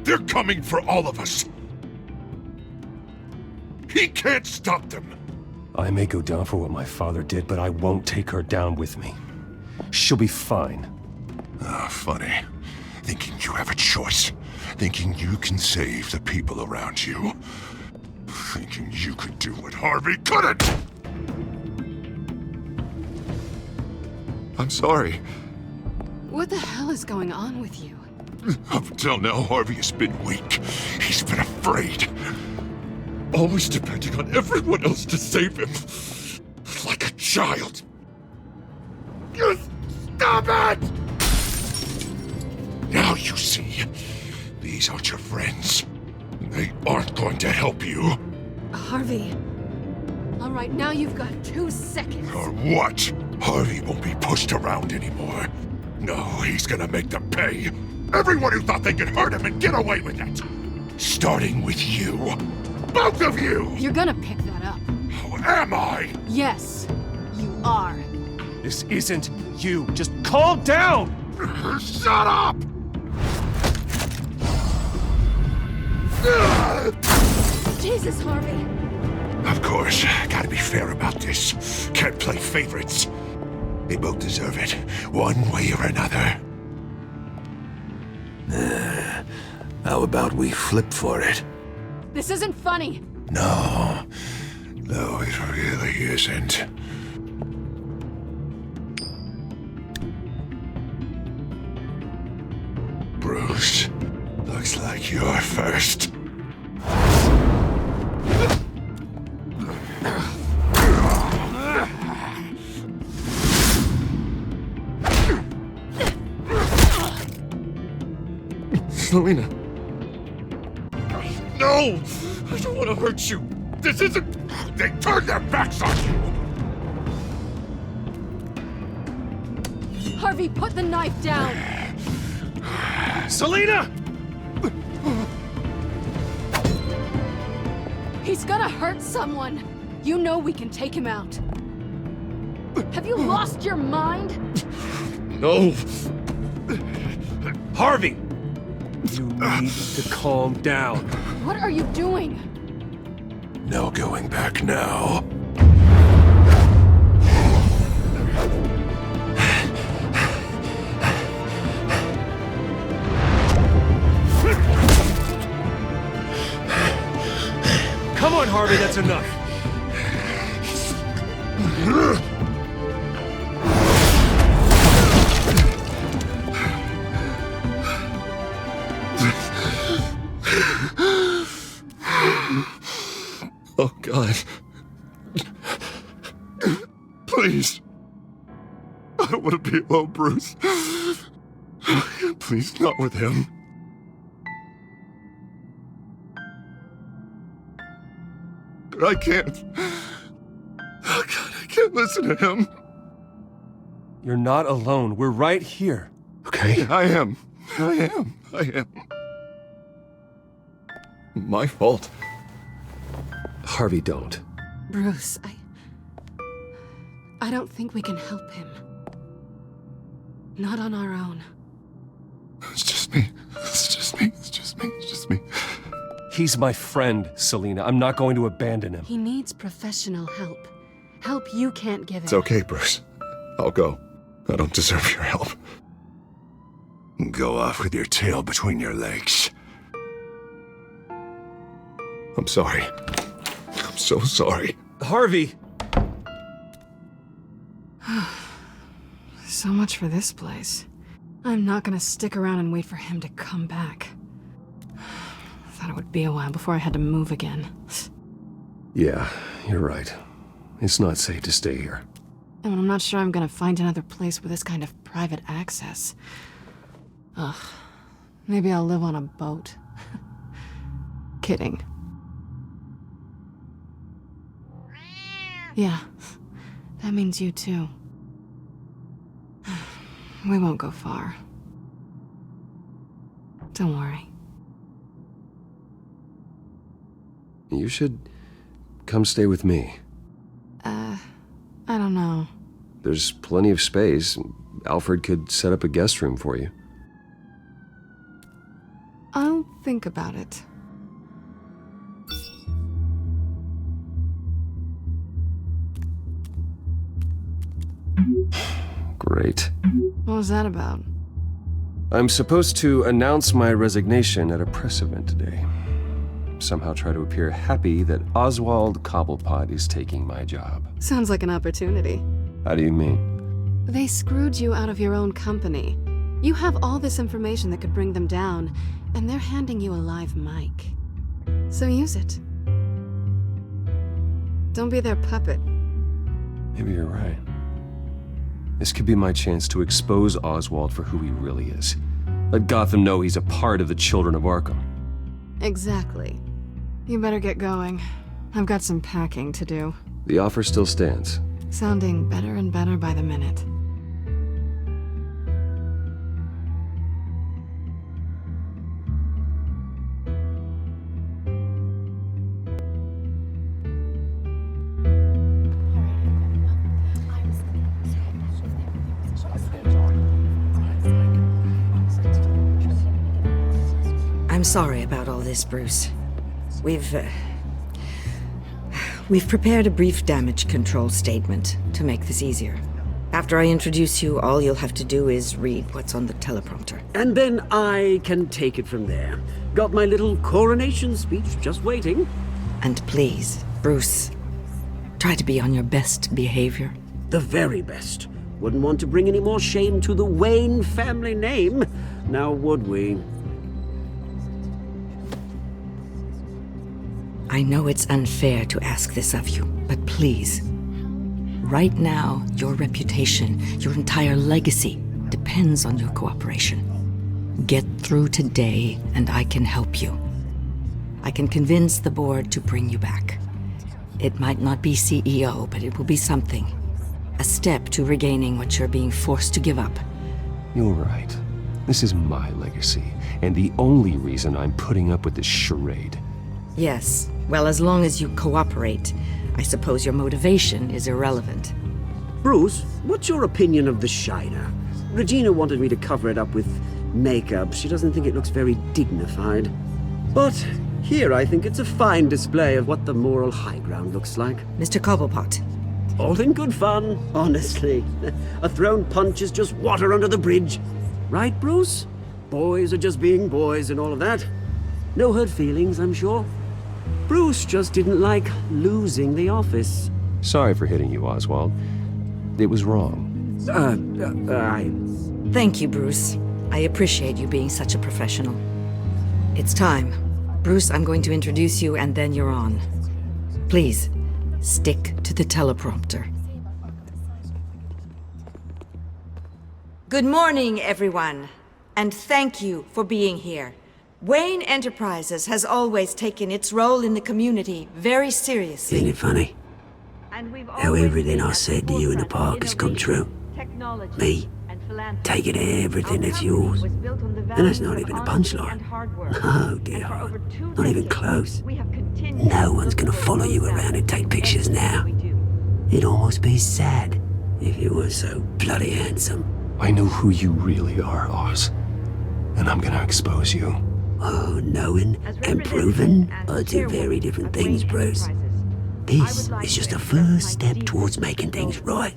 They're coming for all of us. He can't stop them. I may go down for what my father did, but I won't take her down with me. She'll be fine. Ah, funny. Thinking you have a choice. Thinking you can save the people around you. Thinking you could do what Harvey couldn't! I'm sorry. What the hell is going on with you? Up until now, Harvey has been weak. He's been afraid. Always depending on everyone else to save him. Like a child. You stop it! Now you see. These aren't your friends. They aren't going to help you. Harvey. All right, now you've got 2 seconds. Or what? Harvey won't be pushed around anymore. No, he's gonna make them pay. Everyone who thought they could hurt him and get away with it. Starting with you. Both of you! You're gonna pick that up. How am I? Yes, you are. This isn't you. Just calm down! Shut up! Jesus, Harvey. Of course, gotta be fair about this. Can't play favorites. They both deserve it, one way or another. How about we flip for it? This isn't funny. No, it really isn't. Bruce, looks like you're first. Selena. No! I don't want to hurt you. This isn't... They turned their backs on you. Harvey, put the knife down. Selena! He's gonna hurt someone. You know we can take him out. Have you lost your mind? No. Harvey! You need to calm down. What are you doing? No going back now. Harvey, that's enough. Oh, God. Please. I don't want to be alone, Bruce. Please, not with him. I can't. Oh, God, I can't listen to him. You're not alone. We're right here. Okay? I am. My fault. Harvey, don't. Bruce, I don't think we can help him. Not on our own. It's just me. He's my friend, Selina. I'm not going to abandon him. He needs professional help. Help you can't give him. It's okay, Bruce. I'll go. I don't deserve your help. Go off with your tail between your legs. I'm sorry. I'm so sorry. Harvey! So much for this place. I'm not gonna stick around and wait for him to come back. Thought it would be a while before I had to move again. Yeah, you're right. It's not safe to stay here. And I'm not sure I'm gonna find another place with this kind of private access. Ugh. Maybe I'll live on a boat. Kidding. Yeah, that means you too. We won't go far. Don't worry. You should come stay with me. I don't know. There's plenty of space. Alfred could set up a guest room for you. I'll think about it. Great. What was that about? I'm supposed to announce my resignation at a press event today. Somehow try to appear happy that Oswald Cobblepot is taking my job. Sounds like an opportunity. How do you mean? They screwed you out of your own company. You have all this information that could bring them down, and they're handing you a live mic. So use it. Don't be their puppet. Maybe you're right. This could be my chance to expose Oswald for who he really is. Let Gotham know he's a part of the Children of Arkham. Exactly. You better get going. I've got some packing to do. The offer still stands. Sounding better and better by the minute. I'm sorry about all this, Bruce. We've prepared a brief damage control statement to make this easier. After I introduce you, all you'll have to do is read what's on the teleprompter. And then I can take it from there. Got my little coronation speech just waiting. And please, Bruce, try to be on your best behavior. The very best. Wouldn't want to bring any more shame to the Wayne family name, now would we? I know it's unfair to ask this of you, but please, right now, your reputation, your entire legacy, depends on your cooperation. Get through today, and I can help you. I can convince the board to bring you back. It might not be CEO, but it will be something. A step to regaining what you're being forced to give up. You're right. This is my legacy, and the only reason I'm putting up with this charade. Yes. Well, as long as you cooperate, I suppose your motivation is irrelevant. Bruce, what's your opinion of the Shiner? Regina wanted me to cover it up with makeup. She doesn't think it looks very dignified. But here I think it's a fine display of what the moral high ground looks like. Mr. Cobblepot. All in good fun, honestly. A thrown punch is just water under the bridge. Right, Bruce? Boys are just being boys and all of that. No hurt feelings, I'm sure. Bruce just didn't like losing the office. Sorry for hitting you, Oswald. It was wrong. Thank you, Bruce. I appreciate you being such a professional. It's time. Bruce, I'm going to introduce you and then you're on. Please, stick to the teleprompter. Good morning, everyone, and thank you for being here. Wayne Enterprises has always taken its role in the community very seriously. Isn't it funny? How everything I said to you in the park has come true. Me, taking everything that's yours. And that's not even a punchline. No, dear. Not even close. No one's gonna follow you around and take pictures now. It'd almost be sad if you were so bloody handsome. I know who you really are, Oz. And I'm gonna expose you. Oh, knowing and proving are two very different things, Bruce. This is just a first step towards making things right.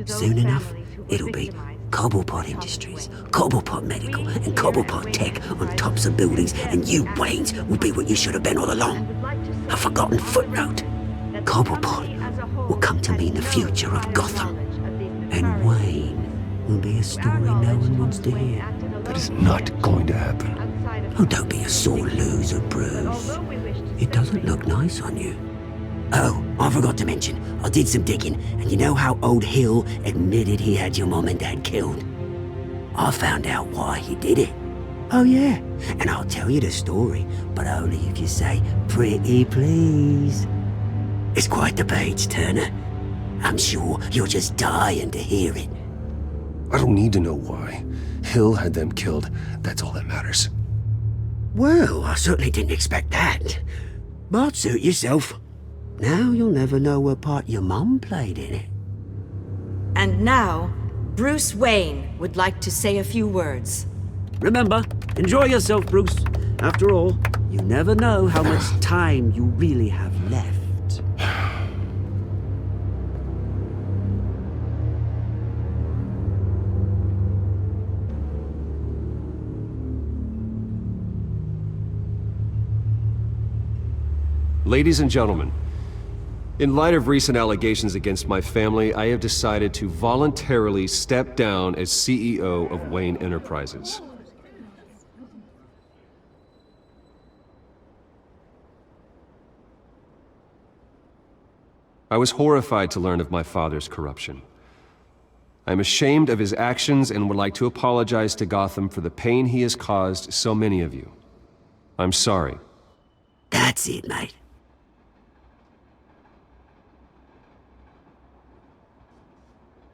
Soon enough, it'll be Cobblepot Industries, Cobblepot Medical, and Cobblepot Tech on tops of buildings, and you, Waynes, will be what you should have been all along. A forgotten footnote. Cobblepot will come to mean the future of Gotham. And Wayne will be a story no one wants to hear. That is not going to happen. Oh, don't be a sore loser, Bruce. It doesn't look nice on you. Oh, I forgot to mention, I did some digging, and you know how old Hill admitted he had your mom and dad killed? I found out why he did it. Oh yeah, and I'll tell you the story, but only if you say, pretty please. It's quite the page, Turner. I'm sure you're just dying to hear it. I don't need to know why. Hill had them killed. That's all that matters. Well, I certainly didn't expect that. But suit yourself. Now you'll never know what part your mum played in it. And now, Bruce Wayne would like to say a few words. Remember, enjoy yourself, Bruce. After all, you never know how much time you really have left. Ladies and gentlemen, in light of recent allegations against my family, I have decided to voluntarily step down as CEO of Wayne Enterprises. I was horrified to learn of my father's corruption. I am ashamed of his actions and would like to apologize to Gotham for the pain he has caused so many of you. I'm sorry. That's it, mate.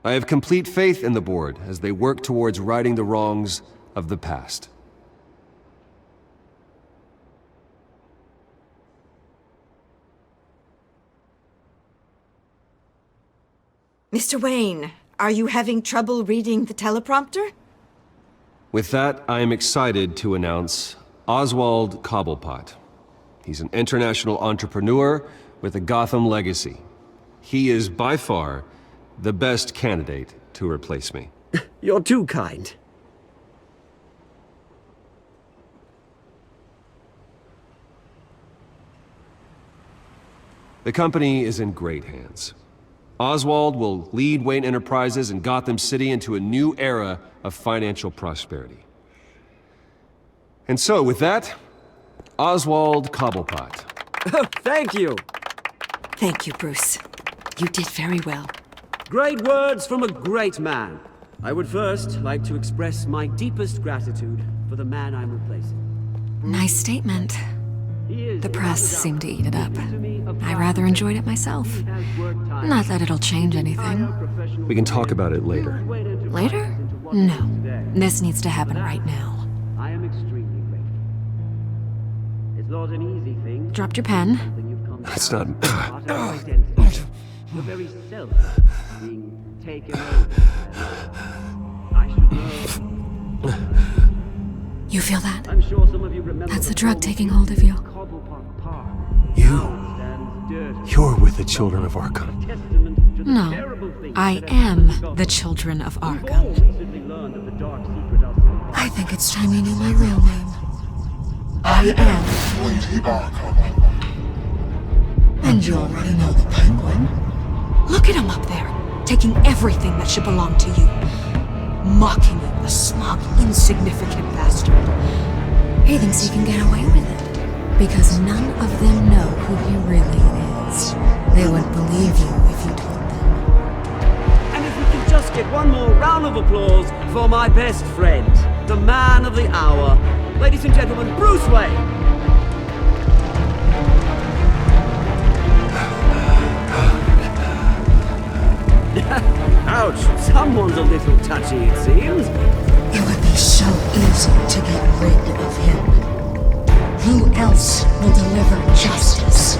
I have complete faith in the board as they work towards righting the wrongs of the past. Mr. Wayne, are you having trouble reading the teleprompter? With that, I am excited to announce Oswald Cobblepot. He's an international entrepreneur with a Gotham legacy. He is by far the best candidate to replace me. You're too kind. The company is in great hands. Oswald will lead Wayne Enterprises and Gotham City into a new era of financial prosperity. And so, with that, Oswald Cobblepot. Thank you. Thank you, Bruce. You did very well. Great words from a great man. I would first like to express my deepest gratitude for the man I'm replacing. Nice statement. The press seemed to eat it up. I rather enjoyed it myself. Not that it'll change anything. We can talk about it later. Later? No. This needs to happen right now. I am extremely grateful. It's not an easy thing. Dropped your pen. It's not... Your very self being taken over. I should know. You feel that? I'm sure some of you remember. That's the drug taking hold of you. You're with the children of Arkham. No, I am the children of Arkham. I think it's time you knew my real name. I am Lady Arkham. And you already know the Penguin. Look at him up there, taking everything that should belong to you. Mocking you, the smug, insignificant bastard. He thinks he can get away with it, because none of them know who he really is. They wouldn't believe you if you told them. And if we can just get one more round of applause for my best friend, the man of the hour, ladies and gentlemen, Bruce Wayne! Ouch, someone's a little touchy, it seems. It would be so easy to get rid of him. Who else will deliver justice?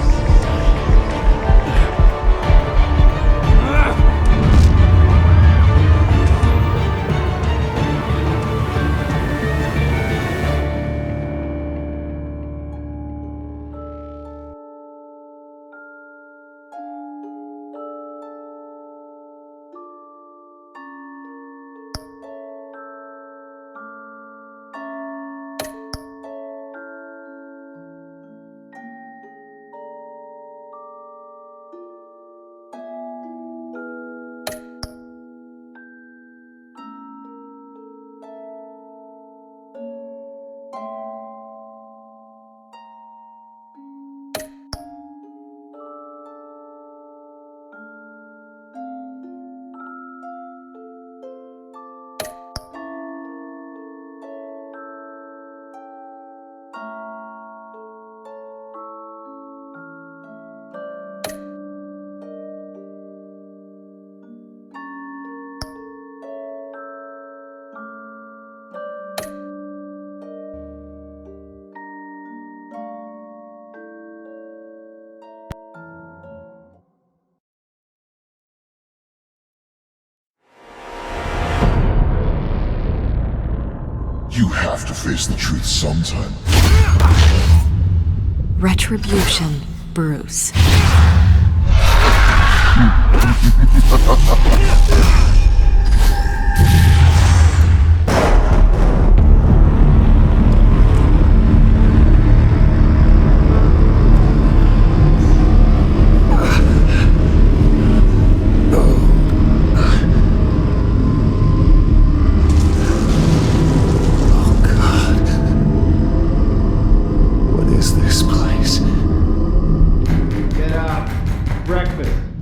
You have to face the truth sometime. Retribution, Bruce.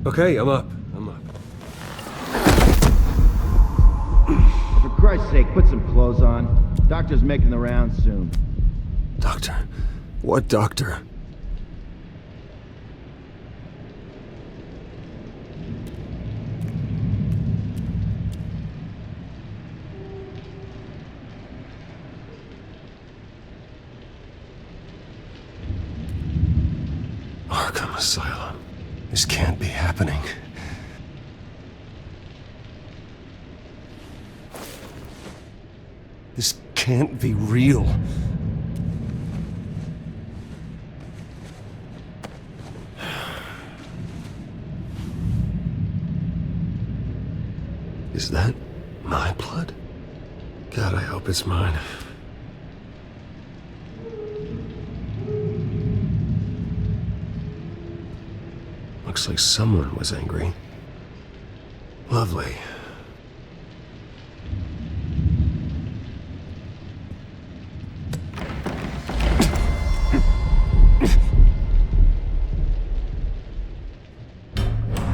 Okay, I'm up. For Christ's sake, put some clothes on. Doctor's making the rounds soon. Doctor? What doctor? Arkham Asylum. This can't be happening. This can't be real. Is that my blood? God, I hope it's mine. Looks like someone was angry. Lovely.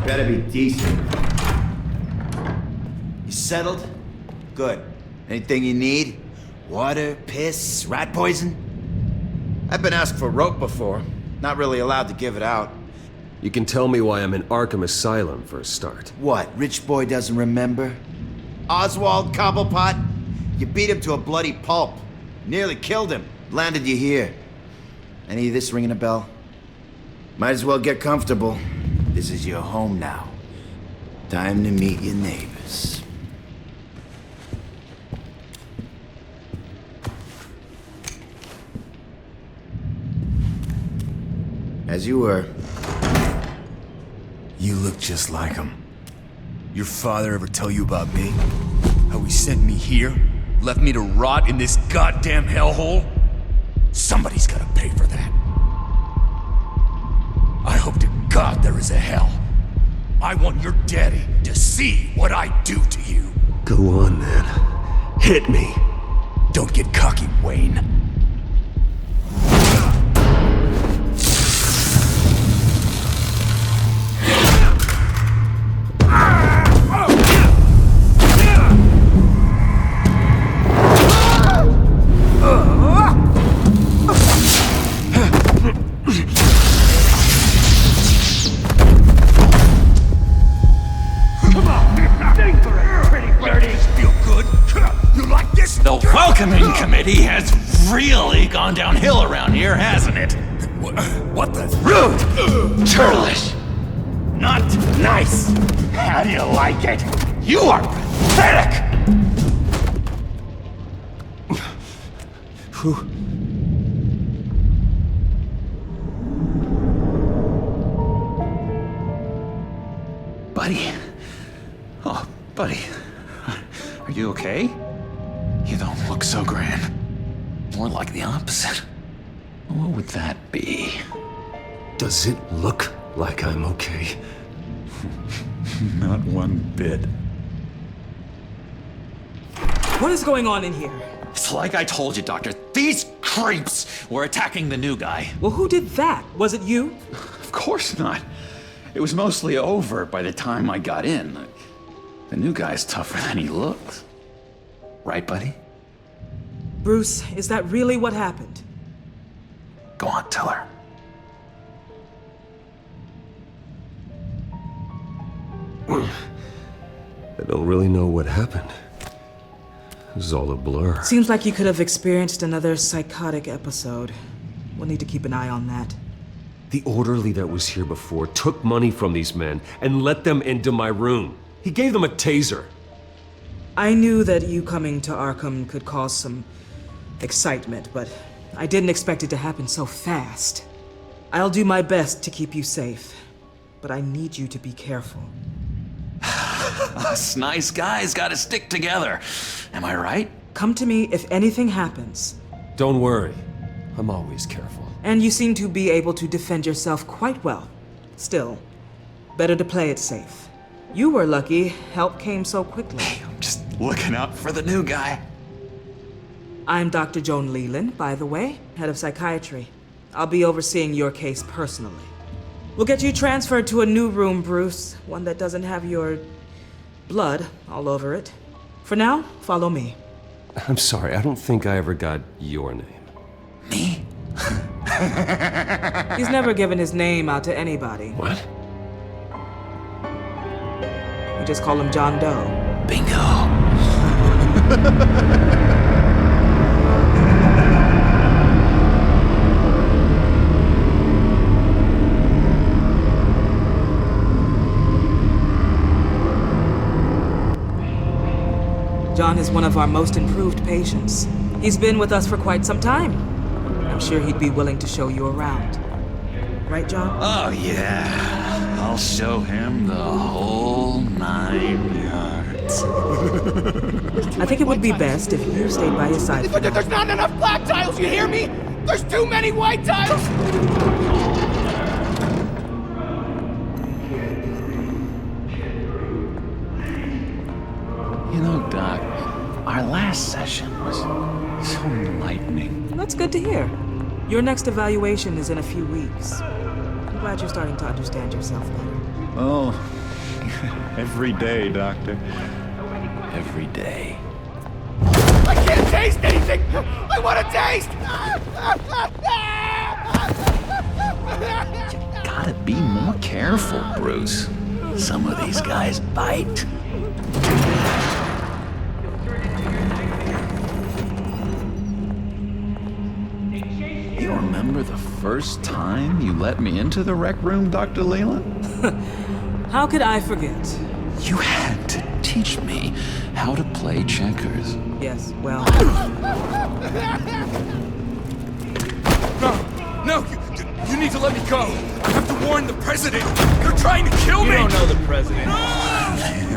Better be decent. You settled? Good. Anything you need? Water, piss, rat poison? I've been asked for rope before. Not really allowed to give it out. You can tell me why I'm in Arkham Asylum for a start. What, rich boy doesn't remember? Oswald Cobblepot? You beat him to a bloody pulp. Nearly killed him. Landed you here. Any of this ringing a bell? Might as well get comfortable. This is your home now. Time to meet your neighbors. As you were. You look just like him. Your father ever tell you about me? How he sent me here? Left me to rot in this goddamn hellhole? Somebody's gotta pay for that. I hope to God there is a hell. I want your daddy to see what I do to you. Go on, then. Hit me. Don't get cocky, Wayne. The welcoming committee has really gone downhill around here, hasn't it? What the? Rude! Churlish! Not nice! How do you like it? You are pathetic! Buddy. Oh, buddy. Are you okay? You don't look so grand. More like the opposite. What would that be? Does it look like I'm okay? Not one bit. What is going on in here? It's like I told you, Doctor. These creeps were attacking the new guy. Well, who did that? Was it you? Of course not. It was mostly over by the time I got in. The new guy's tougher than he looks. Right, buddy? Bruce, is that really what happened? Go on, tell her. I don't really know what happened. This is all a blur. Seems like you could have experienced another psychotic episode. We'll need to keep an eye on that. The orderly that was here before took money from these men and let them into my room. He gave them a taser. I knew that you coming to Arkham could cause some excitement, but I didn't expect it to happen so fast. I'll do my best to keep you safe, but I need you to be careful. Us nice guys gotta stick together. Am I right? Come to me if anything happens. Don't worry. I'm always careful. And you seem to be able to defend yourself quite well. Still, better to play it safe. You were lucky help came so quickly. I'm just looking out for the new guy. I'm Dr. Joan Leland, by the way, head of psychiatry. I'll be overseeing your case personally. We'll get you transferred to a new room, Bruce. One that doesn't have your blood all over it. For now, follow me. I'm sorry, I don't think I ever got your name. Me? He's never given his name out to anybody. What? We just call him John Doe. Bingo. John is one of our most improved patients. He's been with us for quite some time. I'm sure he'd be willing to show you around. Right, John? Oh, yeah. I'll show him the whole 9 yards. I think it would be best if you stayed by his side. There's not enough black tiles, you hear me? There's too many white tiles! You know, Doc, our last session was so enlightening. That's good to hear. Your next evaluation is in a few weeks. I'm glad you're starting to understand yourself better. Oh, every day, Doctor. Every day. I can't taste anything! I want to taste! You gotta be more careful, Bruce. Some of these guys bite. You remember the first time you let me into the rec room, Dr. Leland? How could I forget? You had to teach me how to play checkers. Yes, well... No, you need to let me go. I have to warn the president. They're trying to kill me. You don't know the president.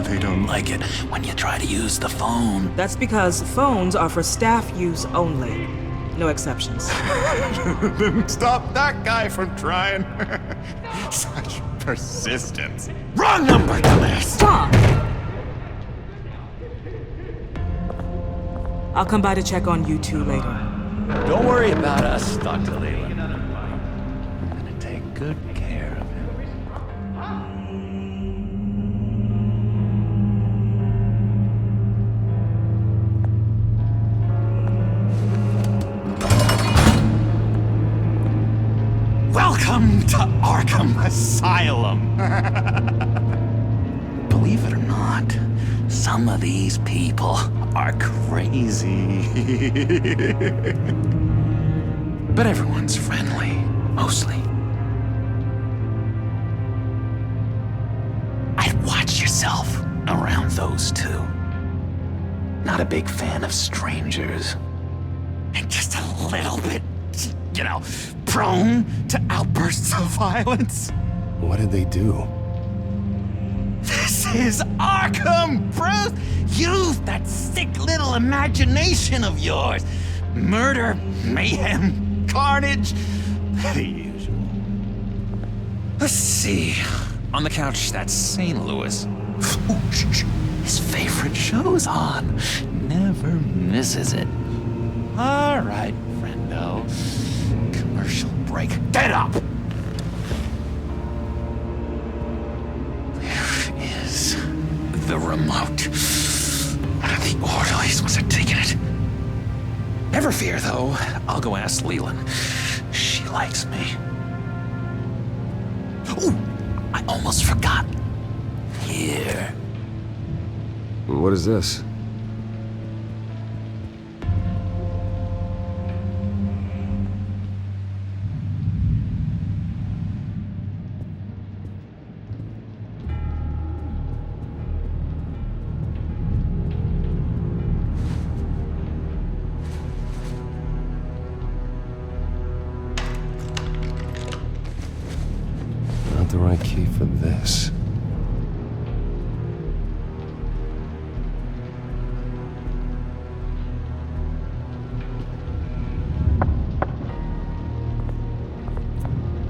They don't like it when you try to use the phone. That's because phones are for staff use only. No exceptions. Then stop that guy from trying. Such Persistence. Wrong number, dumbass! Stop! I'll come by to check on you two later. Don't worry about us, Dr. Leland. I'm gonna take good care of him. Welcome to Arkham Asylum. Believe it or not, some of these people are crazy. But everyone's friendly, mostly. I'd watch yourself around those two. Not a big fan of strangers. And just a little bit, you know, prone to outbursts of violence. What did they do? This is Arkham, Bruce! Use that sick little imagination of yours. Murder, mayhem, carnage, the usual. Let's see. On the couch, that's St. Louis. His favorite show's on. Never misses it. All right, friendo. Commercial break. Get up! The remote. One of the orderlies must have taken it. Never fear, though. I'll go ask Leland. She likes me. Ooh, I almost forgot. Here. What is this? The right key for this.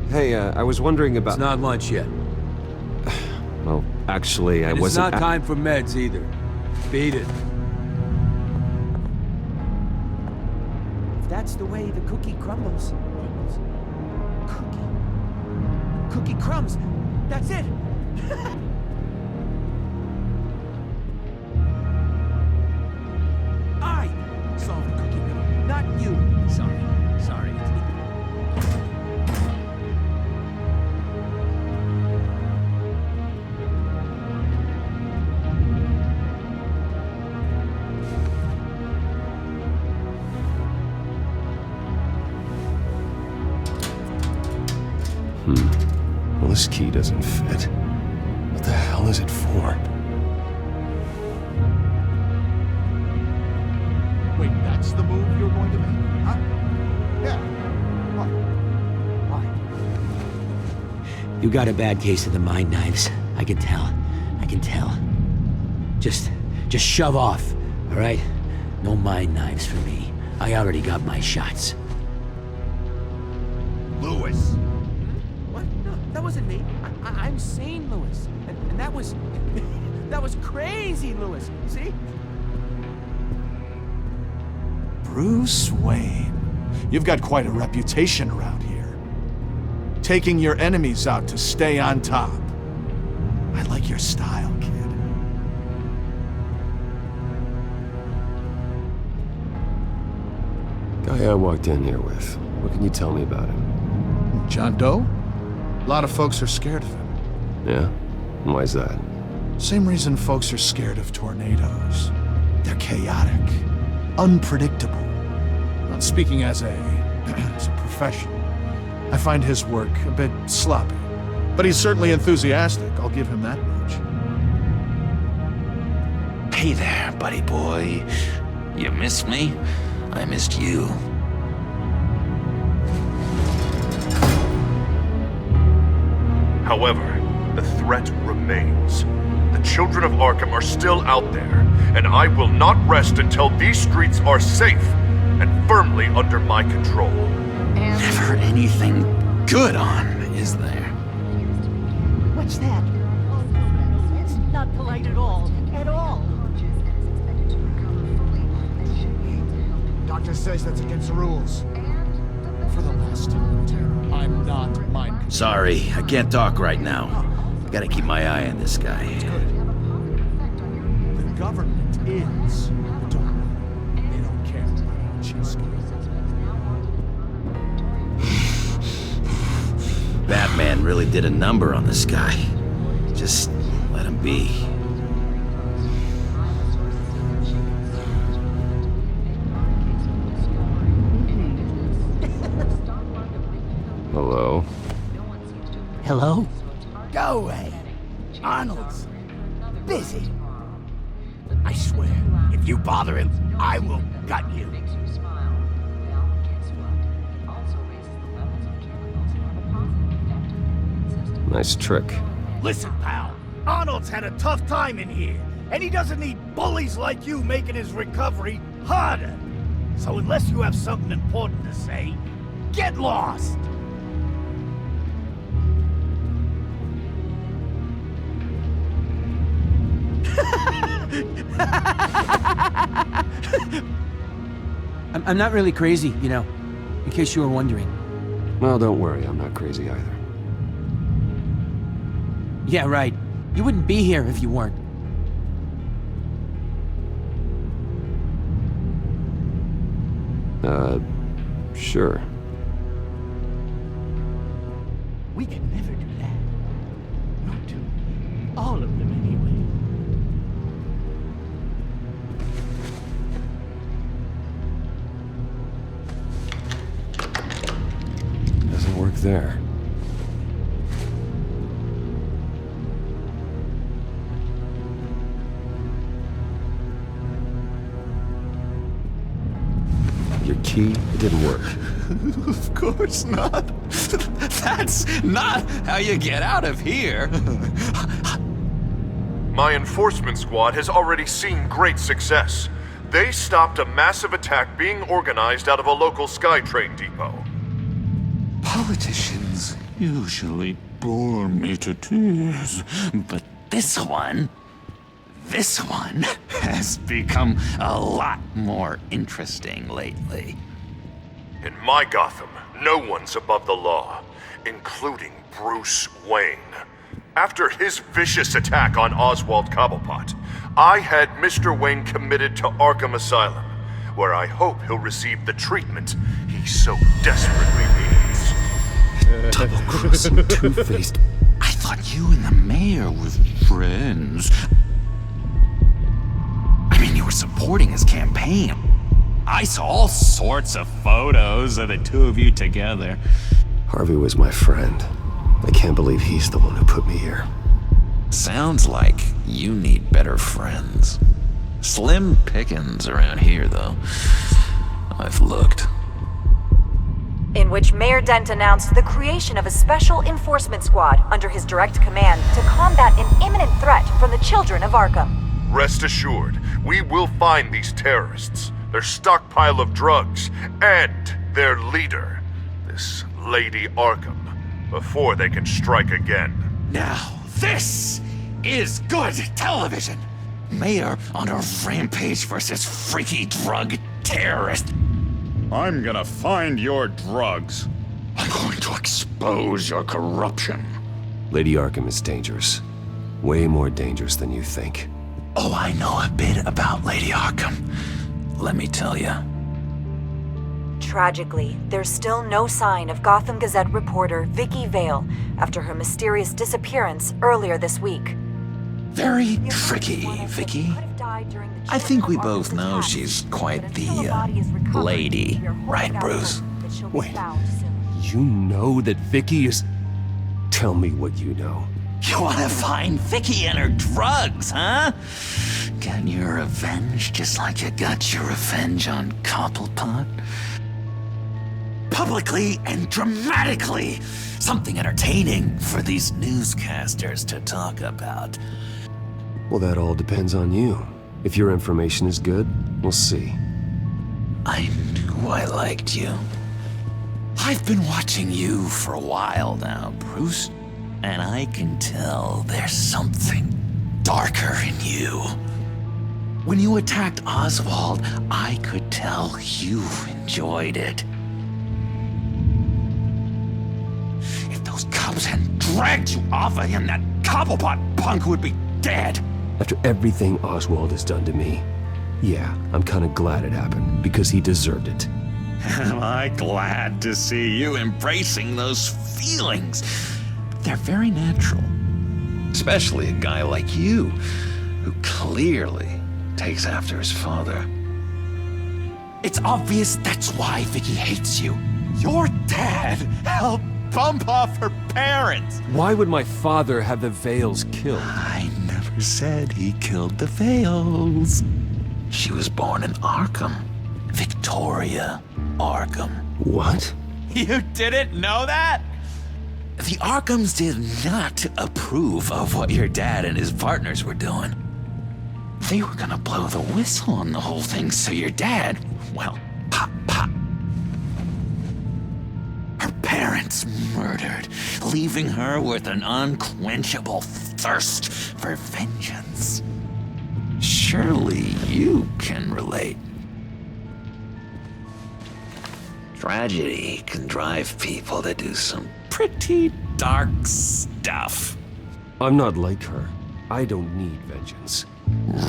Hey, I was wondering about... It's not lunch yet. Well, actually, I and wasn't... It's not time for meds either. Beat it. If that's the way the cookie crumbles. Cookie crumbs. That's it. I solved the cookie riddle, not you. Sorry. Well, this key doesn't fit. What the hell is it for? Wait, that's the move you're going to make? Huh? Yeah. Why? You got a bad case of the mind knives. I can tell. Just shove off, all right? No mind knives for me. I already got my shots. Lewis! What? No, that wasn't me. I'm sane, Lewis. And that was... that was crazy, Lewis. See? Bruce Wayne. You've got quite a reputation around here. Taking your enemies out to stay on top. I like your style, kid. Guy I walked in here with. What can you tell me about him? John Doe? A lot of folks are scared of him. Yeah? And why is that? Same reason folks are scared of tornadoes. They're chaotic, unpredictable. Not speaking as a professional, I find his work a bit sloppy. But he's certainly enthusiastic, I'll give him that much. Hey there, buddy boy. You missed me? I missed you. However, the threat remains. The children of Arkham are still out there, and I will not rest until these streets are safe and firmly under my control. Never anything good on, is there? What's that? It's not polite at all. At all. Doctor says that's against the rules. For the last time, I'm not mind. Sorry, I can't talk right now. Gotta keep my eye on this guy. The government is. Don't worry. They don't care about Chinsky. Batman really did a number on this guy. Just let him be. Hello? Hello? Go away. Arnold's busy. I swear, if you bother him, I will gut you. Nice trick. Listen, pal. Arnold's had a tough time in here, and he doesn't need bullies like you making his recovery harder. So unless you have something important to say, get lost. I'm not really crazy, you know, in case you were wondering. Well, don't worry, I'm not crazy either. Yeah, right. You wouldn't be here if you weren't. Sure. We can never do that. Not to all of them, anyway. Doesn't work there. Your key, it didn't work. Of course not. That's not how you get out of here. My enforcement squad has already seen great success. They stopped a massive attack being organized out of a local SkyTrain depot. Politicians usually bore me to tears, but this one has become a lot more interesting lately. In my Gotham, no one's above the law, including Bruce Wayne. After his vicious attack on Oswald Cobblepot, I had Mr. Wayne committed to Arkham Asylum, where I hope he'll receive the treatment he so desperately needs. Double-crossing two-faced. I thought you and the mayor were friends. I mean, you were supporting his campaign. I saw all sorts of photos of the two of you together. Harvey was my friend. I can't believe he's the one who put me here. Sounds like you need better friends. Slim pickings around here, though. I've looked. In which Mayor Dent announced the creation of a special enforcement squad under his direct command to combat an imminent threat from the children of Arkham. Rest assured, we will find these terrorists, their stockpile of drugs, and their leader, this Lady Arkham, before they can strike again. Now, this is good television! Mayor on a rampage versus freaky drug terrorist. I'm gonna find your drugs. I'm going to expose your corruption. Lady Arkham is dangerous. Way more dangerous than you think. Oh, I know a bit about Lady Arkham. Let me tell you. Tragically, there's still no sign of Gotham Gazette reporter Vicky Vale after her mysterious disappearance earlier this week. Very tricky, Vicky. I think we both know she's quite the, lady, right, Bruce? Wait, you know that Vicky is... Tell me what you know. You wanna find Vicky and her drugs, huh? Get your revenge just like you got your revenge on Cobblepot? Publicly and dramatically! Something entertaining for these newscasters to talk about. Well, that all depends on you. If your information is good, we'll see. I knew I liked you. I've been watching you for a while now, Bruce. And I can tell there's something darker in you. When you attacked Oswald, I could tell you enjoyed it. If those cops hadn't dragged you off of him, that Cobblepot punk would be dead. After everything Oswald has done to me, yeah, I'm kind of glad it happened, because he deserved it. Am I glad to see you embracing those feelings? They're very natural. Especially a guy like you, who clearly takes after his father. It's obvious that's why Vicky hates you. Your dad helped bump off her parents. Why would my father have the Vales killed? I never said he killed the Vales. She was born in Arkham. Victoria Arkham. What? You didn't know that? The Arkhams did not approve of what your dad and his partners were doing. They were gonna blow the whistle on the whole thing, so your dad, well, pop. Her parents murdered, leaving her with an unquenchable thirst for vengeance. Surely you can relate. Tragedy can drive people to do some pretty dark stuff. I'm not like her. I don't need vengeance.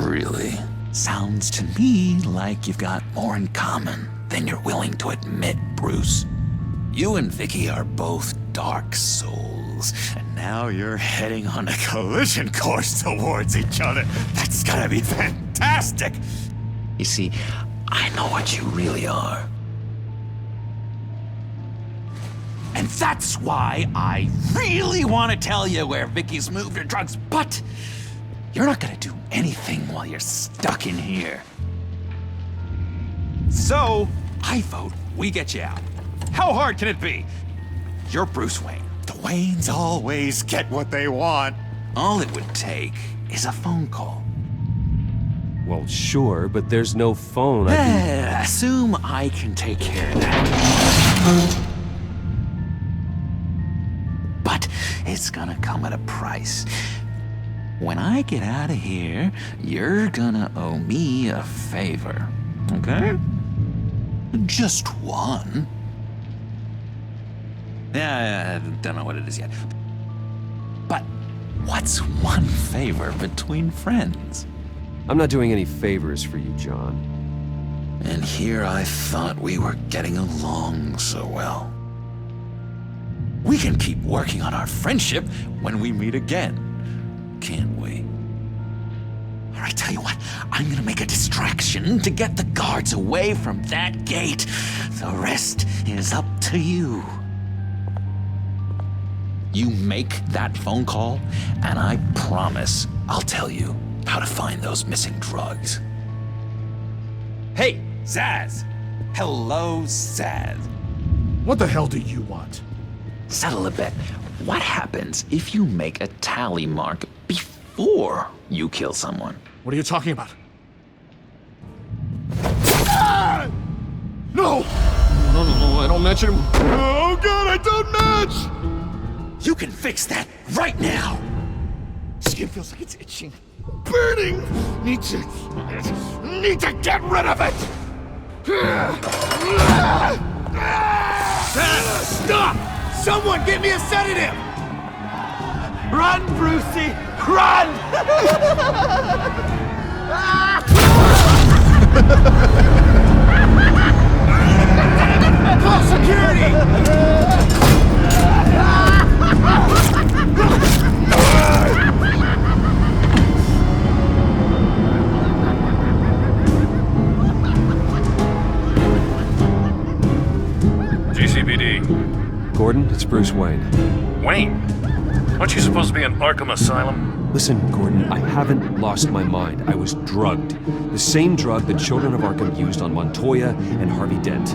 Really? Sounds to me like you've got more in common than you're willing to admit, Bruce. You and Vicky are both dark souls, and now you're heading on a collision course towards each other. That's gonna be fantastic! You see, I know what you really are. And that's why I really want to tell you where Vicky's moved her drugs, but you're not gonna do anything while you're stuck in here. So, I vote we get you out. How hard can it be? You're Bruce Wayne. The Waynes always get what they want. All it would take is a phone call. Well, sure, but there's no phone. Assume I can take care of that. But it's gonna come at a price. When I get out of here, you're gonna owe me a favor, okay? Just one. Yeah, I don't know what it is yet. But what's one favor between friends? I'm not doing any favors for you, John. And here I thought we were getting along so well. We can keep working on our friendship when we meet again, can't we? All right, tell you what, I'm gonna make a distraction to get the guards away from that gate. The rest is up to you. You make that phone call, and I promise I'll tell you how to find those missing drugs. Hey, Zaz! Hello, Zaz. What the hell do you want? Settle a bet. What happens if you make a tally mark before you kill someone? What are you talking about? Ah! No! No, I don't match him. Oh god, I don't match! You can fix that right now! Skin feels like it's itching. Burning! Need to get rid of it! Stop! Someone get me a sedative! Run, Brucey! Run! Call security! GCPD. Gordon, it's Bruce Wayne. Wayne? Aren't you supposed to be in Arkham Asylum? Listen, Gordon, I haven't lost my mind. I was drugged. The same drug the children of Arkham used on Montoya and Harvey Dent.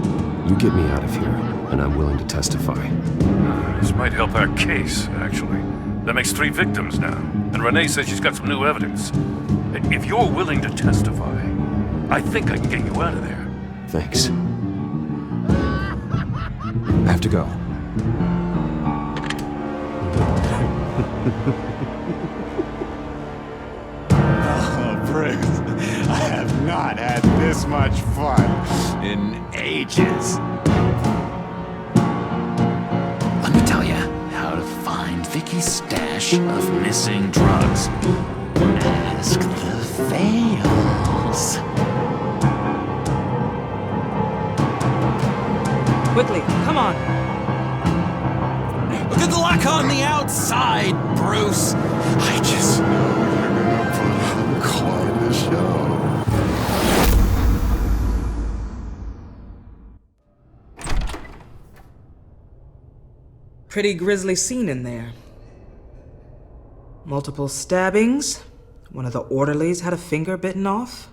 You get me out of here, and I'm willing to testify. This might help our case, actually. That makes 3 victims now, and Renee says she's got some new evidence. If you're willing to testify, I think I can get you out of there. Thanks. I have to go. Oh, Bruce, I have not had this much fun in ages. Let me tell you how to find Vicky's stash of missing drugs. Ask the Fails. Quickly, come on. Good luck on the outside, Bruce. I just know you're gonna put on quite a show. Pretty grisly scene in there. Multiple stabbings. One of the orderlies had a finger bitten off.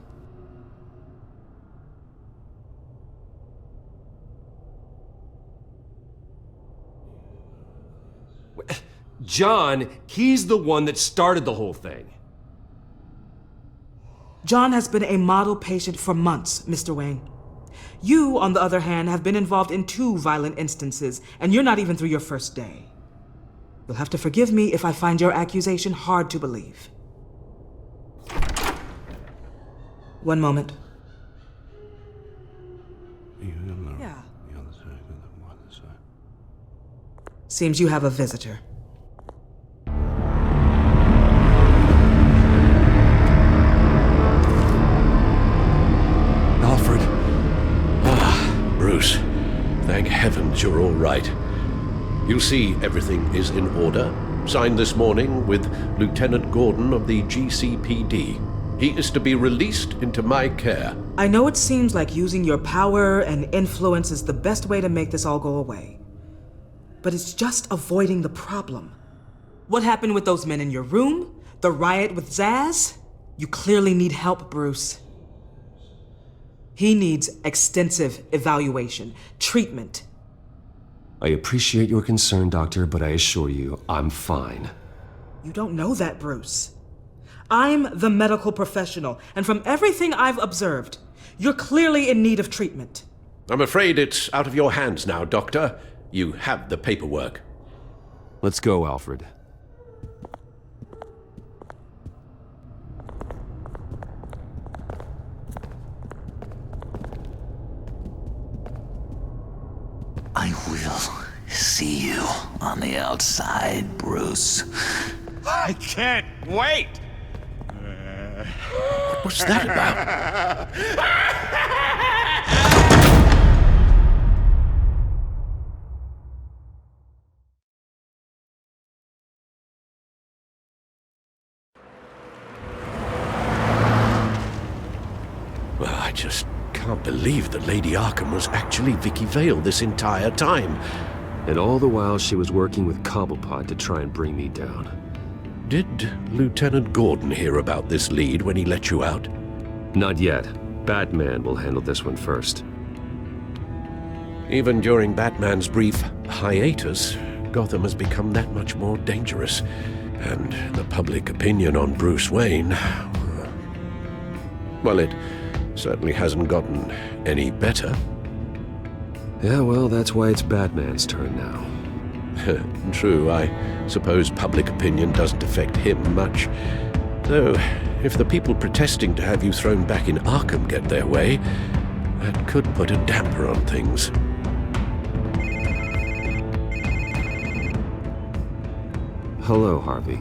John, he's the one that started the whole thing. John has been a model patient for months, Mr. Wayne. You, on the other hand, have been involved in 2 violent instances, and you're not even through your first day. You'll have to forgive me if I find your accusation hard to believe. One moment. Yeah. Seems you have a visitor. Alfred. Bruce. Thank heavens you're all right. You see, everything is in order. Signed this morning with Lieutenant Gordon of the GCPD. He is to be released into my care. I know it seems like using your power and influence is the best way to make this all go away. But it's just avoiding the problem. What happened with those men in your room? The riot with Zaz? You clearly need help, Bruce. He needs extensive evaluation, treatment. I appreciate your concern, Doctor, but I assure you, I'm fine. You don't know that, Bruce. I'm the medical professional, and from everything I've observed, you're clearly in need of treatment. I'm afraid it's out of your hands now, Doctor. You have the paperwork. Let's go, Alfred. I will see you on the outside, Bruce. I can't wait! What's that about? Well, I just can't believe that Lady Arkham was actually Vicky Vale this entire time. And all the while she was working with Cobblepot to try and bring me down. Did Lieutenant Gordon hear about this lead when he let you out? Not yet. Batman will handle this one first. Even during Batman's brief hiatus, Gotham has become that much more dangerous. And the public opinion on Bruce Wayne... well, it certainly hasn't gotten any better. Yeah, well, that's why it's Batman's turn now. True, I suppose public opinion doesn't affect him much. Though, if the people protesting to have you thrown back in Arkham get their way, that could put a damper on things. Hello, Harvey.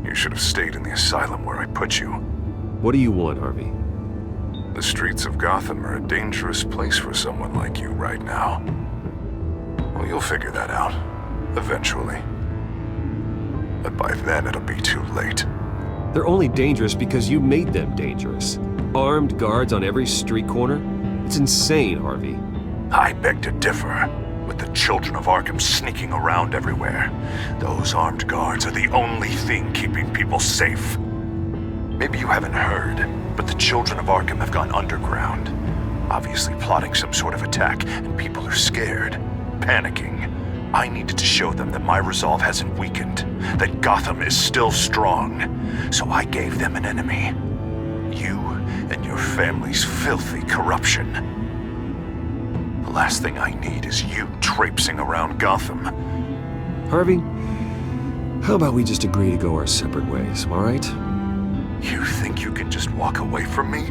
You should have stayed in the asylum where I put you. What do you want, Harvey? The streets of Gotham are a dangerous place for someone like you right now. Well, you'll figure that out. Eventually. But by then, it'll be too late. They're only dangerous because you made them dangerous. Armed guards on every street corner? It's insane, Harvey. I beg to differ. With the children of Arkham sneaking around everywhere, those armed guards are the only thing keeping people safe. Maybe you haven't heard, but the children of Arkham have gone underground. Obviously plotting some sort of attack, and people are scared, panicking. I needed to show them that my resolve hasn't weakened, that Gotham is still strong. So I gave them an enemy. You and your family's filthy corruption. The last thing I need is you traipsing around Gotham. Harvey, How about we just agree to go our separate ways, all right? You think you can just walk away from me?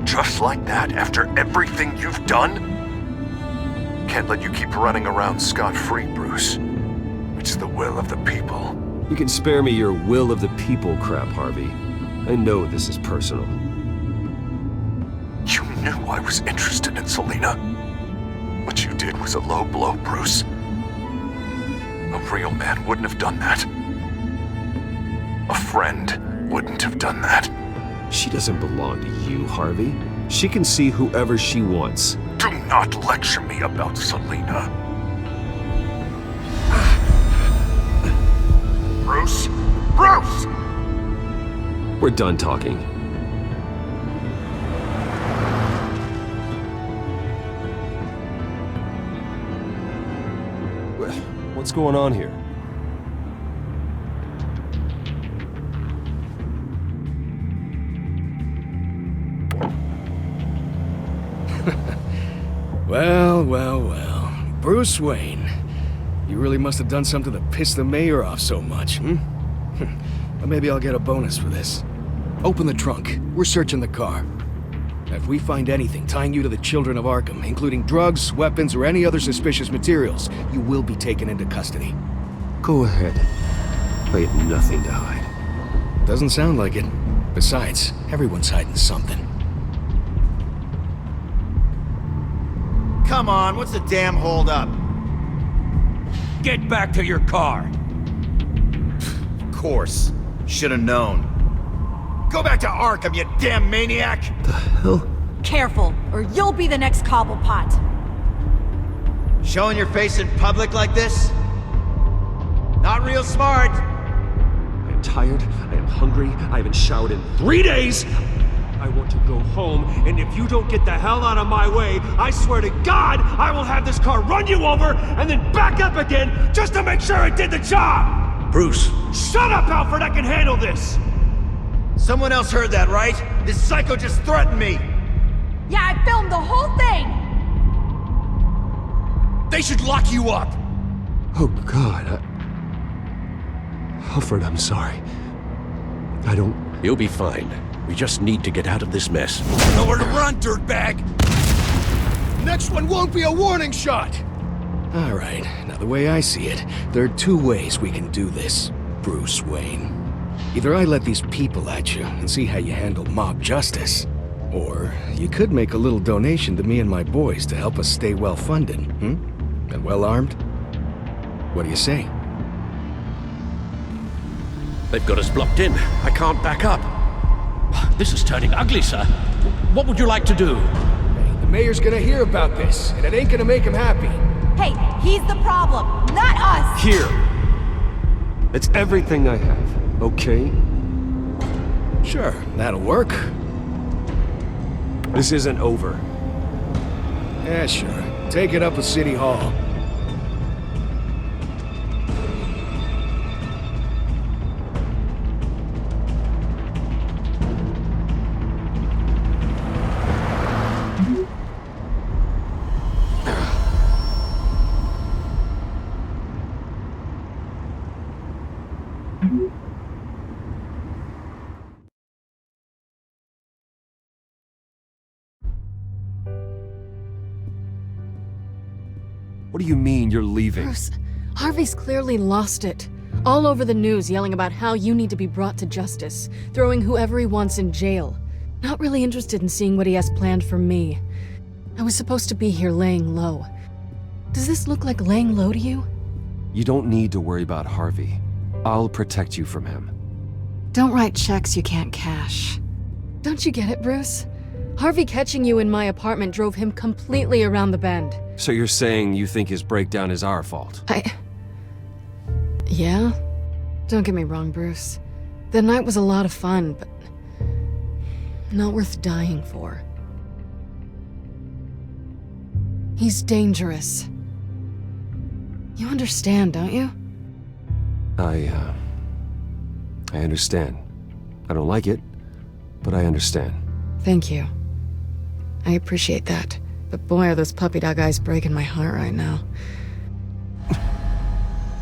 Just like that, after everything you've done? Can't let you keep running around scot-free, Bruce. It's the will of the people. You can spare me your will of the people crap, Harvey. I know this is personal. You knew I was interested in Selina. What you did was a low blow, Bruce. A real man wouldn't have done that. A friend wouldn't have done that. She doesn't belong to you, Harvey. She can see whoever she wants. Do not lecture me about Selina. Bruce? Bruce! We're done talking. What's going on here? Well, well, well. Bruce Wayne. You really must have done something to piss the mayor off so much, hmm? But maybe I'll get a bonus for this. Open the trunk. We're searching the car. If we find anything tying you to the children of Arkham, including drugs, weapons, or any other suspicious materials, you will be taken into custody. Go ahead. I have nothing to hide. Doesn't sound like it. Besides, everyone's hiding something. Come on, what's the damn holdup? Get back to your car. Of course. Should have known. Go back to Arkham, you damn maniac! The hell? Careful, or you'll be the next Cobblepot. Showing your face in public like this? Not real smart. I am tired, I am hungry, I haven't showered in 3 days! I want to go home, and if you don't get the hell out of my way, I swear to God, I will have this car run you over, and then back up again, just to make sure it did the job! Bruce. Shut up, Alfred, I can handle this! Someone else heard that, right? This psycho just threatened me! Yeah, I filmed the whole thing! They should lock you up! Oh, God, Alfred, I'm sorry. I don't... You'll be fine. We just need to get out of this mess. Nowhere to run, dirtbag! Next one won't be a warning shot! All right, now the way I see it, there are two ways we can do this, Bruce Wayne. Either I let these people at you and see how you handle mob justice, or you could make a little donation to me and my boys to help us stay well-funded, and well-armed. What do you say? They've got us blocked in. I can't back up. This is turning ugly, sir. What would you like to do? Hey, the mayor's gonna hear about this, and it ain't gonna make him happy. Hey, he's the problem, not us! Here! It's everything I have, okay? Sure, that'll work. This isn't over. Yeah, sure. Take it up with City Hall. What do you mean you're leaving? Bruce, Harvey's clearly lost it. All over the news yelling about how you need to be brought to justice, throwing whoever he wants in jail. Not really interested in seeing what he has planned for me. I was supposed to be here laying low. Does this look like laying low to you? You don't need to worry about Harvey. I'll protect you from him. Don't write checks you can't cash. Don't you get it, Bruce? Harvey catching you in my apartment drove him completely around the bend. So you're saying you think his breakdown is our fault? Yeah? Don't get me wrong, Bruce. The night was a lot of fun, but not worth dying for. He's dangerous. You understand, don't you? I understand. I don't like it, but I understand. Thank you. I appreciate that. But boy, are those puppy dog eyes breaking my heart right now.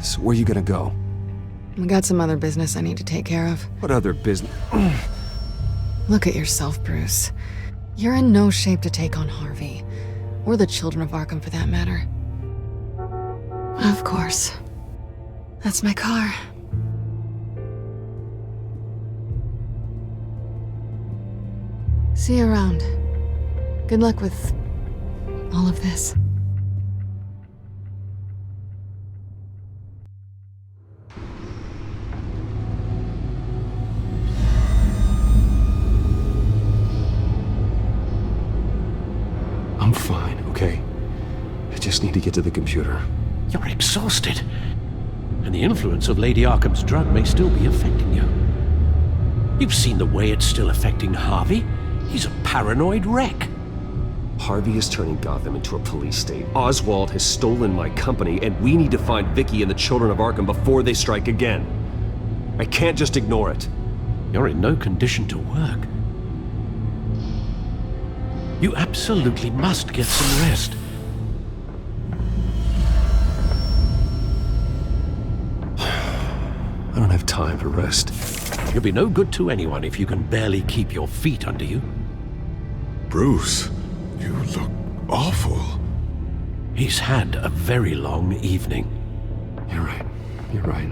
So where are you gonna go? I got some other business I need to take care of. What other business? Look at yourself, Bruce. You're in no shape to take on Harvey. Or the children of Arkham, for that matter. Of course. That's my car. See you around. Good luck with all of this. I'm fine, okay? I just need to get to the computer. You're exhausted. And the influence of Lady Arkham's drug may still be affecting you. You've seen the way it's still affecting Harvey. He's a paranoid wreck. Harvey is turning Gotham into a police state. Oswald has stolen my company, and we need to find Vicky and the children of Arkham before they strike again. I can't just ignore it. You're in no condition to work. You absolutely must get some rest. I don't have time to rest. You'll be no good to anyone if you can barely keep your feet under you. Bruce, you look awful. He's had a very long evening. You're right. You're right.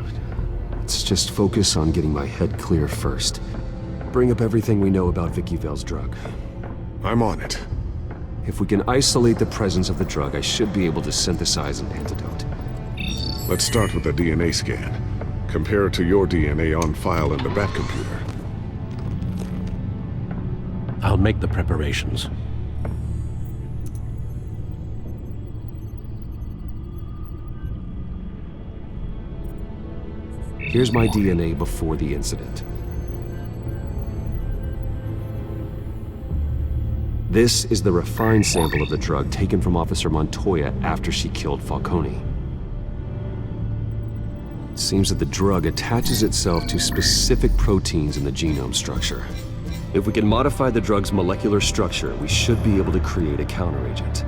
Let's just focus on getting my head clear first. Bring up everything we know about Vicky Vale's drug. I'm on it. If we can isolate the presence of the drug, I should be able to synthesize an antidote. Let's start with a DNA scan. Compare it to your DNA on file in the Batcomputer. I'll make the preparations. Here's my DNA before the incident. This is the refined sample of the drug taken from Officer Montoya after she killed Falcone. It seems that the drug attaches itself to specific proteins in the genome structure. If we can modify the drug's molecular structure, we should be able to create a counteragent.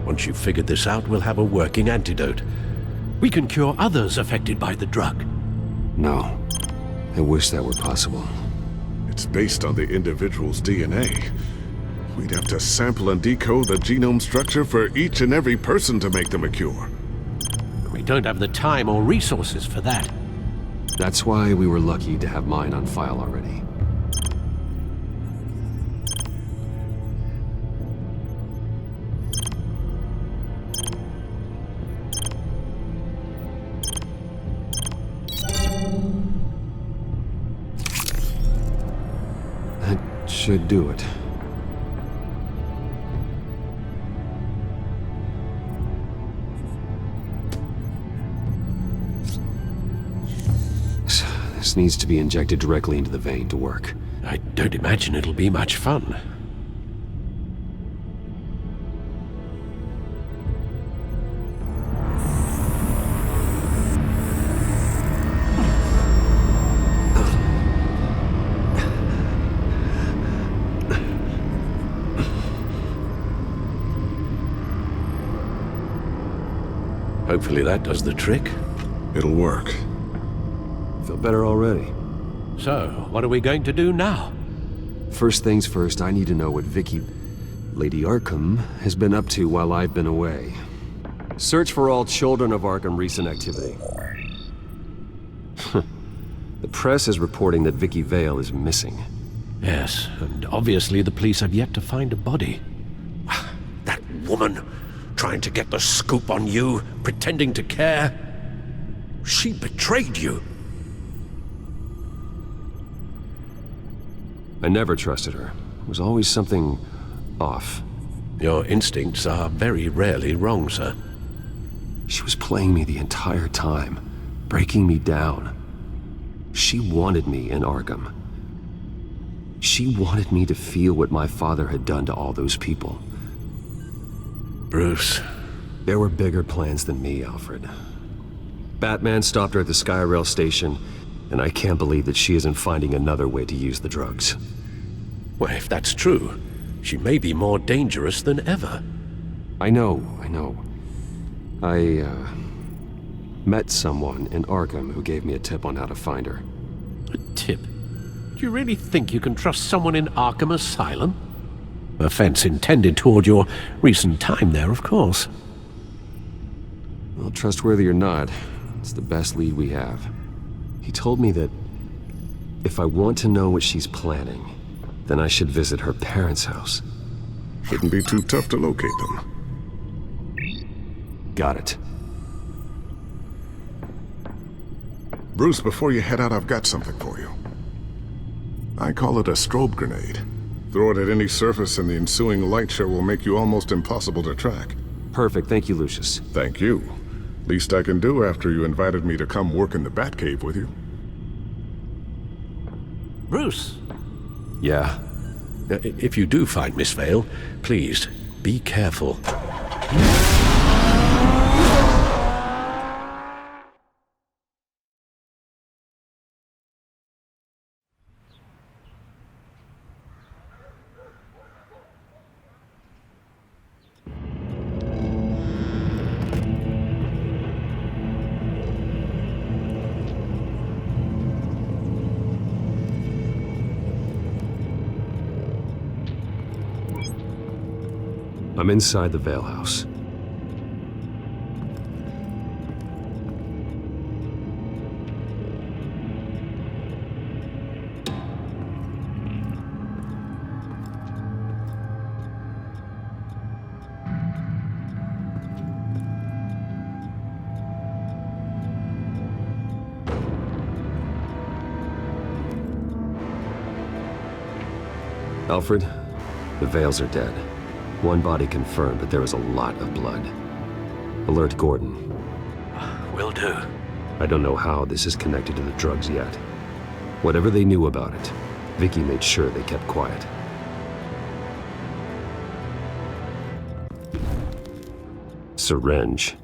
Once you've figured this out, we'll have a working antidote. We can cure others affected by the drug. No. I wish that were possible. It's based on the individual's DNA. We'd have to sample and decode the genome structure for each and every person to make them a cure. We don't have the time or resources for that. That's why we were lucky to have mine on file already. That should do it. This needs to be injected directly into the vein to work. I don't imagine it'll be much fun. Hopefully that does the trick. It'll work. Feel better already. So, what are we going to do now? First things first, I need to know what Vicky, Lady Arkham, has been up to while I've been away. Search for all children of Arkham recent activity. The press is reporting that Vicky Vale is missing. Yes, and obviously the police have yet to find a body. That woman, trying to get the scoop on you, pretending to care. She betrayed you. I never trusted her. There was always something off. Your instincts are very rarely wrong, sir. She was playing me the entire time, breaking me down. She wanted me in Arkham. She wanted me to feel what my father had done to all those people. Bruce. There were bigger plans than me, Alfred. Batman stopped her at the Skyrail station, and I can't believe that she isn't finding another way to use the drugs. Well, if that's true, she may be more dangerous than ever. I know. met someone in Arkham who gave me a tip on how to find her. A tip? Do you really think you can trust someone in Arkham Asylum? Offense intended toward your recent time there, of course. Well, trustworthy or not, it's the best lead we have. He told me that if I want to know what she's planning, then I should visit her parents' house. Shouldn't be too tough to locate them. Got it. Bruce, before you head out, I've got something for you. I call it a strobe grenade. Throw it at any surface and the ensuing light show will make you almost impossible to track. Perfect, thank you, Lucius. Thank you. Least I can do after you invited me to come work in the Batcave with you. Bruce? Yeah? If you do find Miss Vale, please, be careful. I'm inside the Vale house. Alfred, the Vales are dead. One body confirmed, but there is a lot of blood. Alert Gordon. Will do. I don't know how this is connected to the drugs yet. Whatever they knew about it, Vicky made sure they kept quiet. Syringe.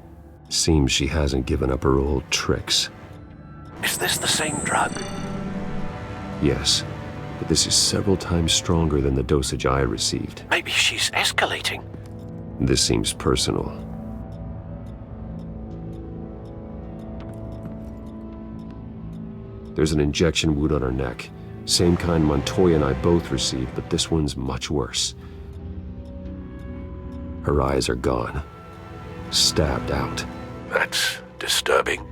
Seems she hasn't given up her old tricks. Is this the same drug? Yes, but this is several times stronger than the dosage I received. Maybe she's escalating. This seems personal. There's an injection wound on her neck. Same kind Montoya and I both received, but this one's much worse. Her eyes are gone. Stabbed out. That's disturbing.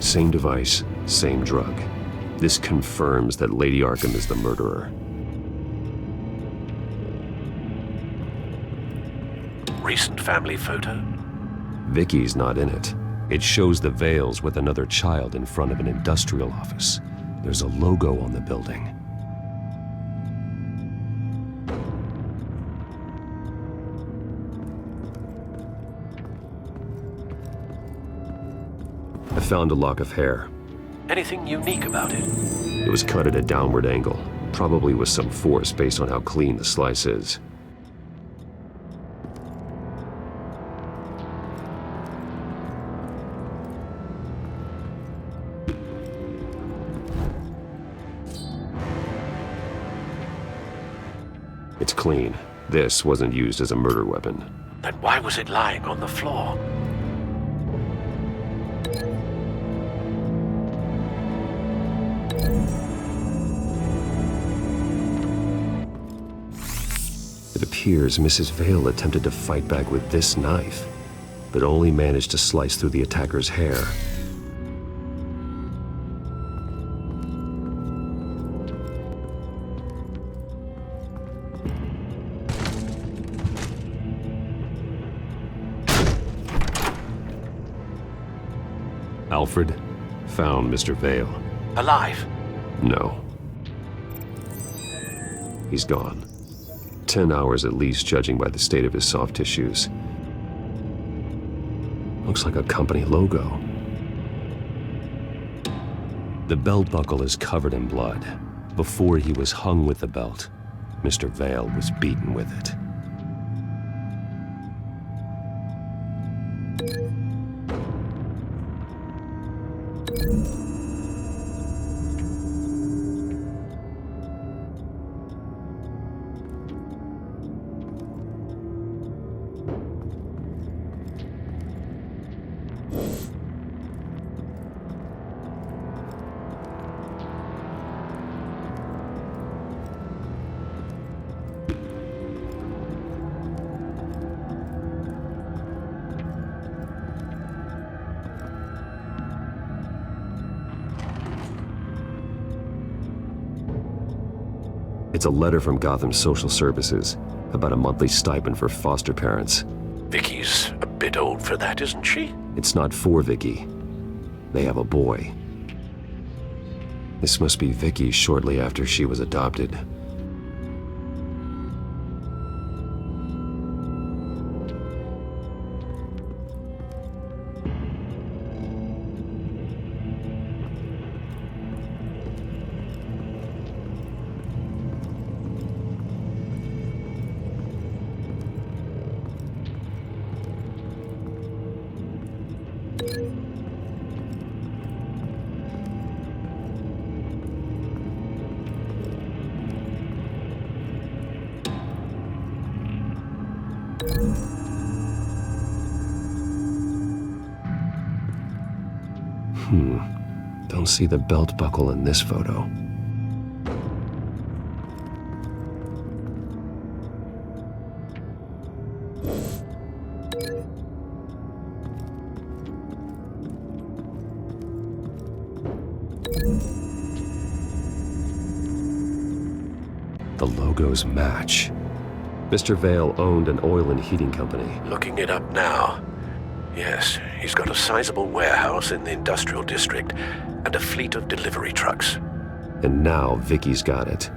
Same device, same drug. This confirms that Lady Arkham is the murderer. Recent family photo? Vicky's not in it. It shows the Vales with another child in front of an industrial office. There's a logo on the building. I found a lock of hair. Anything unique about it? It was cut at a downward angle, probably with some force based on how clean the slice is. It's clean. This wasn't used as a murder weapon. Then why was it lying on the floor? It appears Mrs. Vale attempted to fight back with this knife, but only managed to slice through the attacker's hair. Alfred found Mr. Vale. Alive? No. He's gone. 10 hours at least, judging by the state of his soft tissues. Looks like a company logo. The belt buckle is covered in blood. Before he was hung with the belt, Mr. Vale was beaten with it. It's a letter from Gotham Social Services about a monthly stipend for foster parents. Vicky's a bit old for that, isn't she? It's not for Vicky. They have a boy. This must be Vicky shortly after she was adopted. Don't see the belt buckle in this photo. The logos match. Mr. Vale owned an oil and heating company. Looking it up now. Yes, he's got a sizable warehouse in the industrial district and a fleet of delivery trucks. And now Vicky's got it.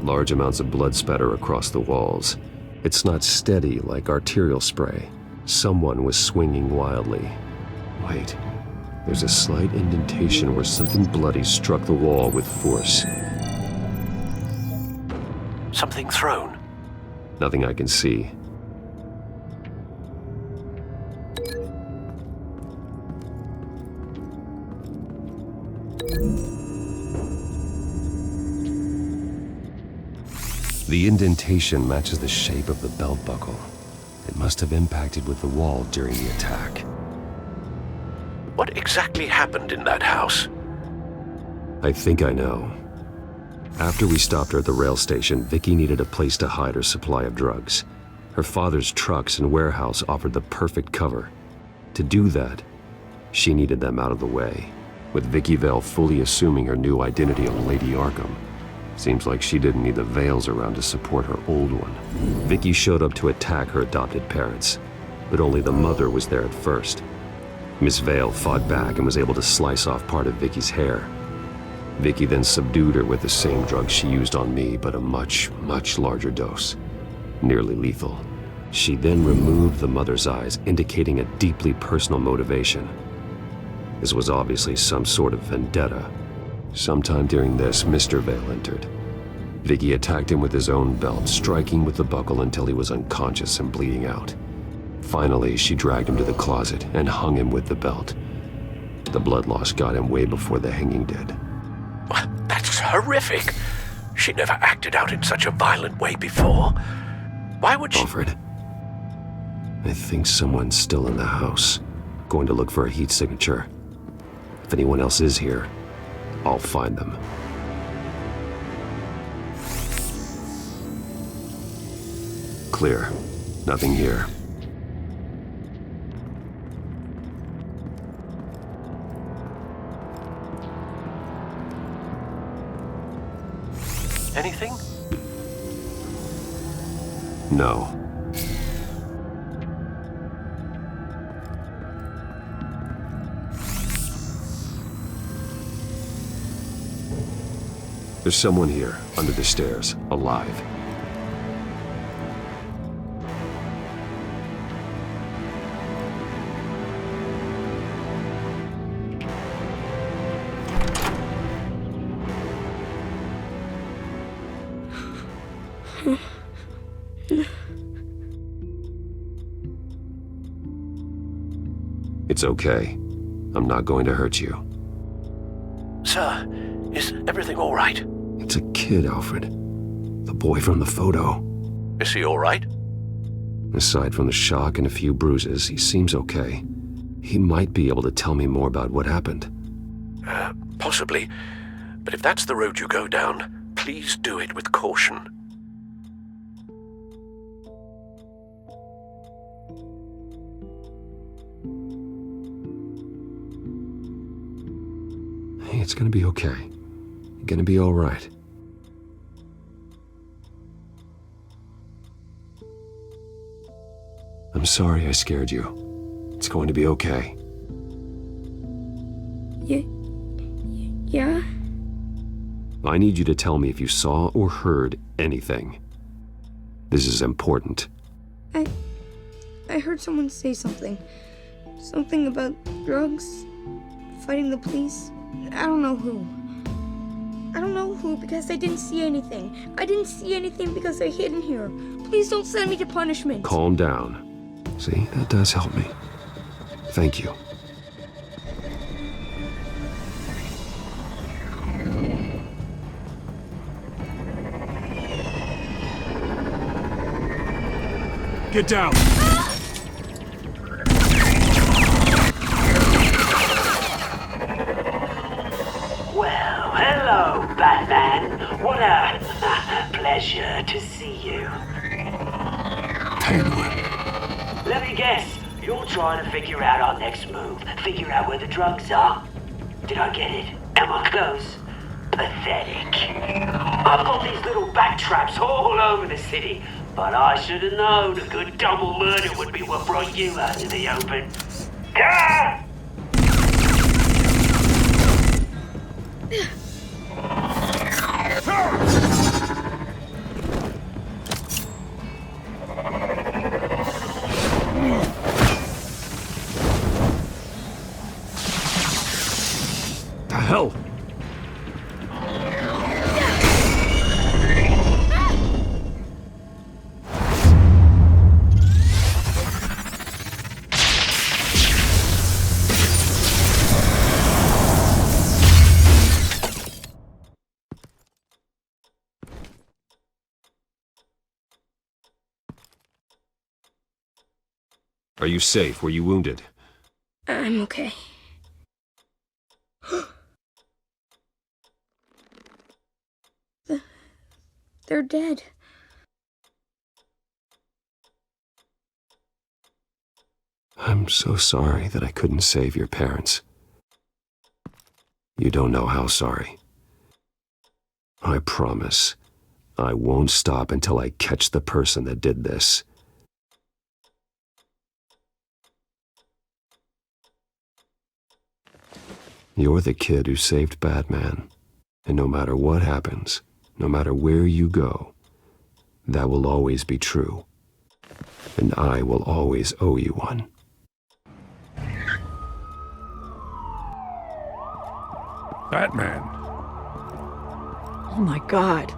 Large amounts of blood spatter across the walls. It's not steady like arterial spray. Someone was swinging wildly. Wait, there's a slight indentation where something bloody struck the wall with force. Something thrown? Nothing I can see. The indentation matches the shape of the belt buckle. It must have impacted with the wall during the attack. What exactly happened in that house? I think I know. After we stopped her at the rail station, Vicky needed a place to hide her supply of drugs. Her father's trucks and warehouse offered the perfect cover. To do that, she needed them out of the way, with Vicky Vale fully assuming her new identity of Lady Arkham. Seems like she didn't need the Vales around to support her old one. Vicky showed up to attack her adopted parents, but only the mother was there at first. Miss Vale fought back and was able to slice off part of Vicky's hair. Vicky then subdued her with the same drug she used on me, but a much, much larger dose. Nearly lethal. She then removed the mother's eyes, indicating a deeply personal motivation. This was obviously some sort of vendetta. Sometime during this, Mr. Vale entered. Vicky attacked him with his own belt, striking with the buckle until he was unconscious and bleeding out. Finally, she dragged him to the closet and hung him with the belt. The blood loss got him way before the hanging did. That's horrific. She never acted out in such a violent way before. Why would she— Alfred, I think someone's still in the house. Going to look for a heat signature. If anyone else is here, I'll find them. Clear. Nothing here. Anything? No. There's someone here, under the stairs, alive. It's okay. I'm not going to hurt you. Sir, is everything all right? It's a kid, Alfred. The boy from the photo. Is he all right? Aside from the shock and a few bruises, he seems okay. He might be able to tell me more about what happened. Possibly. But if that's the road you go down, please do it with caution. Hey, it's gonna be okay. You're gonna be all right. I'm sorry I scared you. It's going to be okay. Yeah? I need you to tell me if you saw or heard anything. This is important. I heard someone say something. Something about drugs, fighting the police. I don't know who. I don't know who because I didn't see anything. I didn't see anything because they're hidden here. Please don't send me to punishment. Calm down. See, that does help me. Thank you. Get down! Well, hello, Batman. What a pleasure to see you. Let me guess, you're trying to figure out our next move. Figure out where the drugs are. Did I get it? Am I close? Pathetic. I've got these little bat traps all over the city, but I should have known a good double murder would be what brought you out to the open. Ah! The hell? Are you safe? Were you wounded? I'm okay. They're dead. I'm so sorry that I couldn't save your parents. You don't know how sorry. I promise, I won't stop until I catch the person that did this. You're the kid who saved Batman, and no matter what happens, no matter where you go, that will always be true, and I will always owe you one. Batman. Oh my God.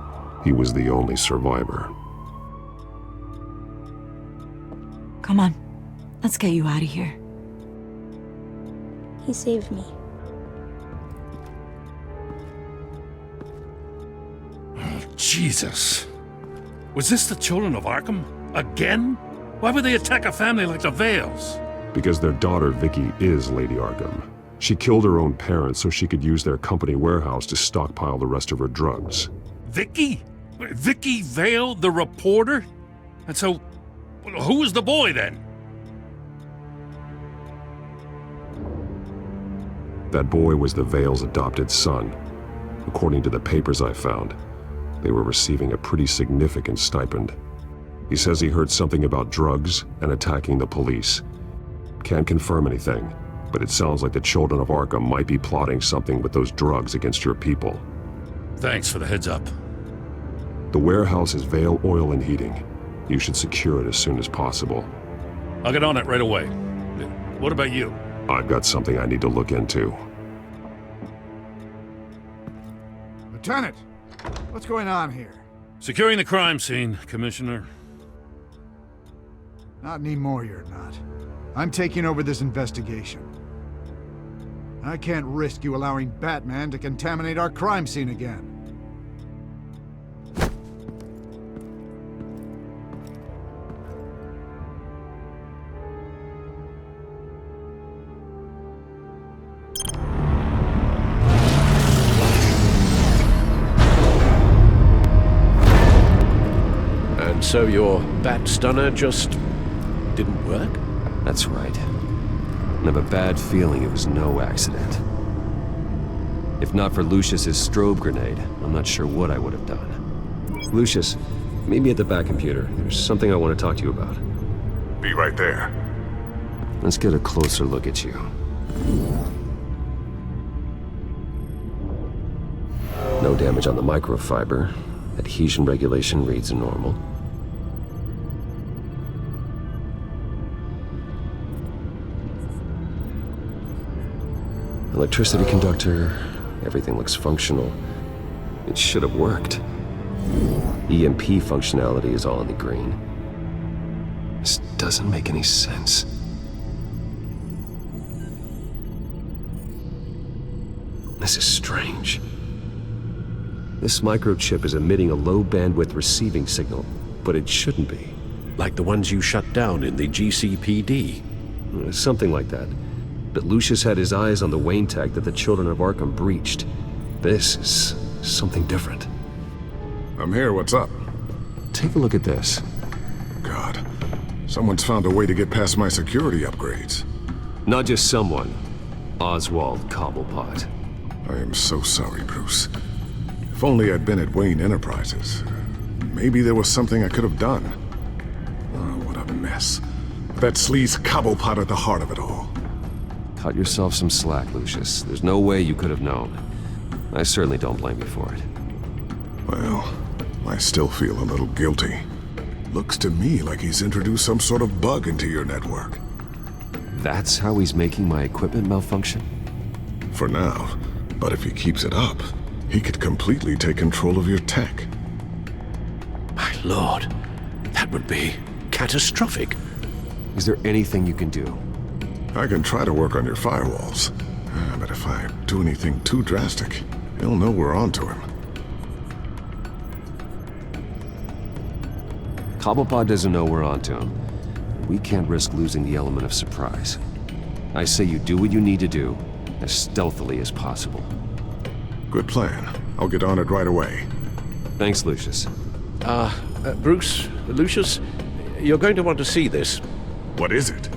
He was the only survivor. Come on, let's get you out of here. He saved me. Jesus. Was this the children of Arkham? Again? Why would they attack a family like the Vales? Because their daughter, Vicky, is Lady Arkham. She killed her own parents so she could use their company warehouse to stockpile the rest of her drugs. Vicky? Vicky Vale, the reporter? And so, who was the boy then? That boy was the Vale's adopted son. According to the papers I found, they were receiving a pretty significant stipend. He says he heard something about drugs and attacking the police. Can't confirm anything, but it sounds like the children of Arkham might be plotting something with those drugs against your people. Thanks for the heads up. The warehouse is Vale Oil and Heating. You should secure it as soon as possible. I'll get on it right away. What about you? I've got something I need to look into. Lieutenant, what's going on here? Securing the crime scene, Commissioner. Not anymore, you're not. I'm taking over this investigation. I can't risk you allowing Batman to contaminate our crime scene again. And so your bat stunner just didn't work? That's right. I have a bad feeling it was no accident. If not for Lucius's strobe grenade, I'm not sure what I would have done. Lucius, meet me at the back computer. There's something I want to talk to you about. Be right there. Let's get a closer look at you. No damage on the microfiber. Adhesion regulation reads normal. Electricity conductor, everything looks functional. It should have worked. EMP functionality is all in the green. This doesn't make any sense. This is strange. This microchip is emitting a low bandwidth receiving signal, but it shouldn't be. Like the ones you shut down in the GCPD? Something like that. But Lucius had his eyes on the Wayne tag that the children of Arkham breached. This is something different. I'm here, what's up? Take a look at this. God, someone's found a way to get past my security upgrades. Not just someone. Oswald Cobblepot. I am so sorry, Bruce. If only I'd been at Wayne Enterprises. Maybe there was something I could have done. Oh, what a mess. That sleaze Cobblepot at the heart of it all. Cut yourself some slack, Lucius. There's no way you could have known. I certainly don't blame you for it. Well, I still feel a little guilty. Looks to me like he's introduced some sort of bug into your network. That's how he's making my equipment malfunction? For now. But if he keeps it up, he could completely take control of your tech. My lord, that would be catastrophic. Is there anything you can do? I can try to work on your firewalls. But if I do anything too drastic, he'll know we're onto him. Cobblepot doesn't know we're onto him. We can't risk losing the element of surprise. I say you do what you need to do, as stealthily as possible. Good plan. I'll get on it right away. Thanks, Lucius. Bruce, Lucius, you're going to want to see this. What is it?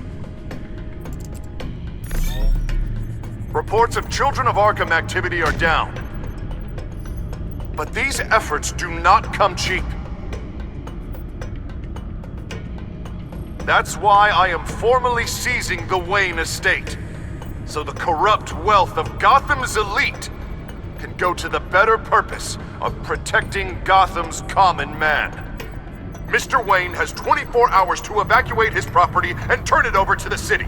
Reports of Children of Arkham activity are down. But these efforts do not come cheap. That's why I am formally seizing the Wayne estate, so the corrupt wealth of Gotham's elite can go to the better purpose of protecting Gotham's common man. Mr. Wayne has 24 hours to evacuate his property and turn it over to the city,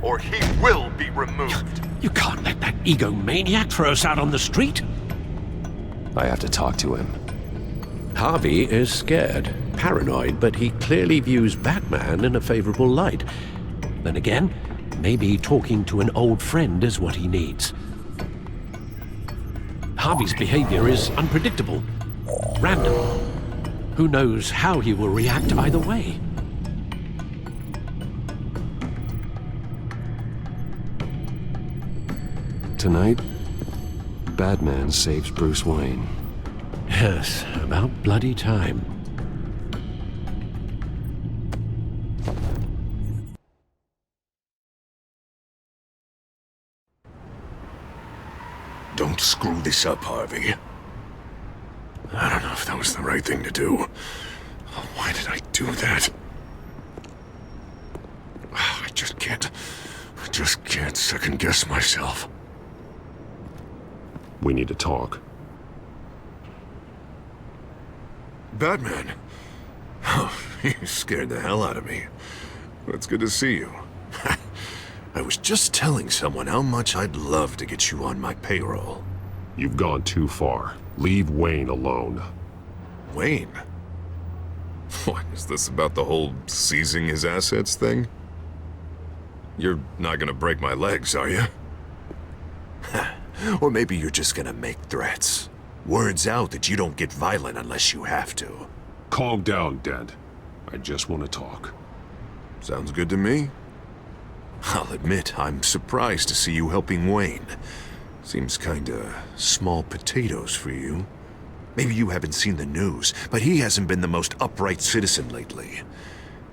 or he will be removed. You can't let that egomaniac throw us out on the street. I have to talk to him. Harvey is scared, paranoid, but he clearly views Batman in a favorable light. Then again, maybe talking to an old friend is what he needs. Harvey's behavior is unpredictable, random. Who knows how he will react either way? Tonight, Batman saves Bruce Wayne. Yes, about bloody time. Don't screw this up, Harvey. I don't know if that was the right thing to do. Why did I do that? I just can't second-guess myself. We need to talk. Batman? Oh, you scared the hell out of me. It's good to see you. I was just telling someone how much I'd love to get you on my payroll. You've gone too far. Leave Wayne alone. Wayne? What, is this about the whole seizing his assets thing? You're not gonna break my legs, are you? Or maybe you're just gonna make threats. Words out that you don't get violent unless you have to. Calm down, Dent. I just want to talk. Sounds good to me. I'll admit, I'm surprised to see you helping Wayne. Seems kinda small potatoes for you. Maybe you haven't seen the news, but he hasn't been the most upright citizen lately.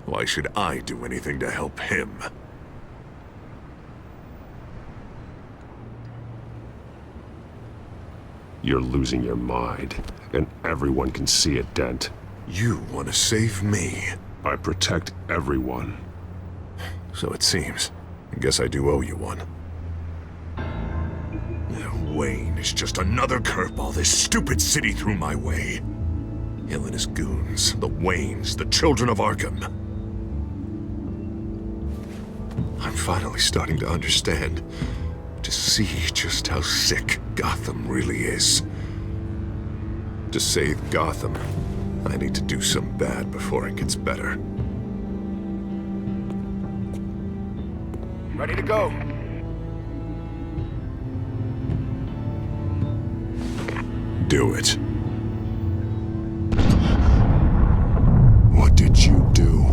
Why should I do anything to help him? You're losing your mind, and everyone can see it, Dent. You want to save me? I protect everyone. So it seems. I guess I do owe you one. Wayne is just another curveball this stupid city threw my way. Hill and his goons, the Waynes, the children of Arkham. I'm finally starting to understand, to see just how sick Gotham really is. To save Gotham, I need to do some bad before it gets better. Ready to go. Do it. What did you do?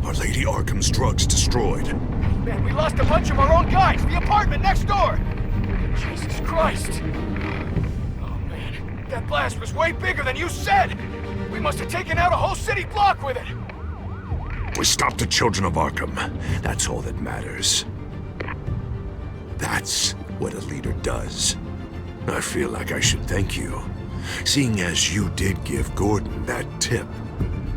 Our Lady Arkham's drugs destroyed. Man, we lost a bunch of our own guys. The apartment next door. Jesus Christ. Oh, man. That blast was way bigger than you said. We must have taken out a whole city block with it. We stopped the children of Arkham. That's all that matters. That's what a leader does. I feel like I should thank you, seeing as you did give Gordon that tip.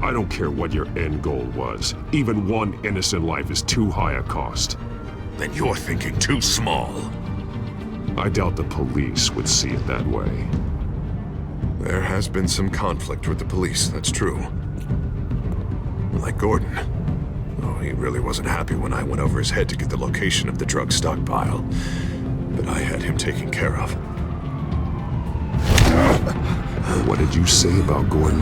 I don't care what your end goal was. Even one innocent life is too high a cost. Then you're thinking too small. I doubt the police would see it that way. There has been some conflict with the police, that's true. Like Gordon. Oh, he really wasn't happy when I went over his head to get the location of the drug stockpile. But I had him taken care of. What did you say about Gordon?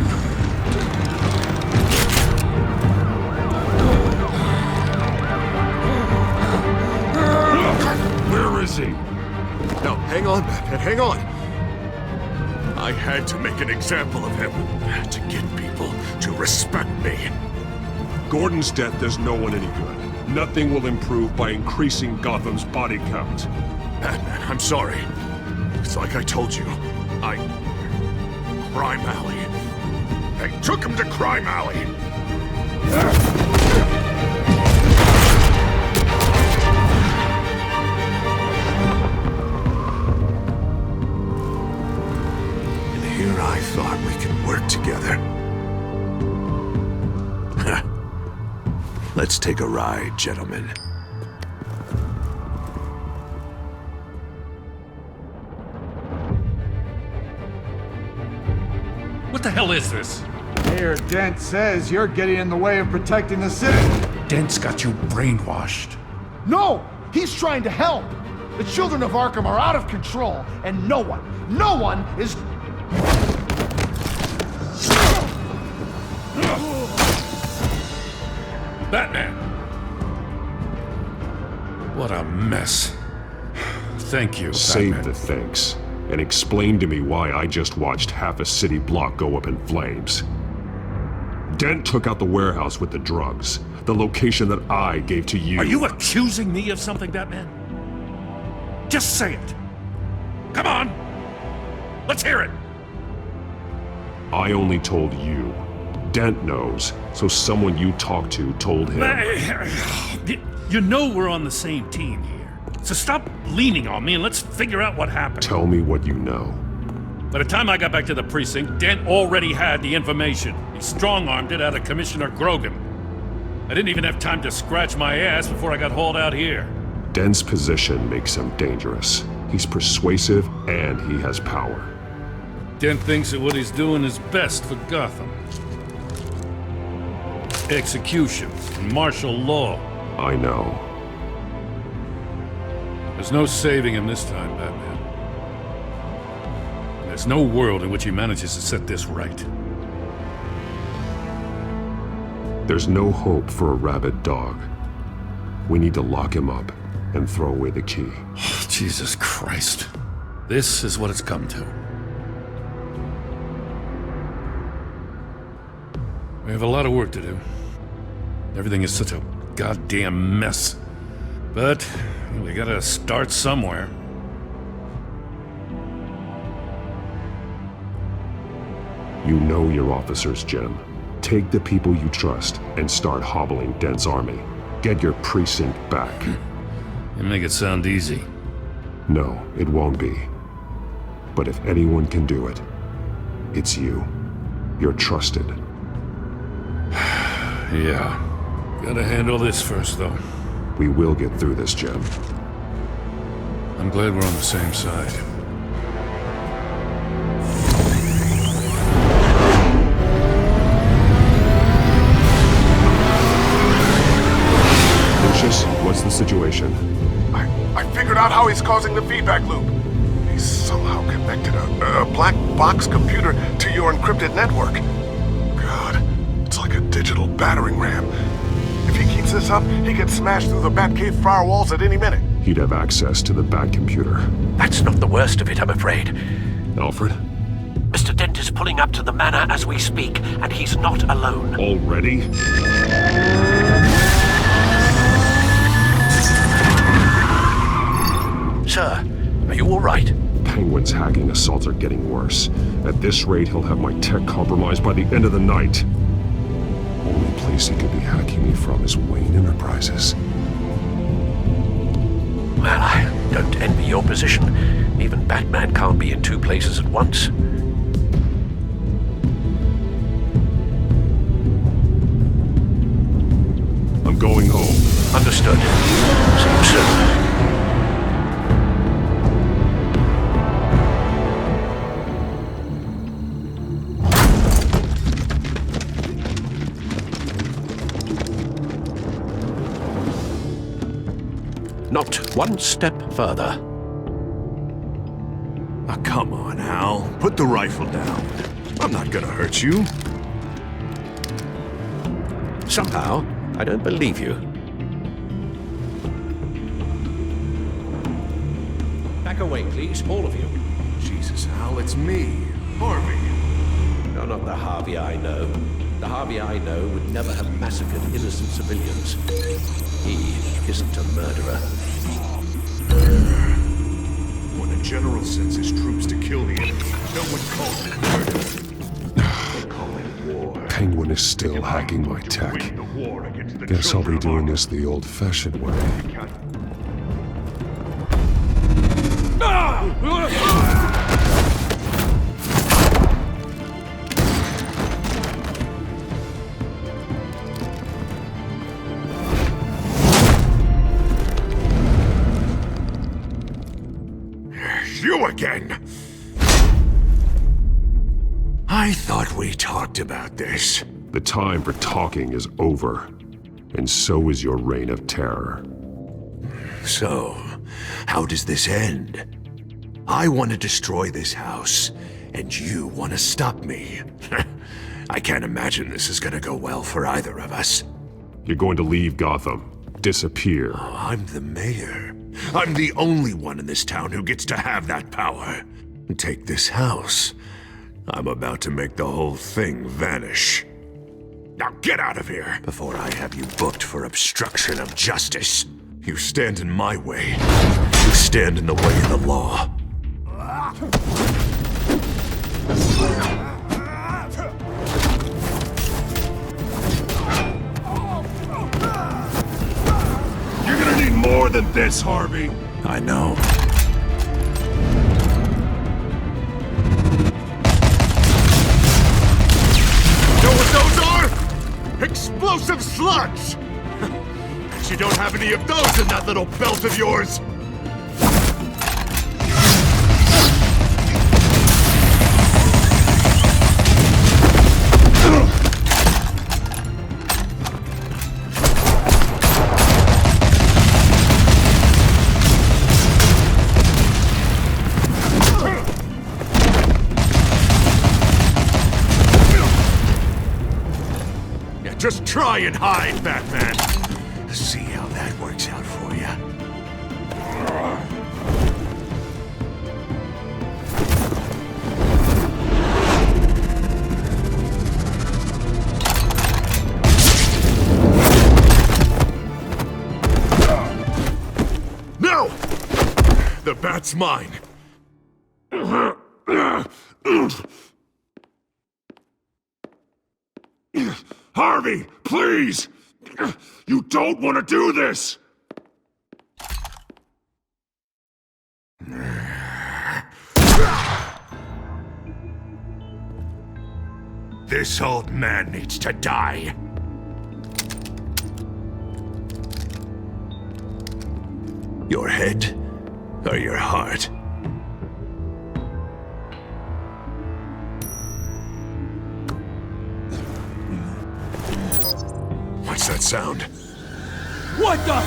Where is he? No, hang on, Batman, hang on. I had to make an example of him to get people to respect me. Gordon's death does no one any good. Nothing will improve by increasing Gotham's body count. Batman, I'm sorry. It's like I told you. Crime Alley. They took him to Crime Alley. And here I thought we could work together. Let's take a ride, gentlemen. What the hell is this? Mayor Dent says you're getting in the way of protecting the city. Dent's got you brainwashed. No! He's trying to help! The children of Arkham are out of control, and no one is... Batman! What a mess. Thank you, Save Batman. the thanks, and explain to me why I just watched half a city block go up in flames. Dent took out the warehouse with the drugs, the location that I gave to you. Are you accusing me of something, Batman? Just say it. Come on! Let's hear it! I only told you. Dent knows, so someone you talked to told him. You know we're on the same team here. So stop leaning on me and let's figure out what happened. Tell me what you know. By the time I got back to the precinct, Dent already had the information. He strong-armed it out of Commissioner Grogan. I didn't even have time to scratch my ass before I got hauled out here. Dent's position makes him dangerous. He's persuasive and he has power. Dent thinks that what he's doing is best for Gotham. Executions and martial law. I know. There's no saving him this time, Batman. And there's no world in which he manages to set this right. There's no hope for a rabid dog. We need to lock him up and throw away the key. Jesus Christ. This is what it's come to. We have a lot of work to do. Everything is such a goddamn mess. But we gotta start somewhere. You know your officers, Jim. Take the people you trust and start hobbling Dent's army. Get your precinct back. You make it sound easy. No, it won't be. But if anyone can do it, it's you. You're trusted. Yeah. Gotta handle this first, though. We will get through this, Jim. I'm glad we're on the same side. What's the situation? I figured out how he's causing the feedback loop. He's somehow connected a black box computer to your encrypted network. God, it's like a digital battering ram. If he keeps this up, he can smash through the Batcave firewalls at any minute. He'd have access to the Bat computer. That's not the worst of it, I'm afraid. Alfred? Mr. Dent is pulling up to the manor as we speak, and he's not alone. Already? Sir, are you all right? Penguin's hacking assaults are getting worse. At this rate, he'll have my tech compromised by the end of the night. Only place he could be hacking me from is Wayne Enterprises. Well, I don't envy your position. Even Batman can't be in two places at once. I'm going home. Understood. See you soon. Not one step further. Oh, come on, Hal. Put the rifle down. I'm not gonna hurt you. Somehow, I don't believe you. Back away, please, all of you. Jesus, Hal, it's me, Harvey. No, not the Harvey I know. The Harvey I know would never have massacred innocent civilians. He isn't a murderer. When a general sends his troops to kill the enemy, no one calls it murder. They call it war. Penguin is still hacking my tech. Guess I'll be doing this the old-fashioned way. You again! I thought we talked about this. The time for talking is over, and so is your reign of terror. So, how does this end? I want to destroy this house, and you want to stop me. I can't imagine this is gonna go well for either of us. You're going to leave Gotham. Disappear. Oh, I'm the mayor. I'm the only one in this town who gets to have that power. Take this house. I'm about to make the whole thing vanish. Now get out of here before I have you booked for obstruction of justice. You stand in my way. You stand in the way of the law. You're gonna need more than this, Harvey. I know. Know what those are? Explosive slugs! Bet you don't have any of those in that little belt of yours! Just try and hide, Batman. See how that works out for you. No! The bat's mine. Harvey, please! You don't want to do this! This old man needs to die. Your head or your heart? What's that sound? What the?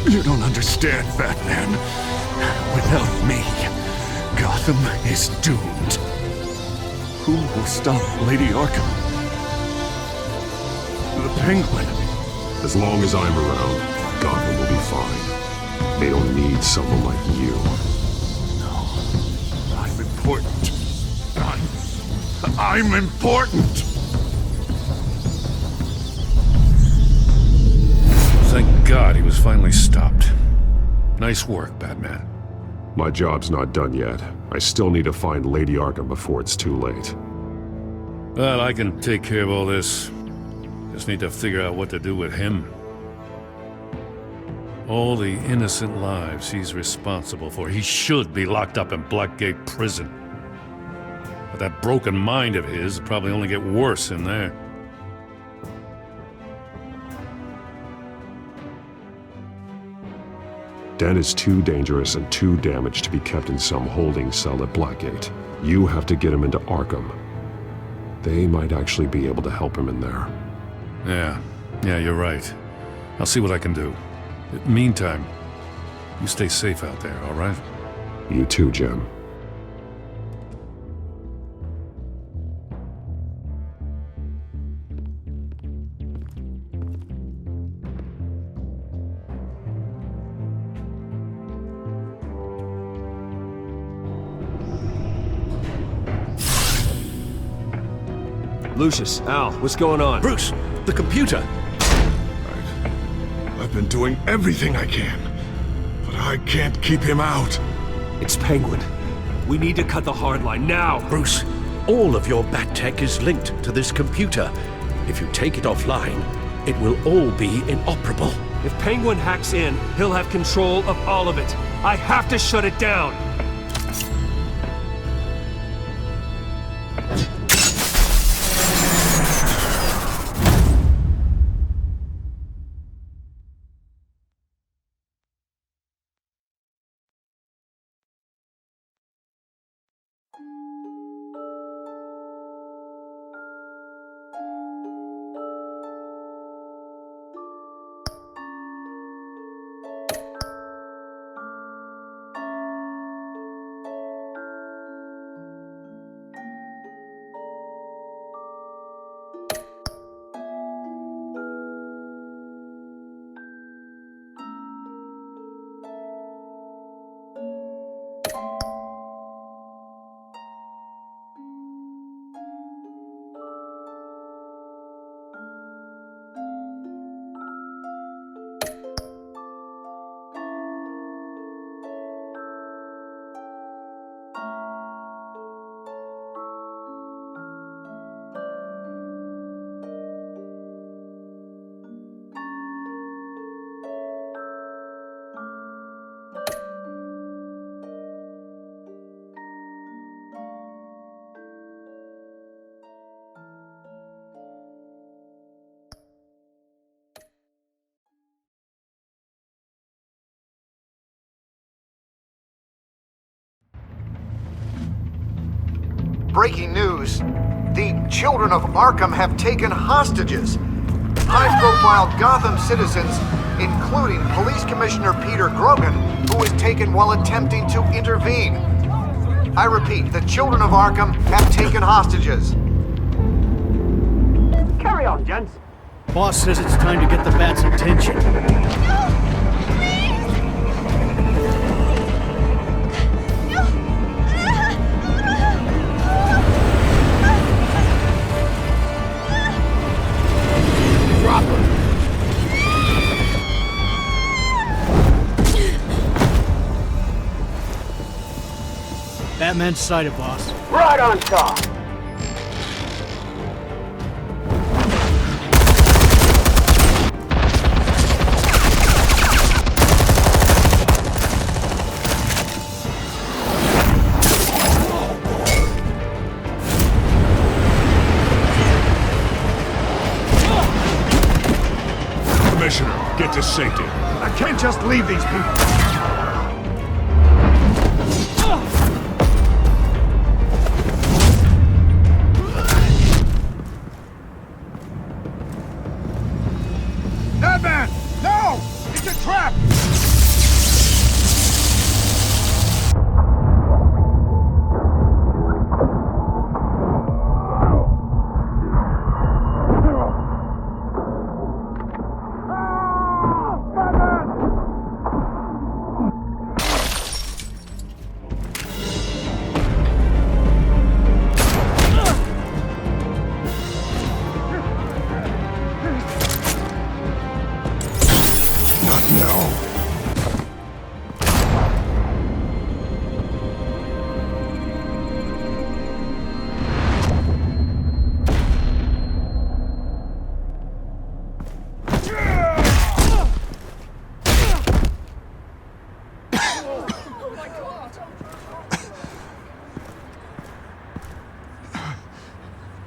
You don't understand, Batman. Without me, Gotham is doomed. Who will stop Lady Arkham? The Penguin. As long as I'm around, Gotham will be fine. They don't need someone like you. No. I'm important. I'm important! Thank God he was finally stopped. Nice work, Batman. My job's not done yet. I still need to find Lady Arkham before it's too late. Well, I can take care of all this. Just need to figure out what to do with him. All the innocent lives he's responsible for. He should be locked up in Blackgate Prison. But that broken mind of his will probably only get worse in there. Dent is too dangerous and too damaged to be kept in some holding cell at Blackgate. You have to get him into Arkham. They might actually be able to help him in there. Yeah, you're right. I'll see what I can do. Meantime, you stay safe out there, all right? You too, Jim. Lucius, Al, what's going on? Bruce, the computer! I've been doing everything I can, but I can't keep him out. It's Penguin. We need to cut the hard line now! Bruce, all of your bat tech is linked to this computer. If you take it offline, it will all be inoperable. If Penguin hacks in, he'll have control of all of it. I have to shut it down! breaking news. The children of Arkham have taken hostages. High-profile Gotham citizens, including Police Commissioner Peter Grogan, who was taken while attempting to intervene. I repeat, the children of Arkham have taken hostages. Carry on, gents. Boss says it's time to get the Bat's attention. Drop her. Batman's sighted, boss. Right on top. Commissioner, get to safety. I can't just leave these people. Batman! No! It's a trap!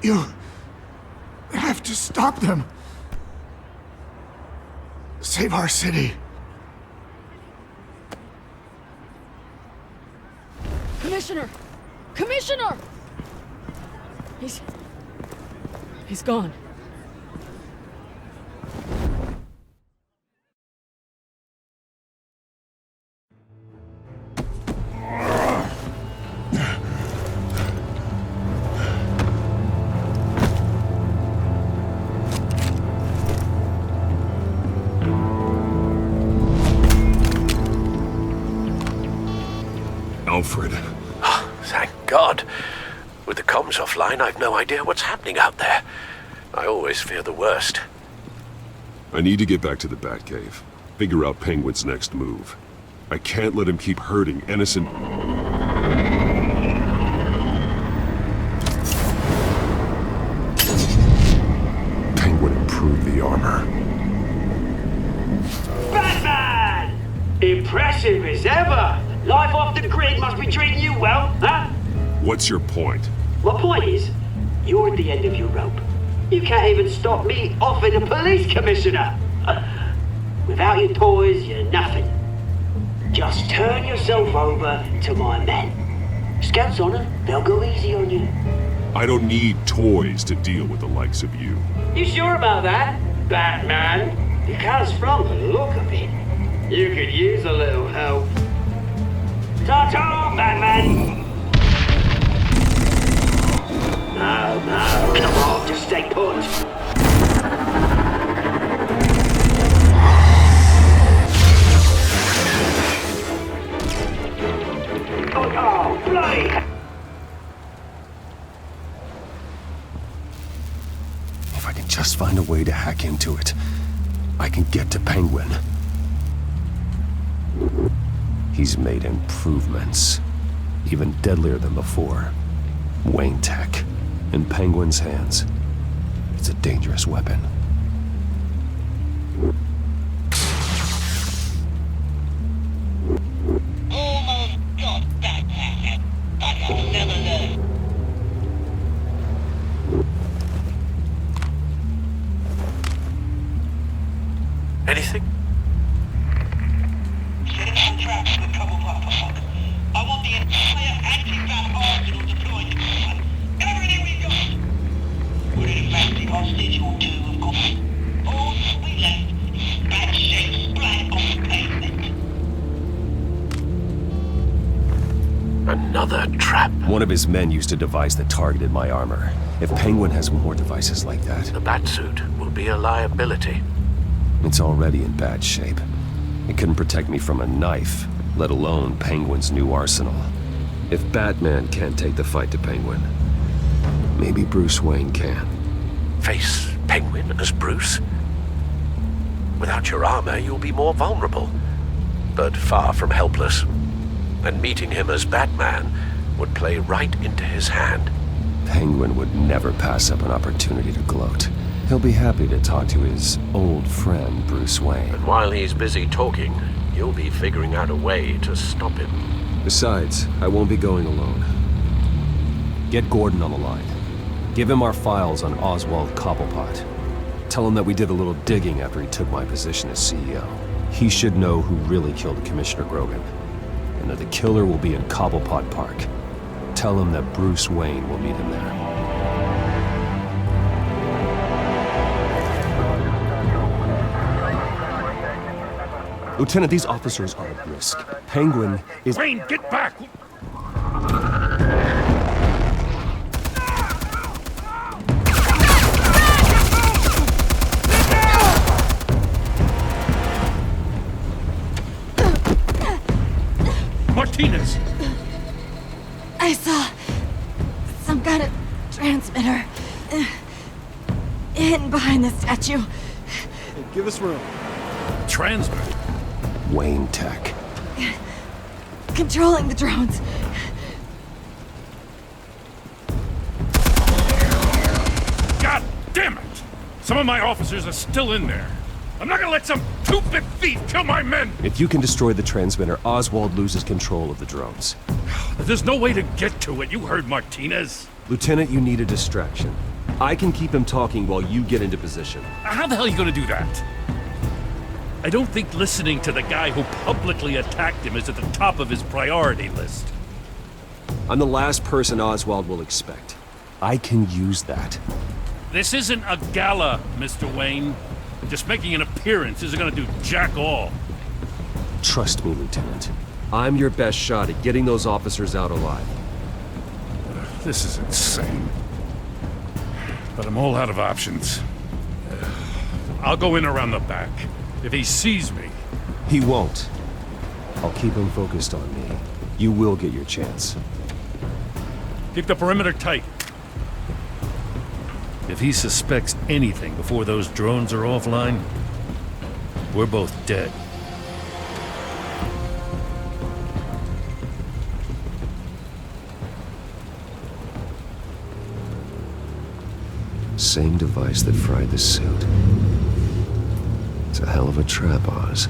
You have to stop them. Save our city. Commissioner! Commissioner! He's gone. Alfred. Oh, thank God. With the comms offline, I've no idea what's happening out there. I always fear the worst. I need to get back to the Batcave. Figure out Penguin's next move. I can't let him keep hurting innocent... Penguin improved the armor. Batman! Impressive as ever! Life off the grid must be treating you well, huh? What's your point? My point is, you're at the end of your rope. You can't even stop me offing a police commissioner. Without your toys, you're nothing. Just turn yourself over to my men. Scouts honor, they'll go easy on you. I don't need toys to deal with the likes of you. You sure about that, Batman? Because from the look of it, you could use a little help. Ta-ta, Batman! No, come on, just stay put. Oh, bloody! If I can just find a way to hack into it, I can get to Penguin. He's made improvements, even deadlier than before. Wayne Tech, in Penguin's hands. It's a dangerous weapon. Almost got that packet, but I'll never learn. Anything? I want the entire anti-Bat arsenal deployed in this one. trap. One of his men used a device that targeted my armor. If Penguin has more devices like that... The Batsuit will be a liability. It's already in bad shape. It couldn't protect me from a knife, let alone Penguin's new arsenal. If Batman can't take the fight to Penguin, maybe Bruce Wayne can. Face Penguin as Bruce? Without your armor, you'll be more vulnerable, but far from helpless. And meeting him as Batman would play right into his hand. Penguin would never pass up an opportunity to gloat. He'll be happy to talk to his old friend, Bruce Wayne. And while he's busy talking, you'll be figuring out a way to stop him. Besides, I won't be going alone. Get Gordon on the line. Give him our files on Oswald Cobblepot. Tell him that we did a little digging after he took my position as CEO. He should know who really killed Commissioner Grogan, and that the killer will be in Cobblepot Park. Tell him that Bruce Wayne will meet him there. Lieutenant, these officers are at risk. Penguin is... Wayne, get back! Martinez! I saw some kind of transmitter hidden behind the statue. Hey, give us room. Transmitter? Wayne Tech. Controlling the drones. God damn it! Some of my officers are still in there. I'm not gonna let some two-bit thief kill my men! If you can destroy the transmitter, Oswald loses control of the drones. There's no way to get to it. You heard Martinez. Lieutenant, you need a distraction. I can keep him talking while you get into position. How the hell are you gonna do that? I don't think listening to the guy who publicly attacked him is at the top of his priority list. I'm the last person Oswald will expect. I can use that. This isn't a gala, Mr. Wayne. Just making an appearance isn't gonna do jack all. Trust me, Lieutenant. I'm your best shot at getting those officers out alive. This is insane. But I'm all out of options. I'll go in around the back. If he sees me... He won't. I'll keep him focused on me. You will get your chance. Keep the perimeter tight. If he suspects anything before those drones are offline, we're both dead. Same device that fried the suit. It's a hell of a trap, Oz.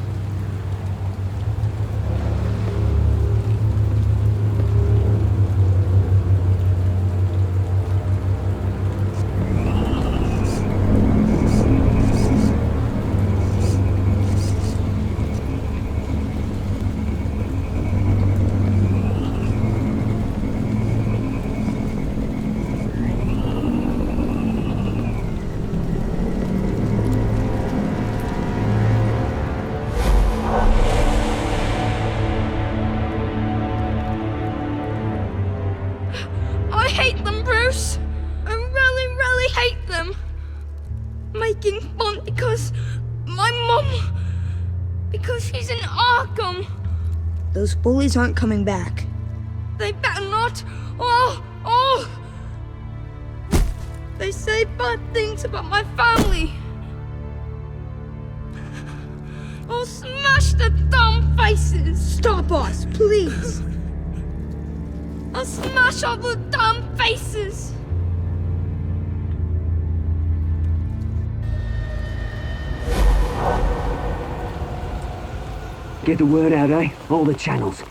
Making fun because my mom... because she's in Arkham. Those bullies aren't coming back. They better not. Oh! They say bad things about my family. I'll smash the dumb faces. Stop us, please. I'll smash all the dumb faces. Get the word out, eh? All the channels.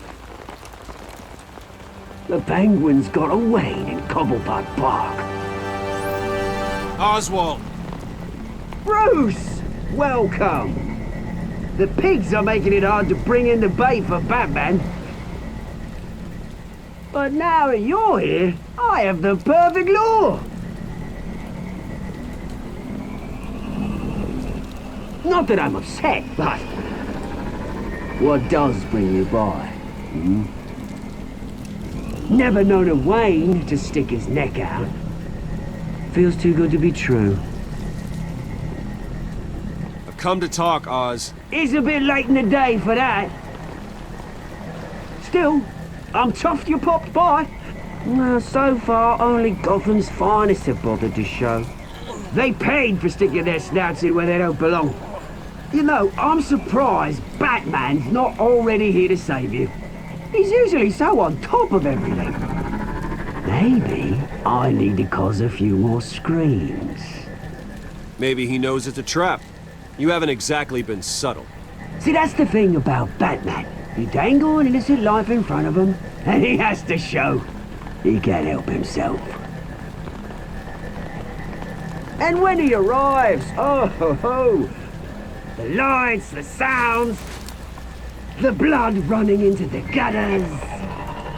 The Penguin's got a Wayne in Cobblepot Park. Oswald! Bruce! Welcome! The pigs are making it hard to bring in the bait for Batman. But now that you're here, I have the perfect lure! Not that I'm upset, but... what does bring you by? Never known a Wayne to stick his neck out. Feels too good to be true. I've come to talk, Oz. It's a bit late in the day for that. Still, I'm chuffed you popped by. Well, so far, only Gotham's finest have bothered to show. They paid for sticking their snouts in where they don't belong. You know, I'm surprised Batman's not already here to save you. He's usually so on top of everything. Maybe I need to cause a few more screams. Maybe he knows it's a trap. You haven't exactly been subtle. See, that's the thing about Batman. You dangle an innocent life in front of him, and he has to show he can't help himself. And when he arrives, oh ho ho! The lights, the sounds, the blood running into the gutters.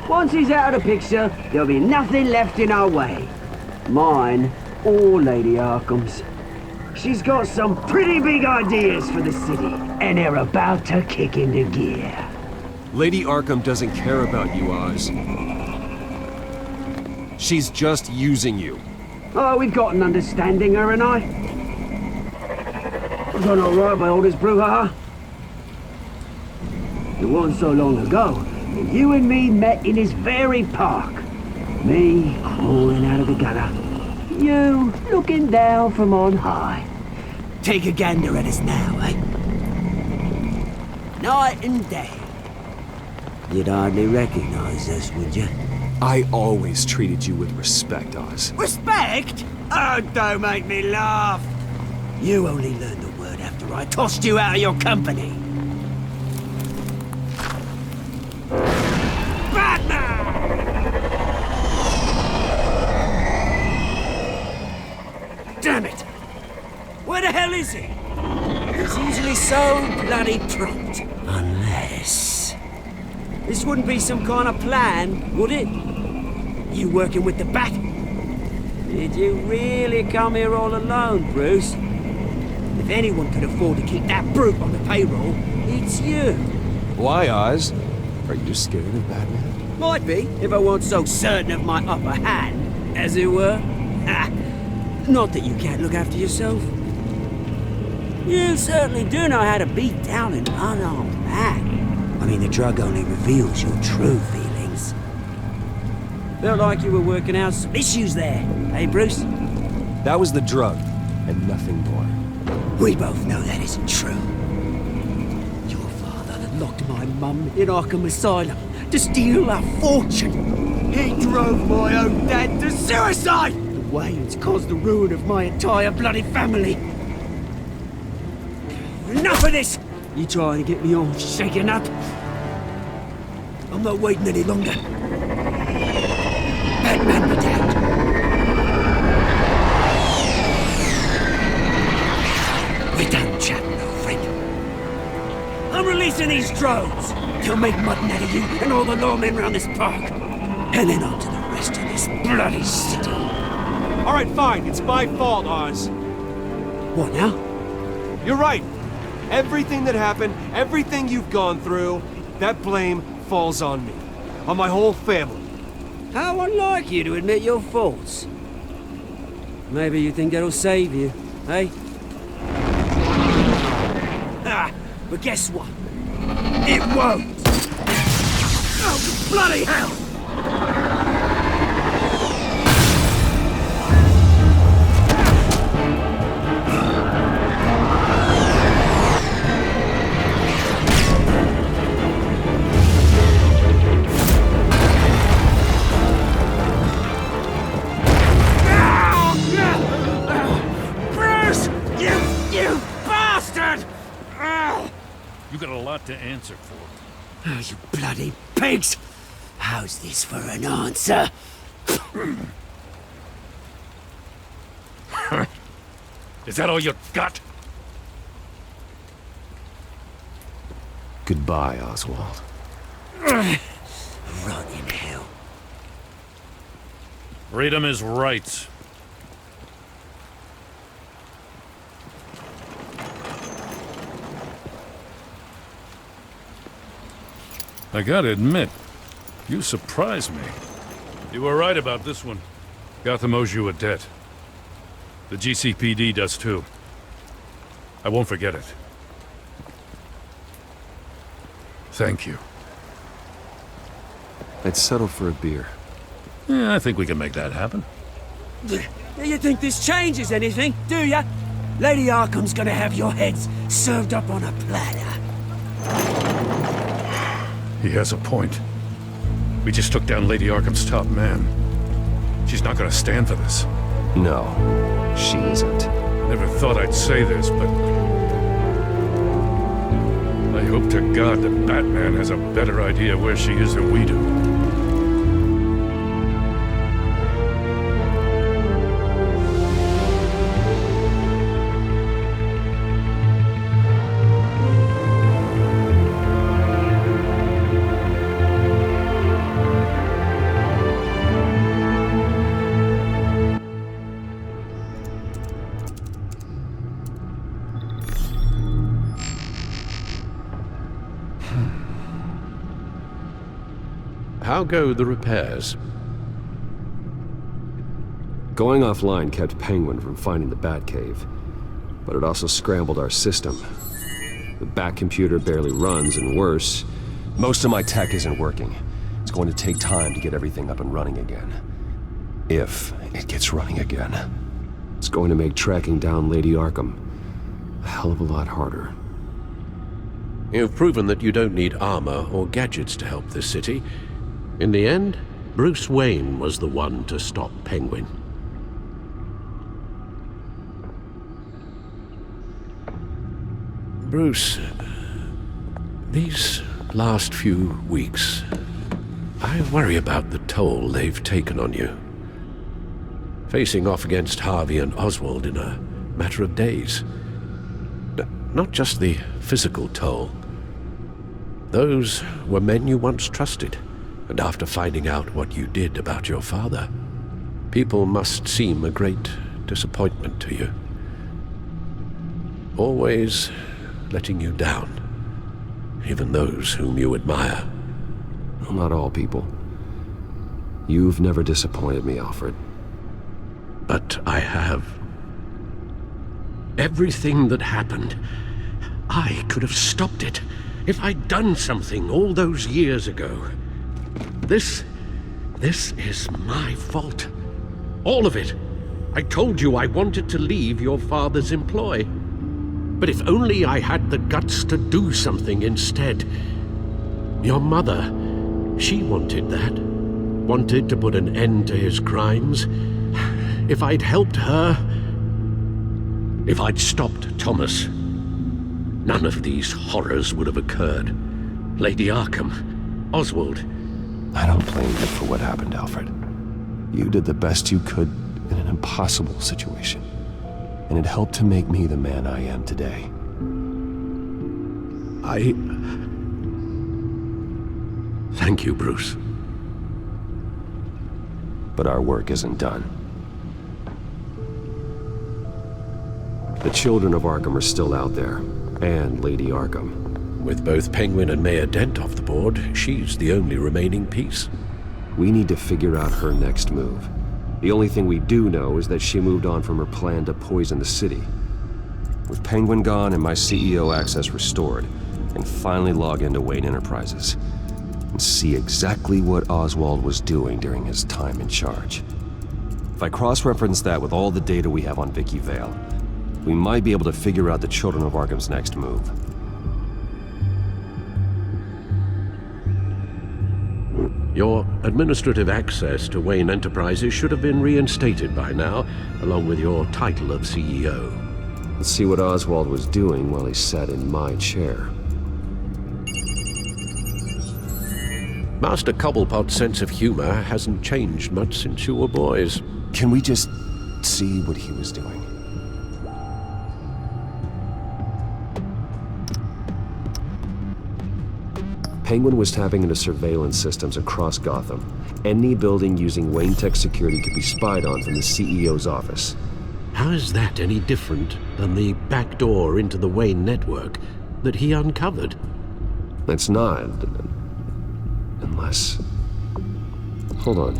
Once he's out of the picture, there'll be nothing left in our way. Mine or Lady Arkham's. She's got some pretty big ideas for the city, and they're about to kick into gear. Lady Arkham doesn't care about you, Oz. She's just using you. Oh, we've got an understanding, her and I. We've gone all right by all this brouhaha. It wasn't so long ago that you and me met in this very park. Me crawling out of the gutter. You looking down from on high. Take a gander at us now, eh? Night and day. You'd hardly recognize us, would you? I always treated you with respect, Oz. Respect? Oh, don't make me laugh. You only learned the word after I tossed you out of your company. Damn it! Where the hell is he? He's usually so bloody prompt. Unless... This wouldn't be some kind of plan, would it? You working with the Bat? Did you really come here all alone, Bruce? If anyone could afford to keep that brute on the payroll, it's you. Why, Oz? Are you scared of Batman? Might be, if I weren't so certain of my upper hand, as it were. Not that you can't look after yourself. You certainly do know how to beat down an unarmed man. I mean, the drug only reveals your true feelings. Felt like you were working out some issues there, eh, Bruce? That was the drug, and nothing more. We both know that isn't true. Your father locked my mum in Arkham Asylum to steal our fortune. He drove my own dad to suicide! The Waynes caused the ruin of my entire bloody family. Enough of this! You trying to get me all shaken up? I'm not waiting any longer. Batman be damned. We're done chatting, old friend. I'm releasing these drones. They'll make mutton out of you and all the lawmen around this park. And then on to the rest of this bloody city. All right, fine. It's my fault, Oz. What now? You're right. Everything that happened, everything you've gone through, that blame falls on me. On my whole family. How unlike you to admit your faults. Maybe you think that'll save you, eh? But guess what? It won't! Oh, bloody hell! You got a lot to answer for. Oh, you bloody pigs! How's this for an answer? Is that all you got? Goodbye, Oswald. Run in hell. Freedom is right. I gotta admit, you surprised me. You were right about this one. Gotham owes you a debt. The GCPD does too. I won't forget it. Thank you. I'd settle for a beer. Yeah, I think we can make that happen. Do you think this changes anything, do ya? Lady Arkham's gonna have your heads served up on a platter. He has a point. We just took down Lady Arkham's top man. She's not gonna stand for this. No, she isn't. Never thought I'd say this, but I hope to God that Batman has a better idea where she is than we do. How go the repairs? Going offline kept Penguin from finding the Batcave, but it also scrambled our system. The Bat computer barely runs, and worse, most of my tech isn't working. It's going to take time to get everything up and running again. If it gets running again. It's going to make tracking down Lady Arkham a hell of a lot harder. You've proven that you don't need armor or gadgets to help this city. In the end, Bruce Wayne was the one to stop Penguin. Bruce, these last few weeks, I worry about the toll they've taken on you. Facing off against Harvey and Oswald in a matter of days. Not just the physical toll. Those were men you once trusted. And after finding out what you did about your father, people must seem a great disappointment to you. Always letting you down, even those whom you admire. Well, not all people. You've never disappointed me, Alfred. But I have. Everything that happened, I could have stopped it if I'd done something all those years ago. This is my fault. All of it. I told you I wanted to leave your father's employ. But if only I had the guts to do something instead. Your mother, she wanted that. Wanted to put an end to his crimes. If I'd helped her, if I'd stopped Thomas, none of these horrors would have occurred. Lady Arkham, Oswald. I don't blame you for what happened, Alfred. You did the best you could in an impossible situation. And it helped to make me the man I am today. Thank you, Bruce. But our work isn't done. The children of Arkham are still out there, and Lady Arkham. With both Penguin and Mayor Dent off the board, she's the only remaining piece. We need to figure out her next move. The only thing we do know is that she moved on from her plan to poison the city. With Penguin gone and my CEO access restored, I can finally log into Wayne Enterprises and see exactly what Oswald was doing during his time in charge. If I cross-reference that with all the data we have on Vicky Vale, we might be able to figure out the Children of Arkham's next move. Your administrative access to Wayne Enterprises should have been reinstated by now, along with your title of CEO. Let's see what Oswald was doing while he sat in my chair. Master Cobblepot's sense of humor hasn't changed much since you were boys. Can we just see what he was doing? Penguin was tapping into surveillance systems across Gotham. Any building using Wayne Tech security could be spied on from the CEO's office. How is that any different than the back door into the Wayne network that he uncovered? It's not. Unless... Hold on.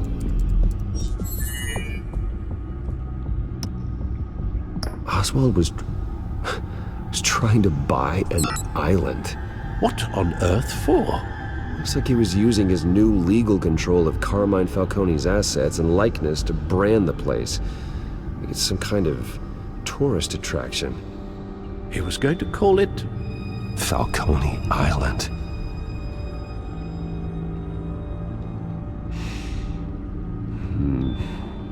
Oswald was trying to buy an island. What on earth for? Looks like he was using his new legal control of Carmine Falcone's assets and likeness to brand the place. Like it's some kind of tourist attraction. He was going to call it Falcone Island.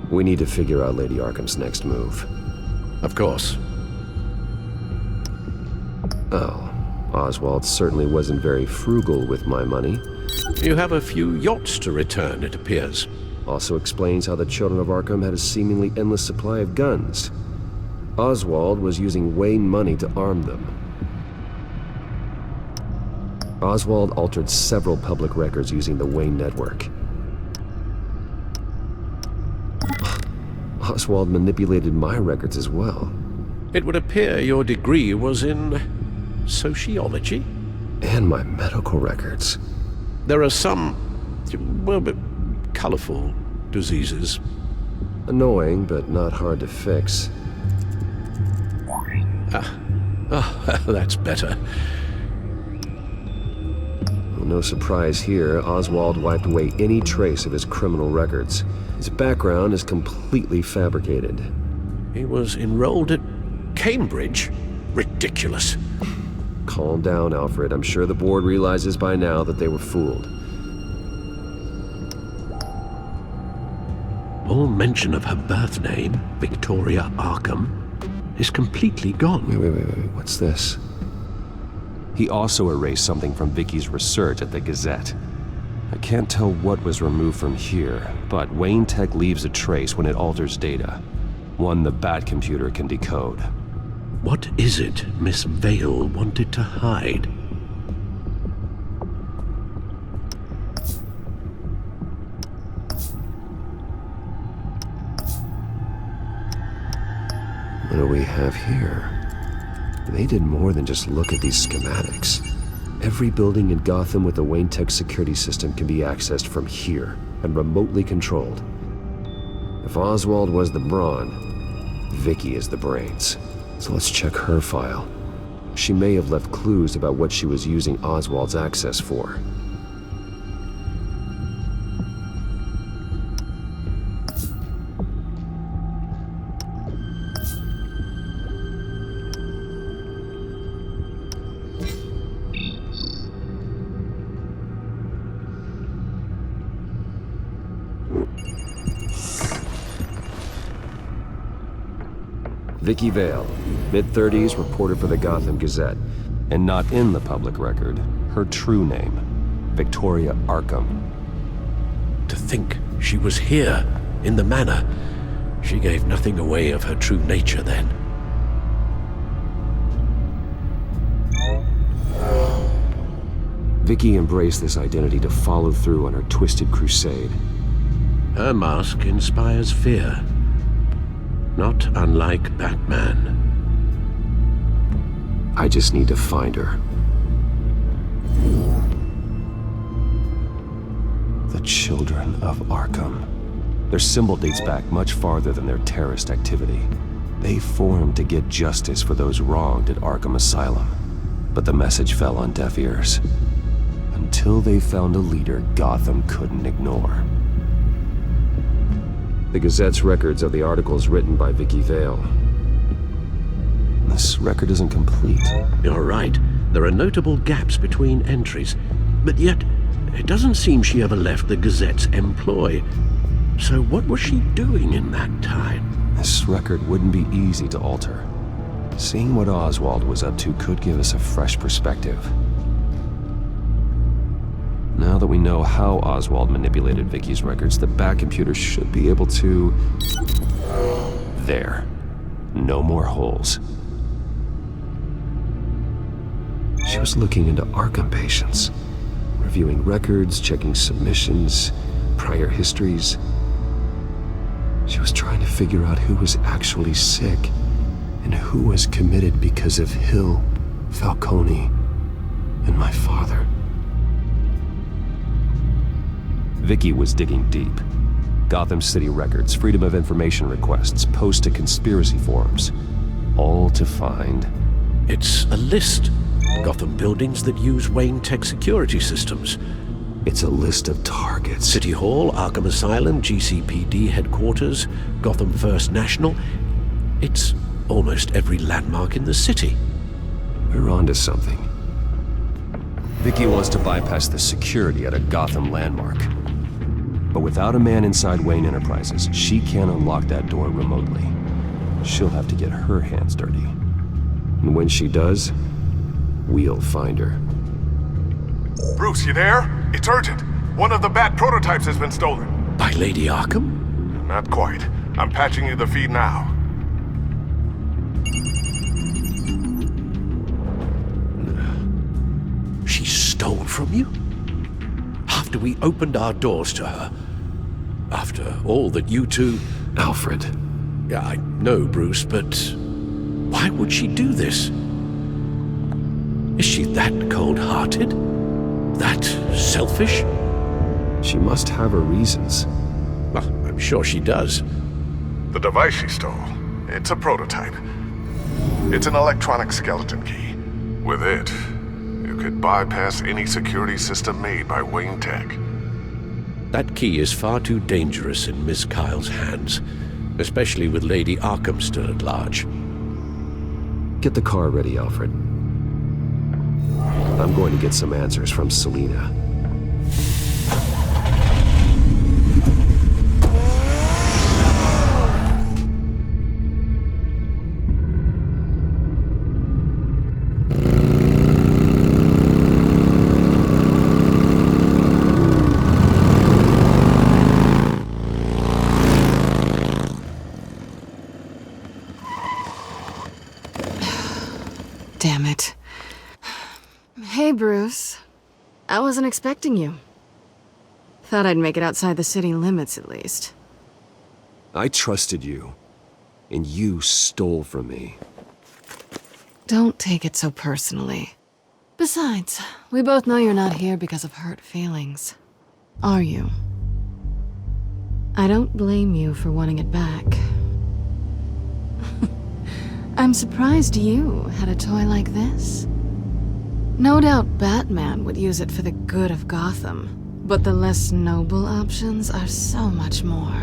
We need to figure out Lady Arkham's next move. Of course. Oh, Oswald certainly wasn't very frugal with my money. You have a few yachts to return, it appears. Also explains how the children of Arkham had a seemingly endless supply of guns. Oswald was using Wayne money to arm them. Oswald altered several public records using the Wayne network. Oswald manipulated my records as well. It would appear your degree was in sociology? And my medical records. There are some, well, colorful diseases. Annoying, but not hard to fix. That's better. Well, no surprise here, Oswald wiped away any trace of his criminal records. His background is completely fabricated. He was enrolled at Cambridge? Ridiculous. Calm down, Alfred. I'm sure the board realizes by now that they were fooled. All mention of her birth name, Victoria Arkham, is completely gone. Wait. What's this? He also erased something from Vicky's research at the Gazette. I can't tell what was removed from here, but Wayne Tech leaves a trace when it alters data. One the Bat computer can decode. What is it Miss Vale wanted to hide? What do we have here? They did more than just look at these schematics. Every building in Gotham with the Wayne Tech security system can be accessed from here and remotely controlled. If Oswald was the brawn, Vicky is the brains. So let's check her file. She may have left clues about what she was using Oswald's access for. Vicky Vale, mid-30s, reporter for the Gotham Gazette, and not in the public record, her true name, Victoria Arkham. To think she was here, in the manor. She gave nothing away of her true nature then. Vicky embraced this identity to follow through on her twisted crusade. Her mask inspires fear. Not unlike Batman. I just need to find her. The Children of Arkham. Their symbol dates back much farther than their terrorist activity. They formed to get justice for those wronged at Arkham Asylum. But the message fell on deaf ears. Until they found a leader Gotham couldn't ignore. The Gazette's records of the articles written by Vicky Vale. This record isn't complete. You're right. There are notable gaps between entries. But yet, it doesn't seem she ever left the Gazette's employ. So what was she doing in that time? This record wouldn't be easy to alter. Seeing what Oswald was up to could give us a fresh perspective. Now that we know how Oswald manipulated Vicky's records, the Bat computer should be able to... There. No more holes. She was looking into Arkham patients, reviewing records, checking submissions, prior histories. She was trying to figure out who was actually sick and who was committed because of Hill, Falcone, and my father. Vicky was digging deep. Gotham City records, Freedom of Information requests, posts to conspiracy forums. all to find... It's a list. Gotham buildings that use Wayne Tech security systems. It's a list of targets. City Hall, Arkham Asylum, GCPD headquarters, Gotham First National. It's almost every landmark in the city. We're onto something. Vicky wants to bypass the security at a Gotham landmark. But without a man inside Wayne Enterprises, she can't unlock that door remotely. She'll have to get her hands dirty. And when she does, we'll find her. Bruce, you there? It's urgent. One of the Bat prototypes has been stolen. By Lady Arkham? Not quite. I'm patching you the feed now. She stole from you? After we opened our doors to her? After all that you two... Alfred. Yeah, I know, Bruce, but why would she do this? Is she that cold-hearted? That selfish? She must have her reasons. Well, I'm sure she does. The device she stole, it's a prototype. It's an electronic skeleton key. With it, you could bypass any security system made by Wayne Tech. That key is far too dangerous in Miss Kyle's hands, especially with Lady Arkham still at large. Get the car ready, Alfred. I'm going to get some answers from Selina. Damn it. Hey, Bruce. I wasn't expecting you. Thought I'd make it outside the city limits, at least. I trusted you, and you stole from me. Don't take it so personally. Besides, we both know you're not here because of hurt feelings. Are you? I don't blame you for wanting it back. I'm surprised you had a toy like this. No doubt Batman would use it for the good of Gotham, but the less noble options are so much more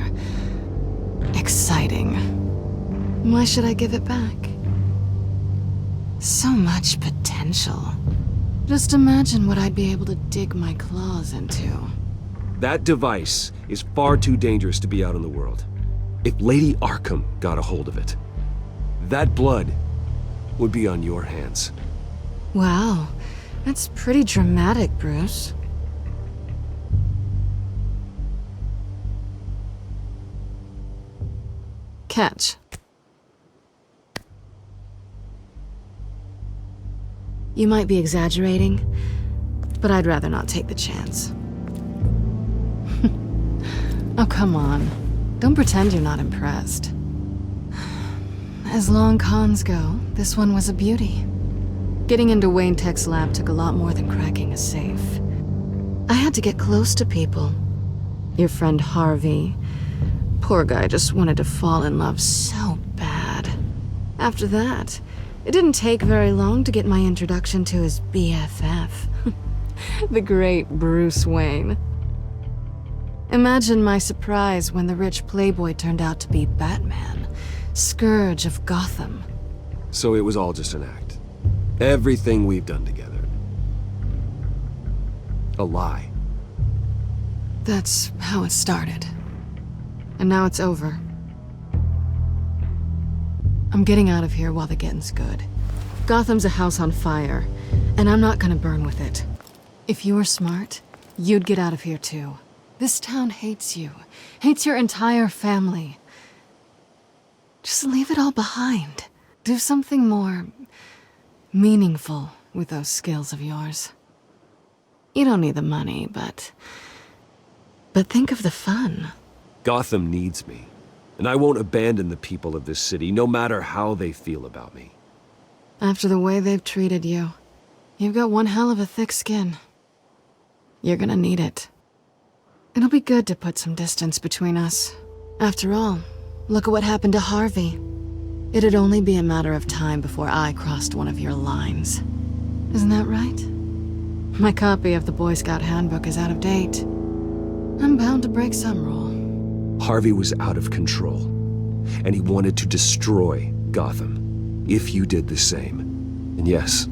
exciting. Why should I give it back? So much potential. Just imagine what I'd be able to dig my claws into. That device is far too dangerous to be out in the world. If Lady Arkham got a hold of it, that blood would be on your hands. Wow, that's pretty dramatic, Bruce. Catch. You might be exaggerating, but I'd rather not take the chance. Oh, come on. Don't pretend you're not impressed. As long cons go, this one was a beauty. Getting into Wayne Tech's lab took a lot more than cracking a safe. I had to get close to people. Your friend Harvey. Poor guy just wanted to fall in love so bad. After that, it didn't take very long to get my introduction to his BFF. The great Bruce Wayne. Imagine my surprise when the rich playboy turned out to be Batman, Scourge of Gotham. So it was all just an act. Everything we've done together. A lie. That's how it started. And now it's over. I'm getting out of here while the getting's good. Gotham's a house on fire, and I'm not gonna burn with it. If you were smart, you'd get out of here too. This town hates you, hates your entire family. Just leave it all behind. Do something more meaningful with those skills of yours. You don't need the money, but think of the fun. Gotham needs me, and I won't abandon the people of this city, no matter how they feel about me. After the way they've treated you, you've got one hell of a thick skin. You're gonna need it. It'll be good to put some distance between us. After all, look at what happened to Harvey. It'd only be a matter of time before I crossed one of your lines. Isn't that right? My copy of the Boy Scout Handbook is out of date. I'm bound to break some rule. Harvey was out of control, and he wanted to destroy Gotham, if you did the same. And yes,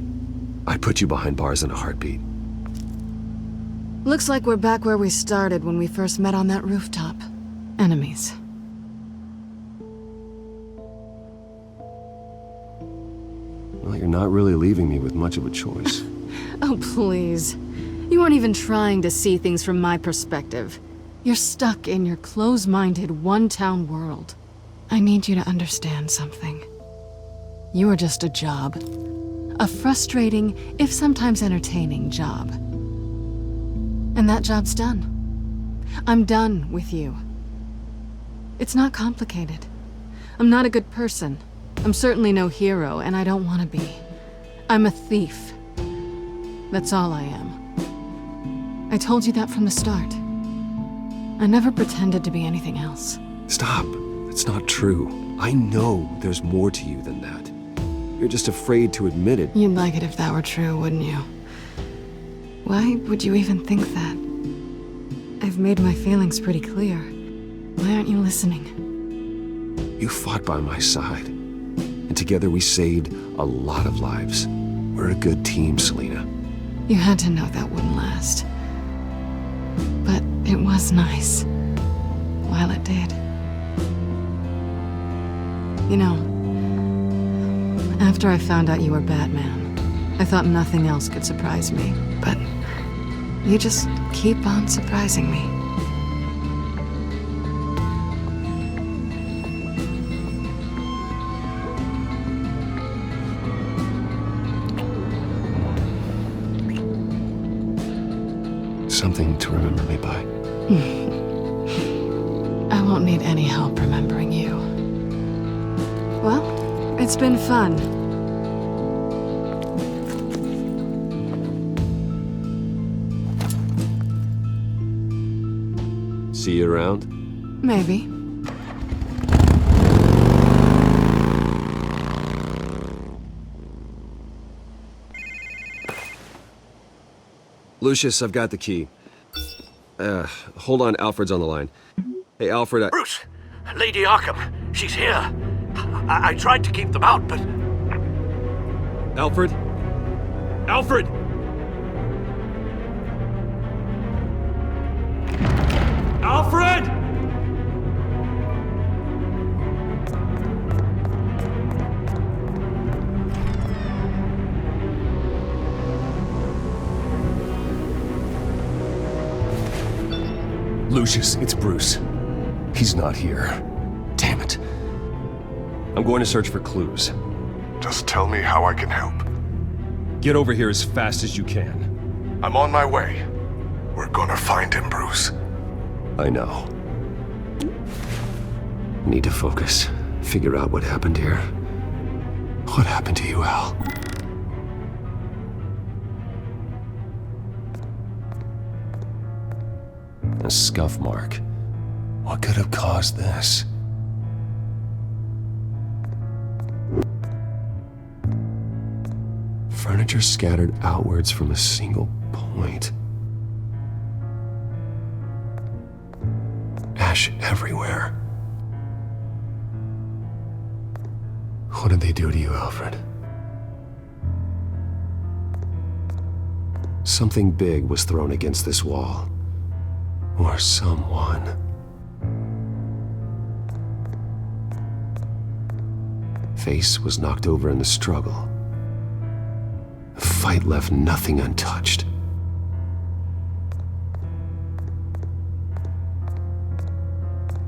I'd put you behind bars in a heartbeat. Looks like we're back where we started when we first met on that rooftop. Enemies. Well, you're not really leaving me with much of a choice. Oh, please. You aren't even trying to see things from my perspective. You're stuck in your close-minded, one-town world. I need you to understand something. You are just a job. A frustrating, if sometimes entertaining, job. And that job's done. I'm done with you. It's not complicated. I'm not a good person. I'm certainly no hero, and I don't want to be. I'm a thief. That's all I am. I told you that from the start. I never pretended to be anything else. Stop. It's not true. I know there's more to you than that. You're just afraid to admit it. You'd like it if that were true, wouldn't you? Why would you even think that? I've made my feelings pretty clear. Why aren't you listening? You fought by my side. And together we saved a lot of lives. We're a good team, Selina. You had to know that wouldn't last. But it was nice. While it did. You know, after I found out you were Batman, I thought nothing else could surprise me. But you just keep on surprising me. Something to remember me by. I won't need any help remembering you. Well, it's been fun. See you around? Maybe. Lucius, I've got the key. Hold on, Alfred's on the line. Hey, Alfred, Bruce! Lady Arkham, she's here. I tried to keep them out, but... Alfred? Alfred! Alfred! Lucius, it's Bruce. He's not here. Damn it. I'm going to search for clues. Just tell me how I can help. Get over here as fast as you can. I'm on my way. We're gonna find him, Bruce. I know. Need to focus. Figure out what happened here. What happened to you, Al? A scuff mark. What could have caused this? Furniture scattered outwards from a single point. Ash everywhere. What did they do to you, Alfred? Something big was thrown against this wall. Or someone. Face was knocked over in the struggle. The fight left nothing untouched.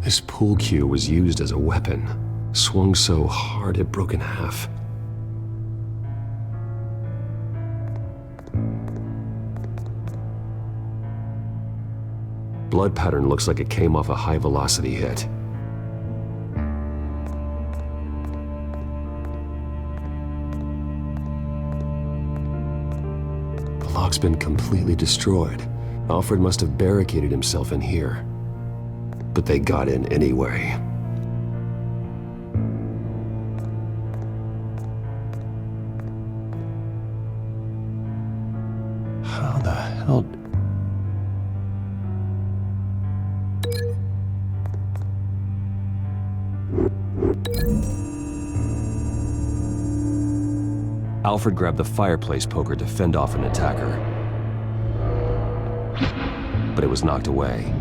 This pool cue was used as a weapon, swung so hard it broke in half. Blood pattern looks like it came off a high-velocity hit. The lock's been completely destroyed. Alfred must have barricaded himself in here. But they got in anyway. How the hell... Alfred grabbed the fireplace poker to fend off an attacker. But it was knocked away.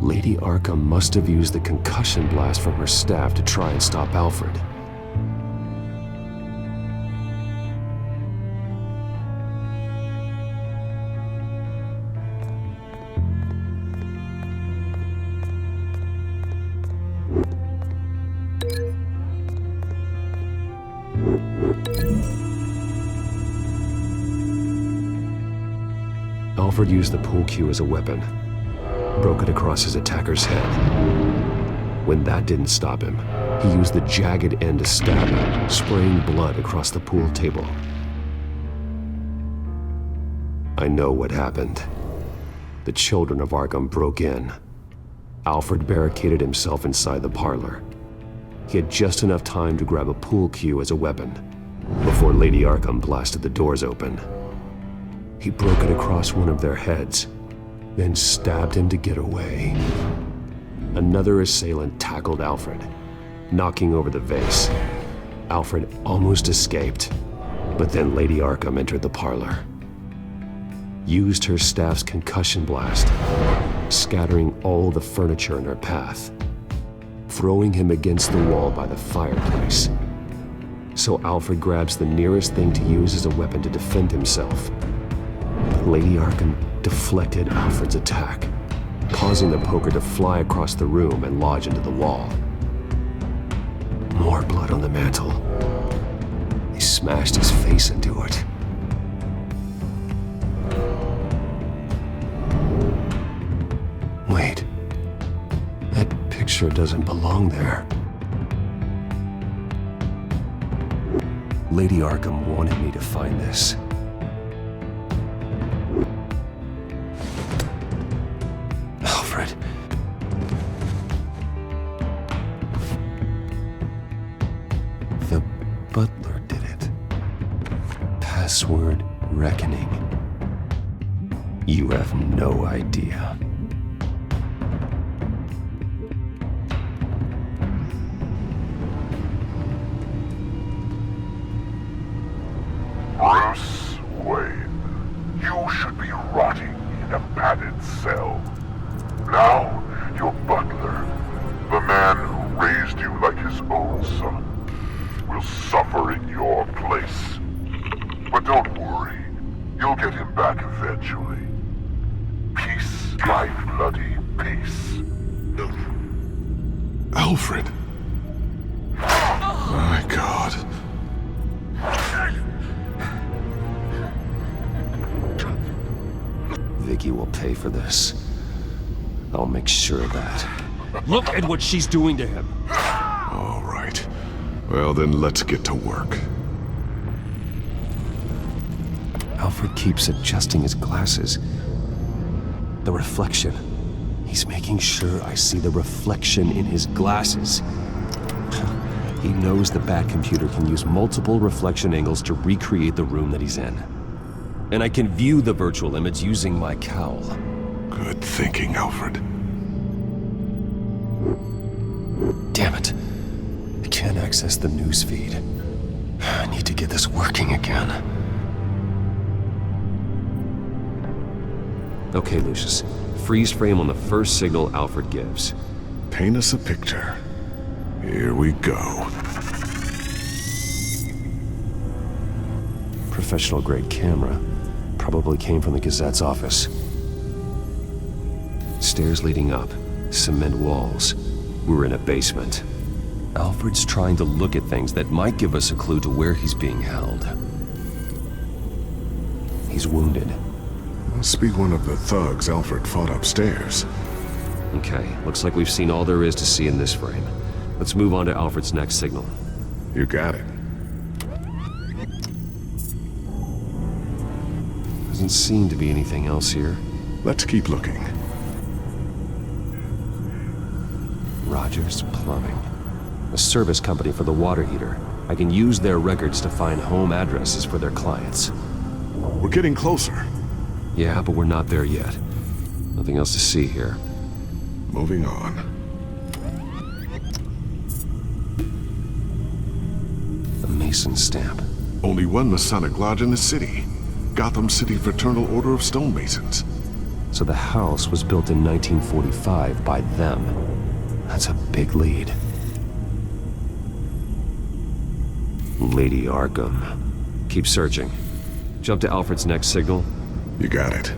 Lady Arkham must have used the concussion blast from her staff to try and stop Alfred. Alfred used the pool cue as a weapon. Broke it across his attacker's head. When that didn't stop him, he used the jagged end to stab him, spraying blood across the pool table. I know what happened. The children of Arkham broke in. Alfred barricaded himself inside the parlor. He had just enough time to grab a pool cue as a weapon before Lady Arkham blasted the doors open. He broke it across one of their heads, then stabbed him to get away. Another assailant tackled Alfred, knocking over the vase. Alfred almost escaped, but then Lady Arkham entered the parlor. Used her staff's concussion blast, scattering all the furniture in her path, throwing him against the wall by the fireplace. So Alfred grabs the nearest thing to use as a weapon to defend himself. But Lady Arkham deflected Alfred's attack, causing the poker to fly across the room and lodge into the wall. More blood on the mantle. He smashed his face into it. Wait. That picture doesn't belong there. Lady Arkham wanted me to find this. Alfred. The butler did it. Password reckoning. You have no idea. Bruce Wayne, you should be rotting in a padded cell. Now, your butler, the man who raised you like his own son, will suffer in your place. But don't worry, you'll get him back eventually. Peace, life, bloody peace. Alfred. My God. Vicky will pay for this. I'll make sure of that. Look at what she's doing to him. All right. Well, then let's get to work. Alfred keeps adjusting his glasses. The reflection. He's making sure I see the reflection in his glasses. He knows the Batcomputer can use multiple reflection angles to recreate the room that he's in. And I can view the virtual image using my cowl. Good thinking, Alfred. Damn it. I can't access the news feed. I need to get this working again. Okay, Lucius. Freeze frame on the first signal Alfred gives. Paint us a picture. Here we go. Professional-grade camera. Probably came from the Gazette's office. Stairs leading up. Cement walls. We're in a basement. Alfred's trying to look at things that might give us a clue to where he's being held. He's wounded. Must be one of the thugs Alfred fought upstairs. Okay, looks like we've seen all there is to see in this frame. Let's move on to Alfred's next signal. You got it. Doesn't seem to be anything else here. Let's keep looking. Rogers Plumbing. A service company for the water heater. I can use their records to find home addresses for their clients. We're getting closer. Yeah, but we're not there yet. Nothing else to see here. Moving on. The Mason stamp. Only one Masonic lodge in the city. Gotham City Fraternal Order of Stonemasons. So the house was built in 1945 by them. That's a big lead. Lady Arkham. Keep searching. Jump to Alfred's next signal. You got it.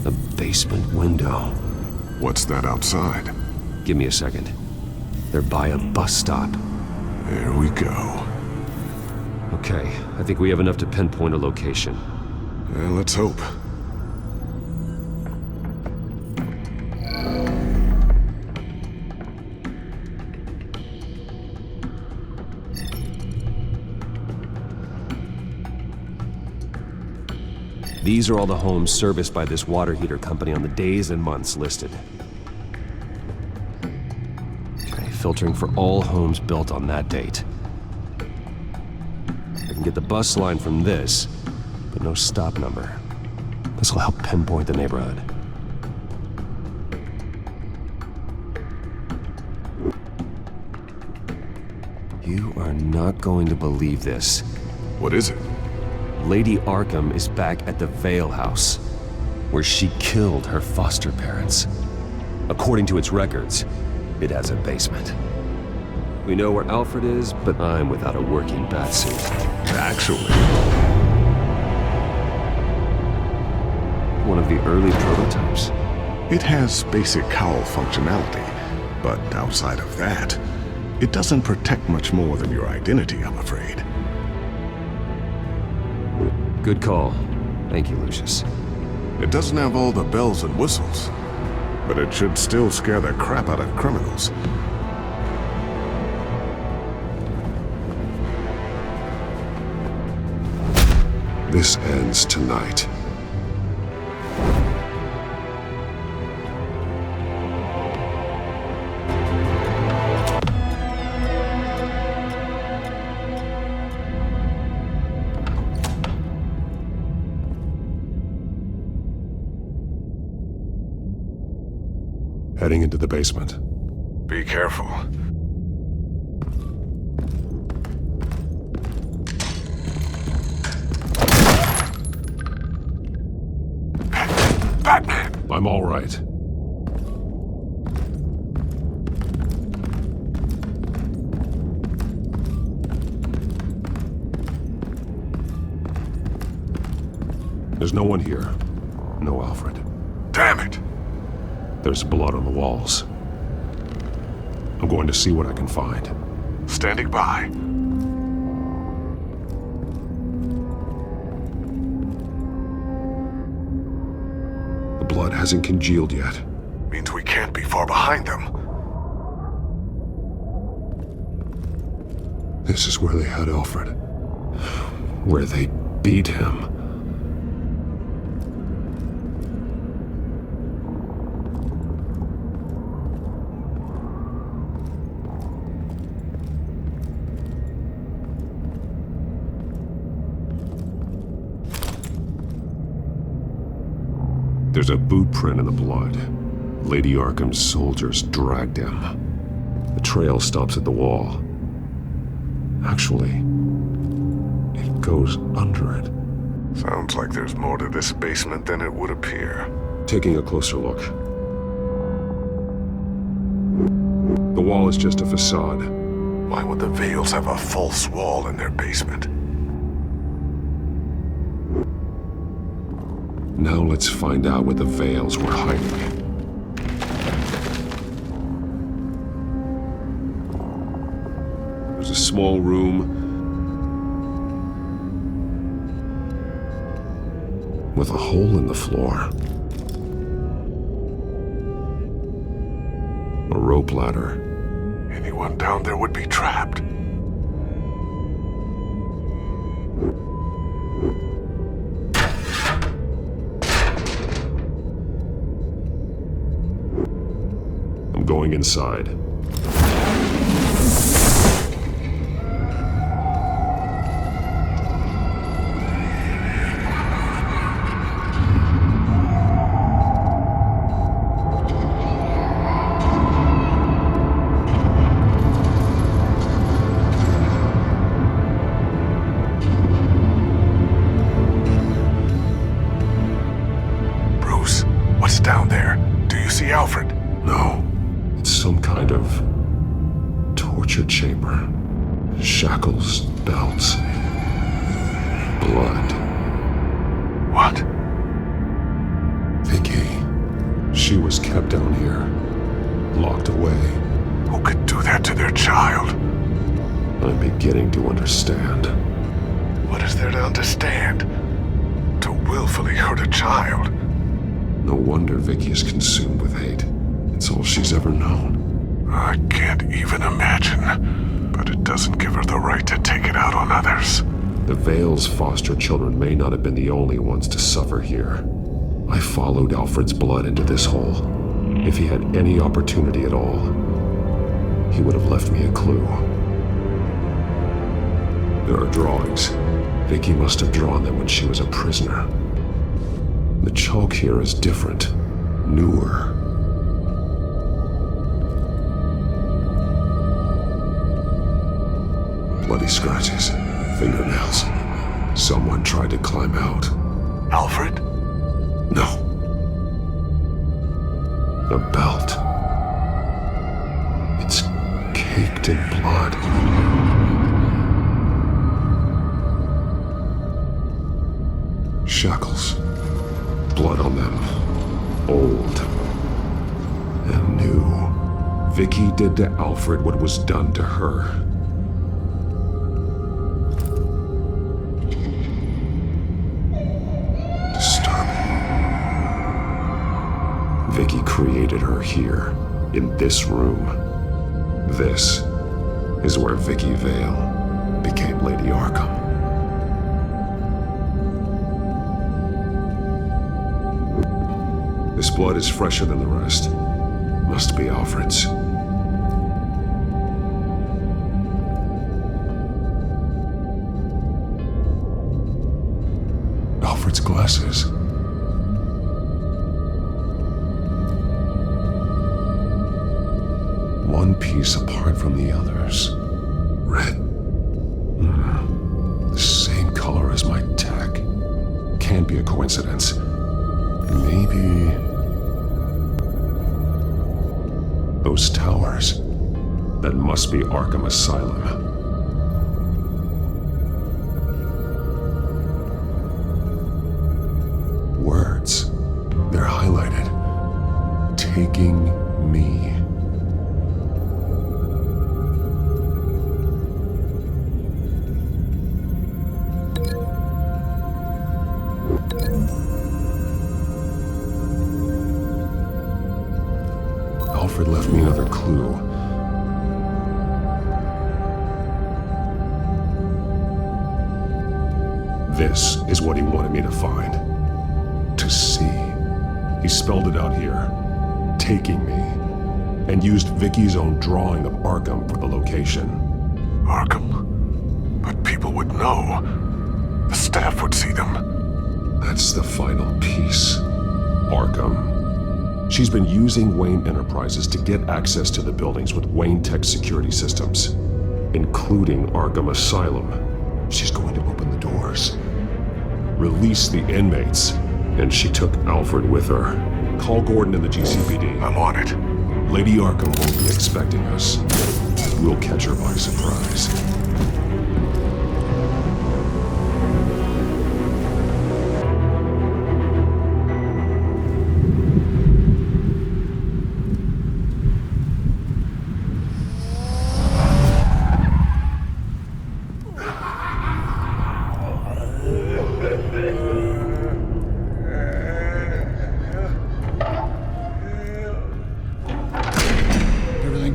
The basement window. What's that outside? Give me a second. They're by a bus stop. There we go. Okay, I think we have enough to pinpoint a location. Let's hope. These are all the homes serviced by this water heater company on the days and months listed. Okay, filtering for all homes built on that date. I can get the bus line from this, but no stop number. This will help pinpoint the neighborhood. You are not going to believe this. What is it? Lady Arkham is back at the Vale House, where she killed her foster parents. According to its records, it has a basement. We know where Alfred is, but I'm without a working batsuit. Actually, one of the early prototypes. It has basic cowl functionality, but outside of that, it doesn't protect much more than your identity, I'm afraid. Good call. Thank you, Lucius. It doesn't have all the bells and whistles, but it should still scare the crap out of criminals. This ends tonight. Heading into the basement. Be careful. Batman! I'm all right. There's no one here. No Alfred. Damn it! There's blood on the walls. I'm going to see what I can find. Standing by. The blood hasn't congealed yet. Means we can't be far behind them. This is where they had Alfred. Where they beat him. There's a boot print in the blood. Lady Arkham's soldiers dragged him. The trail stops at the wall. Actually, it goes under it. Sounds like there's more to this basement than it would appear. Taking a closer look. The wall is just a facade. Why would the Vales have a false wall in their basement? Now let's find out what the Vales were hiding. There's a small room, with a hole in the floor. A rope ladder. Anyone down there would be trapped. I'm going inside. Bruce, what's down there? Do you see Alfred? No. It's some kind of torture chamber. Shackles, belts, blood. What? Vicky. She was kept down here, locked away. Who could do that to their child? I'm beginning to understand. What is there to understand? To willfully hurt a child? No wonder Vicky is consumed with hate. It's all she's ever known. I can't even imagine, but it doesn't give her the right to take it out on others. The Vale's foster children may not have been the only ones to suffer here. I followed Alfred's blood into this hole. If he had any opportunity at all, he would have left me a clue. There are drawings. Vicky must have drawn them when she was a prisoner. The chalk here is different, newer. Bloody scratches, fingernails. Someone tried to climb out. Alfred? No. A belt. It's caked in blood. Shackles. Blood on them. Old. And new. Vicky did to Alfred what was done to her. Vicky created her here, in this room. This is where Vicky Vale became Lady Arkham. This blood is fresher than the rest. Must be Alfred's. Alfred's glasses. One piece apart from the others. Red. The same color as my tech. Can't be a coincidence. Maybe... those towers. That must be Arkham Asylum. Words. They're highlighted. Taking me. Alfred left me another clue. This is what he wanted me to find. To see. He spelled it out here. Taking me. And used Vicky's own drawing of Arkham for the location. Arkham? But people would know. The staff would see them. That's the final piece. Arkham. She's been using Wayne Enterprises to get access to the buildings with Wayne Tech security systems, including Arkham Asylum. She's going to open the doors, release the inmates, and she took Alfred with her. Call Gordon in the GCPD. I'm on it. Lady Arkham won't be expecting us. We'll catch her by surprise.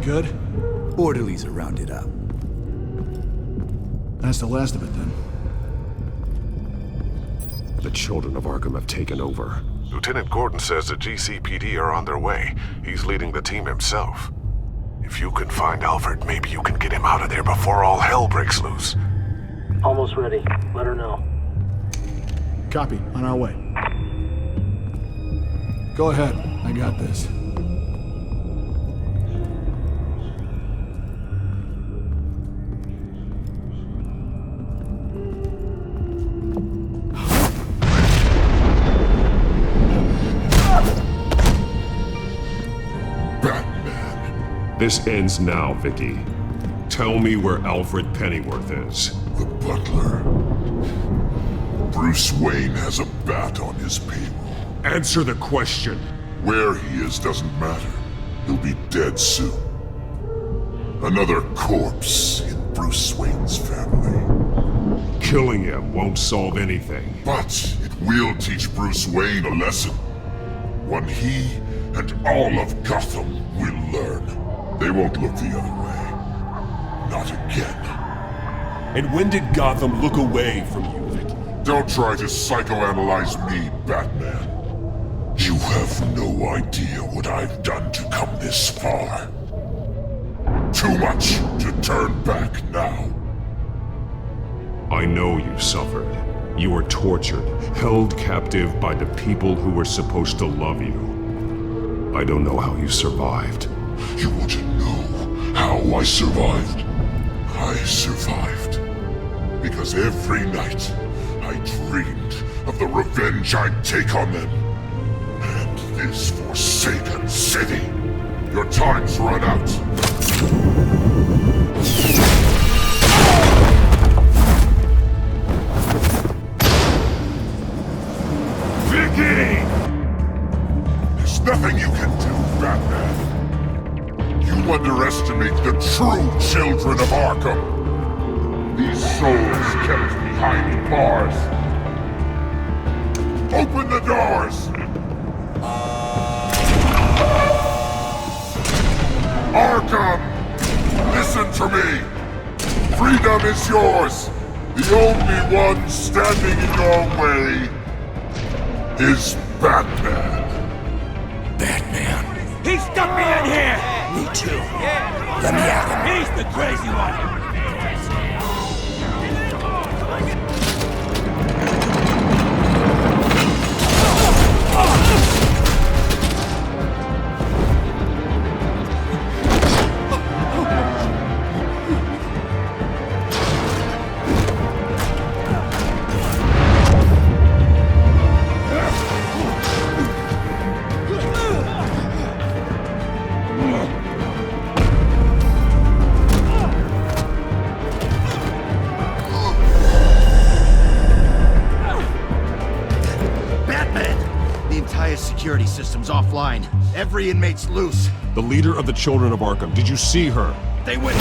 good? Orderlies are rounded up. That's the last of it, then. The children of Arkham have taken over. Lieutenant Gordon says the GCPD are on their way. He's leading the team himself. If you can find Alfred, maybe you can get him out of there before all hell breaks loose. Almost ready. Let her know. Copy. On our way. Go ahead. I got this. This ends now, Vicky. Tell me where Alfred Pennyworth is. The butler. Bruce Wayne has a bat on his payroll. Answer the question. Where he is doesn't matter. He'll be dead soon. Another corpse in Bruce Wayne's family. Killing him won't solve anything. But it will teach Bruce Wayne a lesson. One he and all of Gotham will learn. They won't look the other way. Not again. And when did Gotham look away from you, Vicky? Don't try to psychoanalyze me, Batman. You have no idea what I've done to come this far. Too much to turn back now. I know you suffered. You were tortured, held captive by the people who were supposed to love you. I don't know how you survived. You want to know how I survived? I survived because every night I dreamed of the revenge I'd take on them. And this forsaken city. Your time's run out. Vicky! There's nothing you can do, Batman. You underestimate the true children of Arkham. These souls kept behind bars. Open the doors! Arkham! Listen to me! Freedom is yours! The only one standing in your way is Batman. Batman. He stuck me in here! Me too. Let me at him. He's the crazy one. Security system's offline. Every inmate's loose. The leader of the Children of Arkham, did you see her? They went...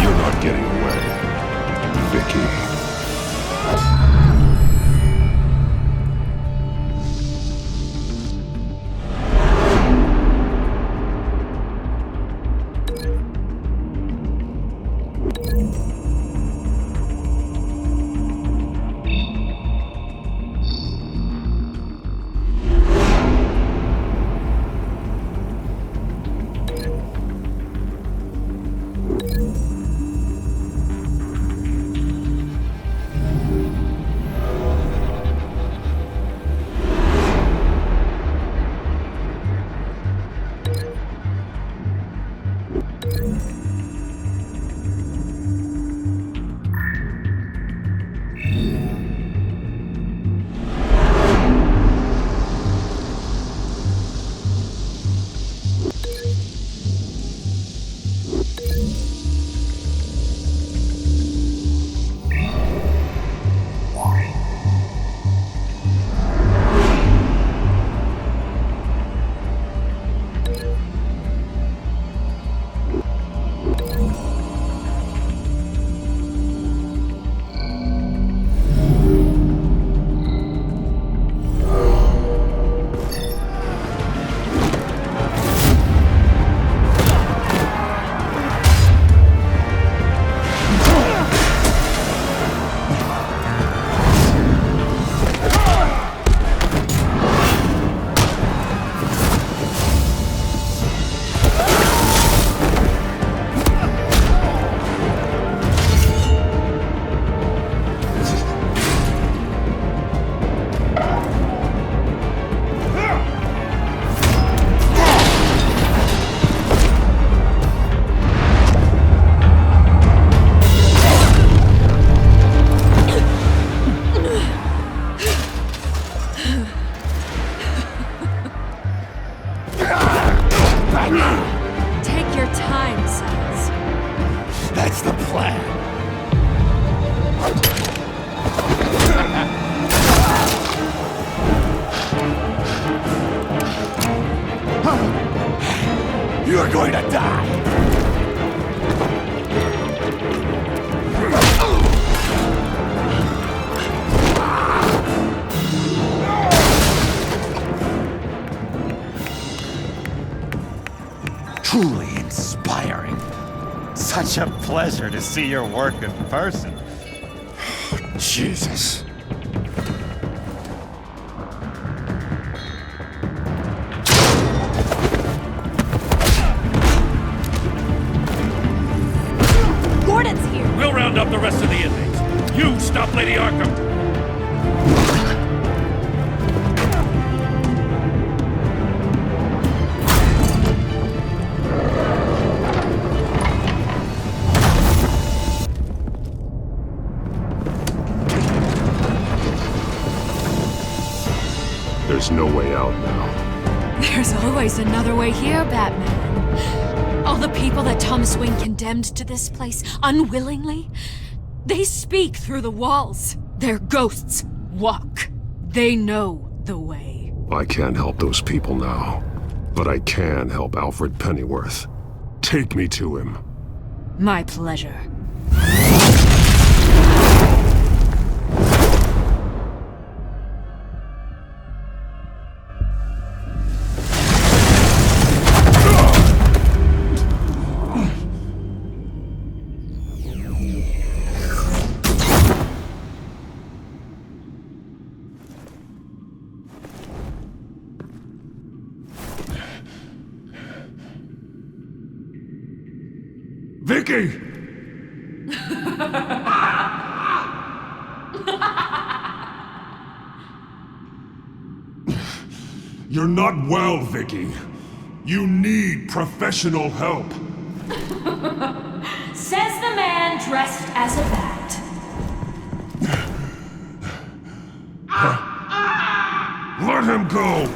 You're not getting away, Vicky. Truly inspiring. Such a pleasure to see your work in person. Jesus. Gordon's here! We'll round up the rest of the inmates. You stop Lady Arkham! There's no way out now. There's always another way here, Batman. All the people that Thomas Wayne condemned to this place unwillingly, they speak through the walls. Their ghosts walk. They know the way. I can't help those people now, but I can help Alfred Pennyworth. Take me to him. My pleasure. Vicky! You're not well, Vicky. You need professional help. Says the man dressed as a bat. Let him go!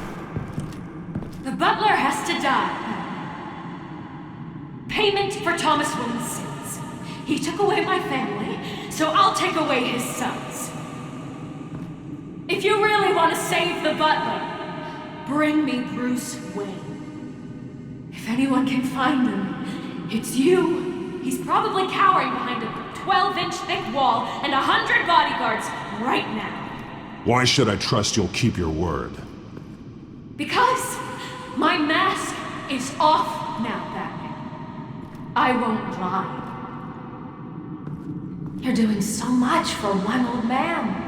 The butler has to die. Payment for Thomas Wayne's sins. He took away my family, so I'll take away his sons. If you really want to save the butler, bring me Bruce Wayne. If anyone can find him, it's you. He's probably cowering behind a 12-inch thick wall and 100 bodyguards right now. Why should I trust you'll keep your word? Because my mask is off now, Batman. I won't lie. You're doing so much for one old man.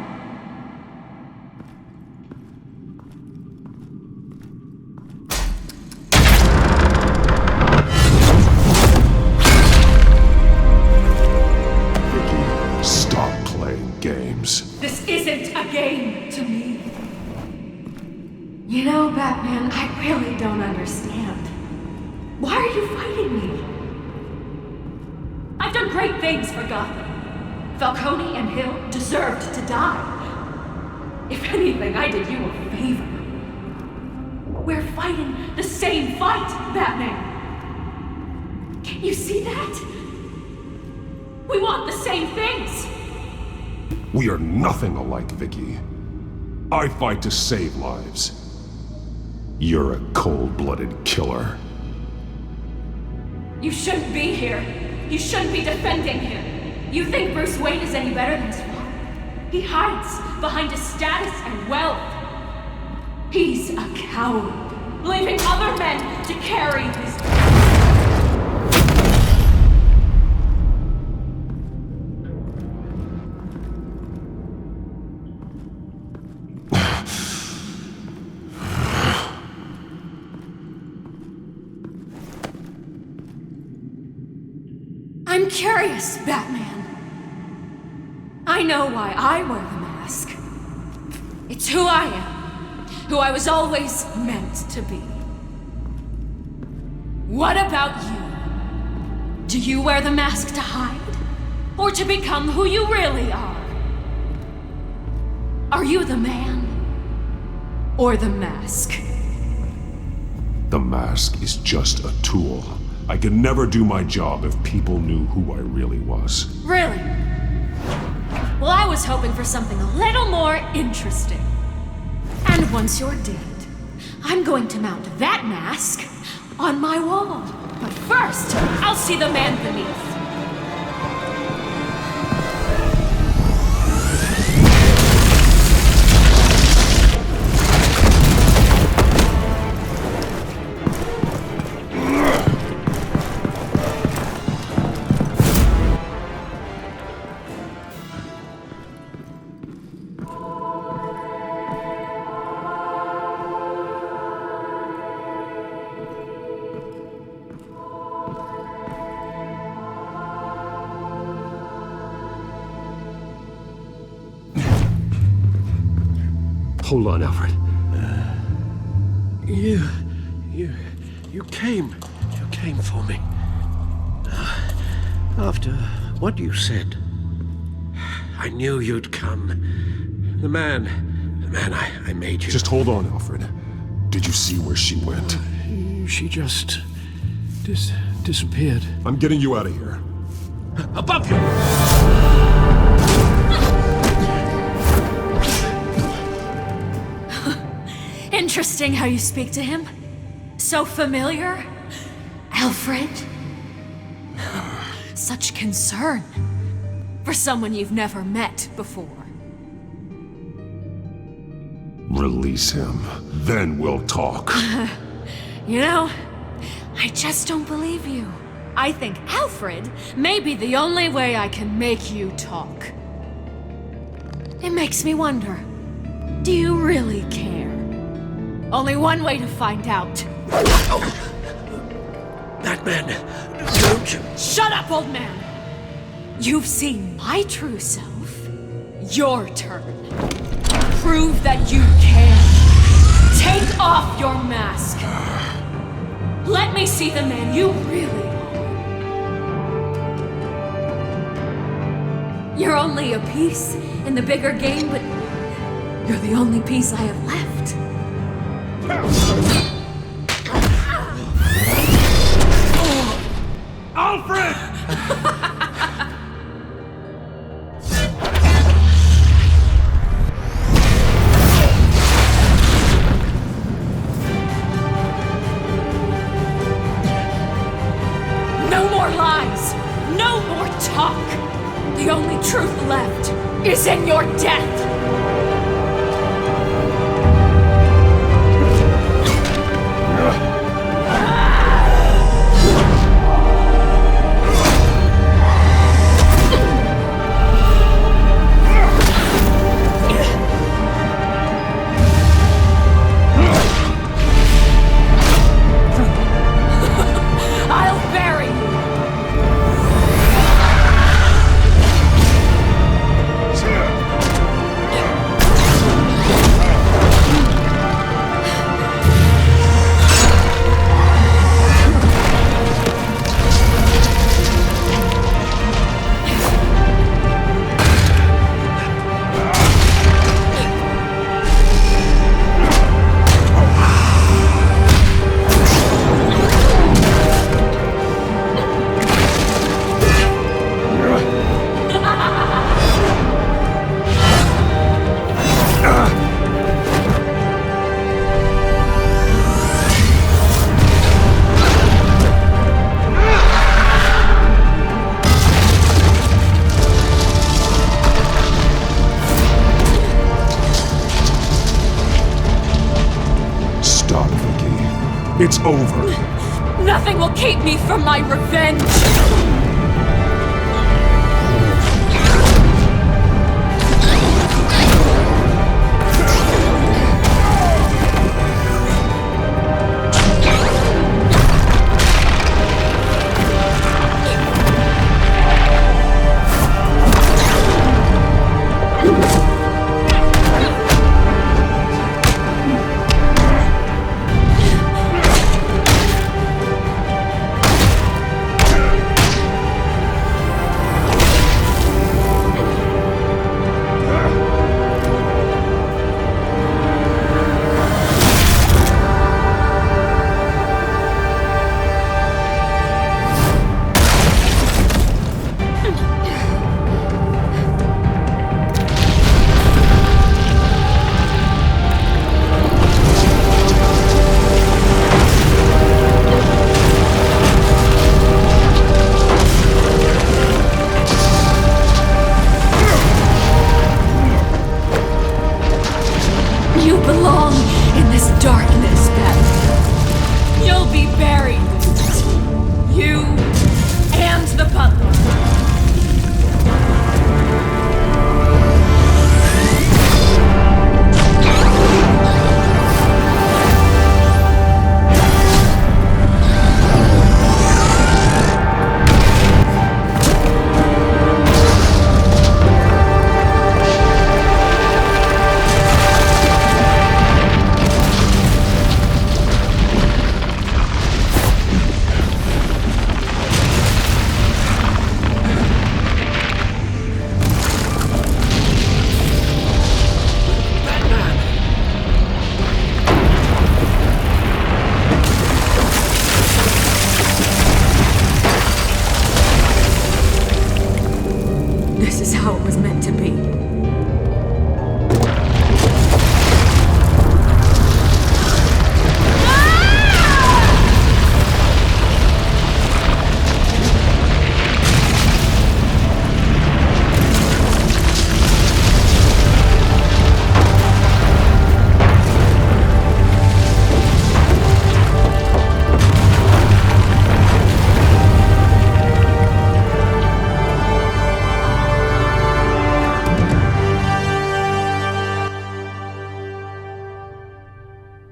Vicky, stop playing games. This isn't a game to me. You know, Batman, I really don't understand. Why are you fighting me? I've done great things for Gotham. Falcone and Hill deserved to die. If anything, I did you a favor. We're fighting the same fight, Batman. Can't you see that? We want the same things. We are nothing alike, Vicky. I fight to save lives. You're a cold-blooded killer. You shouldn't be here. You shouldn't be defending him. You think Bruce Wayne is any better than his father? He hides behind his status and wealth. He's a coward, leaving other men to carry his... I'm curious, Batman. I know why I wear the mask. It's who I am, who I was always meant to be. What about you? Do you wear the mask to hide? Or to become who you really are? Are you the man? Or the mask? The mask is just a tool. I could never do my job if people knew who I really was. Really? Well, I was hoping for something a little more interesting. And once you're dead, I'm going to mount that mask on my wall. But first, I'll see the man beneath. Hold on, Alfred. You came for me. After what you said, I knew you'd come. The man I made you. Just hold on, Alfred. Did you see where she went? She just disappeared. I'm getting you out of here. Above you! Interesting how you speak to him. So familiar. Alfred. Such concern. For someone you've never met before. Release him. Then we'll talk. You know, I just don't believe you. I think Alfred may be the only way I can make you talk. It makes me wonder, do you really care? Only one way to find out. That man, don't you? Shut up, old man! You've seen my true self. Your turn. Prove that you can. Take off your mask. Let me see the man you really are. You're only a piece in the bigger game, but you're the only piece I have left. Alfred! No more lies! No more talk! The only truth left is in your death! It's over. Nothing will keep me from my revenge!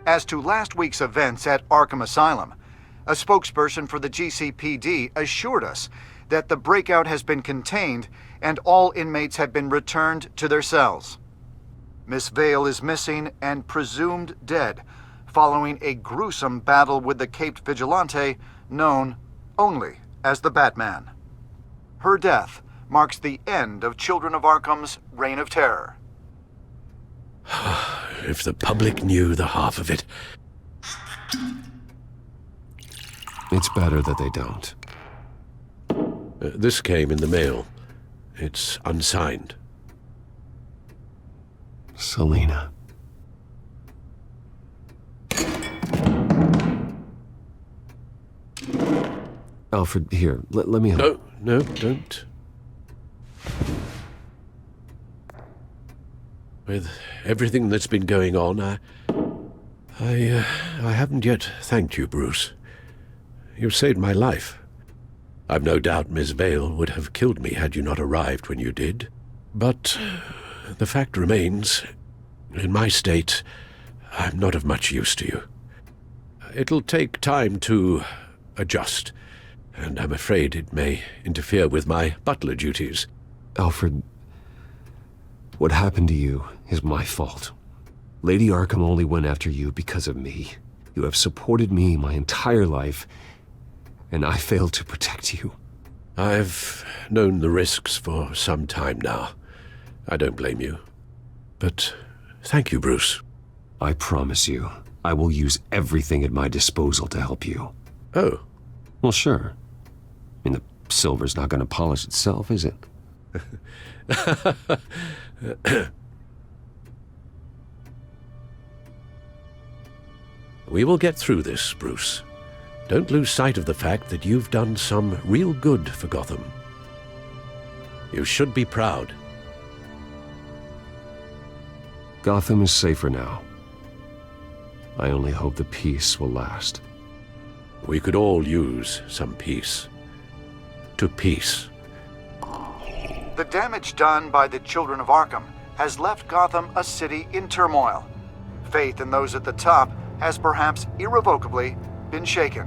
As to last week's events at Arkham Asylum, a spokesperson for the GCPD assured us that the breakout has been contained and all inmates have been returned to their cells. Miss Vale is missing and presumed dead following a gruesome battle with the caped vigilante known only as the Batman. Her death marks the end of Children of Arkham's reign of terror. If the public knew the half of it. It's better that they don't. This came in the mail. It's unsigned. Selena. Alfred, here, let me help. No, don't. With everything that's been going on, I haven't yet thanked you, Bruce. You've saved my life. I've no doubt Miss Vale would have killed me had you not arrived when you did. But the fact remains, in my state, I'm not of much use to you. It'll take time to adjust, and I'm afraid it may interfere with my butler duties. Alfred, what happened to you is my fault. Lady Arkham only went after you because of me. You have supported me my entire life, and I failed to protect you. I've known the risks for some time now. I don't blame you. But thank you, Bruce. I promise you, I will use everything at my disposal to help you. Oh. Well, sure. I mean, the silver's not going to polish itself, is it? We will get through this, Bruce. Don't lose sight of the fact that you've done some real good for Gotham. You should be proud. Gotham is safer now. I only hope the peace will last. We could all use some peace. To peace. The damage done by the Children of Arkham has left Gotham a city in turmoil. Faith in those at the top has perhaps irrevocably been shaken.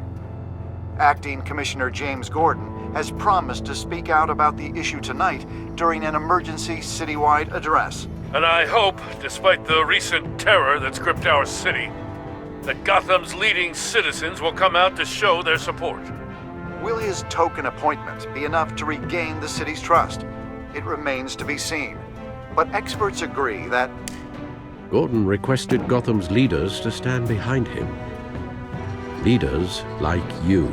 Acting Commissioner James Gordon has promised to speak out about the issue tonight during an emergency citywide address. And I hope, despite the recent terror that's gripped our city, that Gotham's leading citizens will come out to show their support. Will his token appointment be enough to regain the city's trust? It remains to be seen. But experts agree that Gordon requested Gotham's leaders to stand behind him. Leaders like you.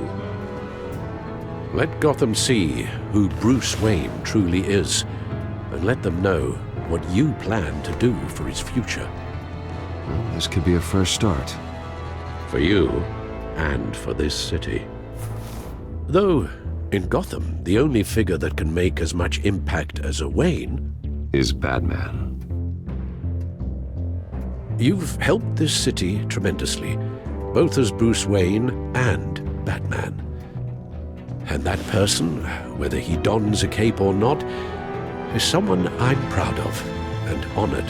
Let Gotham see who Bruce Wayne truly is, and let them know what you plan to do for his future. Well, this could be a first start. For you, and for this city. Though, in Gotham, the only figure that can make as much impact as a Wayne is Batman. You've helped this city tremendously, both as Bruce Wayne and Batman. And that person, whether he dons a cape or not, is someone I'm proud of and honored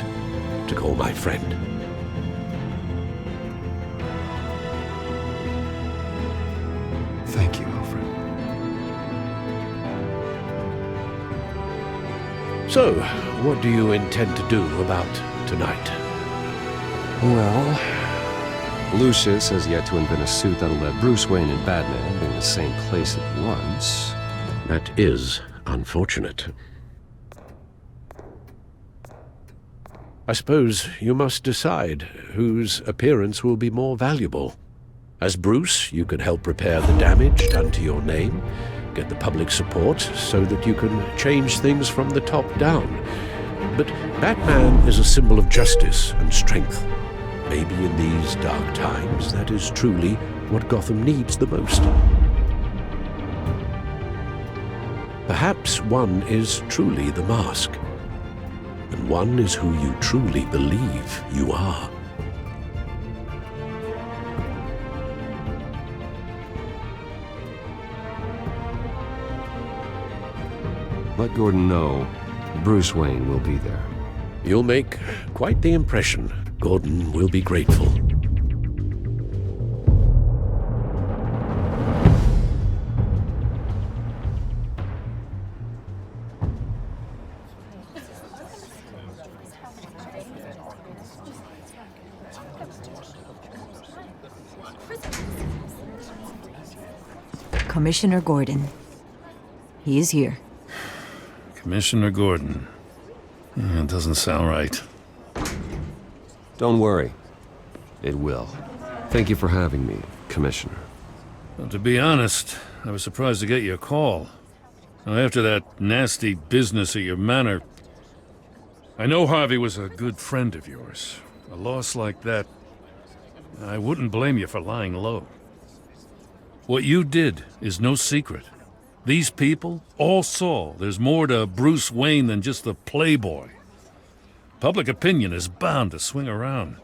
to call my friend. Thank you, Alfred. So, what do you intend to do about tonight? Well, Lucius has yet to invent a suit that'll let Bruce Wayne and Batman be in the same place at once. That is unfortunate. I suppose you must decide whose appearance will be more valuable. As Bruce, you can help repair the damage done to your name, get the public support so that you can change things from the top down. But Batman is a symbol of justice and strength. Maybe in these dark times, that is truly what Gotham needs the most. Perhaps one is truly the mask, and one is who you truly believe you are. Let Gordon know Bruce Wayne will be there. You'll make quite the impression. Gordon will be grateful. Commissioner Gordon. He is here. Commissioner Gordon. It doesn't sound right. Don't worry. It will. Thank you for having me, Commissioner. Well, to be honest, I was surprised to get your call. Now, after that nasty business at your manor, I know Harvey was a good friend of yours. A loss like that, I wouldn't blame you for lying low. What you did is no secret. These people all saw there's more to Bruce Wayne than just the playboy. Public opinion is bound to swing around.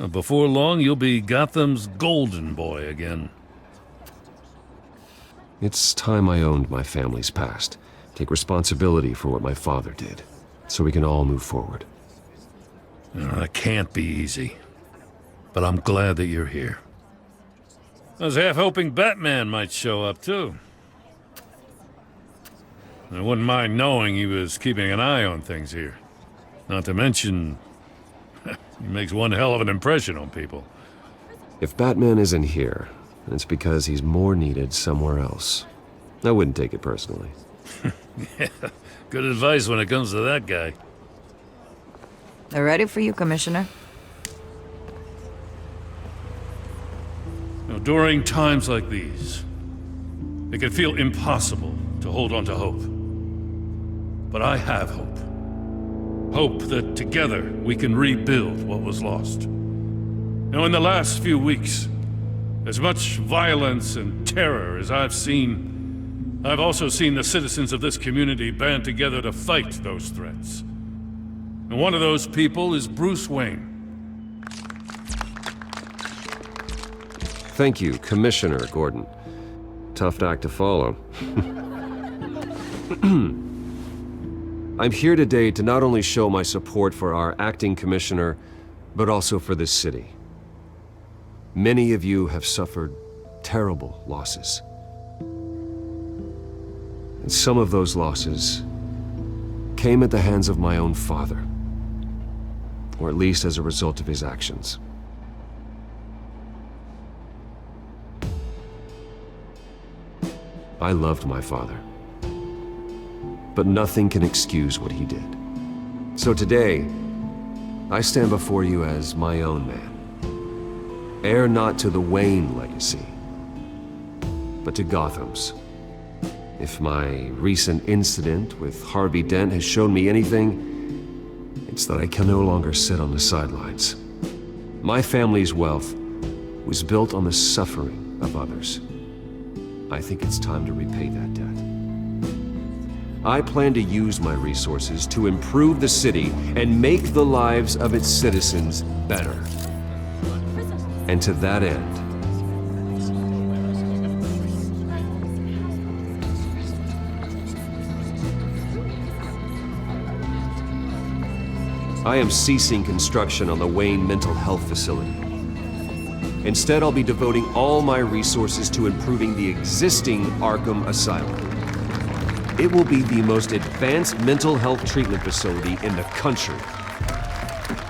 Before long, you'll be Gotham's golden boy again. It's time I owned my family's past. Take responsibility for what my father did, so we can all move forward. That can't be easy. But I'm glad that you're here. I was half hoping Batman might show up, too. I wouldn't mind knowing he was keeping an eye on things here. Not to mention, he makes one hell of an impression on people. If Batman isn't here, it's because he's more needed somewhere else. I wouldn't take it personally. Yeah, good advice when it comes to that guy. They're ready for you, Commissioner. During times like these, it can feel impossible to hold on to hope. But I have hope. Hope that together we can rebuild what was lost. Now, in the last few weeks, as much violence and terror as I've seen, I've also seen the citizens of this community band together to fight those threats. And one of those people is Bruce Wayne. Thank you, Commissioner Gordon. Tough act to follow. I'm here today to not only show my support for our acting commissioner, but also for this city. Many of you have suffered terrible losses. And some of those losses came at the hands of my own father, or at least as a result of his actions. I loved my father, but nothing can excuse what he did. So today, I stand before you as my own man, heir not to the Wayne legacy, but to Gotham's. If my recent incident with Harvey Dent has shown me anything, it's that I can no longer sit on the sidelines. My family's wealth was built on the suffering of others. I think it's time to repay that debt. I plan to use my resources to improve the city and make the lives of its citizens better. And to that end, I am ceasing construction on the Wayne Mental Health Facility. Instead, I'll be devoting all my resources to improving the existing Arkham Asylum. It will be the most advanced mental health treatment facility in the country,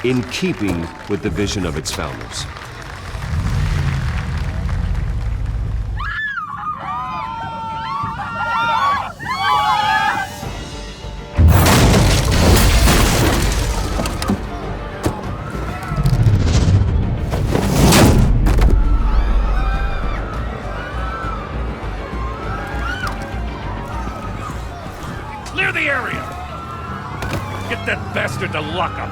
in keeping with the vision of its founders. Clear the area! Get that bastard to lock up!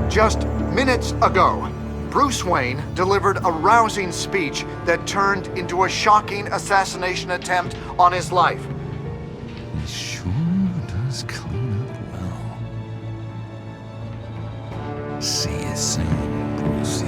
Just minutes ago, Bruce Wayne delivered a rousing speech that turned into a shocking assassination attempt on his life. He sure does clean up well. See you soon, Brucey.